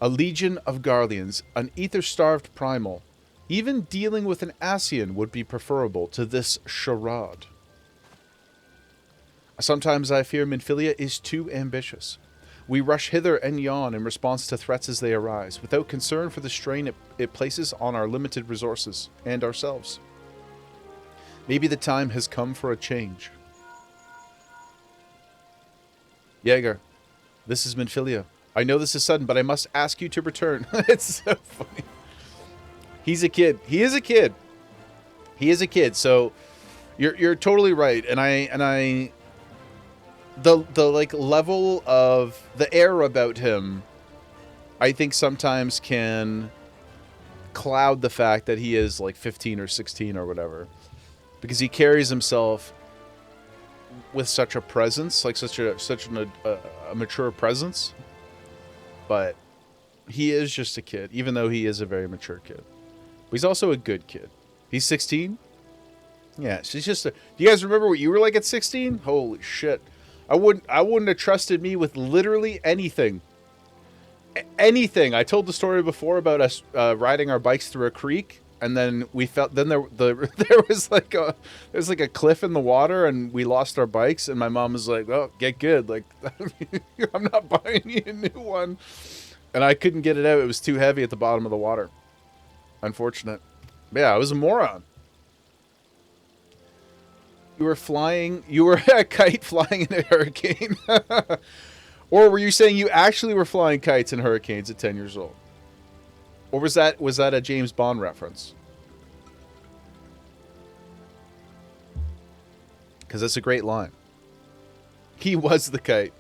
A legion of Garleans, an ether-starved primal. Even dealing with an Ascian would be preferable to this charade. Sometimes I fear Minfilia is too ambitious. We rush hither and yon in response to threats as they arise, without concern for the strain it places on our limited resources and ourselves. Maybe the time has come for a change. Jaeger, this is Minfilia. I know this is sudden, but I must ask you to return. It's so funny. He's a kid. He is a kid. He is a kid. So you're totally right. And the like level of the air about him, I think sometimes can cloud the fact that he is like 15 or 16 or whatever, because he carries himself with such a presence, like such a mature presence. But he is just a kid, even though he is a very mature kid. But he's also a good kid. He's 16. Yeah, she's just a... Do you guys remember what you were like at 16? Holy shit. I wouldn't have trusted me with literally anything. Anything. I told the story before about us riding our bikes through a creek, and then we felt... Then there was like a cliff in the water, and we lost our bikes, and my mom was like, "Oh, get good. Like, I'm not buying you a new one." And I couldn't get it out. It was too heavy at the bottom of the water. Unfortunate. Yeah, I was a moron. You were a kite flying in a hurricane. Or were you saying you actually were flying kites in hurricanes at 10 years old? Or was that a James Bond reference? Because that's a great line. He was the kite.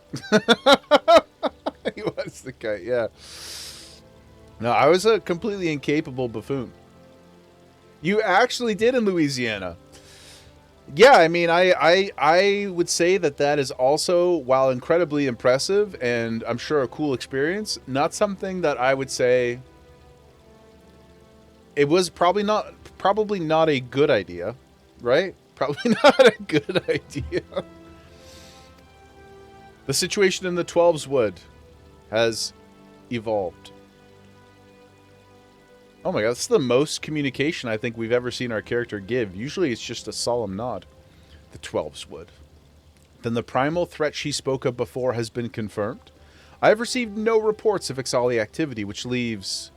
He was the kite, yeah. No, I was a completely incapable buffoon. You actually did in Louisiana. Yeah, I mean, I would say that is also, while incredibly impressive and I'm sure a cool experience, not something that I would say... It was probably not a good idea, right? Probably not a good idea. The situation in the 12's Wood has evolved. Oh my god, that's the most communication I think we've ever seen our character give. Usually it's just a solemn nod. The 12's Wood. Then the primal threat she spoke of before has been confirmed. I have received no reports of Ixali activity, which leaves...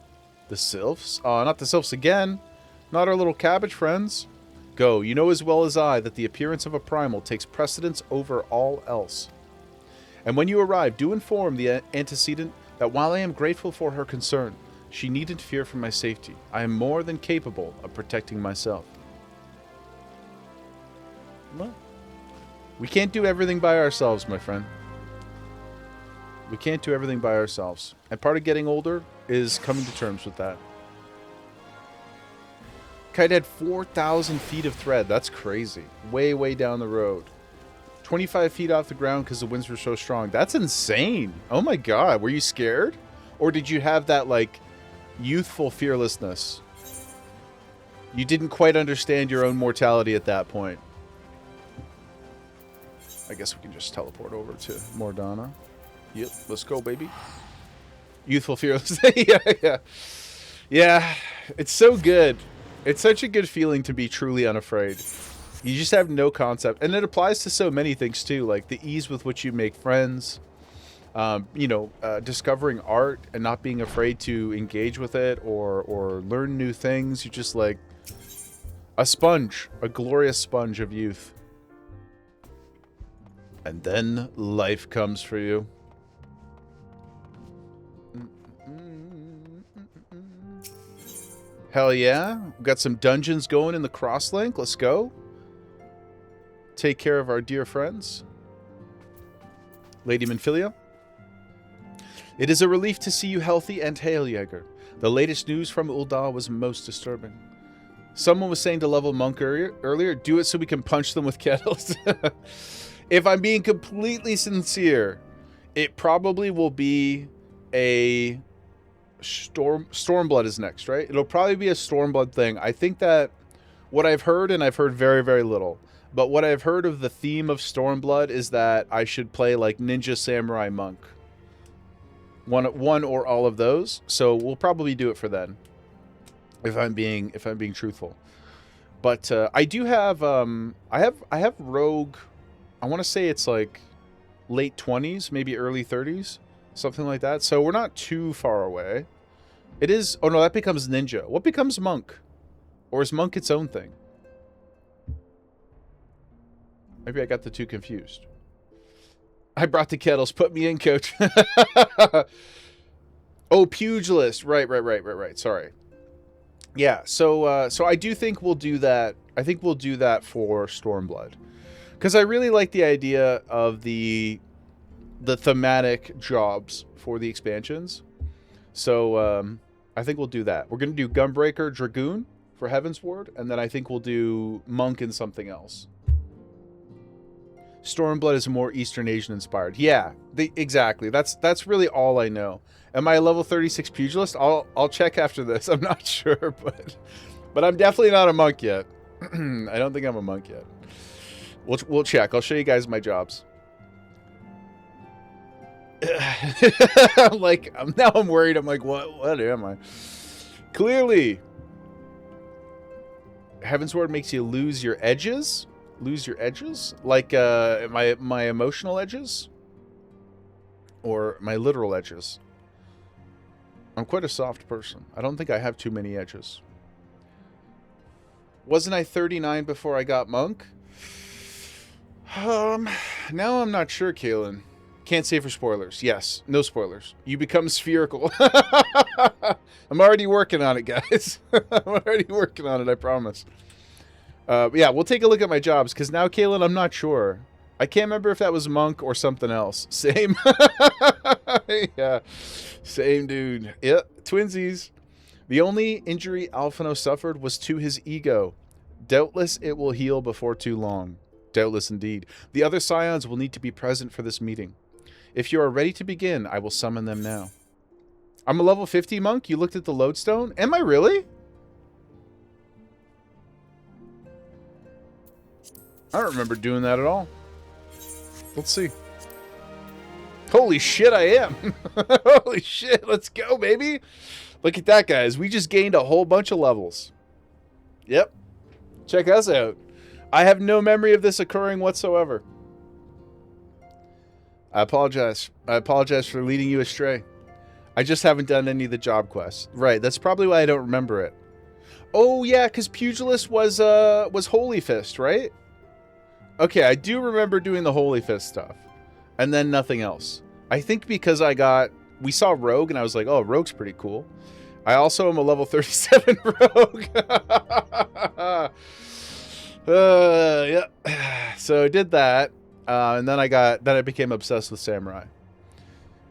The Sylphs? Not the Sylphs again. Not our little cabbage friends. Go, you know as well as I that the appearance of a primal takes precedence over all else. And when you arrive, do inform the antecedent that while I am grateful for her concern, she needn't fear for my safety. I am more than capable of protecting myself. Well, we can't do everything by ourselves, my friend. We can't do everything by ourselves. And part of getting older is coming to terms with that. Kite had 4,000 feet of thread. That's crazy. Way, way down the road. 25 feet off the ground because the winds were so strong. That's insane. Oh my god. Were you scared? Or did you have that, like, youthful fearlessness? You didn't quite understand your own mortality at that point. I guess we can just teleport over to Mordana. Yep, let's go, baby. Youthful fearlessness. Yeah. Yeah, it's so good. It's such a good feeling to be truly unafraid. You just have no concept. And it applies to so many things, too. Like the ease with which you make friends. Discovering art and not being afraid to engage with it or learn new things. You're just like a sponge. A glorious sponge of youth. And then life comes for you. Hell yeah. We've got some dungeons going in the Crosslink. Let's go. Take care of our dear friends. Lady Manfilia. It is a relief to see you healthy and hale, Jaeger. The latest news from Ul'dah was most disturbing. Someone was saying to level Monk earlier, do it so we can punch them with kettles. If I'm being completely sincere, it probably will be a... Stormblood is next, right? It'll probably be a Stormblood thing. I think that what I've heard, and I've heard very, very little, but what I've heard of the theme of Stormblood is that I should play like Ninja Samurai Monk. One or all of those. So we'll probably do it for then. If I'm being truthful. But I do have I have Rogue. I want to say it's like late 20s, maybe early 30s. Something like that. So we're not too far away. It is... Oh, no, that becomes Ninja. What becomes Monk? Or is Monk its own thing? Maybe I got the two confused. I brought the kettles. Put me in, coach. Oh, Pugilist. Right. Sorry. Yeah, so I do think we'll do that. I think we'll do that for Stormblood. Because I really like the idea of the thematic jobs for the expansions. So I think we'll do that. We're going to do Gunbreaker Dragoon for Heavensward, and then I think we'll do Monk and something else. Stormblood is more Eastern Asian inspired. Yeah, exactly. That's really all I know. Am I a level 36 pugilist? I'll check after this. I'm not sure, but I'm definitely not a monk yet. I don't think I'm a monk yet. We'll check. I'll show you guys my jobs. Like now I'm worried. I'm like, what am I? Clearly, Heavensward makes you lose your edges. Lose your edges? Like my emotional edges? Or my literal edges? I'm quite a soft person. I don't think I have too many edges. Wasn't I 39 before I got monk? Now I'm not sure, Kaylin. Can't say for spoilers. Yes, no spoilers. You become spherical. I'm already working on it, guys. I'm already working on it, I promise. Yeah, we'll take a look at my jobs, because now, Kaylin, I'm not sure. I can't remember if that was monk or something else. Same. Yeah, same dude. Yeah, twinsies. The only injury Alphino suffered was to his ego. Doubtless it will heal before too long. Doubtless indeed. The other scions will need to be present for this meeting. If you are ready to begin, I will summon them now. I'm a level 50 monk? You looked at the lodestone? Am I really? I don't remember doing that at all. Let's see. Holy shit, I am. Holy shit, let's go, baby. Look at that, guys. We just gained a whole bunch of levels. Yep. Check us out. I have no memory of this occurring whatsoever. I apologize. I apologize for leading you astray. I just haven't done any of the job quests. Right, that's probably why I don't remember it. Oh, yeah, because Pugilist was Holy Fist, right? Okay, I do remember doing the Holy Fist stuff. And then nothing else. I think because we saw Rogue, and I was like, oh, Rogue's pretty cool. I also am a level 37 Rogue. Yeah. So I did that. And then I became obsessed with Samurai.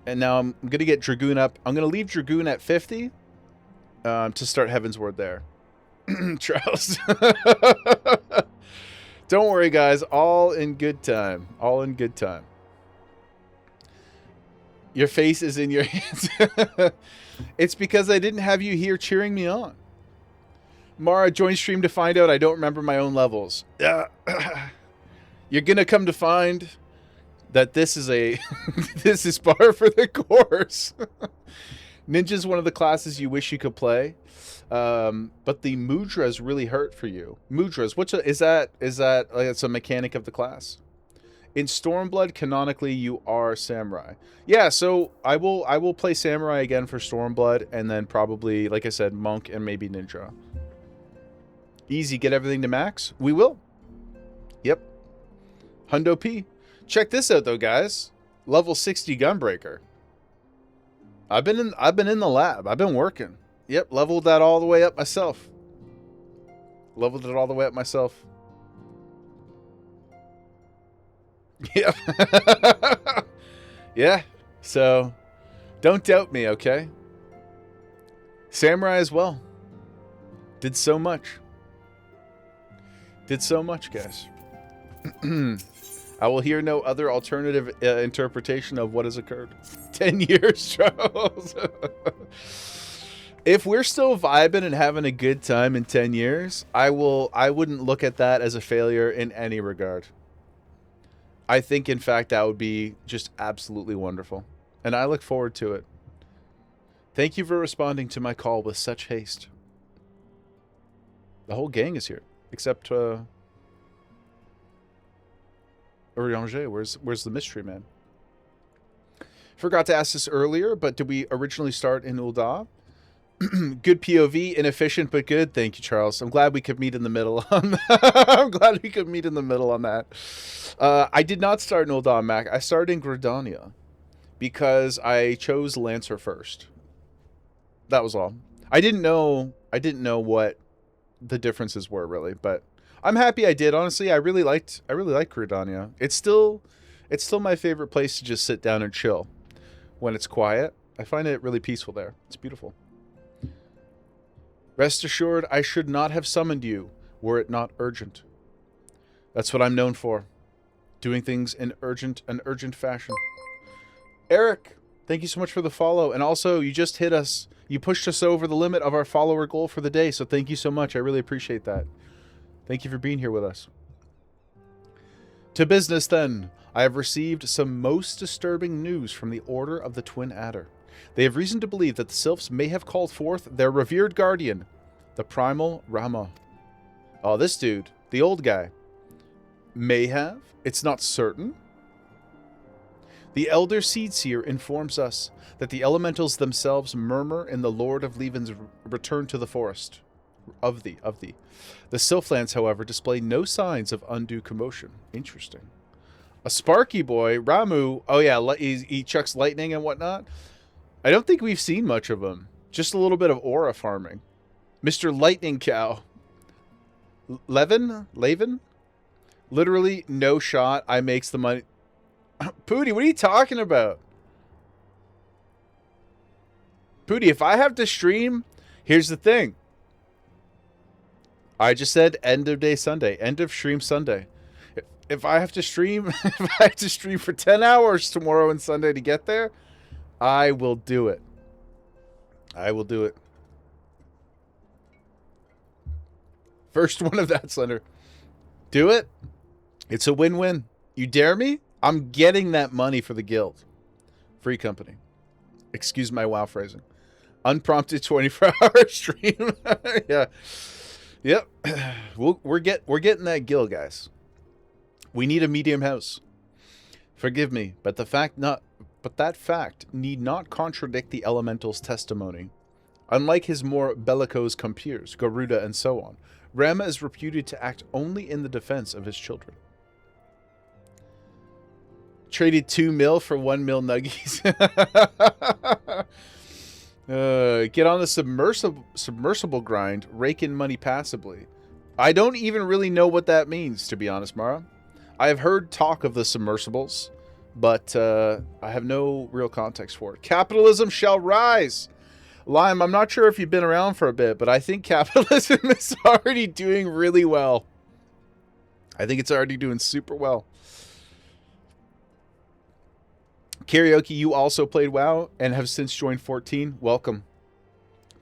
And now I'm going to get Dragoon up. I'm going to leave Dragoon at 50 to start Heavensward there. Charles. Don't worry, guys. All in good time. All in good time. Your face is in your hands. It's because I didn't have you here cheering me on. Mara, join stream to find out I don't remember my own levels. You're going to come to find that this is this is par for the course. Ninja's one of the classes you wish you could play. But the mudras really hurt for you. Mudras, is that like it's a mechanic of the class? In Stormblood, canonically, you are Samurai. Yeah, so I will play Samurai again for Stormblood, and then probably, like I said, Monk and maybe Ninja. Easy, get everything to max? We will. Yep. Hundo P. Check this out, though, guys. Level 60 Gunbreaker. I've been in the lab. I've been working. Yep, leveled that all the way up myself. Leveled it all the way up myself. Yeah. Yeah. So, don't doubt me, okay? Samurai as well. Did so much. Did so much, guys. I will hear no other alternative interpretation of what has occurred. 10 years, Charles. If we're still vibing and having a good time in 10 years, I wouldn't look at that as a failure in any regard. I think, in fact, that would be just absolutely wonderful. And I look forward to it. Thank you for responding to my call with such haste. The whole gang is here. Except, Orianger, where's the mystery man? Forgot to ask this earlier, but did we originally start in Ul'dah? Good POV, inefficient but good. Thank you, Charles. I'm glad we could meet in the middle on that. I'm glad we could meet in the middle on that. I did not start in Ul'dah, Mac. I started in Gridania because I chose Lancer first. That was all. I didn't know what the differences were really, but I'm happy I did. Honestly, I really liked Gridania. It's still my favorite place to just sit down and chill when it's quiet. I find it really peaceful there. It's beautiful. Rest assured, I should not have summoned you were it not urgent. That's what I'm known for. Doing things in an urgent fashion. Eric, thank you so much for the follow. And also, you just hit us. You pushed us over the limit of our follower goal for the day. So thank you so much. I really appreciate that. Thank you for being here with us. To business, then. I have received some most disturbing news from the Order of the Twin Adder. They have reason to believe that the Sylphs may have called forth their revered guardian, the Primal Rama. Oh, this dude, the old guy. May have. It's not certain. The Elder Seedseer informs us that the elementals themselves murmur in the Lord of Leaven's return to the forest. The Sylphlands, however, display no signs of undue commotion. Interesting. A Sparky boy, Ramu. Oh yeah, he chucks lightning and whatnot. I don't think we've seen much of him. Just a little bit of aura farming. Mr. Lightning Cow. Laven? Literally no shot. I makes the money. Pooty, what are you talking about? Pooty, if I have to stream, here's the thing. I just said end of day Sunday. End of stream Sunday. If I have to stream, if I have to stream for 10 hours tomorrow and Sunday to get there, I will do it. I will do it. First one of that, Slender. Do it. It's a win-win. You dare me? I'm getting that money for the guild. Free company. Excuse my WoW phrasing. Unprompted 24-hour stream. Yeah. Yep. We're getting that guild, guys. We need a medium house. Forgive me, but that fact need not contradict the elemental's testimony. Unlike his more bellicose compeers, Garuda and so on, Rama is reputed to act only in the defense of his children. Traded 2 mil for 1 mil nuggies. Get on the submersible grind, rake in money passively. I don't even really know what that means, to be honest, Mara. I have heard talk of the submersibles, but I have no real context for it. Capitalism shall rise. Lime, I'm not sure if you've been around for a bit, but I think capitalism is already doing really well. I think it's already doing super well. Karaoke, you also played WoW and have since joined 14. Welcome.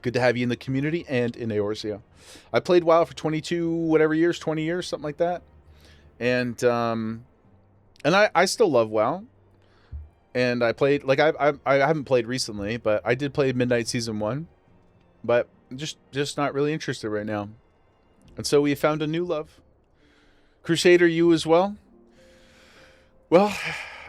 Good to have you in the community and in Eorzea. I played WoW for 22 whatever years, 20 years, something like that. And I still love WoW. And I played, like, I haven't played recently, but I did play Midnight Season 1. But just not really interested right now. And so we found a new love. Crusader, you as well? Well,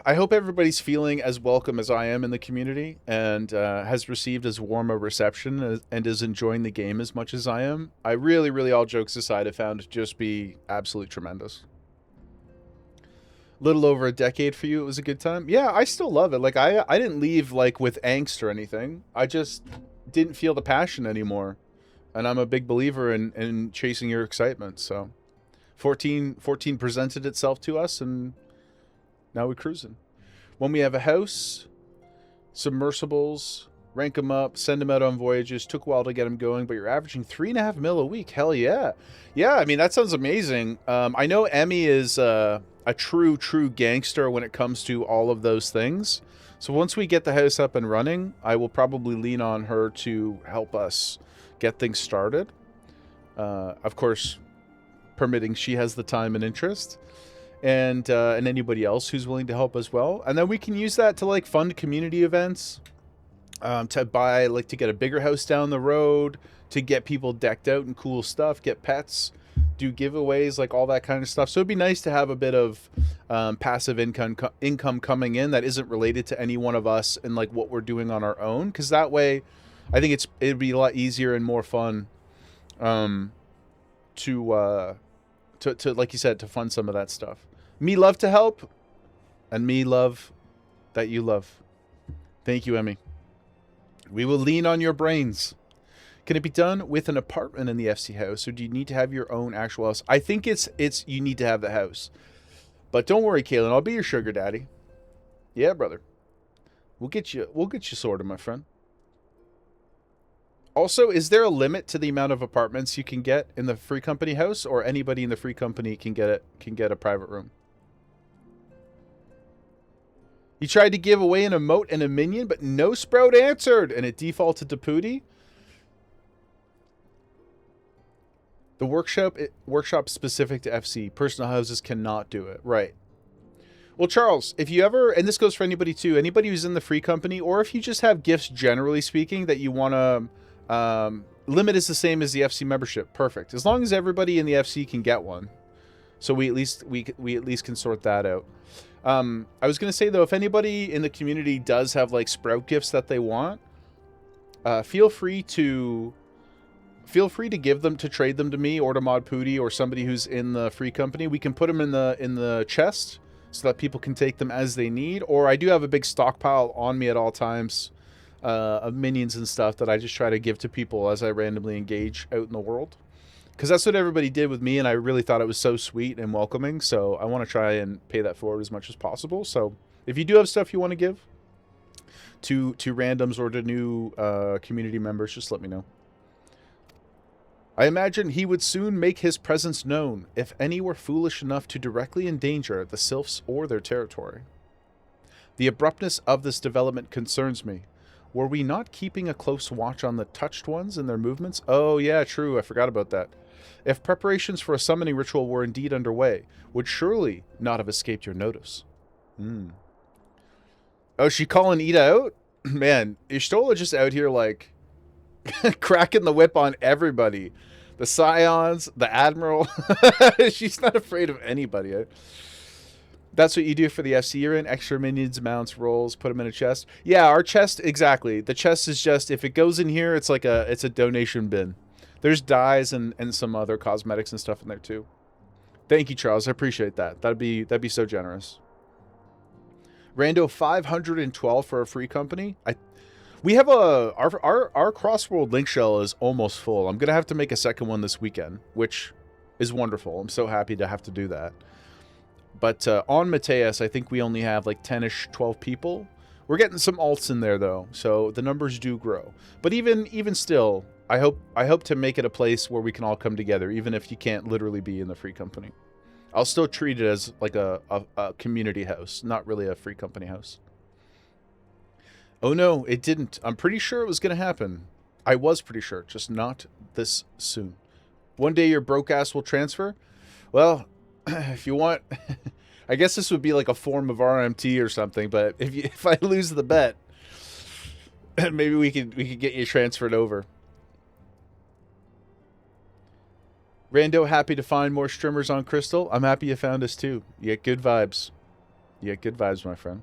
I hope everybody's feeling as welcome as I am in the community and has received as warm a reception and is enjoying the game as much as I am. I really, really, all jokes aside, have found it to just be absolutely tremendous. Little over a decade for you, it was a good time. Yeah, I still love it. Like, I didn't leave, like, with angst or anything. I just didn't feel the passion anymore. And I'm a big believer in chasing your excitement. So 14 presented itself to us, and now we're cruising. When we have a house, submersibles, rank them up, send them out on voyages. Took a while to get them going, but you're averaging 3.5 mil a week. Hell yeah. Yeah, I mean, that sounds amazing. I know Emmy is a true gangster when it comes to all of those things. So once we get the house up and running, I will probably lean on her to help us get things started. Of course, permitting she has the time and interest. And anybody else who's willing to help as well. And then we can use that to, like, fund community events. To get a bigger house down the road. To get people decked out and cool stuff. Get pets. Do giveaways, like all that kind of stuff. So it'd be nice to have a bit of passive income coming in that isn't related to any one of us and, like, what we're doing on our own. Because that way, I think it'd be a lot easier and more fun to like you said, to fund some of that stuff. Me love to help, and me love that you love. Thank you, Emmy. We will lean on your brains. Can it be done with an apartment in the FC house, or do you need to have your own actual house? I think it's you need to have the house. But don't worry, Kaylin, I'll be your sugar daddy. Yeah, brother. We'll get you sorted, my friend. Also, is there a limit to the amount of apartments you can get in the free company house, or anybody in the free company can get a private room? He tried to give away an emote and a minion, but no Sprout answered, and it defaulted to Pooty. The workshop specific to FC. Personal houses cannot do it. Right. Well, Charles, if you ever, and this goes for anybody too, anybody who's in the free company, or if you just have gifts generally speaking that you want to, limit is the same as the FC membership. Perfect. As long as everybody in the FC can get one. So we at least can sort that out. I was going to say though, if anybody in the community does have like Sprout gifts that they want, feel free to give them, to trade them to me or to Mod Pooty or somebody who's in the free company. We can put them in the chest so that people can take them as they need. Or I do have a big stockpile on me at all times of minions and stuff that I just try to give to people as I randomly engage out in the world. Because that's what everybody did with me, and I really thought it was so sweet and welcoming. So I want to try and pay that forward as much as possible. So if you do have stuff you want to give to randoms or to new community members, just let me know. I imagine he would soon make his presence known if any were foolish enough to directly endanger the Sylphs or their territory. The abruptness of this development concerns me. Were we not keeping a close watch on the touched ones and their movements? Oh yeah, true, I forgot about that. If preparations for a summoning ritual were indeed underway, would surely not have escaped your notice. Oh, she calling Ida out? Man, Ishtola just out here like cracking the whip on everybody. The Scions, the Admiral. She's not afraid of anybody. That's what you do for the FC you're in. Extra minions, mounts, rolls, put them in a chest. Yeah, our chest, exactly. The chest is just, if it goes in here, it's like it's a donation bin. There's dyes and some other cosmetics and stuff in there too. Thank you, Charles. I appreciate that. That'd be so generous. Rando 512 for a free company. We have our Crossworld link shell is almost full. I'm gonna have to make a second one this weekend, which is wonderful. I'm so happy to have to do that. But on Mateus, I think we only have like 10-ish, 12 people. We're getting some alts in there though, so the numbers do grow. But even still, I hope to make it a place where we can all come together, even if you can't literally be in the free company. I'll still treat it as like a community house, not really a free company house. Oh no, it didn't. I'm pretty sure it was going to happen. I was pretty sure, just not this soon. One day your broke ass will transfer? Well, if you want, I guess this would be like a form of RMT or something, but if I lose the bet, maybe we could get you transferred over. Rando, happy to find more streamers on Crystal. I'm happy you found us too. You get good vibes. You get good vibes, my friend.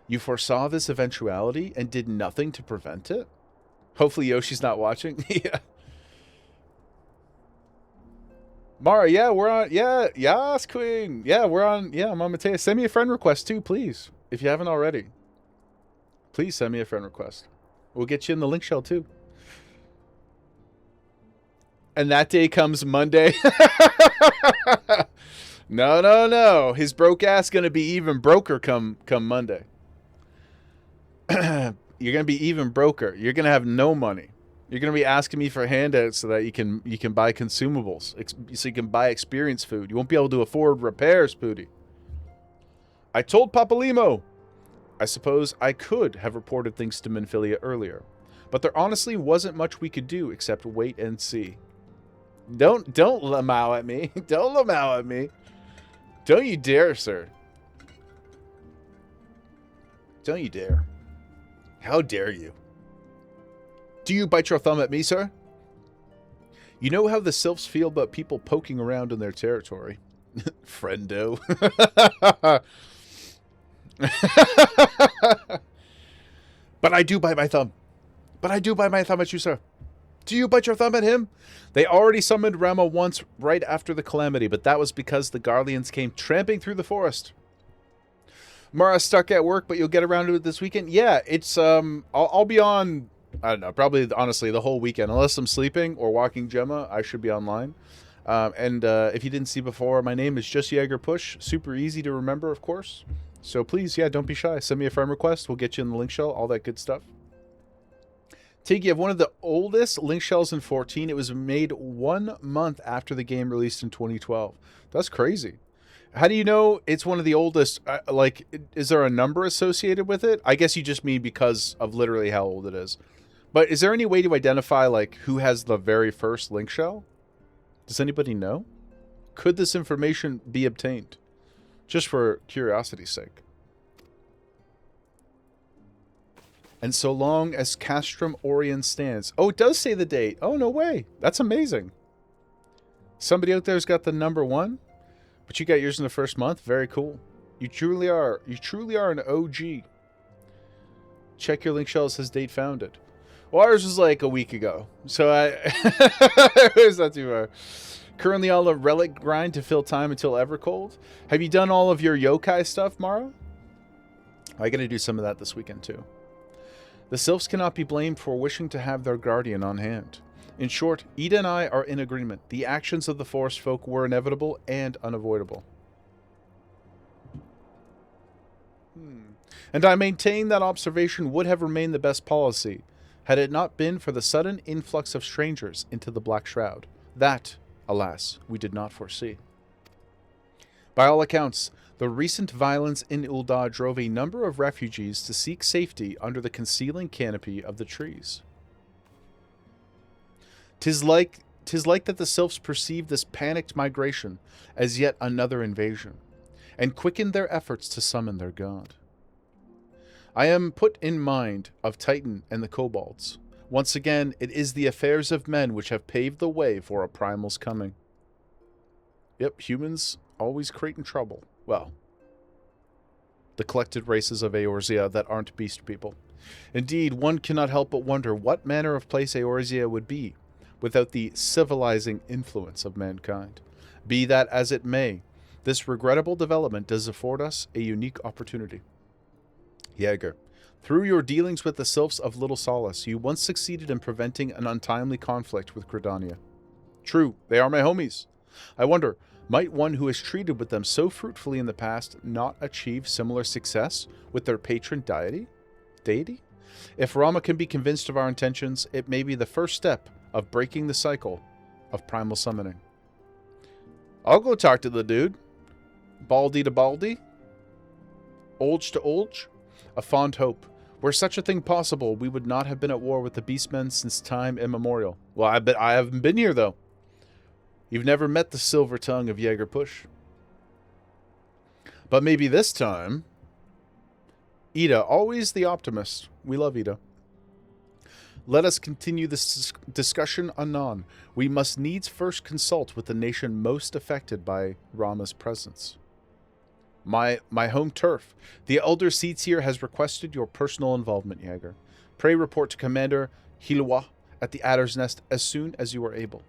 You foresaw this eventuality and did nothing to prevent it? Hopefully Yoshi's not watching. Yeah. Mara, yeah, we're on. Yeah, yes, Queen. Yeah, we're on. Yeah, I'm on Mateus. Send me a friend request too, please. If you haven't already. Please send me a friend request. We'll get you in the link shell too. And that day comes Monday. No. His broke ass gonna be even broker come Monday. You're gonna be even broker. You're gonna have no money. You're gonna be asking me for handouts so that you can buy consumables, so you can buy experience food. You won't be able to afford repairs, Pooty. I told Papa Limo. I suppose I could have reported things to Minfilia earlier, but there honestly wasn't much we could do except wait and see. Don't lamau at me. Don't lamau at me. Don't you dare, sir. Don't you dare. How dare you? Do you bite your thumb at me, sir? You know how the Sylphs feel about people poking around in their territory. Friendo. But I do bite my thumb. But I do bite my thumb at you, sir. Do you bite your thumb at him? They already summoned Rama once right after the calamity, but that was because the Garleans came tramping through the forest. Mara's stuck at work, but you'll get around to it this weekend? Yeah, it's, I'll be on, I don't know, probably, honestly, the whole weekend. Unless I'm sleeping or walking Gemma, I should be online. And if you didn't see before, my name is Just Jaeger Push. Super easy to remember, of course. So please, yeah, don't be shy. Send me a friend request. We'll get you in the link shell, all that good stuff. Tig, you have one of the oldest link shells in 14. It was made 1 month after the game released in 2012. That's crazy. How do you know it's one of the oldest? Like, is there a number associated with it? I guess you just mean because of literally how old it is. But is there any way to identify, like, who has the very first link shell? Does anybody know? Could this information be obtained? Just for curiosity's sake. And so long as Castrum Orion stands. Oh, it does say the date. Oh, no way. That's amazing. Somebody out there's got the number 1. But you got yours in the first month. Very cool. You truly are. You truly are an OG. Check your link shell. It says date founded. Well, ours was like a week ago. So it's not too far. Currently on a relic grind to fill time until Evercold. Have you done all of your yokai stuff, Mara? I got to do some of that this weekend too. The sylphs cannot be blamed for wishing to have their guardian on hand. In short, Ida and I are in agreement. The actions of the forest folk were inevitable and unavoidable. And I maintain that observation would have remained the best policy, had it not been for the sudden influx of strangers into the Black Shroud. That, alas, we did not foresee. By all accounts, the recent violence in Ul'dah drove a number of refugees to seek safety under the concealing canopy of the trees. 'Tis like that the sylphs perceived this panicked migration as yet another invasion, and quickened their efforts to summon their god. I am put in mind of Titan and the kobolds. Once again, it is the affairs of men which have paved the way for a primal's coming. Yep, humans always creating trouble. Well, the collected races of Eorzea that aren't beast people. Indeed, one cannot help but wonder what manner of place Eorzea would be without the civilizing influence of mankind. Be that as it may, this regrettable development does afford us a unique opportunity. Jaeger, through your dealings with the sylphs of Little Solace, you once succeeded in preventing an untimely conflict with Gridania. True, they are my homies. I wonder, might one who has treated with them so fruitfully in the past not achieve similar success with their patron deity? If Rama can be convinced of our intentions, it may be the first step of breaking the cycle of primal summoning. I'll go talk to the dude. Baldy to Baldy. Olge to Olge. A fond hope. Were such a thing possible, we would not have been at war with the beastmen since time immemorial. Well, I bet I haven't been here, though. You've never met the silver tongue of Jaeger Push. But maybe this time... Ida, always the optimist. We love Ida. Let us continue this discussion anon. We must needs first consult with the nation most affected by Rama's presence. My home turf. The elder seats here has requested your personal involvement, Jaeger. Pray report to Commander Hilwa at the Adder's Nest as soon as you are able.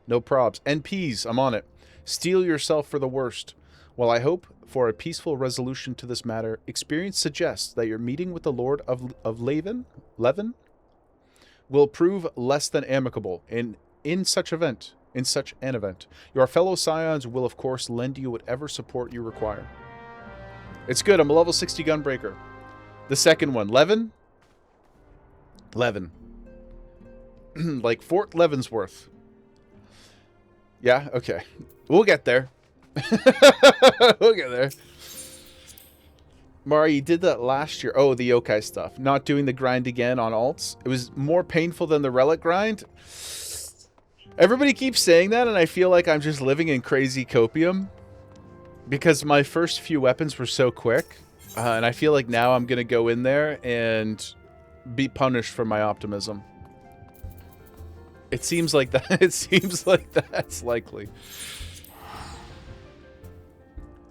No probs. NPs, I'm on it. Steel yourself for the worst. While I hope for a peaceful resolution to this matter, experience suggests that your meeting with the Lord of Levin will prove less than amicable. In such an event, your fellow scions will of course lend you whatever support you require. It's good, I'm a level 60 gunbreaker. The second one, Levin? Like Fort Leavenworth. Yeah, okay. We'll get there. We'll get there. Mari, you did that last year. Oh, the yokai stuff. Not doing the grind again on alts. It was more painful than the relic grind. Everybody keeps saying that, and I feel like I'm just living in crazy copium. Because my first few weapons were so quick. And I feel like now I'm going to go in there and be punished for my optimism. It seems like that. It seems like that's likely.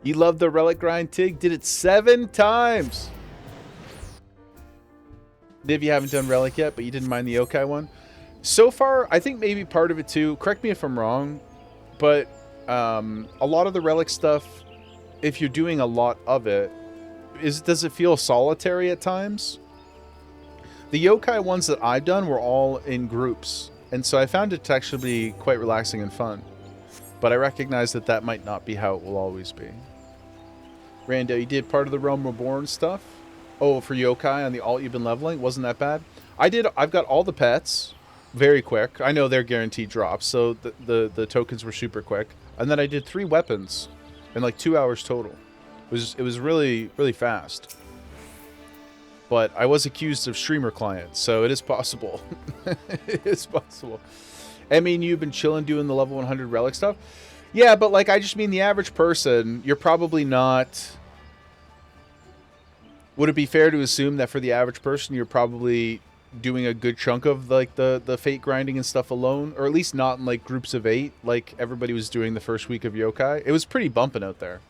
You love the relic grind, Tig? Did it 7 times. If you haven't done relic yet, but you didn't mind the yokai one. So far, I think maybe part of it too, correct me if I'm wrong, but a lot of the relic stuff, if you're doing a lot of it, does it feel solitary at times? The yokai ones that I've done were all in groups, and so I found it to actually be quite relaxing and fun. But I recognize that that might not be how it will always be. Rando, you did part of the Realm Reborn stuff? Oh, for yokai on the alt you've been leveling? Wasn't that bad? I've got all the pets very quick. I know they're guaranteed drops, so the tokens were super quick. And then I did 3 weapons in like 2 hours total. It was really, really fast. But I was accused of streamer client, so it is possible. It is possible. I mean, you've been chilling doing the level 100 relic stuff? Yeah, but like, I just mean the average person, you're probably not... Would it be fair to assume that for the average person, you're probably doing a good chunk of like the fate grinding and stuff alone? Or at least not in like groups of 8, like everybody was doing the first week of yokai? It was pretty bumping out there.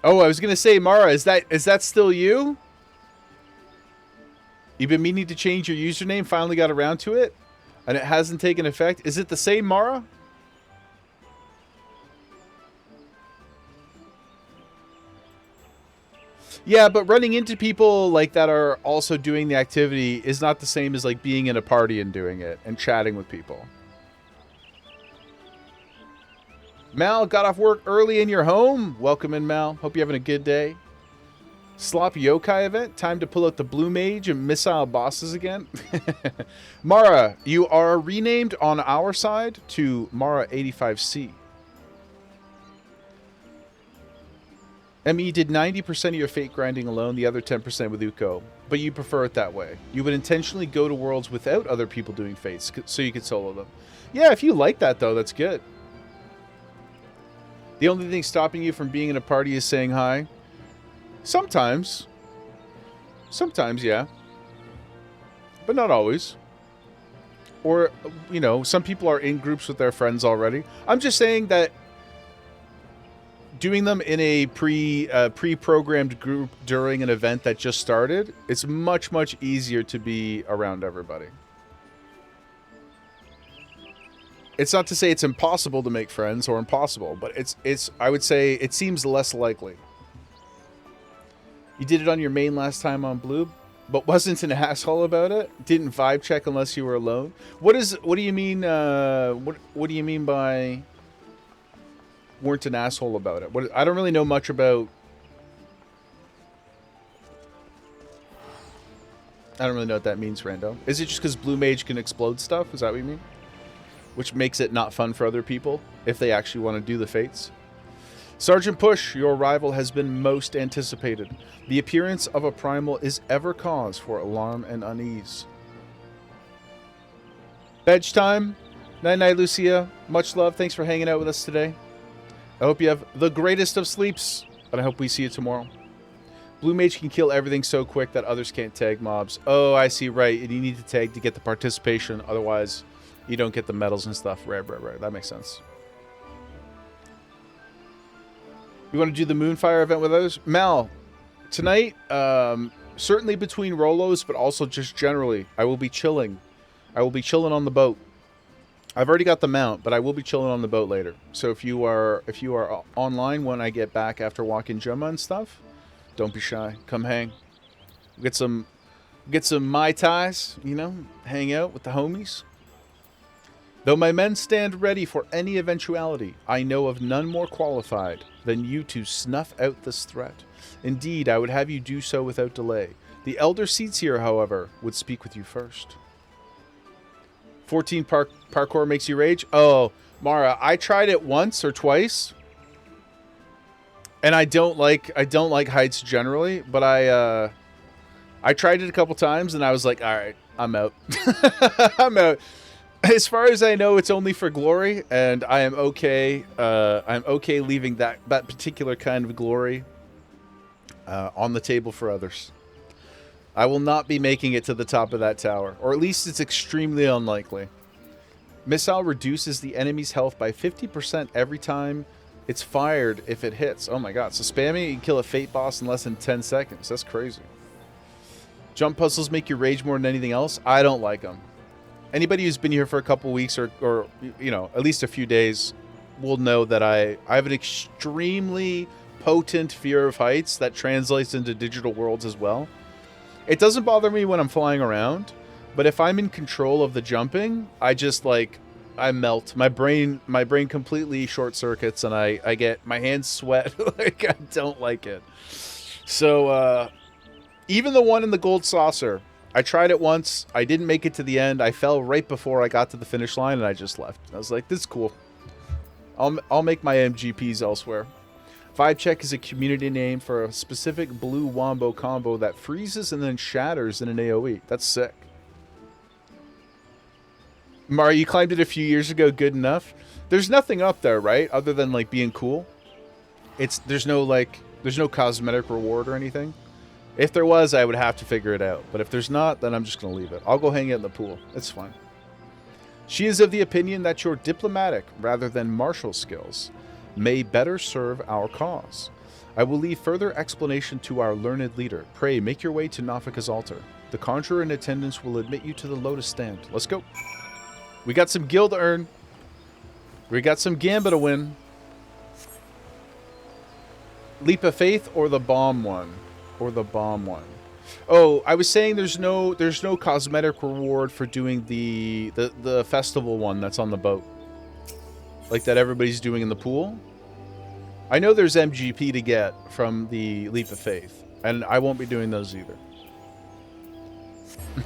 Oh, I was gonna say, Mara, is that still you? You've been meaning to change your username, finally got around to it, and it hasn't taken effect. Is it the same Mara? Yeah, but running into people like that are also doing the activity is not the same as like being in a party and doing it and chatting with people. Mal, got off work early in your home. Welcome in, Mal. Hope you're having a good day. Sloppy yokai event. Time to pull out the blue mage and missile bosses again. Mara, you are renamed on our side to Mara 85C. ME did 90% of your fate grinding alone, the other 10% with Uko. But you prefer it that way. You would intentionally go to worlds without other people doing fates, so you could solo them. Yeah, if you like that, though, that's good. The only thing stopping you from being in a party is saying hi. Sometimes. Sometimes, yeah. But not always. Or, you know, some people are in groups with their friends already. I'm just saying that doing them in a pre-programmed group during an event that just started, it's much, much easier to be around everybody. It's not to say it's impossible to make friends or impossible, but it's I would say it seems less likely. You did it on your main last time on Blue, but wasn't an asshole about it. Didn't vibe check unless you were alone. What do you mean? What do you mean by weren't an asshole about it? I don't really know much about. I don't really know what that means, Rando. Is it just because Blue Mage can explode stuff? Is that what you mean? Which makes it not fun for other people if they actually want to do the fates. Sergeant Push, your arrival has been most anticipated. The appearance of a primal is ever cause for alarm and unease. Bedge time. Night-night, Lucia. Much love. Thanks for hanging out with us today. I hope you have the greatest of sleeps, and I hope we see you tomorrow. Blue Mage can kill everything so quick that others can't tag mobs. Oh, I see. Right. And you need to tag to get the participation. Otherwise, you don't get the medals and stuff. Right. That makes sense. You want to do the Moonfire event with others? Mal, tonight, certainly between Rolos, but also just generally, I will be chilling. I will be chilling on the boat. I've already got the mount, but I will be chilling on the boat later. So if you are online when I get back after walking Gemma and stuff, don't be shy. Come hang. Get some Mai Tais, you know, hang out with the homies. Though my men stand ready for any eventuality, I know of none more qualified than you to snuff out this threat. Indeed, I would have you do so without delay. The elder seats here, however, would speak with you first. 14 parkour makes you rage? Oh, Mara, I tried it once or twice, and I don't like heights generally, but I tried it a couple times, and I was like, all right, I'm out. I'm out. As far as I know, it's only for glory, and I am okay. I'm okay leaving that particular kind of glory on the table for others. I will not be making it to the top of that tower, or at least it's extremely unlikely. Missile reduces the enemy's health by 50% every time it's fired if it hits. Oh my god, so spamming, you can kill a fate boss in less than 10 seconds. That's crazy. Jump puzzles make you rage more than anything else. I don't like them. Anybody who's been here for a couple weeks or you know, at least a few days will know that I have an extremely potent fear of heights that translates into digital worlds as well. It doesn't bother me when I'm flying around, but if I'm in control of the jumping, I just like, I melt. My brain completely short circuits, and I get my hands sweat. Like, I don't like it. So even the one in the gold saucer, I tried it once. I didn't make it to the end. I fell right before I got to the finish line, and I just left. I was like, this is cool. I'll make my MGPs elsewhere. Vibe check is a community name for a specific blue wombo combo that freezes and then shatters in an AoE. That's sick. Mario, you climbed it a few years ago. Good enough. There's nothing up there, right? Other than like being cool. There's no cosmetic reward or anything. If there was, I would have to figure it out. But if there's not, then I'm just gonna leave it. I'll go hang out in the pool. It's fine. She is of the opinion that your diplomatic rather than martial skills may better serve our cause. I will leave further explanation to our learned leader. Pray, make your way to Nafika's altar. The conjurer in attendance will admit you to the lotus stand. Let's go. We got some gil to earn. We got some gamba to win. Leap of faith or the bomb one? Or the bomb one? Oh, I was saying there's no cosmetic reward for doing the festival one that's on the boat. Like that everybody's doing in the pool. I know there's MGP to get from the Leap of Faith, and I won't be doing those either.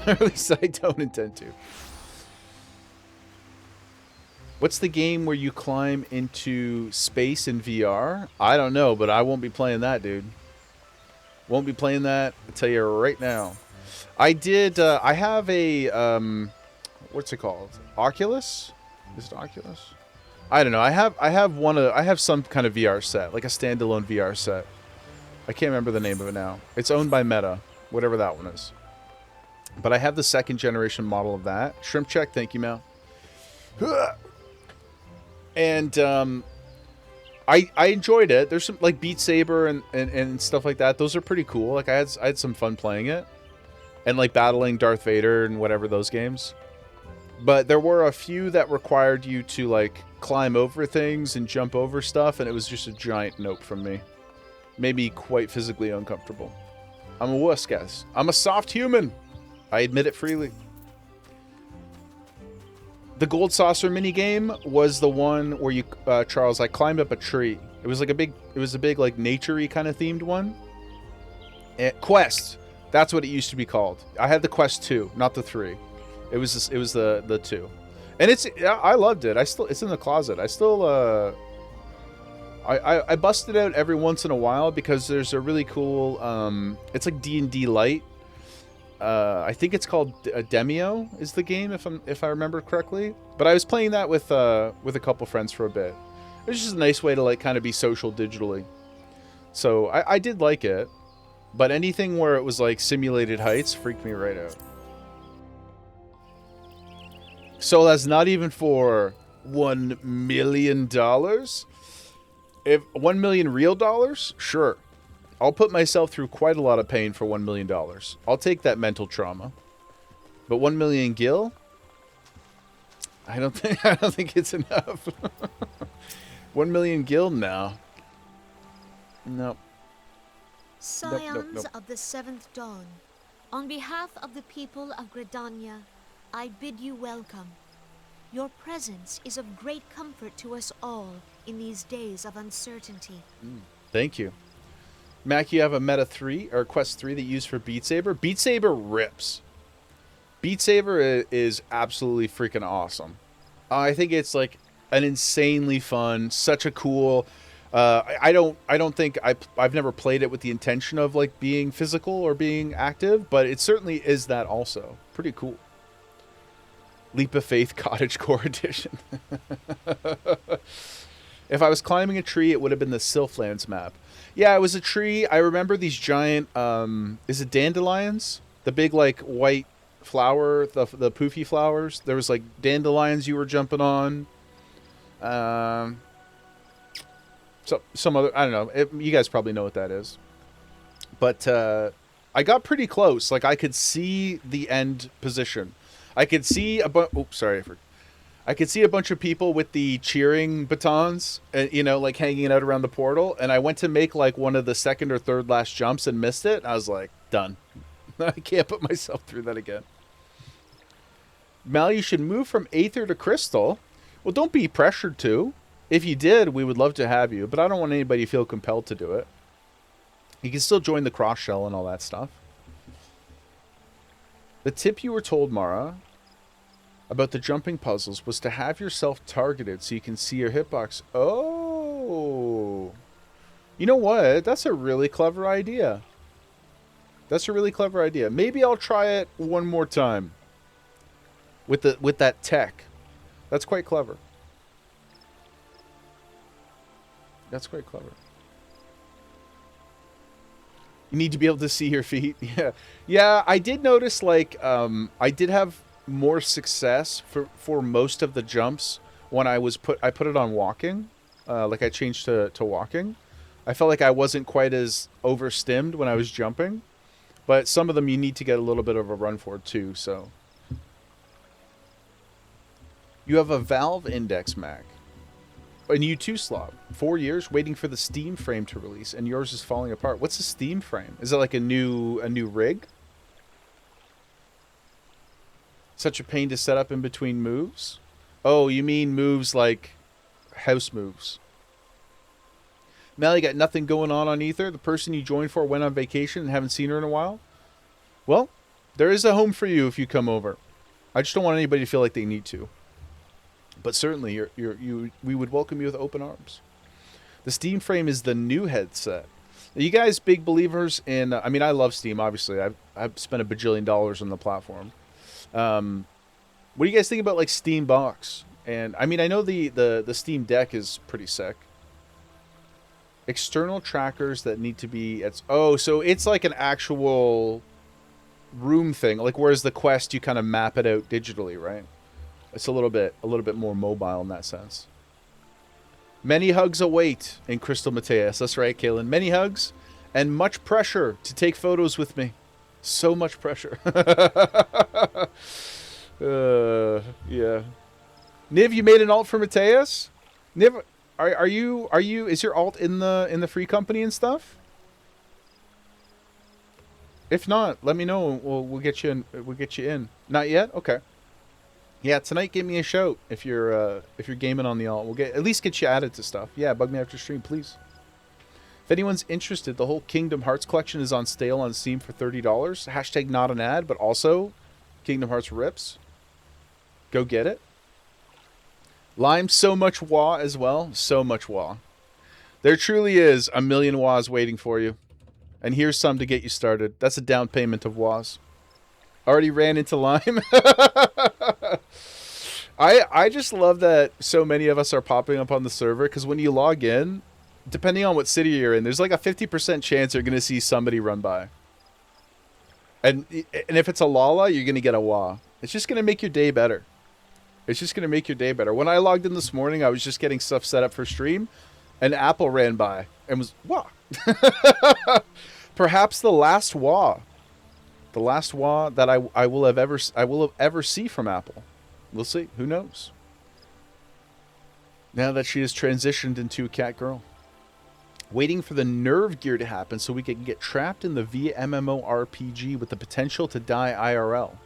At least I don't intend to. What's the game where you climb into space in VR? I don't know, but I won't be playing that, dude. Won't be playing that. I'll tell you right now. I did. I have a what's it called? Oculus? Is it Oculus? I don't know. I have some kind of VR set, like a standalone VR set. I can't remember the name of it now. It's owned by Meta, whatever that one is. But I have the second generation model of that. Shrimp check, thank you, Mel. And I enjoyed it. There's some like Beat Saber and stuff like that. Those are pretty cool. Like I had some fun playing it, and like battling Darth Vader and whatever those games. But there were a few that required you to like climb over things and jump over stuff, and it was just a giant nope from me. Made me quite physically uncomfortable. I'm a wuss, guys. I'm a soft human. I admit it freely. The gold saucer minigame was the one where you, Charles, I climbed up a tree. It was like a big like nature-y kind of themed one. Quest. That's what it used to be called. I had the Quest 2, not the 3. It was the 2. And I loved it. It's in the closet. I still I bust it out every once in a while because there's a really cool it's like D&D Light. I think it's called Demio is the game if I remember correctly. But I was playing that with a couple friends for a bit. It was just a nice way to like kind of be social digitally. So I did like it, but anything where it was like simulated heights freaked me right out. So that's not even for $1 million. If 1 million real dollars, sure. I'll put myself through quite a lot of pain for $1 million. I'll take that mental trauma. But 1 million gil? I don't think it's enough. 1 million gil? No. Nope. Scions Nope. of the Seventh Dawn, on behalf of the people of Gridania, I bid you welcome. Your presence is of great comfort to us all in these days of uncertainty. Thank you. Mac, you have a Meta 3 or Quest 3 that you use for Beat Saber. Beat Saber rips. Beat Saber is absolutely freaking awesome. I think it's like an insanely fun, such a cool. I don't think I've never played it with the intention of like being physical or being active, but it certainly is that also. Pretty cool. Leap of Faith Cottagecore Edition. If I was climbing a tree, it would have been the Sylphlands map. Yeah, it was a tree. I remember these giant, is it dandelions? The big, like, white flower, the poofy flowers. There was, like, dandelions you were jumping on. So, some other, I don't know. You guys probably know what that is. But I got pretty close. Like, I could see the end position. I could see I could see a bunch of people with the cheering batons, you know, like hanging out around the portal. And I went to make like one of the second or third last jumps and missed it. I was like, done. I can't put myself through that again. Mal, you should move from Aether to Crystal. Well, don't be pressured to. If you did, we would love to have you, but I don't want anybody to feel compelled to do it. You can still join the cross shell and all that stuff. The tip you were told, Mara, about the jumping puzzles was to have yourself targeted so you can see your hitbox. Oh. You know what? That's a really clever idea. That's a really clever idea. Maybe I'll try it one more time. With that tech. That's quite clever. That's quite clever. You need to be able to see your feet. Yeah. Yeah, I did notice, like, I did have more success for most of the jumps when I put it on walking. Like, I changed to walking. I felt like I wasn't quite as overstimmed when I was jumping. But some of them you need to get a little bit of a run for, too, so. You have a Valve Index Mac. And you too, Slob. 4 years waiting for the Steam frame to release, and yours is falling apart. What's a Steam frame? Is it like a new rig? Such a pain to set up in between moves? Oh, you mean moves like house moves. Mel, you got nothing going on Ether? The person you joined for went on vacation and haven't seen her in a while? Well, there is a home for you if you come over. I just don't want anybody to feel like they need to. But certainly, we would welcome you with open arms. The Steam frame is the new headset. Are you guys big believers in... I mean, I love Steam, obviously. I've spent $1 bajillion on the platform. What do you guys think about, like, Steam Box? And, I mean, I know the Steam Deck is pretty sick. External trackers that need to be... Oh, so it's like an actual room thing. Like, whereas the Quest, you kind of map it out digitally, right? It's a little bit more mobile in that sense. Many hugs await in Crystal Mateus. That's right, Kaylin. Many hugs and much pressure to take photos with me. So much pressure. Yeah. Niv, you made an alt for Mateus? Niv, are you is your alt in the free company and stuff? If not, let me know. We'll get you in. We'll get you in. Not yet? Okay. Yeah, tonight give me a shout if you're gaming on the alt. We'll at least get you added to stuff. Yeah, bug me after stream, please. If anyone's interested, the whole Kingdom Hearts collection is on sale on Steam for $30. Hashtag not an ad, but also Kingdom Hearts rips. Go get it. Lime, so much wah as well. So much wah. There truly is a million wahs waiting for you. And here's some to get you started. That's a down payment of wahs. Already ran into Lime. I just love that so many of us are popping up on the server, because when you log in, depending on what city you're in, there's like a 50% chance you're going to see somebody run by. And if it's a Lala, you're going to get a wah. It's just going to make your day better. It's just going to make your day better. When I logged in this morning, I was just getting stuff set up for stream, and Apple ran by and was wah. Perhaps the last wah. The last wah that I will ever see from Apple. We'll see. Who knows? Now that she has transitioned into a cat girl. Waiting for the nerve gear to happen so we can get trapped in the VMMORPG with the potential to die IRL.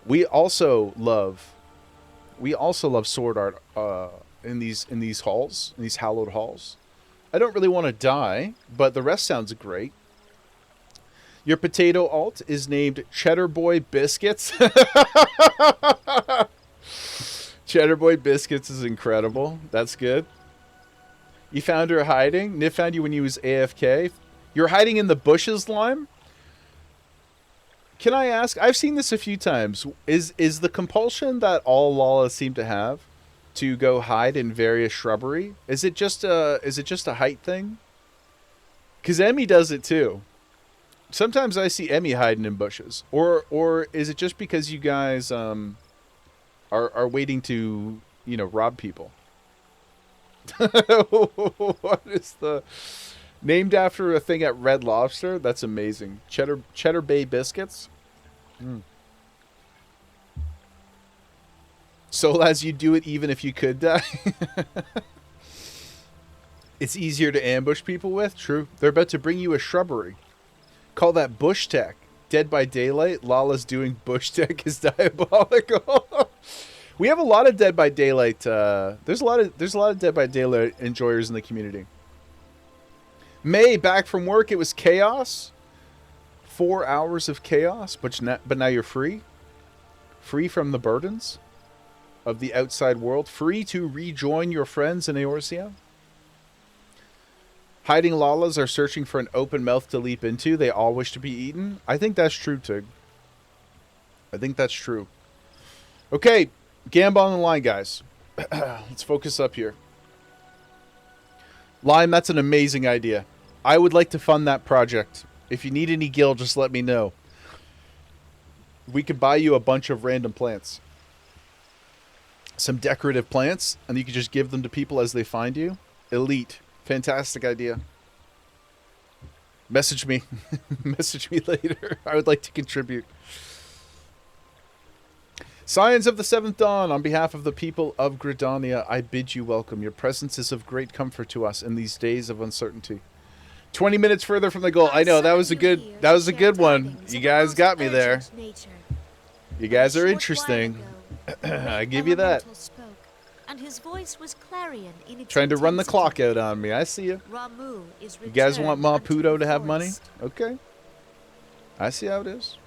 We also love sword art in these halls, in these hallowed halls. I don't really want to die, but the rest sounds great. Your potato alt is named Cheddar Boy Biscuits. Cheddar Boy Biscuits is incredible. That's good. You found her hiding. Niv found you when you was AFK. You're hiding in the bushes, Lime? Can I ask? I've seen this a few times. Is the compulsion that all Lalas seem to have to go hide in various shrubbery? Is it just a height thing? Because Emmy does it too. Sometimes I see Emmy hiding in bushes. Or is it just because you guys are waiting to, rob people? What is the... Named after a thing at Red Lobster? That's amazing. Cheddar Bay Biscuits? So, lads, you do it even if you could die? It's easier to ambush people with? True. They're about to bring you a shrubbery. Call that bush tech. Dead by Daylight, Lala's doing bush tech is diabolical. We have a lot of Dead by Daylight. There's a lot of Dead by Daylight enjoyers in the community. May, back from work, it was chaos. 4 hours of chaos, but now you're free. Free from the burdens of the outside world. Free to rejoin your friends in Eorzea. Hiding Lalas are searching for an open mouth to leap into. They all wish to be eaten. I think that's true, Tig. I think that's true. Okay, Gamba on the line, guys. Let's focus up here. Lime, that's an amazing idea. I would like to fund that project. If you need any gil, just let me know. We could buy you a bunch of random plants. Some decorative plants, and you could just give them to people as they find you. Elite. Fantastic idea. Message me. Message me later. I would like to contribute. Scions of the Seventh Dawn, on behalf of the people of Gridania, I bid you welcome. Your presence is of great comfort to us in these days of uncertainty. 20 minutes further from the goal. I know, that was a good one. You guys got me there. You guys are interesting. I give you that. And his voice was clarion in its Trying to run the clock out on me. I see you. You guys want Ma Puto to have money? Okay. I see how it is.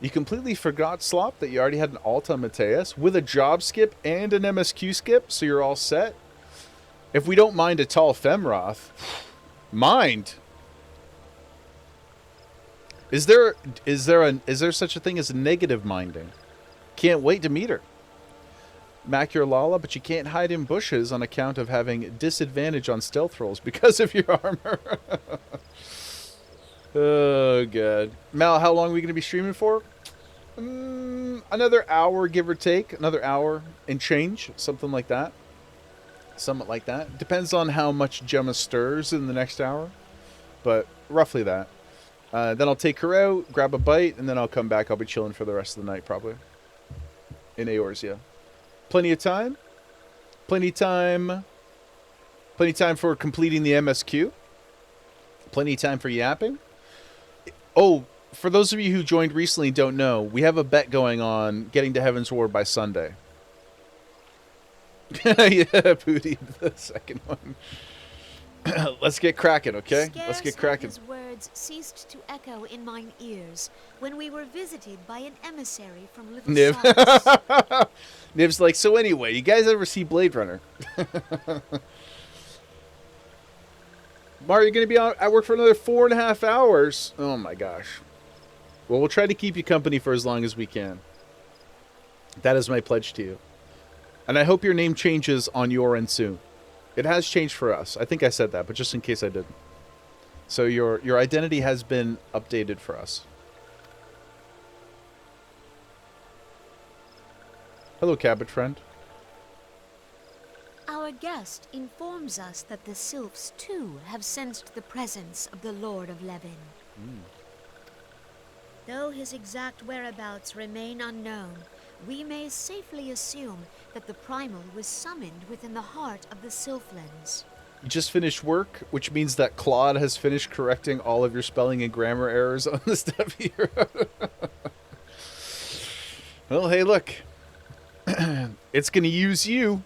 You completely forgot, Slop, that you already had an Alta Mateus with a job skip and an MSQ skip, so you're all set. If we don't mind a tall Femroth, mind. Is there such a thing as negative minding? Can't wait to meet her. Macure Lala, but you can't hide in bushes on account of having disadvantage on stealth rolls because of your armor. Oh, God. Mal, how long are we going to be streaming for? Another hour, give or take. Another hour and change. Something like that. Something like that. Depends on how much Gemma stirs in the next hour. But roughly that. Then I'll take her out, grab a bite, and then I'll come back. I'll be chilling for the rest of the night, probably. In Eorzea. Plenty of time. Plenty of time. Plenty of time for completing the MSQ. Plenty of time for yapping. Oh, for those of you who joined recently and don't know, we have a bet going on getting to Heaven's Ward by Sunday. Yeah, Booty, the second one. Let's get cracking, okay? Let's get cracking. His words ceased to echo in mine ears when we were visited by an emissary from Little Niv. Niv's like, so anyway, you guys ever see Blade Runner? Mario, you're going to be at work for another 4.5 hours. Oh, my gosh. Well, we'll try to keep you company for as long as we can. That is my pledge to you. And I hope your name changes on your end soon. It has changed for us. I think I said that, but just in case I didn't. So your identity has been updated for us. Hello, Cabot friend. Our guest informs us that the Sylphs, too, have sensed the presence of the Lord of Levin. Though his exact whereabouts remain unknown, we may safely assume that the Primal was summoned within the heart of the Sylphlands. You just finished work, which means that Claude has finished correcting all of your spelling and grammar errors on the stuff here. Well, hey, look. It's going to use you.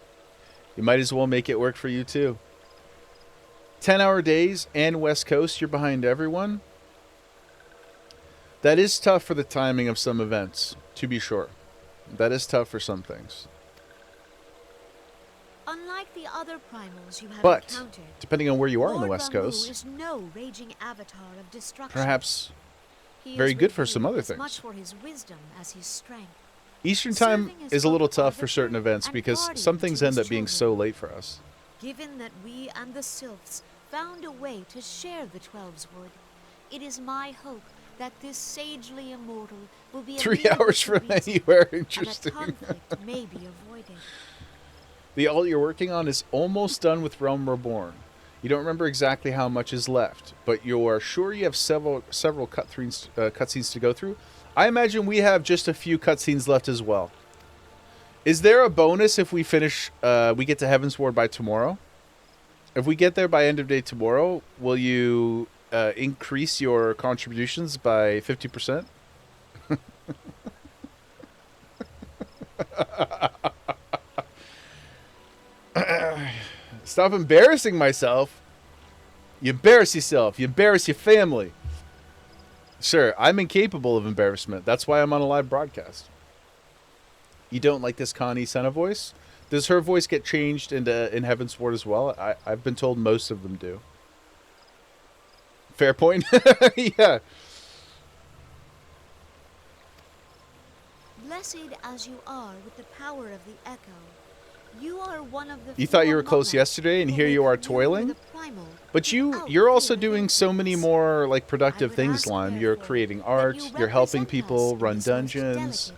You might as well make it work for you, too. 10-hour days and West Coast, you're behind everyone. That is tough for the timing of some events, to be sure. That is tough for some things. Unlike the other primals you have encountered, depending on where you are Lord on the West Ramu Coast, is no raging avatar of destruction. perhaps He very is good for some revered other as things. much for his wisdom as his strength. Eastern time Serving as is a little both tough for arbiter certain events and because guardian some things to end his up being children. so late for us. Given that we and the Sylphs found a way to share the Twelves Wood, it is my hope that this sagely immortal will be 3 hours from anywhere. Interesting. and that conflict may be avoided. The alt you're working on is almost done with Realm Reborn. You don't remember exactly how much is left, but you're sure you have several cutscenes to go through. I imagine we have just a few cutscenes left as well. Is there a bonus if we finish? We get to Heaven's Ward by tomorrow. If we get there by end of day tomorrow, will you increase your contributions by 50%? Stop embarrassing myself. You embarrass yourself. You embarrass your family. Sure, I'm incapable of embarrassment. That's why I'm on a live broadcast. You don't like this Connie Senna voice? Does her voice get changed in Heaven's Ward as well? I've been told most of them do. Fair point. Yeah. Blessed as you are with the power of the echo, you are one of the. You thought you were close yesterday, and here you are toiling. But you're also doing so many more like productive things, Lime. You're creating art. You're helping people run dungeons.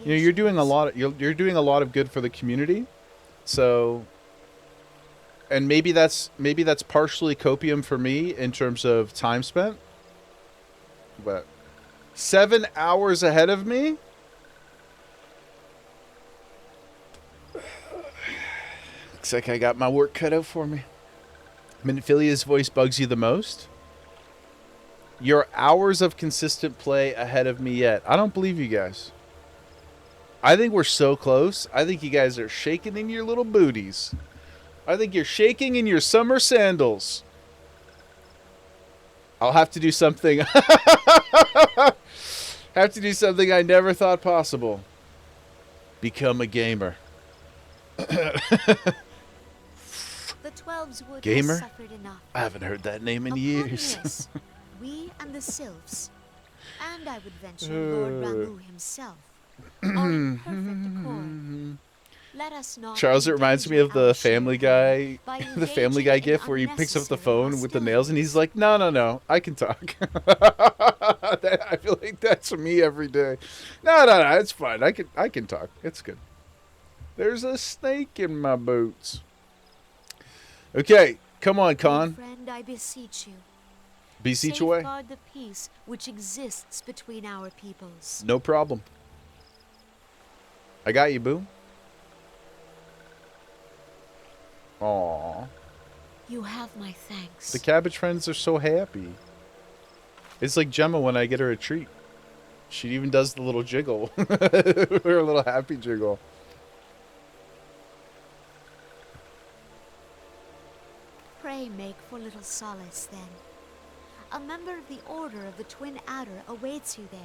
You know, you're doing a lot. You're doing a lot of good for the community. So, and maybe that's partially copium for me in terms of time spent. But 7 hours ahead of me. Looks like I got my work cut out for me. Miniphilia's voice bugs you the most? You're hours of consistent play ahead of me yet. I don't believe you guys. I think we're so close. I think you guys are shaking in your little booties. I think you're shaking in your summer sandals. I'll have to do something. Have to do something I never thought possible. Become a gamer. The Twelves would Gamer? have suffered enough. I haven't heard that name in years. This, we and the Sylphs, and I would venture Lord Ramu himself, are in perfect accord. Let us not. Charles, it reminds me of the Family Guy, the Family Guy gif where he picks up the phone with the nails and he's like, no, I can talk. I feel like that's me every day. No, it's fine. I can talk. It's good. There's a snake in my boots. Okay, come on, Khan. Friend, I beseech you. Beseech away. Safeguard the peace which exists between our peoples. No problem. I got you, boo. Aww. You have my thanks. The Cabbage Friends are so happy. It's like Gemma when I get her a treat. She even does the little jiggle. Her little happy jiggle. Pray make for little solace, then. A member of the Order of the Twin Adder awaits you there.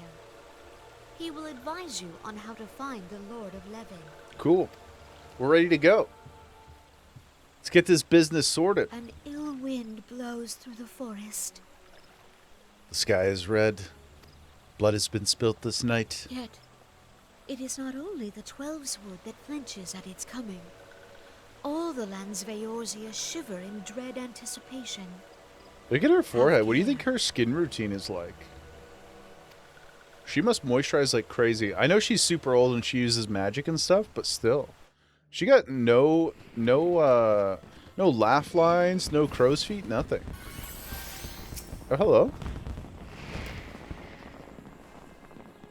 He will advise you on how to find the Lord of Levin. Cool. We're ready to go. Let's get this business sorted. An ill wind blows through the forest. The sky is red. Blood has been spilt this night. Yet, it is not only the Twelves Wood that flinches at its coming. All the lands of Eorzea shiver in dread anticipation. Look at her forehead. What do you think her skin routine is like? She must moisturize like crazy. I know she's super old and she uses magic and stuff, but still. She got no laugh lines, no crow's feet, nothing. Oh, hello.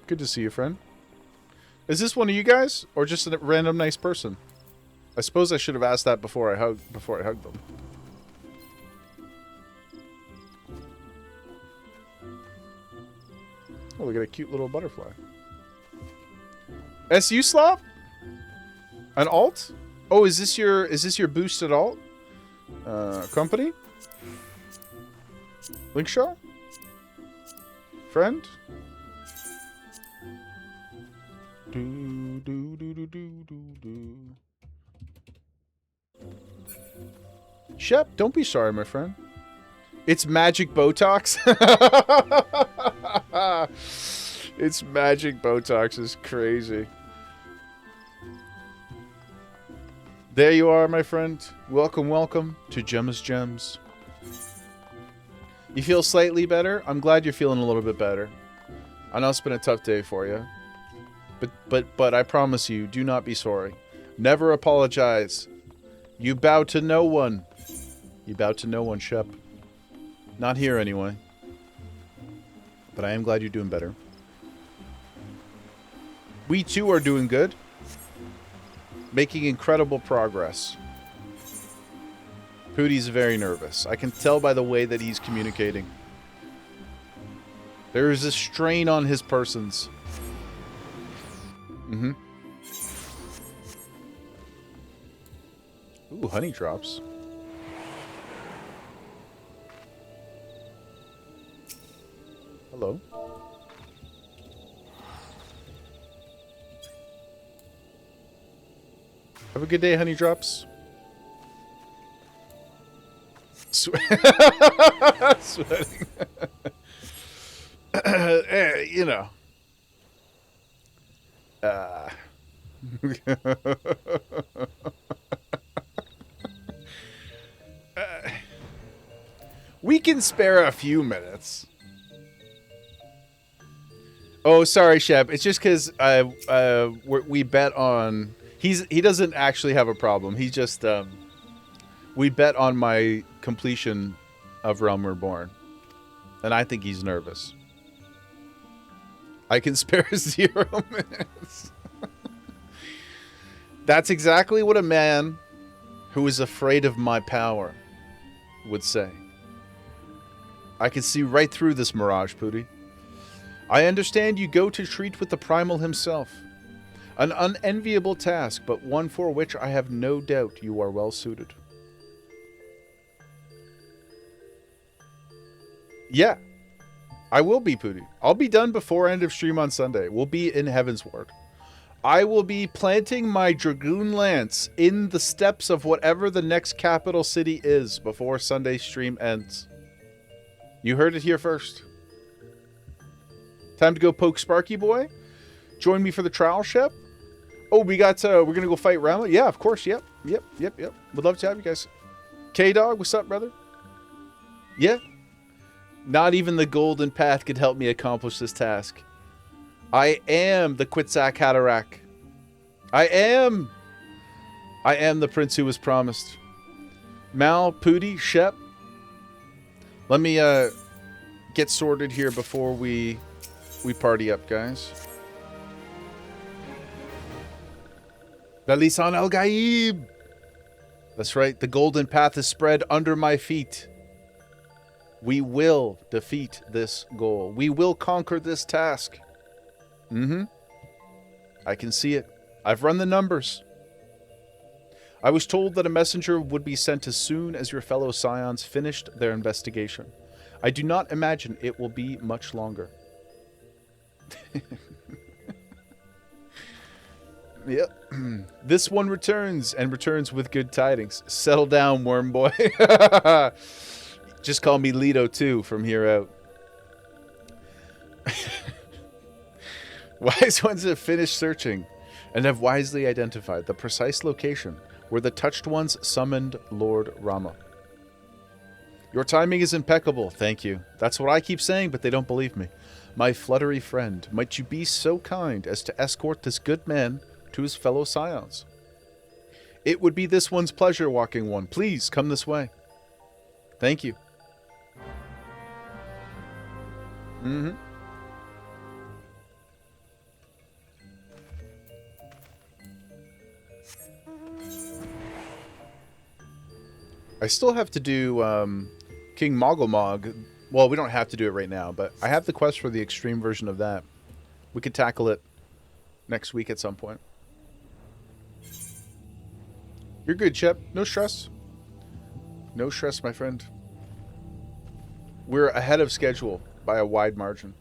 Good to see you, friend. Is this one of you guys, or just a random nice person? I suppose I should have asked that before I hugged them. Oh, look at a cute little butterfly. SU slop? An alt? Oh, is this your boosted alt? Company? Linkshaw? Friend? Shep, don't be sorry, my friend. It's magic Botox. It's magic Botox is crazy. There you are, my friend. Welcome, welcome to Gemma's Gems. You feel slightly better? I'm glad you're feeling a little bit better. I know it's been a tough day for you. But I promise you, do not be sorry. Never apologize. You bow to no one. You bow to no one, Shep. Not here, anyway. But I am glad you're doing better. We, too, are doing good. Making incredible progress. Pootie's very nervous. I can tell by the way that he's communicating. There is a strain on his persons. Ooh, honey drops. Hello. Have a good day, honey drops. Sweating. You know. We can spare a few minutes. Oh, sorry, Shep. It's just because we bet on... He doesn't actually have a problem. He just... we bet on my completion of Realm Reborn. And I think he's nervous. I can spare 0 minutes. That's exactly what a man who is afraid of my power would say. I can see right through this mirage, Pooty. I understand you go to treat with the Primal himself. An unenviable task, but one for which I have no doubt you are well suited. Yeah, I will be, Pooty. I'll be done before end of stream on Sunday. We'll be in Heaven's Ward. I will be planting my Dragoon Lance in the steps of whatever the next capital city is before Sunday stream ends. You heard it here first. Time to go poke Sparky Boy. Join me for the trial, Shep. Oh, we got, we're going to go fight Rama? Yeah, of course. Yep. Would love to have you guys. K-Dog, what's up, brother? Yeah. Not even the golden path could help me accomplish this task. I am the Quetzalcoatl Haderach. I am the prince who was promised. Mal, Pooty, Shep. Let me get sorted here before we party up, guys. La Lisan Al Gaib. That's right. The golden path is spread under my feet. We will defeat this goal. We will conquer this task. I can see it. I've run the numbers. I was told that a messenger would be sent as soon as your fellow scions finished their investigation. I do not imagine it will be much longer. Yep. This one returns, and returns with good tidings. Settle down, worm boy. Just call me Leto, too, from here out. Wise ones have finished searching and have wisely identified the precise location where the touched ones summoned Lord Rama. Your timing is impeccable, thank you. That's what I keep saying, but they don't believe me. My fluttery friend, might you be so kind as to escort this good man to his fellow scions? It would be this one's pleasure, Walking One. Please, come this way. Thank you. I still have to do King Mogglmog. Well, we don't have to do it right now, but I have the quest for the extreme version of that. We could tackle it next week at some point. You're good, Chep. No stress. No stress, my friend. We're ahead of schedule by a wide margin.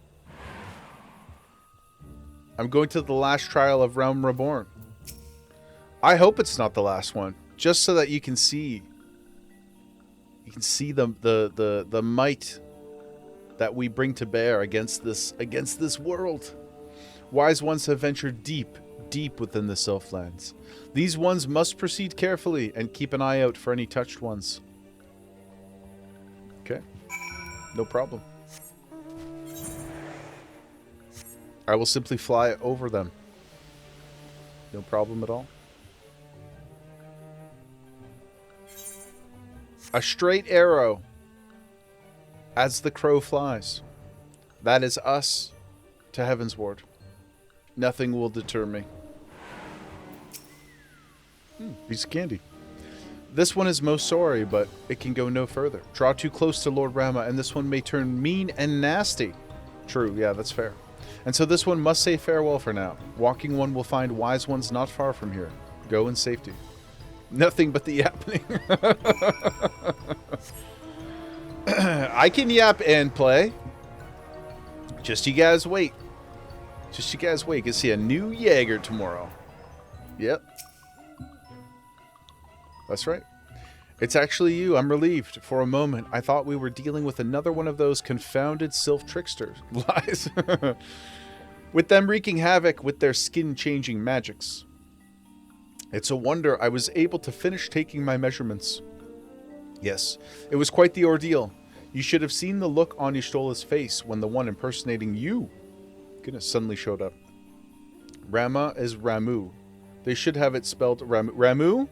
I'm going to the last trial of Realm Reborn. I hope it's not the last one, just so that you can see the might that we bring to bear against this world. Wise ones have ventured deep within the Sylphlands. These ones must proceed carefully and keep an eye out for any touched ones. Okay. No problem. I will simply fly over them. No problem at all. A straight arrow as the crow flies. That is us to Heaven's Ward. Nothing will deter me. Piece of candy. This one is most sorry, but it can go no further. Draw too close to Lord Rama, and this one may turn mean and nasty. True, yeah, that's fair. And so this one must say farewell for now. Walking One will find wise ones not far from here. Go in safety. Nothing but the yapping. I can yap and play. Just you guys wait. Just you guys wait. You can see a new Jaeger tomorrow. Yep. That's right. It's actually you. I'm relieved. For a moment, I thought we were dealing with another one of those confounded sylph tricksters. Lies. With them wreaking havoc with their skin-changing magics. It's a wonder I was able to finish taking my measurements. Yes, it was quite the ordeal. You should have seen the look on Y'shtola's face when the one impersonating you, goodness, suddenly showed up. Rama is Ramu. They should have it spelled Ramu?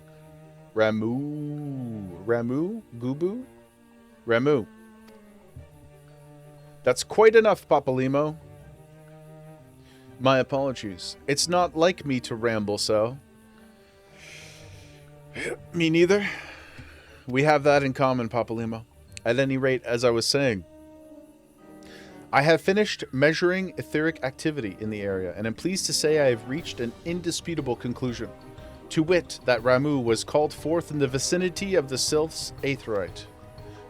Ramu? Gubu? Ramu. That's quite enough, Papalimo. My apologies. It's not like me to ramble so. Me neither. We have that in common, Papalimo. At any rate, as I was saying, I have finished measuring etheric activity in the area, and am pleased to say I have reached an indisputable conclusion. To wit, that Ramu was called forth in the vicinity of the Sylph's Aetheryte.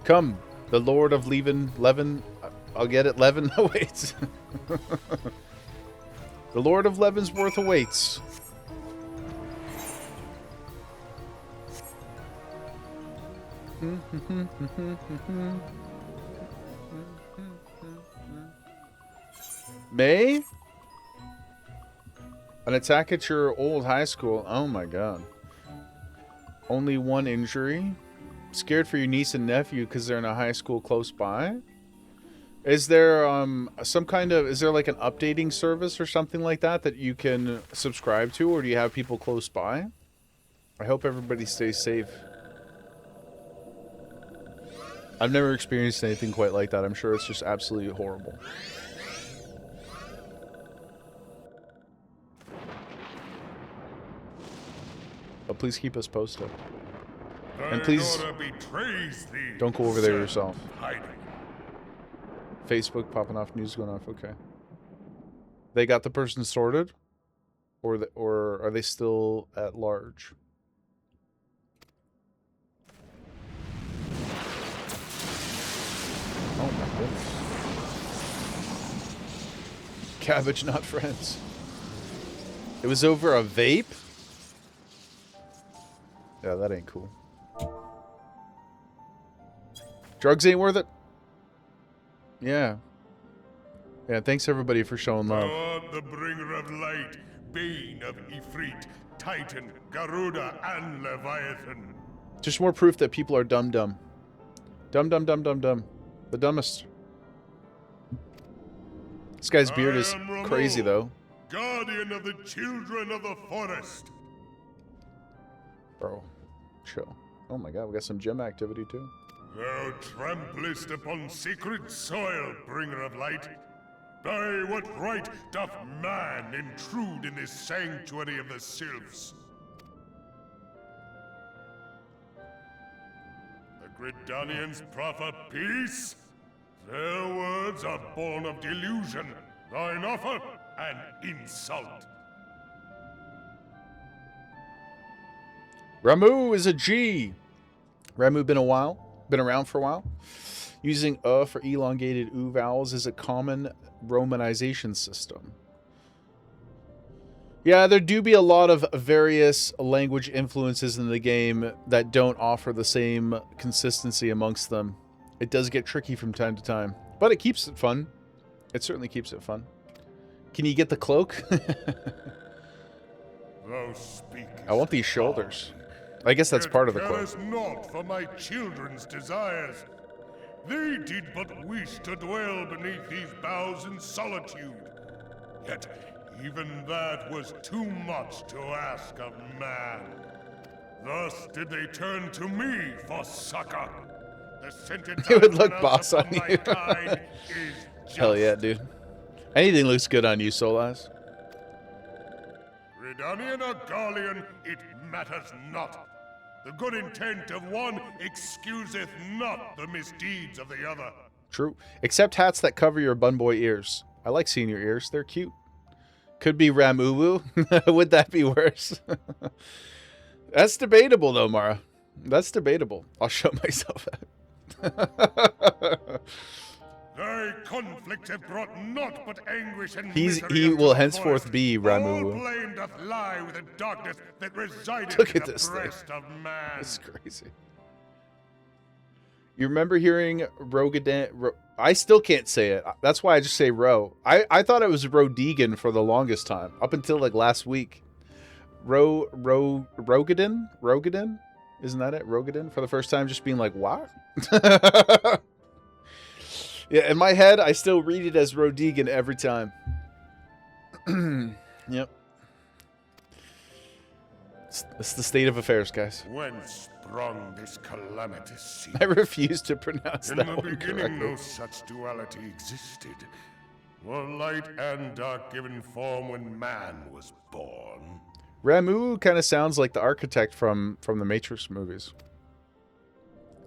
Come, the Lord of Levin, I'll get it, Levin awaits. The Lord of Leavenworth awaits. May? An attack at your old high school. Oh my god. Only one injury? Scared for your niece and nephew because they're in a high school close by? Is there some kind of, is there like an updating service or something like that that you can subscribe to, or do you have people close by? I hope everybody stays safe. I've never experienced anything quite like that. I'm sure it's just absolutely horrible. But please keep us posted. And please don't go over there yourself. Facebook popping off, news going off. Okay. They got the person sorted? Or are they still at large? Oh my goodness. Cabbage, not friends. It was over a vape? Yeah, that ain't cool. Drugs ain't worth it? Yeah. Yeah, thanks everybody for showing love. God, the bringer of light, bane of Ifrit, Titan, Garuda, and Leviathan. Just more proof that people are dumb. Dumb. The dumbest. This guy's beard is crazy, though. Guardian of the children of the forest. Bro, chill. Oh my god, we got some gem activity, too. Thou tramplest upon sacred soil, bringer of light. By what right doth man intrude in this sanctuary of the sylphs? The Gridanians proffer peace? Their words are born of delusion, thine offer an insult. Ramu is a G. Ramu been around for a while. Using for elongated vowels is a common romanization system. Yeah, there do be a lot of various language influences in the game that don't offer the same consistency amongst them. It does get tricky from time to time, but it keeps it fun. It certainly keeps it fun. Can you get the cloak? I want these shoulders. I guess that's part of the cloak. Not for my children's desires. They did but wish to dwell beneath these boughs in solitude. Yet even that was too much to ask of man. Thus did they turn to me for succor. The sentence It would look boss on you. Hell yeah, dude. Anything looks good on you, Solas. Gridanian or Garlean, it matters not. The good intent of one excuseth not the misdeeds of the other. True. Except hats that cover your bun boy ears. I like seeing your ears. They're cute. Could be Ramuwu. Would that be worse? That's debatable, though, Mara. That's debatable. I'll show myself that. Thy conflicts have brought naught but anguish and He misery will unto the henceforth forest. be All Ramu. blame doth lie with the darkness that resideth Look in at the this thing. breast of man. It's crazy. You remember hearing Rogadan? I still can't say it. That's why I just say Ro. I thought it was Rodegan for the longest time, up until like last week. Rogadan? Rogadan? Isn't that it? Rogadan? For the first time, just being like, what? Yeah, in my head, I still read it as Rodegan every time. Yep. It's the state of affairs, guys. Whence sprung this calamitous seed? I refuse to pronounce In that the one beginning, correctly. no such duality existed. Were light and dark given form when man was born? Ramu kind of sounds like the architect from the Matrix movies.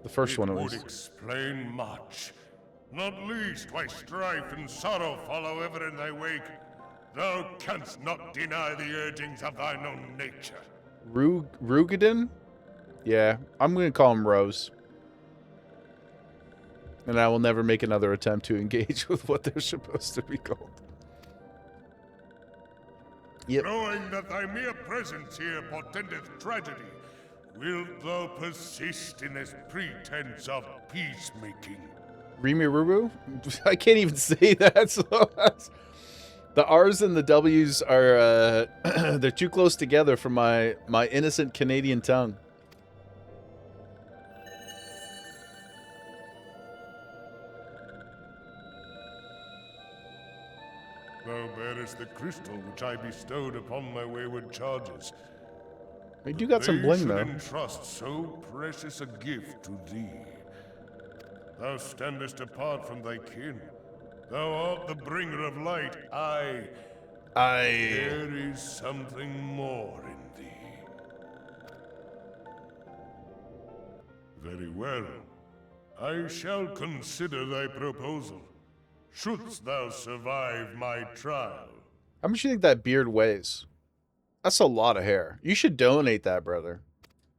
The first one, at It would least. explain much. Not least why strife and sorrow follow ever in thy wake. Thou canst not deny the urgings of thine own nature. Rugadin? Yeah, I'm going to call him Rose. And I will never make another attempt to engage with what they're supposed to be called. Yep. Knowing that thy mere presence here portendeth tragedy, wilt thou persist in this pretense of peacemaking? Rimirubu? I can't even say that. So the R's and the W's are they're too close together for my innocent Canadian tongue. Thou bearest the crystal which I bestowed upon my wayward charges. I do got some They bling should though. entrust so precious a gift to thee. Thou standest apart from thy kin. Thou art the bringer of light. There is something more in thee. Very well. I shall consider thy proposal. Shouldst thou survive my trial. How much do you think that beard weighs? That's a lot of hair. You should donate that, brother.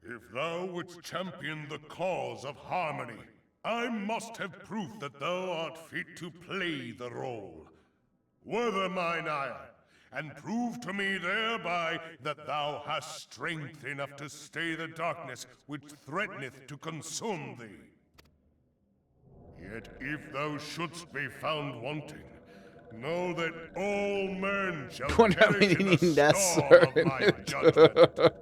If thou wouldst champion the cause of harmony, I must have proof that thou art fit to play the role. Wither mine ire, and prove to me thereby that thou hast strength enough to stay the darkness which threateneth to consume thee. Yet if thou shouldst be found wanting, know that all men shall perish in the storm of my judgment.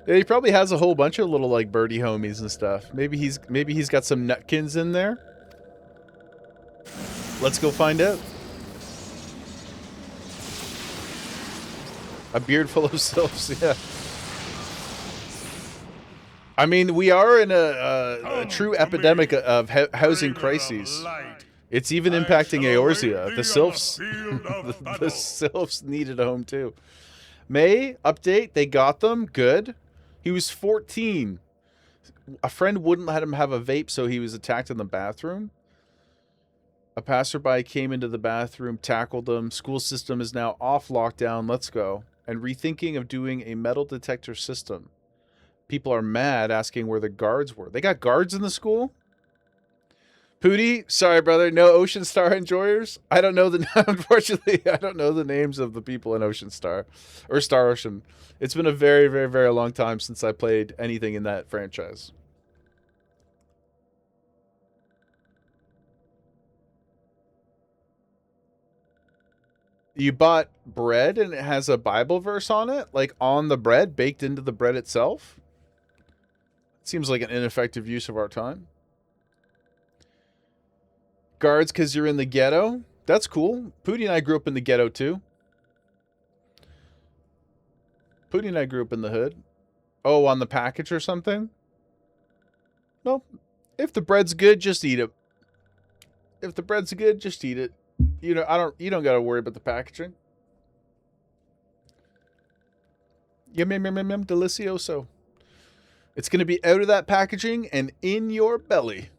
Yeah, he probably has a whole bunch of little like birdie homies and stuff. Maybe he's got some nutkins in there. Let's go find out. A beard full of sylphs, yeah. I mean, we are in a true epidemic of housing crises. It's even impacting Eorzea. The sylphs, the sylphs needed a home too. May update. They got them. Good. He was 14. A friend wouldn't let him have a vape, so he was attacked in the bathroom. A passerby came into the bathroom, tackled him. School system is now off lockdown. Let's go. And rethinking of doing a metal detector system. People are mad, asking where the guards were. They got guards in the school? Pooty, sorry, brother. No Ocean Star enjoyers? I don't know unfortunately, I don't know the names of the people in Ocean Star. Or Star Ocean. It's been a very, very, very long time since I played anything in that franchise. You bought bread and it has a Bible verse on it? Like on the bread, baked into the bread itself? Seems like an ineffective use of our time. Guards because you're in the ghetto? That's cool. Pooty and I grew up in the ghetto too. Pooty and I grew up in the hood. Oh, on the package or something? No. If the bread's good, just eat it. If the bread's good, just eat it. You know, you don't gotta worry about the packaging. Yum, yum, yum, yum, yum, delicioso. It's gonna be out of that packaging and in your belly.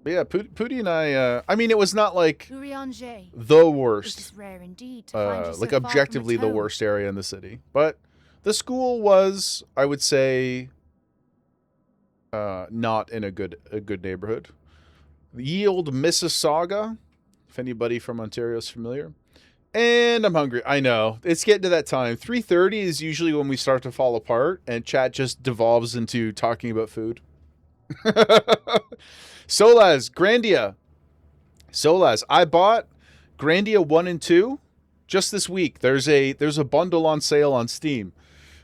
But yeah, Pooty and I mean, it was not like Urianger. the worst. It is rare indeed to find you so Like far from objectively its the home. worst area in the city. But the school was, I would say, not in a good neighborhood. Ye olde Mississauga, if anybody from Ontario is familiar. And I'm hungry. I know. It's getting to that time. 3:30 is usually when we start to fall apart, and chat just devolves into talking about food. Solaz, Grandia. Solaz, I bought Grandia 1 and 2 just this week. There's a bundle on sale on Steam.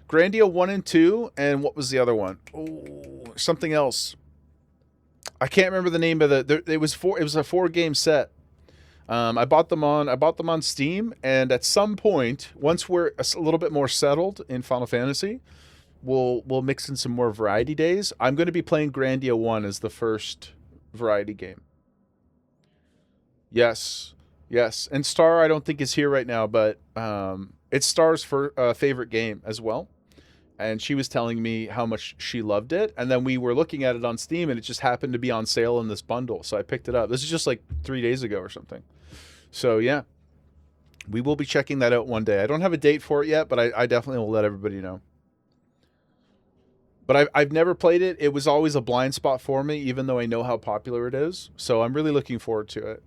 Grandia 1 and 2, and what was the other one? Oh, something else. I can't remember the name of it was a 4-game set. I bought them on Steam, and at some point, once we're a little bit more settled in Final Fantasy, we'll mix in some more variety days. I'm going to be playing Grandia 1 as the first variety game. Yes. And Star, I don't think is here right now, but it's Star's favorite game as well. And she was telling me how much she loved it. And then we were looking at it on Steam, and it just happened to be on sale in this bundle. So I picked it up. This is just like 3 days ago or something. So yeah, we will be checking that out one day. I don't have a date for it yet, but I definitely will let everybody know. But I've never played it. It was always a blind spot for me, even though I know how popular it is. So I'm really looking forward to it.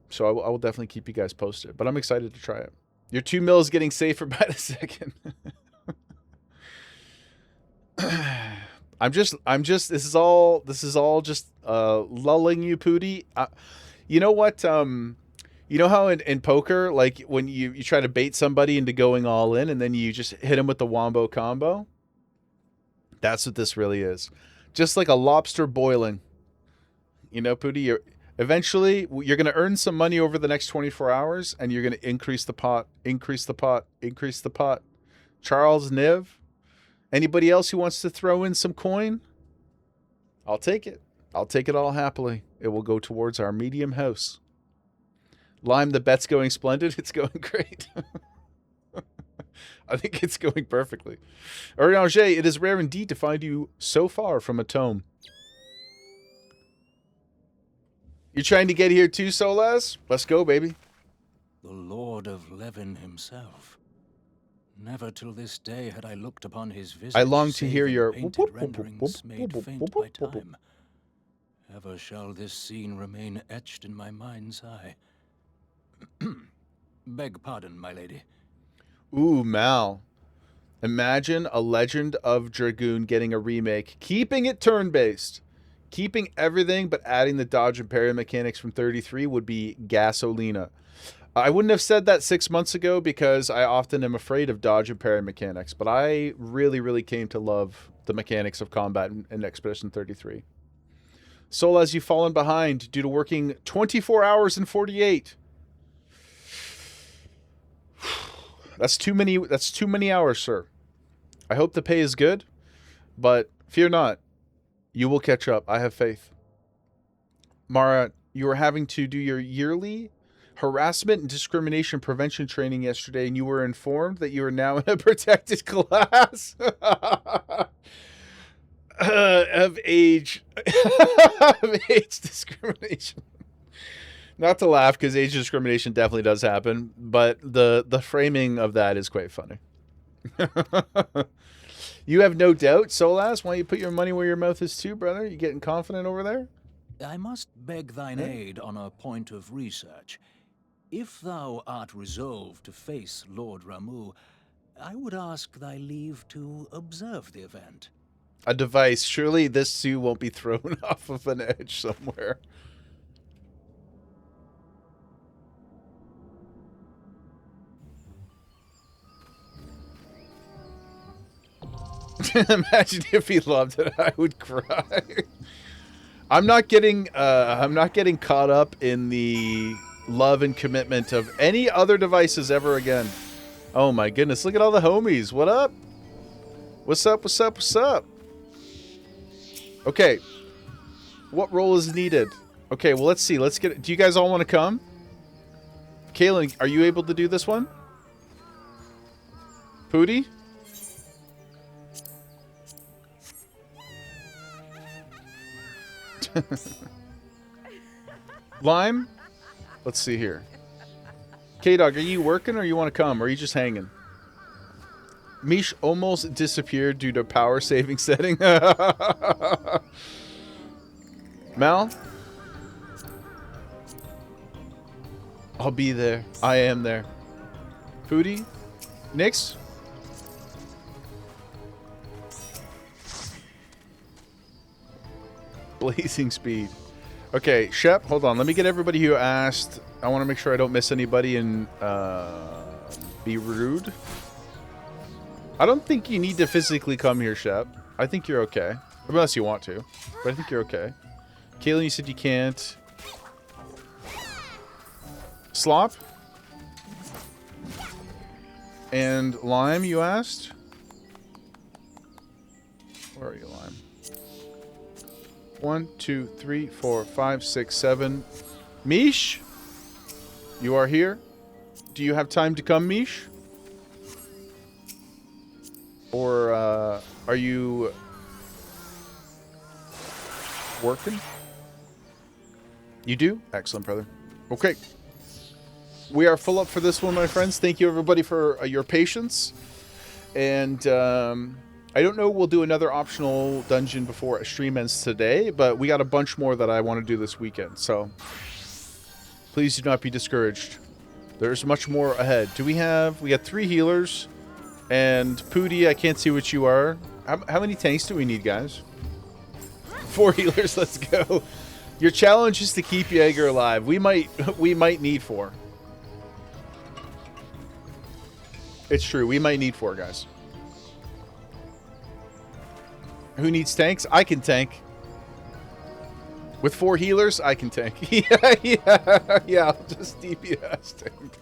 So I will definitely keep you guys posted. But I'm excited to try it. Your 2 mil is getting safer by the second. I'm just this is all just lulling you, Pooty. You know what? You know how in poker, like when you try to bait somebody into going all in, and then you just hit them with the wombo combo? That's what this really is. Just like a lobster boiling. You know, Pooty, eventually you're going to earn some money over the next 24 hours, and you're going to increase the pot. Charles, Niv, anybody else who wants to throw in some coin? I'll take it. I'll take it all happily. It will go towards our medium house. Lime, the bet's going splendid. It's going great. I think it's going perfectly. Urianger, it is rare indeed to find you so far from a tome. You're trying to get here too, Solaz? Let's go, baby. The Lord of Levin himself. Never till this day had I looked upon his visage. I long to hear your painted renderings made faint by time. Ever shall this scene remain etched in my mind's eye. Beg pardon, my lady. Ooh, Mal. Imagine a Legend of Dragoon getting a remake, keeping it turn-based. Keeping everything but adding the dodge and parry mechanics from 33 would be gasolina. I wouldn't have said that 6 months ago because I often am afraid of dodge and parry mechanics, but I really, really came to love the mechanics of combat in Expedition 33. Solaz, you've fallen behind due to working 24 hours and 48. That's too many hours, sir. I hope the pay is good, but fear not. You will catch up. I have faith. Mara, you were having to do your yearly harassment and discrimination prevention training yesterday, and you were informed that you are now in a protected class of age discrimination. Not to laugh, because age discrimination definitely does happen, but the framing of that is quite funny. You have no doubt, Solaz. Why don't you put your money where your mouth is too, brother? You getting confident over there? I must beg thine aid on a point of research. If thou art resolved to face Lord Ramu, I would ask thy leave to observe the event. A device. Surely this too won't be thrown off of an edge somewhere. Imagine if he loved it, I would cry. I'm not getting caught up in the love and commitment of any other devices ever again. Oh my goodness, look at all the homies. What up? What's up? What's up? What's up? Okay. What role is needed? Okay, well, let's see. Let's get. Do you guys all want to come? Kaylin, are you able to do this one? Pooty? Lime? Let's see here. K-Dog, are you working or you want to come? Or are you just hanging? Mish almost disappeared due to power saving setting. Mal? I'll be there. I am there. Foodie? Nix? Blazing speed. Okay, Shep, hold on. Let me get everybody who asked. I want to make sure I don't miss anybody and be rude. I don't think you need to physically come here, Shep. I think you're okay. Unless you want to. But I think you're okay. Kaylin, you said you can't. Slop? And Lime, you asked? Where are you, Lime? 1, 2, 3, 4, 5, 6, 7. Mish? You are here? Do you have time to come, Mish? Or are you working? You do? Excellent, brother. Okay. We are full up for this one, my friends. Thank you, everybody, for your patience. And I don't know we'll do another optional dungeon before stream ends today, but we got a bunch more that I want to do this weekend. So please do not be discouraged. There's much more ahead. We got 3 healers. And Pootie, I can't see what you are. How many tanks do we need, guys? 4 healers, let's go. Your challenge is to keep Jaeger alive. We might need 4. It's true, we might need 4, guys. Who needs tanks? I can tank. With 4 healers, I can tank. yeah, I'll just DPS tank.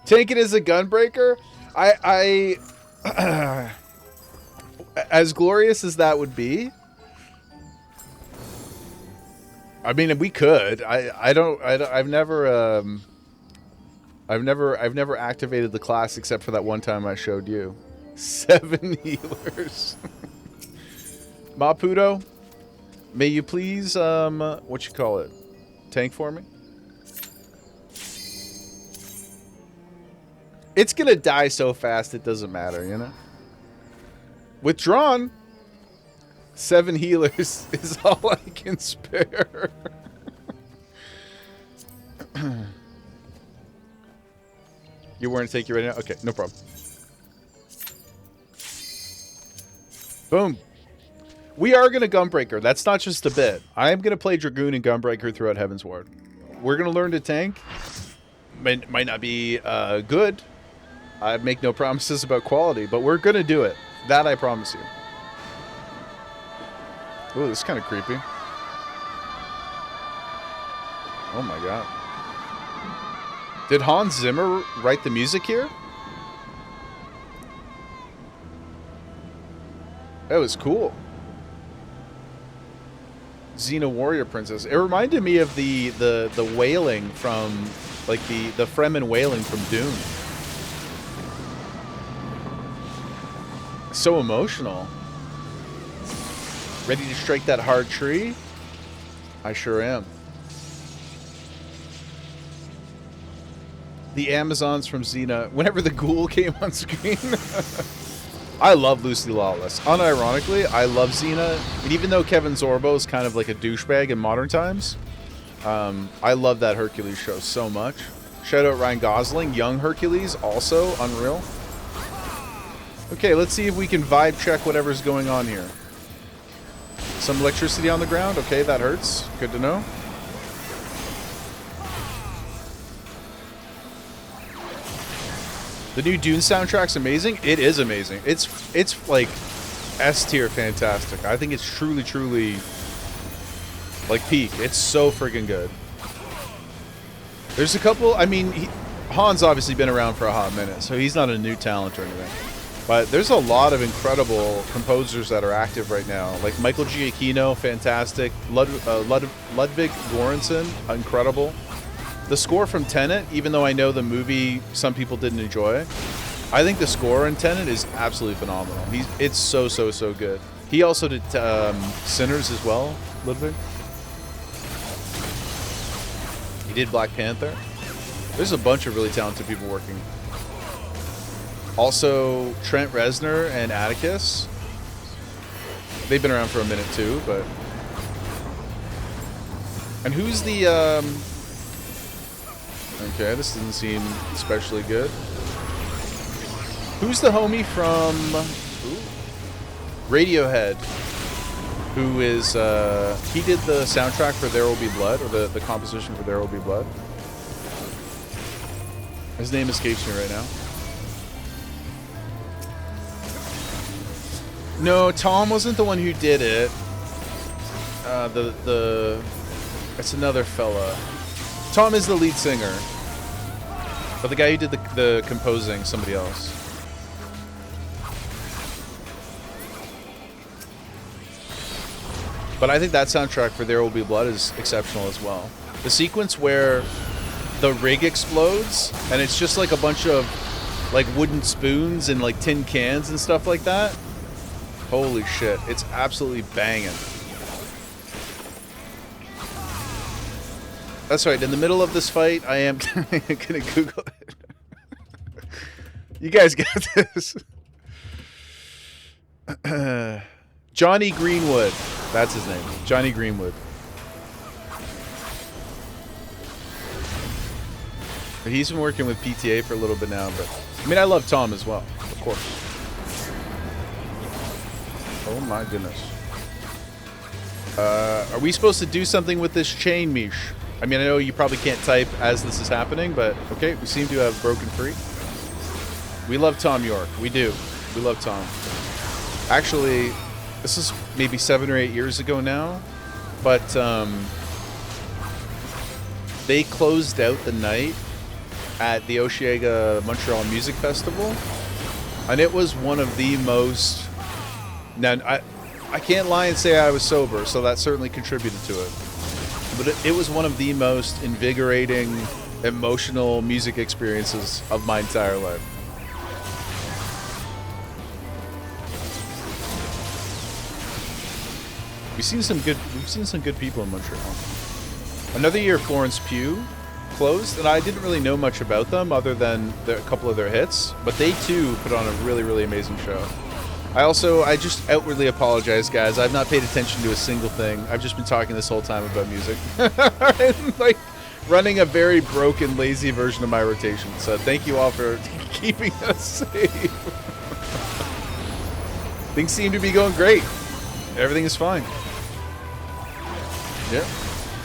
Tank it as a gunbreaker? I as glorious as that would be, I mean, we could. I've never activated the class except for that one time I showed you. 7 healers. Maputo, may you please what you call it? Tank for me? It's gonna die so fast it doesn't matter, you know? Withdrawn. 7 healers is all I can spare. You weren't taking right now? Okay, no problem. Boom. We are gonna Gunbreaker. That's not just a bit. I am gonna play Dragoon and Gunbreaker throughout Heaven's Ward. We're gonna learn to tank. Might not be good. I make no promises about quality, but we're gonna do it. That I promise you. Ooh, this is kind of creepy. Oh my god. Did Hans Zimmer write the music here? That was cool. Xena Warrior Princess. It reminded me of the wailing from, like the Fremen wailing from Dune. So emotional. Ready to strike that hard tree? I sure am. The Amazons from Xena. Whenever the ghoul came on screen. I love Lucy Lawless. Unironically, I love Xena. And even though Kevin Sorbo is kind of like a douchebag in modern times, I love that Hercules show so much. Shout out Ryan Gosling. Young Hercules, also unreal. Okay, let's see if we can vibe check whatever's going on here. Some electricity on the ground. Okay, that hurts. Good to know. The new Dune soundtrack's amazing. It is amazing. It's like S tier fantastic. I think it's truly like peak. It's so friggin' good. There's a couple. I mean, Han's obviously been around for a hot minute, so he's not a new talent or anything. But there's a lot of incredible composers that are active right now. Like Michael Giacchino, fantastic. Ludwig Göransson, incredible. The score from Tenet, even though I know the movie some people didn't enjoy, I think the score in Tenet is absolutely phenomenal. It's so good. He also did Sinners as well, Ludwig. He did Black Panther. There's a bunch of really talented people working. Also, Trent Reznor and Atticus. They've been around for a minute too, but... And who's the, Okay, this doesn't seem especially good. Who's the homie from Radiohead? Who is, he did the soundtrack for There Will Be Blood, or the composition for There Will Be Blood. His name escapes me right now. No, Tom wasn't the one who did it. It's another fella. Tom is the lead singer. But the guy who did the composing, somebody else. But I think that soundtrack for There Will Be Blood is exceptional as well. The sequence where the rig explodes, and it's just like a bunch of like wooden spoons and like tin cans and stuff like that. Holy shit, it's absolutely banging. That's right, in the middle of this fight, I am gonna Google it. You guys get this. Johnny Greenwood. That's his name. Johnny Greenwood. But he's been working with PTA for a little bit now, but I mean, I love Tom as well, of course. Oh my goodness. Are we supposed to do something with this chain, Mish? I mean, I know you probably can't type as this is happening, but okay, we seem to have broken free. We love Tom York. We do. We love Tom. Actually, this is maybe 7 or 8 years ago now, but they closed out the night at the Osheaga Montreal Music Festival, and it was one of the most... Now, I can't lie and say I was sober, so that certainly contributed to it. But it was one of the most invigorating, emotional music experiences of my entire life. We've seen some good people in Montreal. Another year, Florence Pugh closed, and I didn't really know much about them other than a couple of their hits, but they too put on a really, really amazing show. I just outwardly apologize, guys. I've not paid attention to a single thing. I've just been talking this whole time about music. And, like, running a very broken, lazy version of my rotation. So thank you all for keeping us safe. Things seem to be going great. Everything is fine. Yep.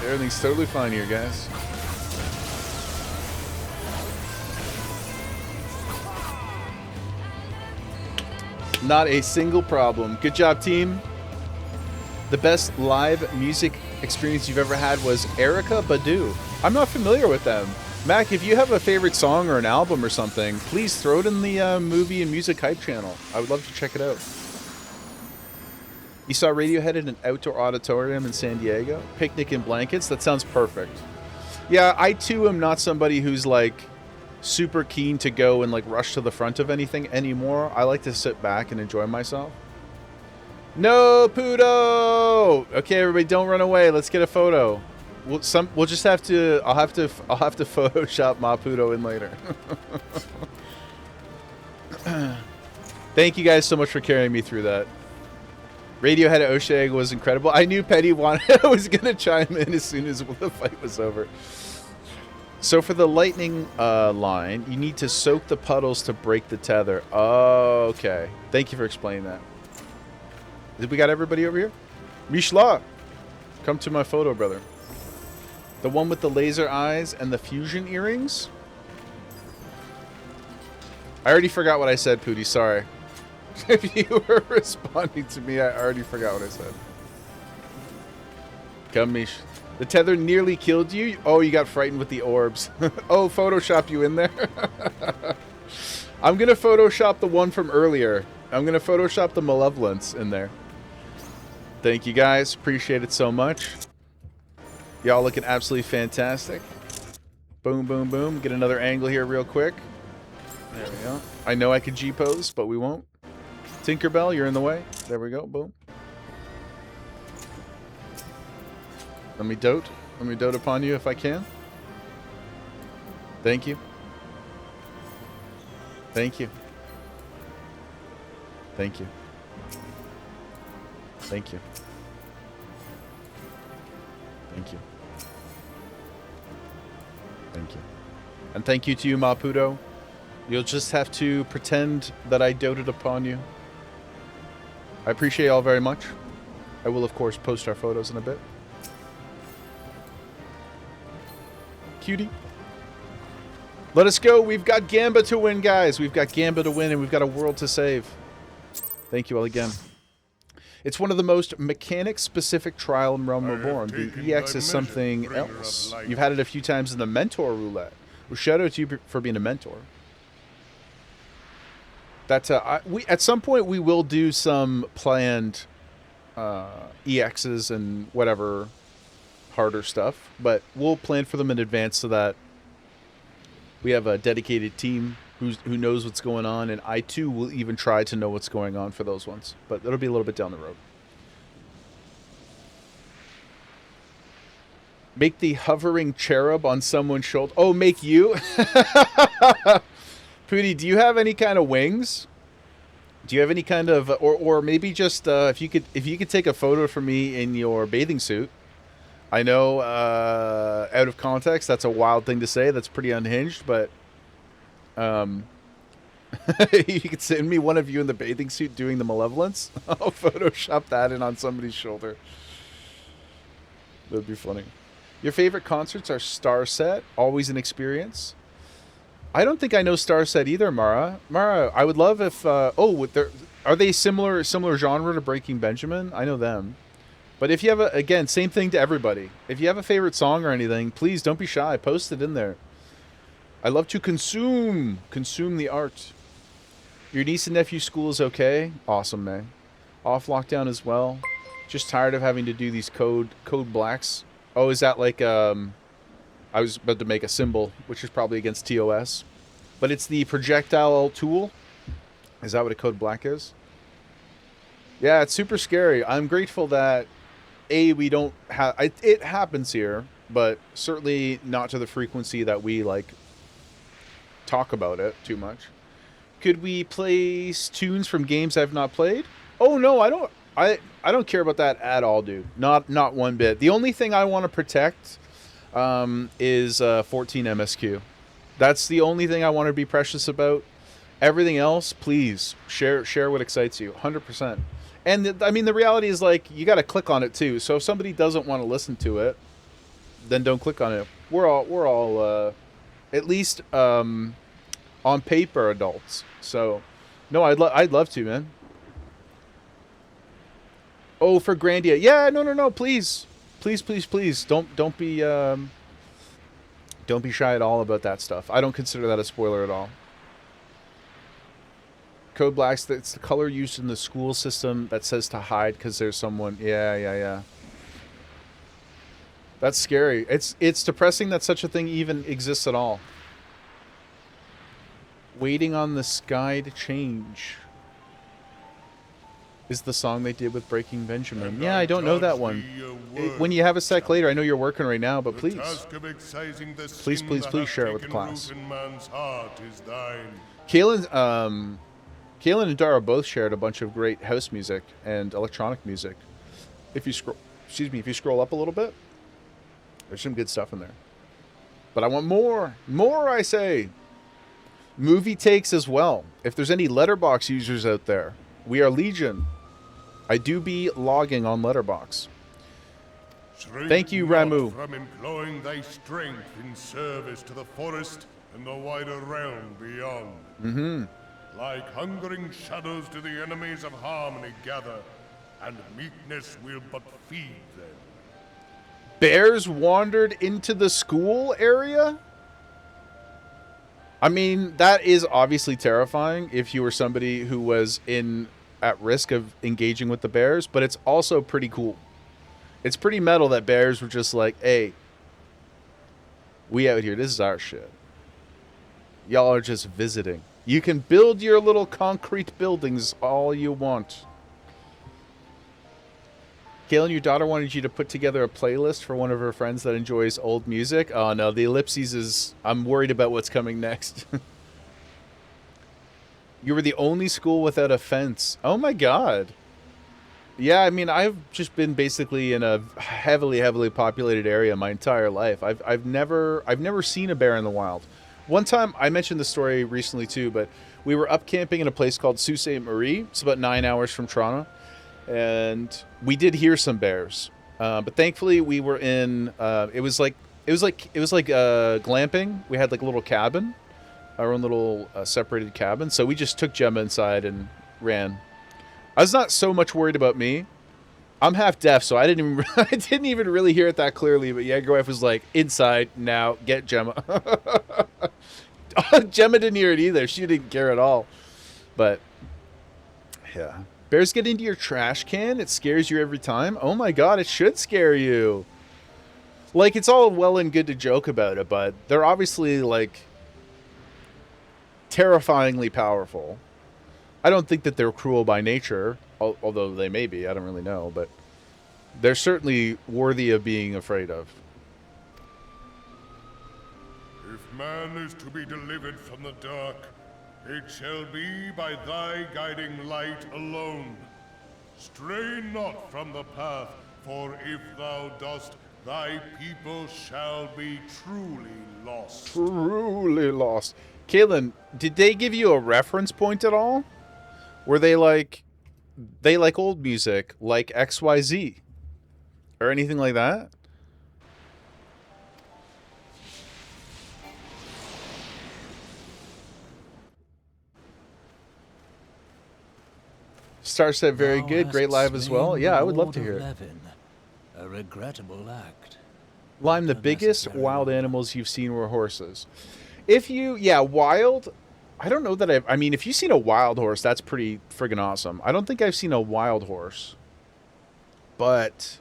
Everything's totally fine here, guys. Not a single problem. Good job, team. The best live music experience you've ever had was Erykah Badu. I'm not familiar with them. Mac, if you have a favorite song or an album or something, please throw it in the movie and music hype channel. I would love to check it out. You saw Radiohead in an outdoor auditorium in San Diego? Picnic in blankets? That sounds perfect. Yeah, I too am not somebody who's like super keen to go and like rush to the front of anything anymore. I like to sit back and enjoy myself. No, Pudo! Okay, everybody, don't run away. Let's get a photo. We'll just have to. I'll have to Photoshop Maputo in later. Thank you guys so much for carrying me through that. Radiohead at Osheaga was incredible. I knew Petty was gonna chime in as soon as the fight was over. So for the lightning line, you need to soak the puddles to break the tether. Oh, okay. Thank you for explaining that. Did we got everybody over here? Mishla, come to my photo, brother. The one with the laser eyes and the fusion earrings? I already forgot what I said, Pootie. Sorry. If you were responding to me, I already forgot what I said. Come, Mish. The tether nearly killed you? Oh, you got frightened with the orbs. Oh, Photoshop you in there? I'm going to Photoshop the one from earlier. I'm going to Photoshop the malevolence in there. Thank you, guys. Appreciate it so much. Y'all looking absolutely fantastic. Boom, boom, boom. Get another angle here real quick. There we go. I know I could G-pose, but we won't. Tinkerbell, you're in the way. There we go. Boom. Let me dote. Let me dote upon you if I can. Thank you. Thank you. Thank you. Thank you. Thank you. Thank you. And thank you to you, Maputo. You'll just have to pretend that I doted upon you. I appreciate y'all very much. I will, of course, post our photos in a bit. Cutie. Let us go. We've got Gamba to win, guys. We've got Gamba to win, and we've got a world to save. Thank you all again. It's one of the most mechanic-specific trial in Realm Reborn. The EX is something else. You've had it a few times in the Mentor Roulette. Well, shout out to you for being a mentor. That's at some point we will do some planned EXs and whatever harder stuff, but we'll plan for them in advance so that we have a dedicated team who knows what's going on, and I too will even try to know what's going on for those ones, but it'll be a little bit down the road. Make the hovering cherub on someone's shoulder. Oh, make you? Pooty, do you have any kind of wings? Do you have any kind of, or maybe just if you could take a photo for me in your bathing suit? I know, out of context, that's a wild thing to say. That's pretty unhinged, but you could send me one of you in the bathing suit doing the malevolence. I'll Photoshop that in on somebody's shoulder. That'd be funny. Your favorite concerts are Starset, always an experience. I don't think I know Starset either, Mara. Mara, I would love if are they similar genre to Breaking Benjamin? I know them. But if you have again, same thing to everybody. If you have a favorite song or anything, please don't be shy. Post it in there. I love to consume the art. Your niece and nephew school is okay? Awesome, man. Off lockdown as well. Just tired of having to do these code blacks. Oh, is that like I was about to make a symbol, which is probably against TOS. But it's the projectile tool. Is that what a code black is? Yeah, it's super scary. I'm grateful that we don't have it happens here, but certainly not to the frequency that we like talk about it too much. Could we play tunes from games I've not played? Oh no, I don't care about that at all, dude. Not one bit. The only thing I want to protect is 14 MSQ. That's the only thing I want to be precious about. Everything else, please share what excites you, 100%. And I mean, the reality is like you got to click on it too. So if somebody doesn't want to listen to it, then don't click on it. We're all at least on paper adults. So no, I'd love to, man. Oh, for Grandia. Yeah, no, please. Don't be shy at all about that stuff. I don't consider that a spoiler at all. Code blacks, it's the color used in the school system that says to hide because there's someone. Yeah. That's scary. It's depressing that such a thing even exists at all. Waiting on the Sky to Change is the song they did with Breaking Benjamin. Yeah, I don't know that one. When you have a sec later, I know you're working right now, but please share it with the class. Kaylin and Dara both shared a bunch of great house music and electronic music. If you scroll up a little bit, there's some good stuff in there. But I want more, I say. Movie takes as well. If there's any Letterboxd users out there, we are legion. I do be logging on Letterboxd. Thank you, Ramu. From employing thy strength in service to the forest and the wider realm beyond. Mm-hmm. Like hungering shadows do the enemies of harmony gather, and meekness will but feed them. Bears wandered into the school area? I mean, that is obviously terrifying if you were somebody who was at risk of engaging with the bears, but it's also pretty cool. It's pretty metal that bears were just like, hey, we out here, this is our shit. Y'all are just visiting. You can build your little concrete buildings all you want. Galen, your daughter wanted you to put together a playlist for one of her friends that enjoys old music. Oh no, the ellipses is... I'm worried about what's coming next. You were the only school without a fence. Oh my god. Yeah, I mean, I've just been basically in a heavily populated area my entire life. I've never seen a bear in the wild. One time, I mentioned the story recently too, but we were up camping in a place called Sault Ste. Marie. It's about 9 hours from Toronto. And we did hear some bears. But thankfully we were in, it was like glamping. We had like a little cabin, our own little separated cabin. So we just took Gemma inside and ran. I was not so much worried about me. I'm half deaf, so I didn't even really hear it that clearly. But Jaeger wife was like, inside now, get Gemma. Gemma didn't hear it either. She didn't care at all. But yeah, bears get into your trash can. It scares you every time. Oh my god, it should scare you. Like, it's all well and good to joke about it, but they're obviously like terrifyingly powerful. I don't think that they're cruel by nature, although they may be. I don't really know, but they're certainly worthy of being afraid of. If man is to be delivered from the dark, it shall be by thy guiding light alone. Stray not from the path, for if thou dost, thy people shall be truly lost. Truly lost. Caitlin, did they give you a reference point at all? Were they like old music, like XIV? Or anything like that? Star said very good, great live as well. Yeah, I would love to hear it. A regrettable act. Lime, the biggest wild animals you've seen were horses. If you, yeah, wild, I don't know that I mean, if you've seen a wild horse, that's pretty friggin' awesome. I don't think I've seen a wild horse. But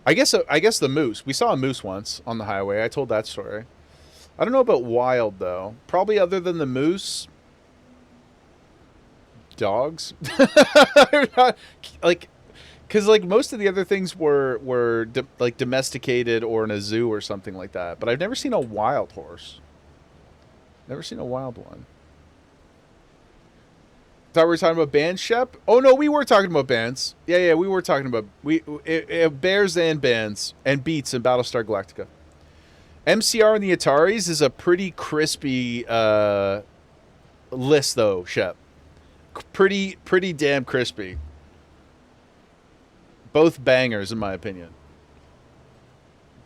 I guess the moose. We saw a moose once on the highway. I told that story. I don't know about wild, though. Probably other than the moose, dogs. Like, because like most of the other things were like domesticated or in a zoo or something like that. But I've never seen a wild horse. Never seen a wild one. Thought we were talking about bands, Shep? Oh no, we were talking about bands. Yeah, we were talking about bears and bands and beats in Battlestar Galactica. MCR and the Ataris is a pretty crispy list though, Shep. Pretty damn crispy. Both bangers, in my opinion.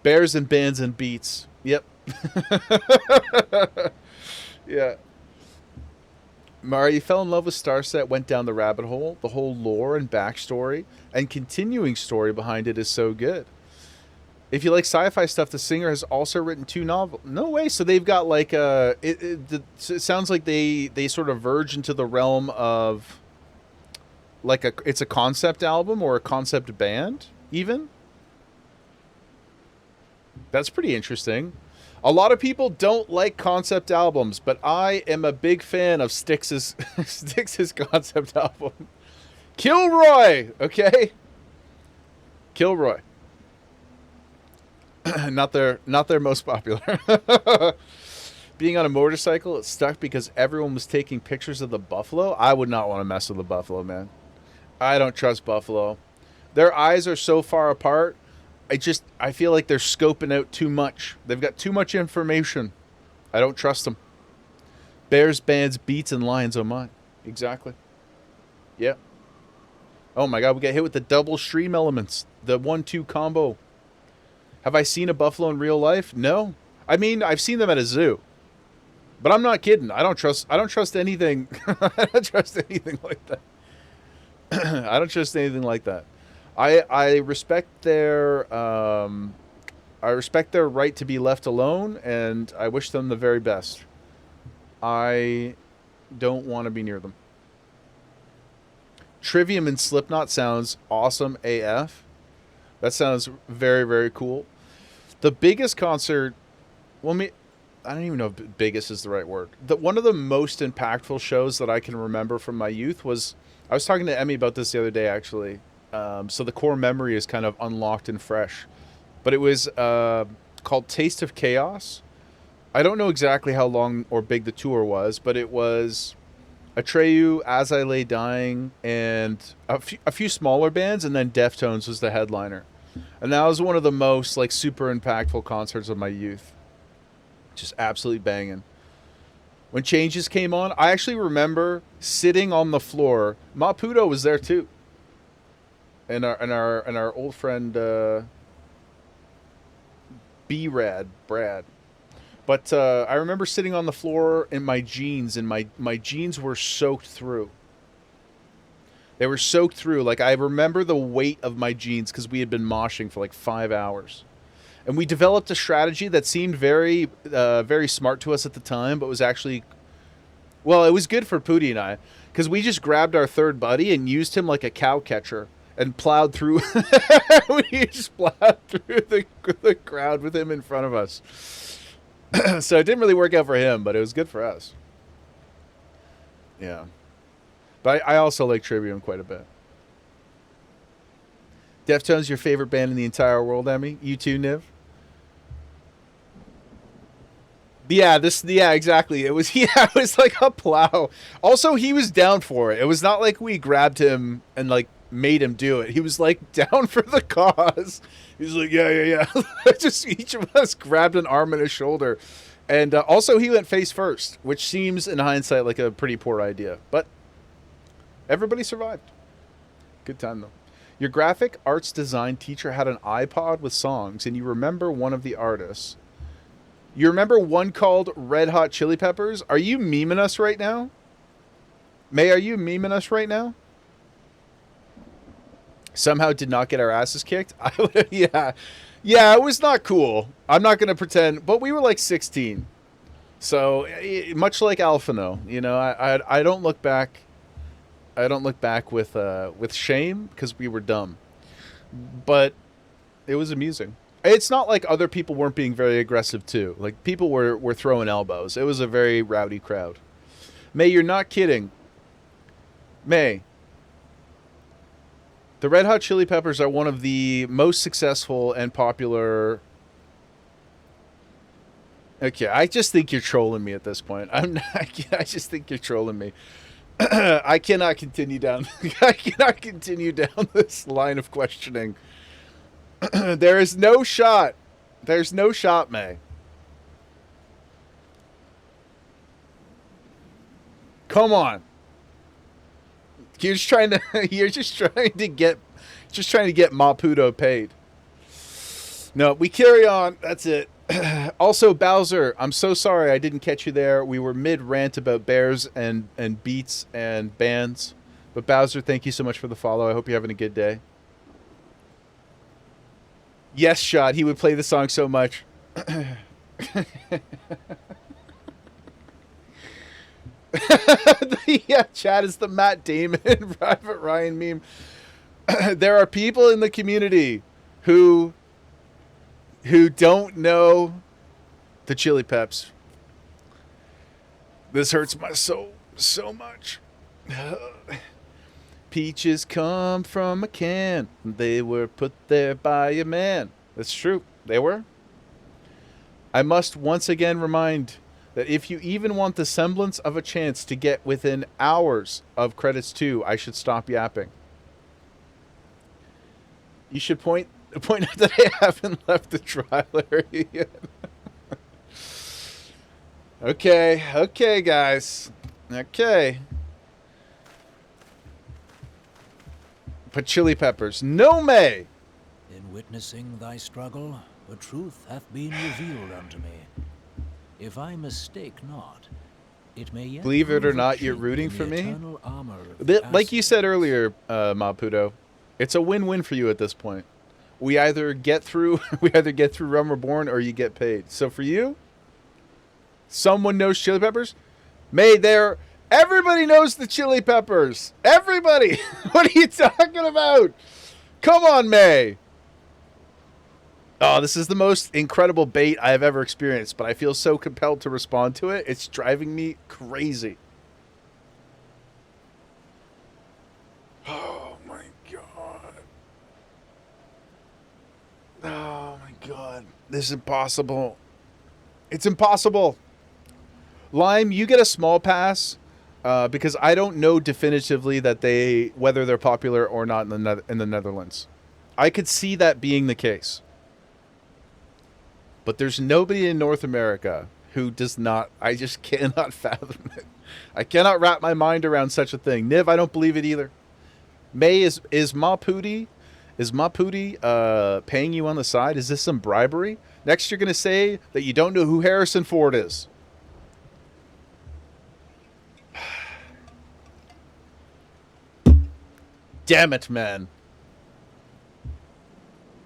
Bears and bands and beats. Yep. Yeah. Mari, you fell in love with Starset, went down the rabbit hole. The whole lore and backstory and continuing story behind it is so good. If you like sci-fi stuff, the singer has also written 2 novels. No way. So they've got like a... It sounds like they sort of verge into the realm of... Like it's a concept album or a concept band, even. That's pretty interesting. A lot of people don't like concept albums, but I am a big fan of Styx's concept album. Kilroy, okay? Kilroy. not their most popular. Being on a motorcycle, it stuck because everyone was taking pictures of the buffalo. I would not want to mess with the buffalo, man. I don't trust buffalo. Their eyes are so far apart. I feel like they're scoping out too much. They've got too much information. I don't trust them. Bears, bands, beats, and lions, oh my. Exactly. Yeah. Oh my god, we got hit with the double stream elements. The 1-2 combo. Have I seen a buffalo in real life? No. I mean, I've seen them at a zoo. But I'm not kidding. I don't trust anything. I don't trust anything like that. I don't trust anything like that. I respect their right to be left alone, and I wish them the very best. I don't want to be near them. Trivium and Slipknot sounds awesome AF. That sounds very, very cool. The biggest concert, well, I don't even know if biggest is the right word. One of the most impactful shows that I can remember from my youth was, I was talking to Emmy about this the other day, actually. So the core memory is kind of unlocked and fresh. But it was called Taste of Chaos. I don't know exactly how long or big the tour was, but it was Atreyu, As I Lay Dying, and a few smaller bands, and then Deftones was the headliner. And that was one of the most like super impactful concerts of my youth. Just absolutely banging. When Changes came on, I actually remember sitting on the floor. Maputo was there too. And our old friend B-Rad, Brad. But I remember sitting on the floor in my jeans, and my jeans were soaked through. They were soaked through. Like, I remember the weight of my jeans because we had been moshing for like 5 hours. And we developed a strategy that seemed very, very smart to us at the time, but was actually... Well, it was good for Pooty and I, because we just grabbed our third buddy and used him like a cow catcher and plowed through... we just plowed through the crowd with him in front of us. So it didn't really work out for him, but it was good for us. Yeah. But I also like Trivium quite a bit. Deftones, your favorite band in the entire world, Emmy? You too, Niv? Yeah, exactly. It was like a plow. Also, he was down for it. It was not like we grabbed him and like made him do it. He was like down for the cause. He was like, yeah. Just each of us grabbed an arm and a shoulder. And also he went face first, which seems in hindsight like a pretty poor idea. But everybody survived. Good time though. Your graphic arts design teacher had an iPod with songs, and you remember one of the artists. You remember one called Red Hot Chili Peppers? Are you memeing us right now? May, are you memeing us right now? Somehow did not get our asses kicked? Yeah, it was not cool. I'm not going to pretend, but we were like 16. So, much like Alphino, you know, I don't look back. I don't look back with shame because we were dumb. But it was amusing. It's not like other people weren't being very aggressive too. Like, people were throwing elbows. It was a very rowdy crowd. May, you're not kidding. May. The Red Hot Chili Peppers are one of the most successful and popular... Okay, I just think you're trolling me at this point. I just think you're trolling me. I cannot continue down this line of questioning. There is no shot. There's no shot, May. Come on. You're just trying to get Maputo paid. No, we carry on. That's it. Also, Bowser, I'm so sorry I didn't catch you there. We were mid-rant about bears and beats and bands. But Bowser, thank you so much for the follow. I hope you're having a good day. Yes, Shot. He would play the song so much. Yeah, Chad is the Matt Damon Private Ryan meme. There are people in the community who don't know the Chili Peps. This hurts my soul so much. Peaches come from a can. They were put there by a man. That's true. They were. I must once again remind that if you even want the semblance of a chance to get within hours of credits 2, I should stop yapping. You should point out that I haven't left the trial area yet. Okay, guys. Okay. But Chili Peppers. No, May! In witnessing thy struggle, a truth hath been revealed unto me. If I mistake not, it may yet... Believe it or not, you're rooting for me? Like you said earlier, Maputo, it's a win-win for you at this point. We either get through Realm Reborn or you get paid. So for you, someone knows Chili Peppers? May, there... Everybody knows the Chili Peppers. Everybody. What are you talking about? Come on, May. Oh, this is the most incredible bait I have ever experienced, but I feel so compelled to respond to it. It's driving me crazy. Oh, my God. God. This is impossible. It's impossible. Lime, you get a small pass because I don't know definitively that whether they're popular or not in the Netherlands. I could see that being the case. But there's nobody in North America who does not. I just cannot fathom it. I cannot wrap my mind around such a thing. Niv, I don't believe it either. May, is Mapudi paying you on the side? Is this some bribery? Next, you're going to say that you don't know who Harrison Ford is. Damn it, man.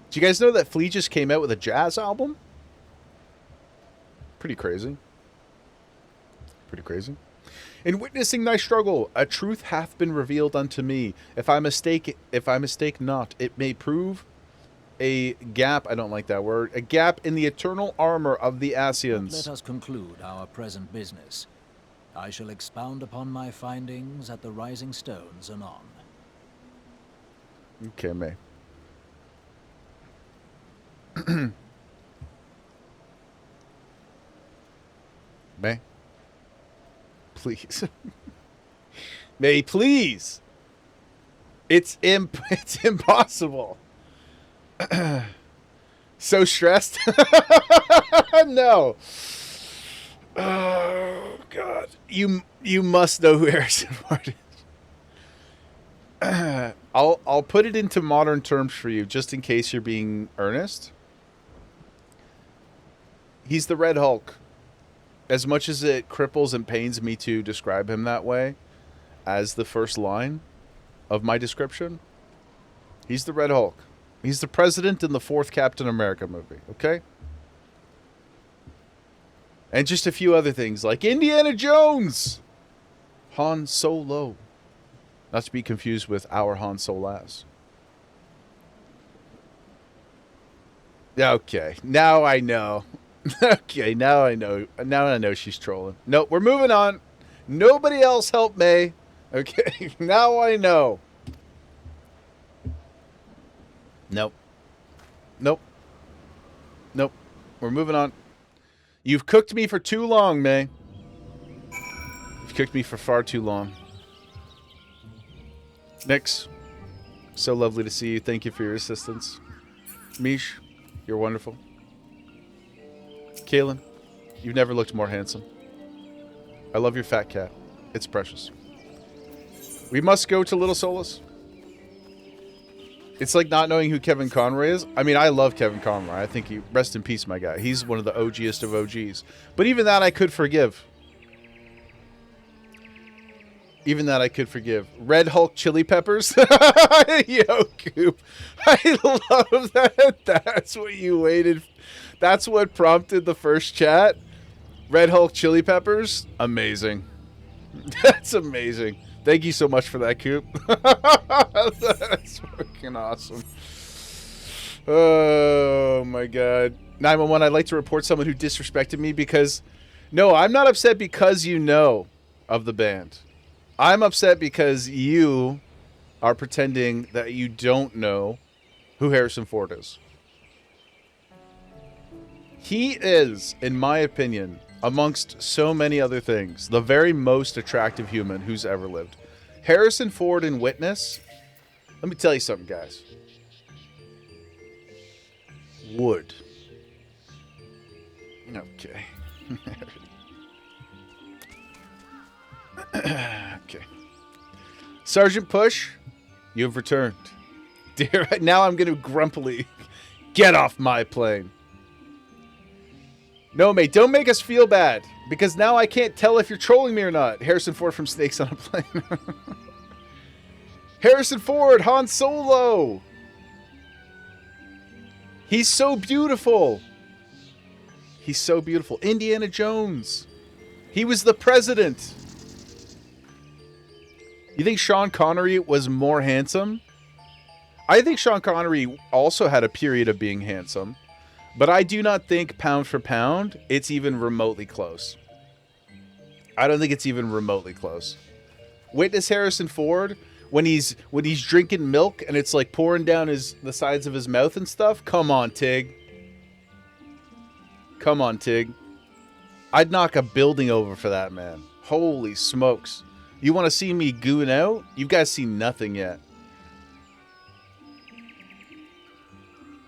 Do you guys know that Flea just came out with a jazz album? Pretty crazy. Pretty crazy. In witnessing thy struggle, a truth hath been revealed unto me. If I mistake not, it may prove a gap. I don't like that word. A gap in the eternal armor of the Asians. Let us conclude our present business. I shall expound upon my findings at the Rising Stones anon. Okay, May. May? Please. May, please. It's impossible. So stressed. No. Oh God. You must know who Harrison Ford is. I'll put it into modern terms for you, just in case you're being earnest. He's the Red Hulk. As much as it cripples and pains me to describe him that way, as the first line of my description, he's the Red Hulk. He's the president in the 4th Captain America movie, okay? And just a few other things, like Indiana Jones! Han Solo. Not to be confused with our Han Solas. Okay, now I know. Okay, now I know. Now I know she's trolling. Nope, we're moving on. Nobody else help May. Okay, now I know. Nope. Nope. Nope. We're moving on. You've cooked me for too long, May. You've cooked me for far too long. Nix, so lovely to see you. Thank you for your assistance. Mish, you're wonderful. Kaylin, you've never looked more handsome. I love your fat cat. It's precious. We must go to Little Solus. It's like not knowing who Kevin Conroy is. I mean, I love Kevin Conroy. I think he, rest in peace, my guy. He's one of the OGest of OGs. But even that I could forgive. Even that I could forgive. Red Hulk Chili Peppers? Yo, Coop. I love that. That's what you waited. That's what prompted the first chat. Red Hulk Chili Peppers? Amazing. That's amazing. Thank you so much for that, Coop. That's fucking awesome. Oh, my God. 911, I'd like to report someone who disrespected me because... No, I'm not upset because you know of the band. I'm upset because you are pretending that you don't know who Harrison Ford is. He is, in my opinion, amongst so many other things, the very most attractive human who's ever lived. Harrison Ford in Witness, let me tell you something, guys. Would. Okay. Okay. Sergeant Push, you have returned. Dear, now I'm going to grumpily get off my plane. No, mate, don't make us feel bad, because now I can't tell if you're trolling me or not. Harrison Ford from Snakes on a Plane. Harrison Ford, Han Solo. He's so beautiful. He's so beautiful. Indiana Jones. He was the president. You think Sean Connery was more handsome? I think Sean Connery also had a period of being handsome. But I do not think, pound for pound, it's even remotely close. I don't think it's even remotely close. Witness Harrison Ford when he's drinking milk and it's like pouring down the sides of his mouth and stuff. Come on, Tig. Come on, Tig. I'd knock a building over for that, man. Holy smokes. You want to see me gooing out? You guys seen nothing yet.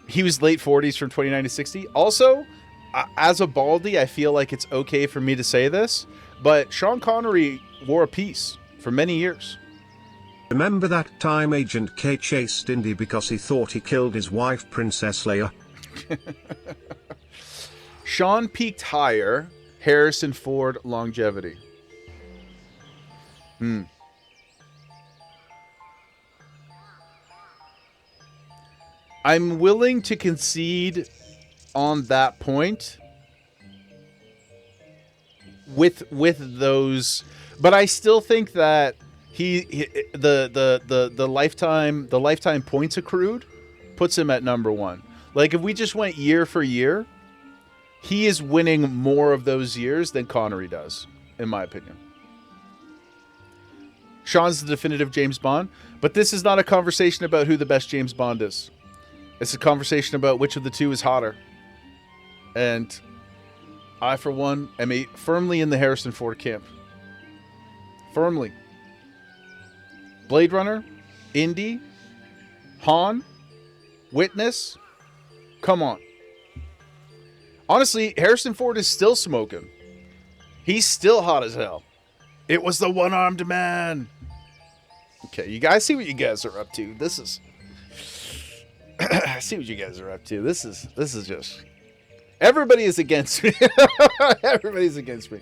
He was late 40s from 29 to 60. Also, as a Baldy, I feel like it's okay for me to say this, but Sean Connery wore a piece for many years. Remember that time Agent K chased Indy because he thought he killed his wife, Princess Leia? Sean peaked higher. Harrison Ford longevity. I'm willing to concede on that point with those, but I still think that the lifetime points accrued puts him at number one. Like if we just went year for year, he is winning more of those years than Connery does, in my opinion. Sean's the definitive James Bond, but this is not a conversation about who the best James Bond is. It's a conversation about which of the two is hotter. And I, for one, am firmly in the Harrison Ford camp. Firmly. Blade Runner, Indy, Han, Witness. Come on. Honestly, Harrison Ford is still smoking. He's still hot as hell. It was the one-armed man. Okay, you guys see what you guys are up to. This is... I see what you guys are up to. This is just... Everybody is against me. Everybody's against me.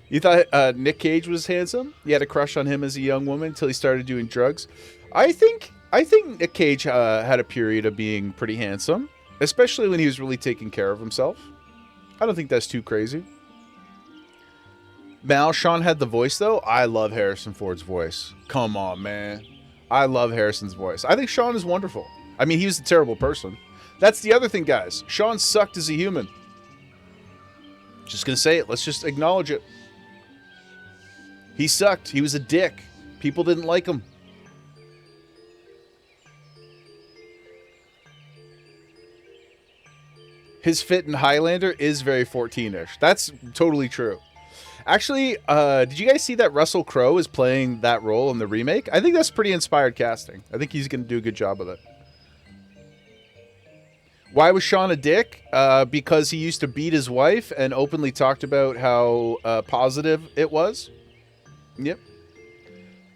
You thought Nick Cage was handsome? You had a crush on him as a young woman until he started doing drugs? I think Nick Cage had a period of being pretty handsome, especially when he was really taking care of himself. I don't think that's too crazy. Mal, Sean had the voice, though. I love Harrison Ford's voice. Come on, man. I love Harrison's voice. I think Sean is wonderful. I mean, he was a terrible person. That's the other thing, guys. Sean sucked as a human. Just gonna say it. Let's just acknowledge it. He sucked. He was a dick. People didn't like him. His fit in Highlander is very 14-ish. That's totally true. Actually, did you guys see that Russell Crowe is playing that role in the remake? I think that's pretty inspired casting. I think he's going to do a good job with it. Why was Sean a dick? Because he used to beat his wife and openly talked about how positive it was. Yep.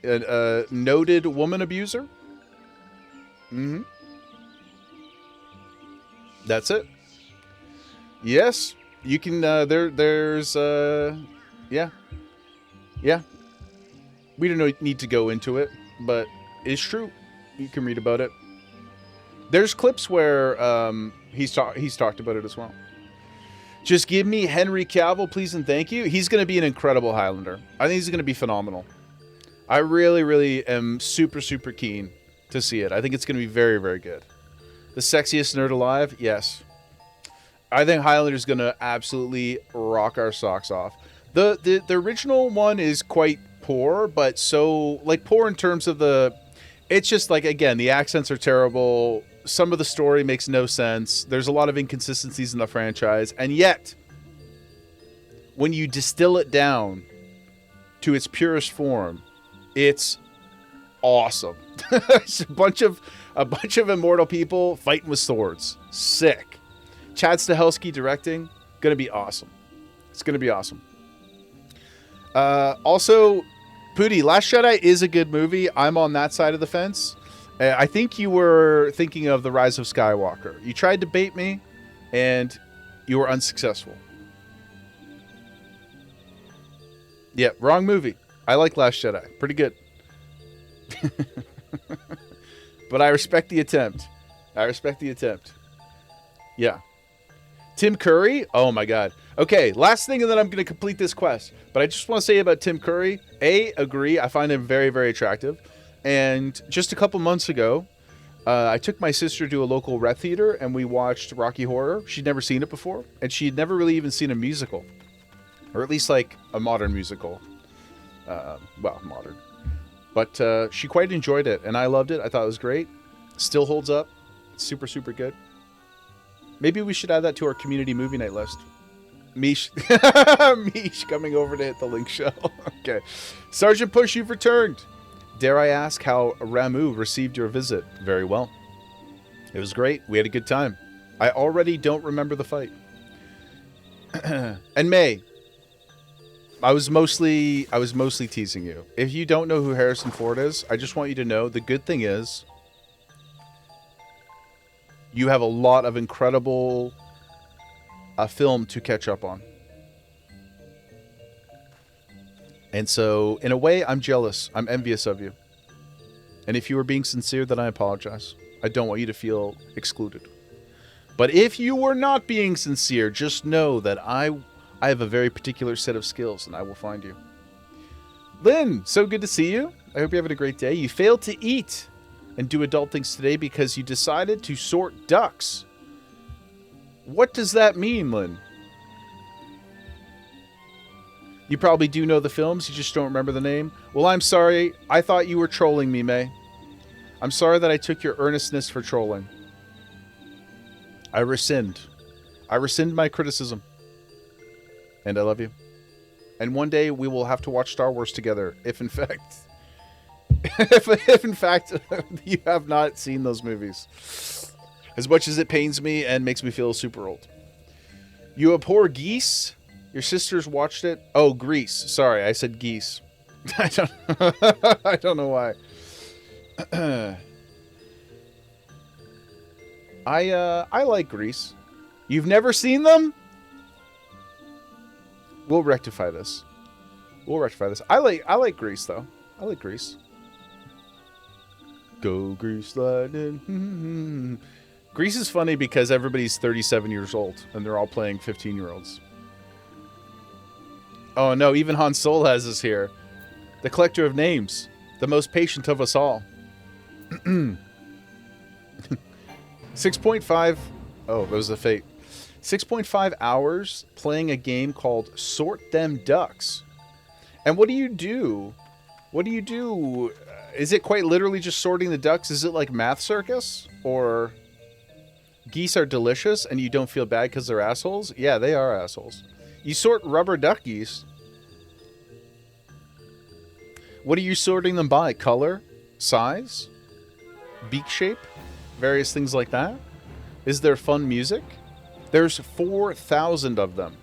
A noted woman abuser. Mm-hmm. That's it. Yes. You can, there's, yeah. Yeah. We don't need to go into it, but it's true. You can read about it. There's clips where he's talked about it as well. Just give me Henry Cavill, please and thank you. He's going to be an incredible Highlander. I think he's going to be phenomenal. I really, really am super, super keen to see it. I think it's going to be very, very good. The sexiest nerd alive? Yes. I think Highlander's going to absolutely rock our socks off. The original one is quite poor, but so, like, poor in terms of the... It's just, like, again, the accents are terrible. Some of the story makes no sense. There's a lot of inconsistencies in the franchise. And yet, when you distill it down to its purest form, it's awesome. It's a bunch of immortal people fighting with swords. Sick. Chad Stahelski directing, gonna be awesome. It's gonna be awesome. Also, Pooty, Last Jedi is a good movie. I'm on that side of the fence. I think you were thinking of The Rise of Skywalker. You tried to bait me, and you were unsuccessful. Yeah, wrong movie. I like Last Jedi. Pretty good. But I respect the attempt. Yeah. Tim Curry? Oh my god. Okay, last thing and then I'm going to complete this quest. But I just want to say about Tim Curry. Agree. I find him very, very attractive. And just a couple months ago, I took my sister to a local rec theater and we watched Rocky Horror. She'd never seen it before. And she'd never really even seen a musical. Or at least like a modern musical. Well, modern. But she quite enjoyed it and I loved it. I thought it was great. Still holds up. It's super, super good. Maybe we should add that to our community movie night list. Mish. Mish coming over to hit the link show. Okay. Sergeant Push, you've returned. Dare I ask how Ramu received your visit? Very well. It was great. We had a good time. I already don't remember the fight. And May, I was mostly teasing you. If you don't know who Harrison Ford is, I just want you to know the good thing is you have a lot of incredible film to catch up on. And so, in a way, I'm jealous. I'm envious of you. And if you were being sincere, then I apologize. I don't want you to feel excluded. But if you were not being sincere, just know that I have a very particular set of skills, and I will find you. Lynn, so good to see you. I hope you're having a great day. You failed to eat and do adult things today because you decided to sort ducks. What does that mean, Lynn? You probably do know the films, you just don't remember the name. Well, I'm sorry. I thought you were trolling me, May. I'm sorry that I took your earnestness for trolling. I rescind. I rescind my criticism. And I love you. And one day we will have to watch Star Wars together, if in fact... if in fact you have not seen those movies. As much as it pains me and makes me feel super old. You abhor geese? Your sisters watched it? Oh, Grease. Sorry, I said geese. I don't know why. I like Grease. You've never seen them? We'll rectify this. I like Grease though. I like Grease. Go Grease Lightning. Grease is funny because everybody's 37 years old and they're all playing 15-year-olds. Oh no, even Han Solaz is here. The collector of names. The most patient of us all. 6.5... Oh, that was a fate. 6.5 hours playing a game called Sort Them Ducks. And what do you do? What do you do? Is it quite literally just sorting the ducks? Is it like Math Circus? Or geese are delicious and you don't feel bad because they're assholes? Yeah, they are assholes. You sort rubber duckies. What are you sorting them by? Color? Size? Beak shape? Various things like that? Is there fun music? There's 4,000 of them.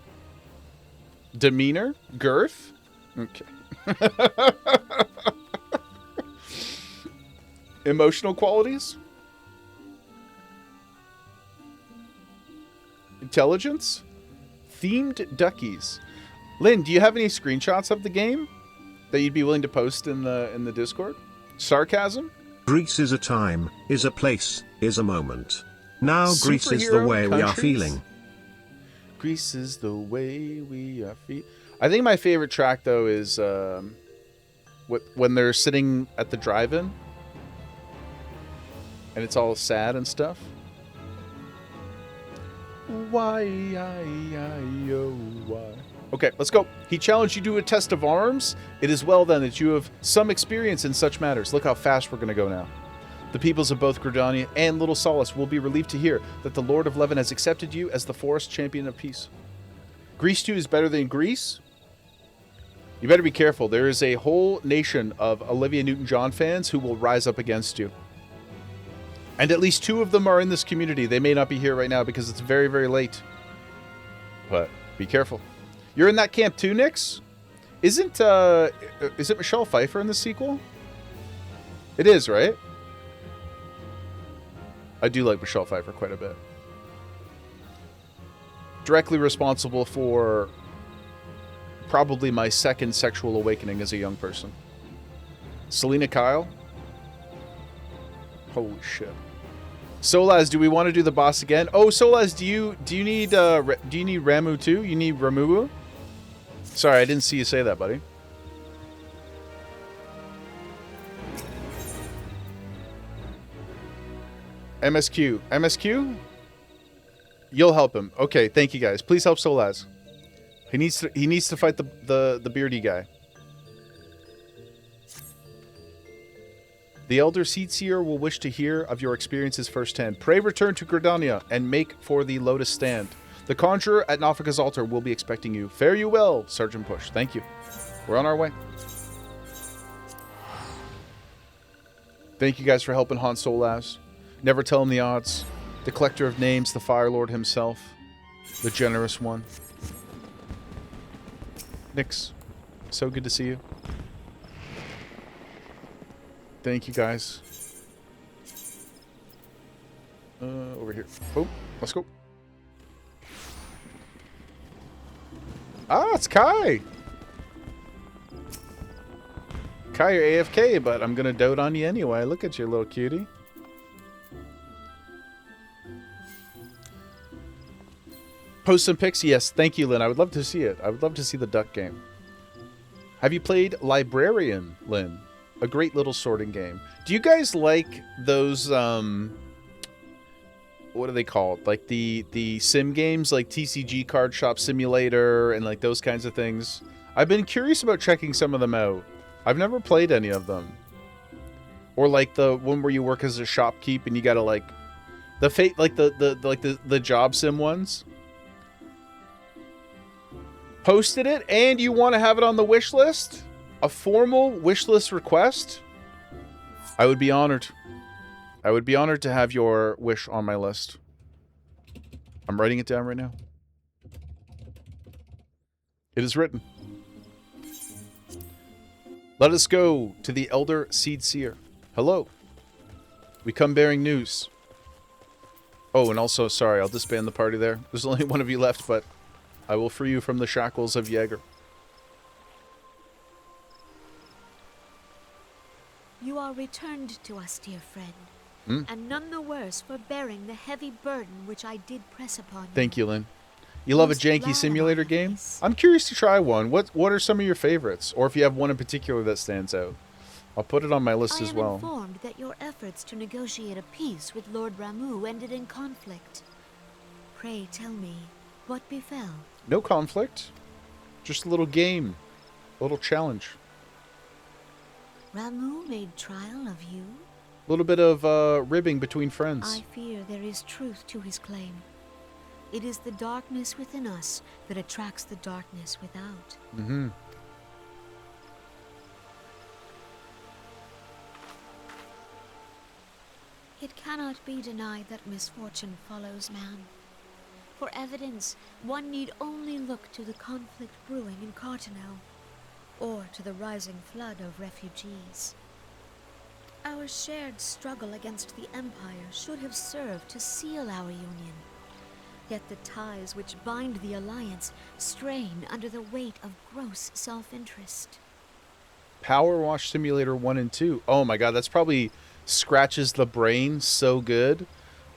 Demeanor? Girth? Okay. Emotional qualities? Intelligence? Themed duckies. Lynn, do you have any screenshots of the game that you'd be willing to post in the Discord? Sarcasm? Greece is a time, is a place, is a moment. Now Greece is the way we are feeling. Greece is the way we are feeling. I think my favorite track though is when they're sitting at the drive-in and it's all sad and stuff. Why? Okay, let's go. He challenged you to a test of arms. It is well then that you have some experience in such matters. Look how fast we're going to go now. The peoples of both Gridania and Little Solace will be relieved to hear that the Lord of Levin has accepted you as the forest champion of peace. Greece 2 is better than Greece? You better be careful. There is a whole nation of Olivia Newton-John fans who will rise up against you. And at least 2 of them are in this community. They may not be here right now because it's very, very late. But be careful. You're in that camp too, Nix? Is it Michelle Pfeiffer in the sequel? It is, right? I do like Michelle Pfeiffer quite a bit. Directly responsible for probably my second sexual awakening as a young person. Selena Kyle? Holy shit. Solaz, do we want to do the boss again? Oh, Solaz, do you need Ramu too? You need Ramubu? Sorry, I didn't see you say that, buddy. MSQ. MSQ? You'll help him. Okay, thank you guys. Please help Solaz. He needs to fight the beardy guy. The Elder Seedseer will wish to hear of your experiences firsthand. Pray return to Gridania and make for the Lotus Stand. The Conjurer at Nafika's altar will be expecting you. Fare you well, Sergeant Push. Thank you. We're on our way. Thank you guys for helping Han Solas. Never tell him the odds. The Collector of Names, the Fire Lord himself. The Generous One. Nix, so good to see you. Thank you guys. Over here. Oh, let's go. Ah, it's Kai. Kai, you're AFK, but I'm gonna dote on you anyway. Look at you, little cutie. Post some pics? Yes, thank you, Lynn. I would love to see it. I would love to see the duck game. Have you played Librarian, Lynn? A great little sorting game. Do you guys like those, what are they called? Like the sim games, like TCG Card Shop Simulator and like those kinds of things? I've been curious about checking some of them out. I've never played any of them. Or like the one where you work as a shopkeep and you gotta like the job sim ones. Posted it and you want to have it on the wish list? A formal wish list request? I would be honored. I would be honored to have your wish on my list. I'm writing it down right now. It is written. Let us go to the Elder Seedseer. Hello. We come bearing news. Oh, and also, sorry, I'll disband the party there. There's only one of you left, but I will free you from the shackles of Jaeger. You are returned to us, dear friend, and none the worse for bearing the heavy burden which I did press upon you. Thank you, Lynn. You love a janky simulator game? I'm curious to try one. What are some of your favorites? Or if you have one in particular that stands out. I'll put it on my list as well. I am informed that your efforts to negotiate a peace with Lord Ramu ended in conflict. Pray tell me, what befell? No conflict. Just a little game. A little challenge. Ramu made trial of you? A little bit of ribbing between friends. I fear there is truth to his claim. It is the darkness within us that attracts the darkness without. Mm-hmm. It cannot be denied that misfortune follows man. For evidence, one need only look to the conflict brewing in Cartanel, or to the rising flood of refugees. Our shared struggle against the Empire should have served to seal our union. Yet the ties which bind the Alliance strain under the weight of gross self-interest. Power Wash Simulator 1 and 2. Oh my god, that's probably scratches the brain so good.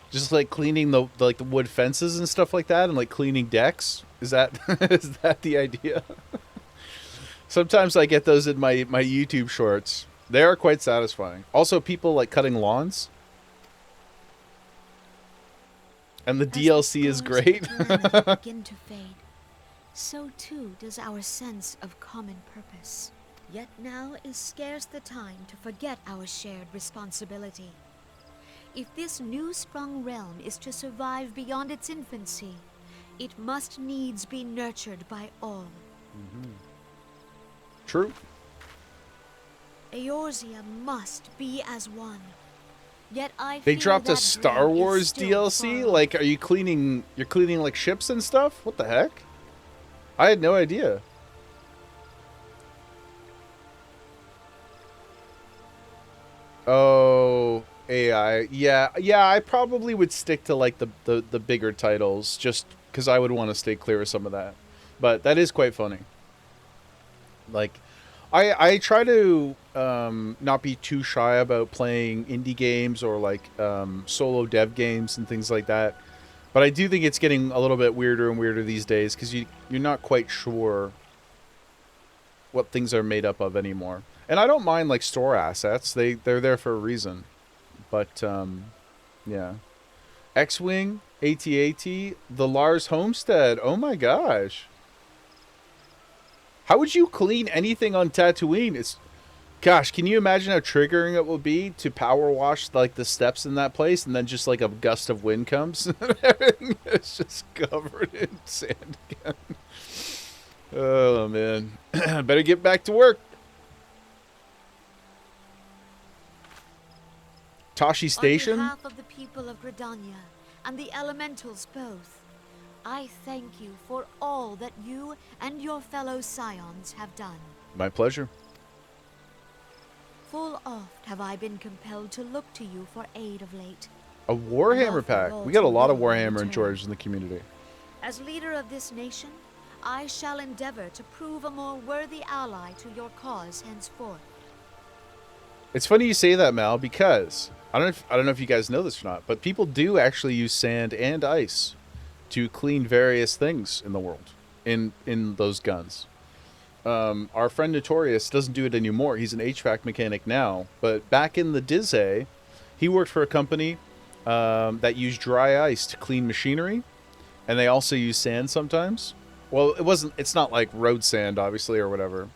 Just like cleaning the wood fences and stuff like that, and like cleaning decks. Is that is that the idea? Sometimes I get those in my YouTube shorts. They are quite satisfying. Also, people like cutting lawns. And the DLC is great. Begin to fade. So too does our sense of common purpose. Yet now is scarce the time to forget our shared responsibility. If this new-sprung realm is to survive beyond its infancy, it must needs be nurtured by all. Mm-hmm. True. Eorzea must be as one. Yet I They fear dropped a that Star dream is Wars still DLC? far Like, are you cleaning... You're cleaning, like, ships and stuff? What the heck? I had no idea. Oh, AI. Yeah, I probably would stick to, like, the bigger titles, just because I would want to stay clear of some of that. But that is quite funny. Like, I try to not be too shy about playing indie games or, like, solo dev games and things like that. But I do think it's getting a little bit weirder and weirder these days, because you're not quite sure what things are made up of anymore. And I don't mind, like, store assets. They're there for a reason. But, yeah. X-Wing, AT-AT, the Lars Homestead. Oh my gosh. How would you clean anything on Tatooine? Gosh, can you imagine how triggering it will be to power wash like the steps in that place, and then just like a gust of wind comes and everything is just covered in sand again? Oh man, better get back to work. Tashi Station. On behalf of the people of Gridania and the elementals both, I thank you for all that you and your fellow scions have done. My pleasure. Full oft have I been compelled to look to you for aid of late. A Warhammer pack. We got a lot of Warhammer enjoyers in the community. As leader of this nation, I shall endeavor to prove a more worthy ally to your cause henceforth. It's funny you say that, Mal, because I don't know if you guys know this or not, but people do actually use sand and ice to clean various things in the world in those guns. Our friend Notorious doesn't do it anymore. He's an HVAC mechanic now, but back in the Dizay, he worked for a company that used dry ice to clean machinery, and they also use sand sometimes. Well, it's not like road sand, obviously, or whatever.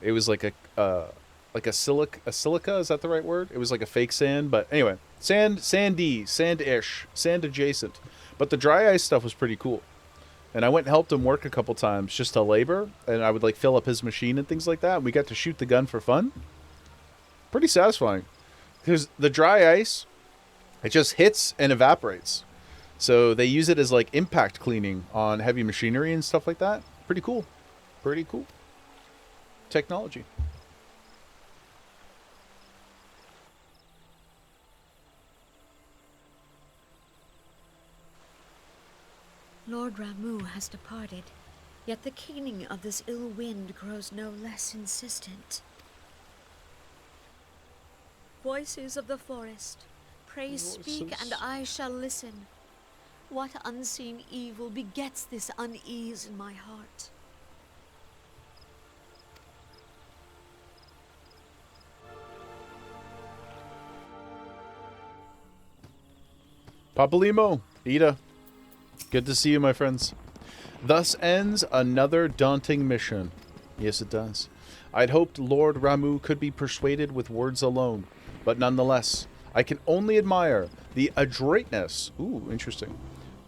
It was like a silica, is that the right word? It was like a fake sand, but anyway, sand-ish, sand adjacent. But the dry ice stuff was pretty cool. And I went and helped him work a couple times just to labor, and I would like fill up his machine and things like that. And we got to shoot the gun for fun. Pretty satisfying. Because the dry ice, it just hits and evaporates. So they use it as like impact cleaning on heavy machinery and stuff like that. Pretty cool. Pretty cool. Technology. Lord Ramu has departed, yet the keening of this ill wind grows no less insistent. Voices of the forest, pray speak and I shall listen. What unseen evil begets this unease in my heart? Papalimo, Ida. Good to see you, my friends. Thus ends another daunting mission. Yes, it does. I'd hoped Lord Ramu could be persuaded with words alone, but nonetheless, I can only admire the adroitness, interesting,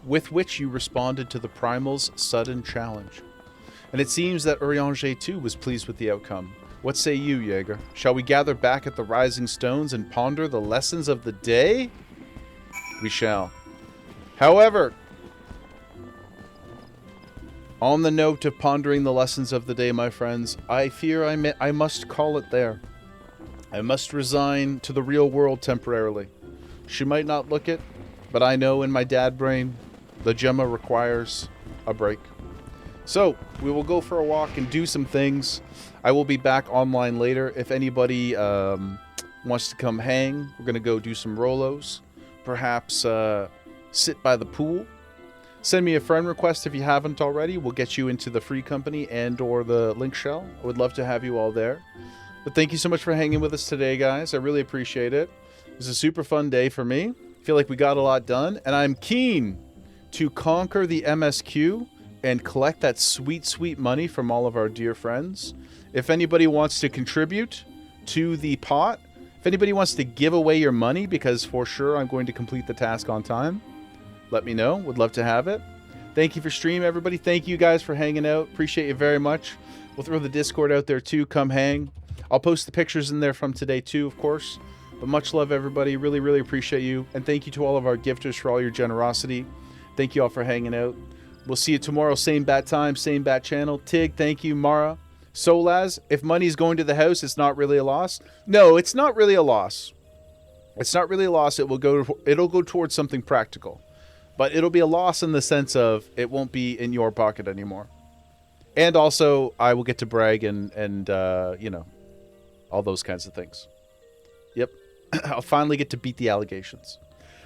with which you responded to the Primal's sudden challenge. And it seems that Urianger too was pleased with the outcome. What say you, Jaeger? Shall we gather back at the Rising Stones and ponder the lessons of the day? We shall. However, on the note of pondering the lessons of the day, my friends, I fear I must call it there. I must resign to the real world temporarily. She might not look it, but I know in my dad brain, the Gemma requires a break. So, we will go for a walk and do some things. I will be back online later. If anybody wants to come hang, we're going to go do some Rolos. Perhaps sit by the pool. Send me a friend request if you haven't already. We'll get you into the free company and or the link shell. I would love to have you all there. But thank you so much for hanging with us today, guys. I really appreciate it. It was a super fun day for me. I feel like we got a lot done. And I'm keen to conquer the MSQ and collect that sweet, sweet money from all of our dear friends. If anybody wants to contribute to the pot, if anybody wants to give away your money, because for sure I'm going to complete the task on time, let me know. Would love to have it. Thank you for stream, everybody. Thank you guys for hanging out. Appreciate you very much. We'll throw the Discord out there too. Come hang. I'll post the pictures in there from today too, of course. But much love, everybody. Really, really appreciate you. And thank you to all of our gifters for all your generosity. Thank you all for hanging out. We'll see you tomorrow. Same bat time, same bat channel. Tig, thank you. Mara. Solaz, if money's going to the house, it's not really a loss. No, it's not really a loss. It's not really a loss. It'll go towards something practical. But it'll be a loss in the sense of it won't be in your pocket anymore. And also, I will get to brag and you know, all those kinds of things. Yep. I'll finally get to beat the allegations.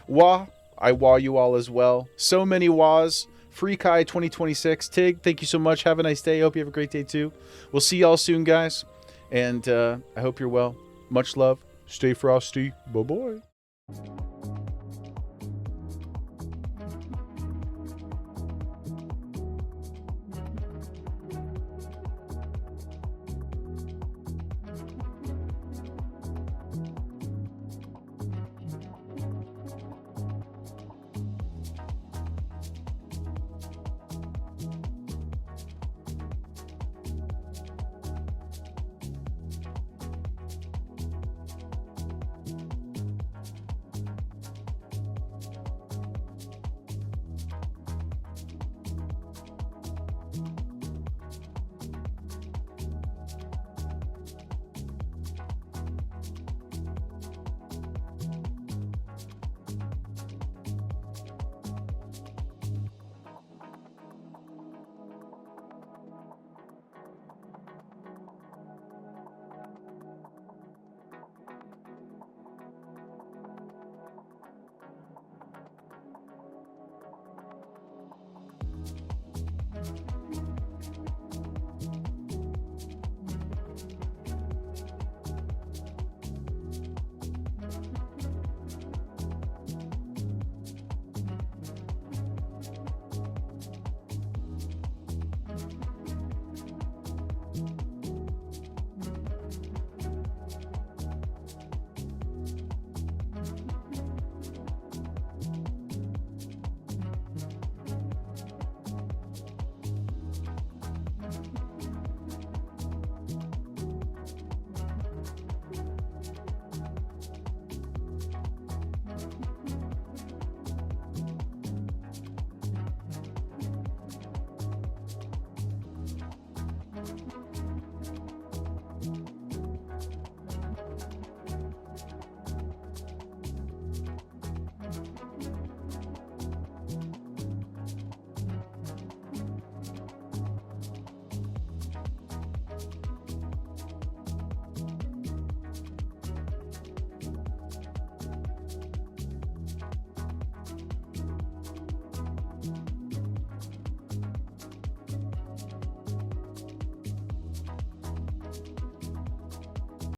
Wah, I wah you all as well. So many wahs. Free Kai 2026. Tig, thank you so much. Have a nice day. Hope you have a great day too. We'll see y'all soon, guys. And I hope you're well. Much love. Stay frosty. Bye-bye.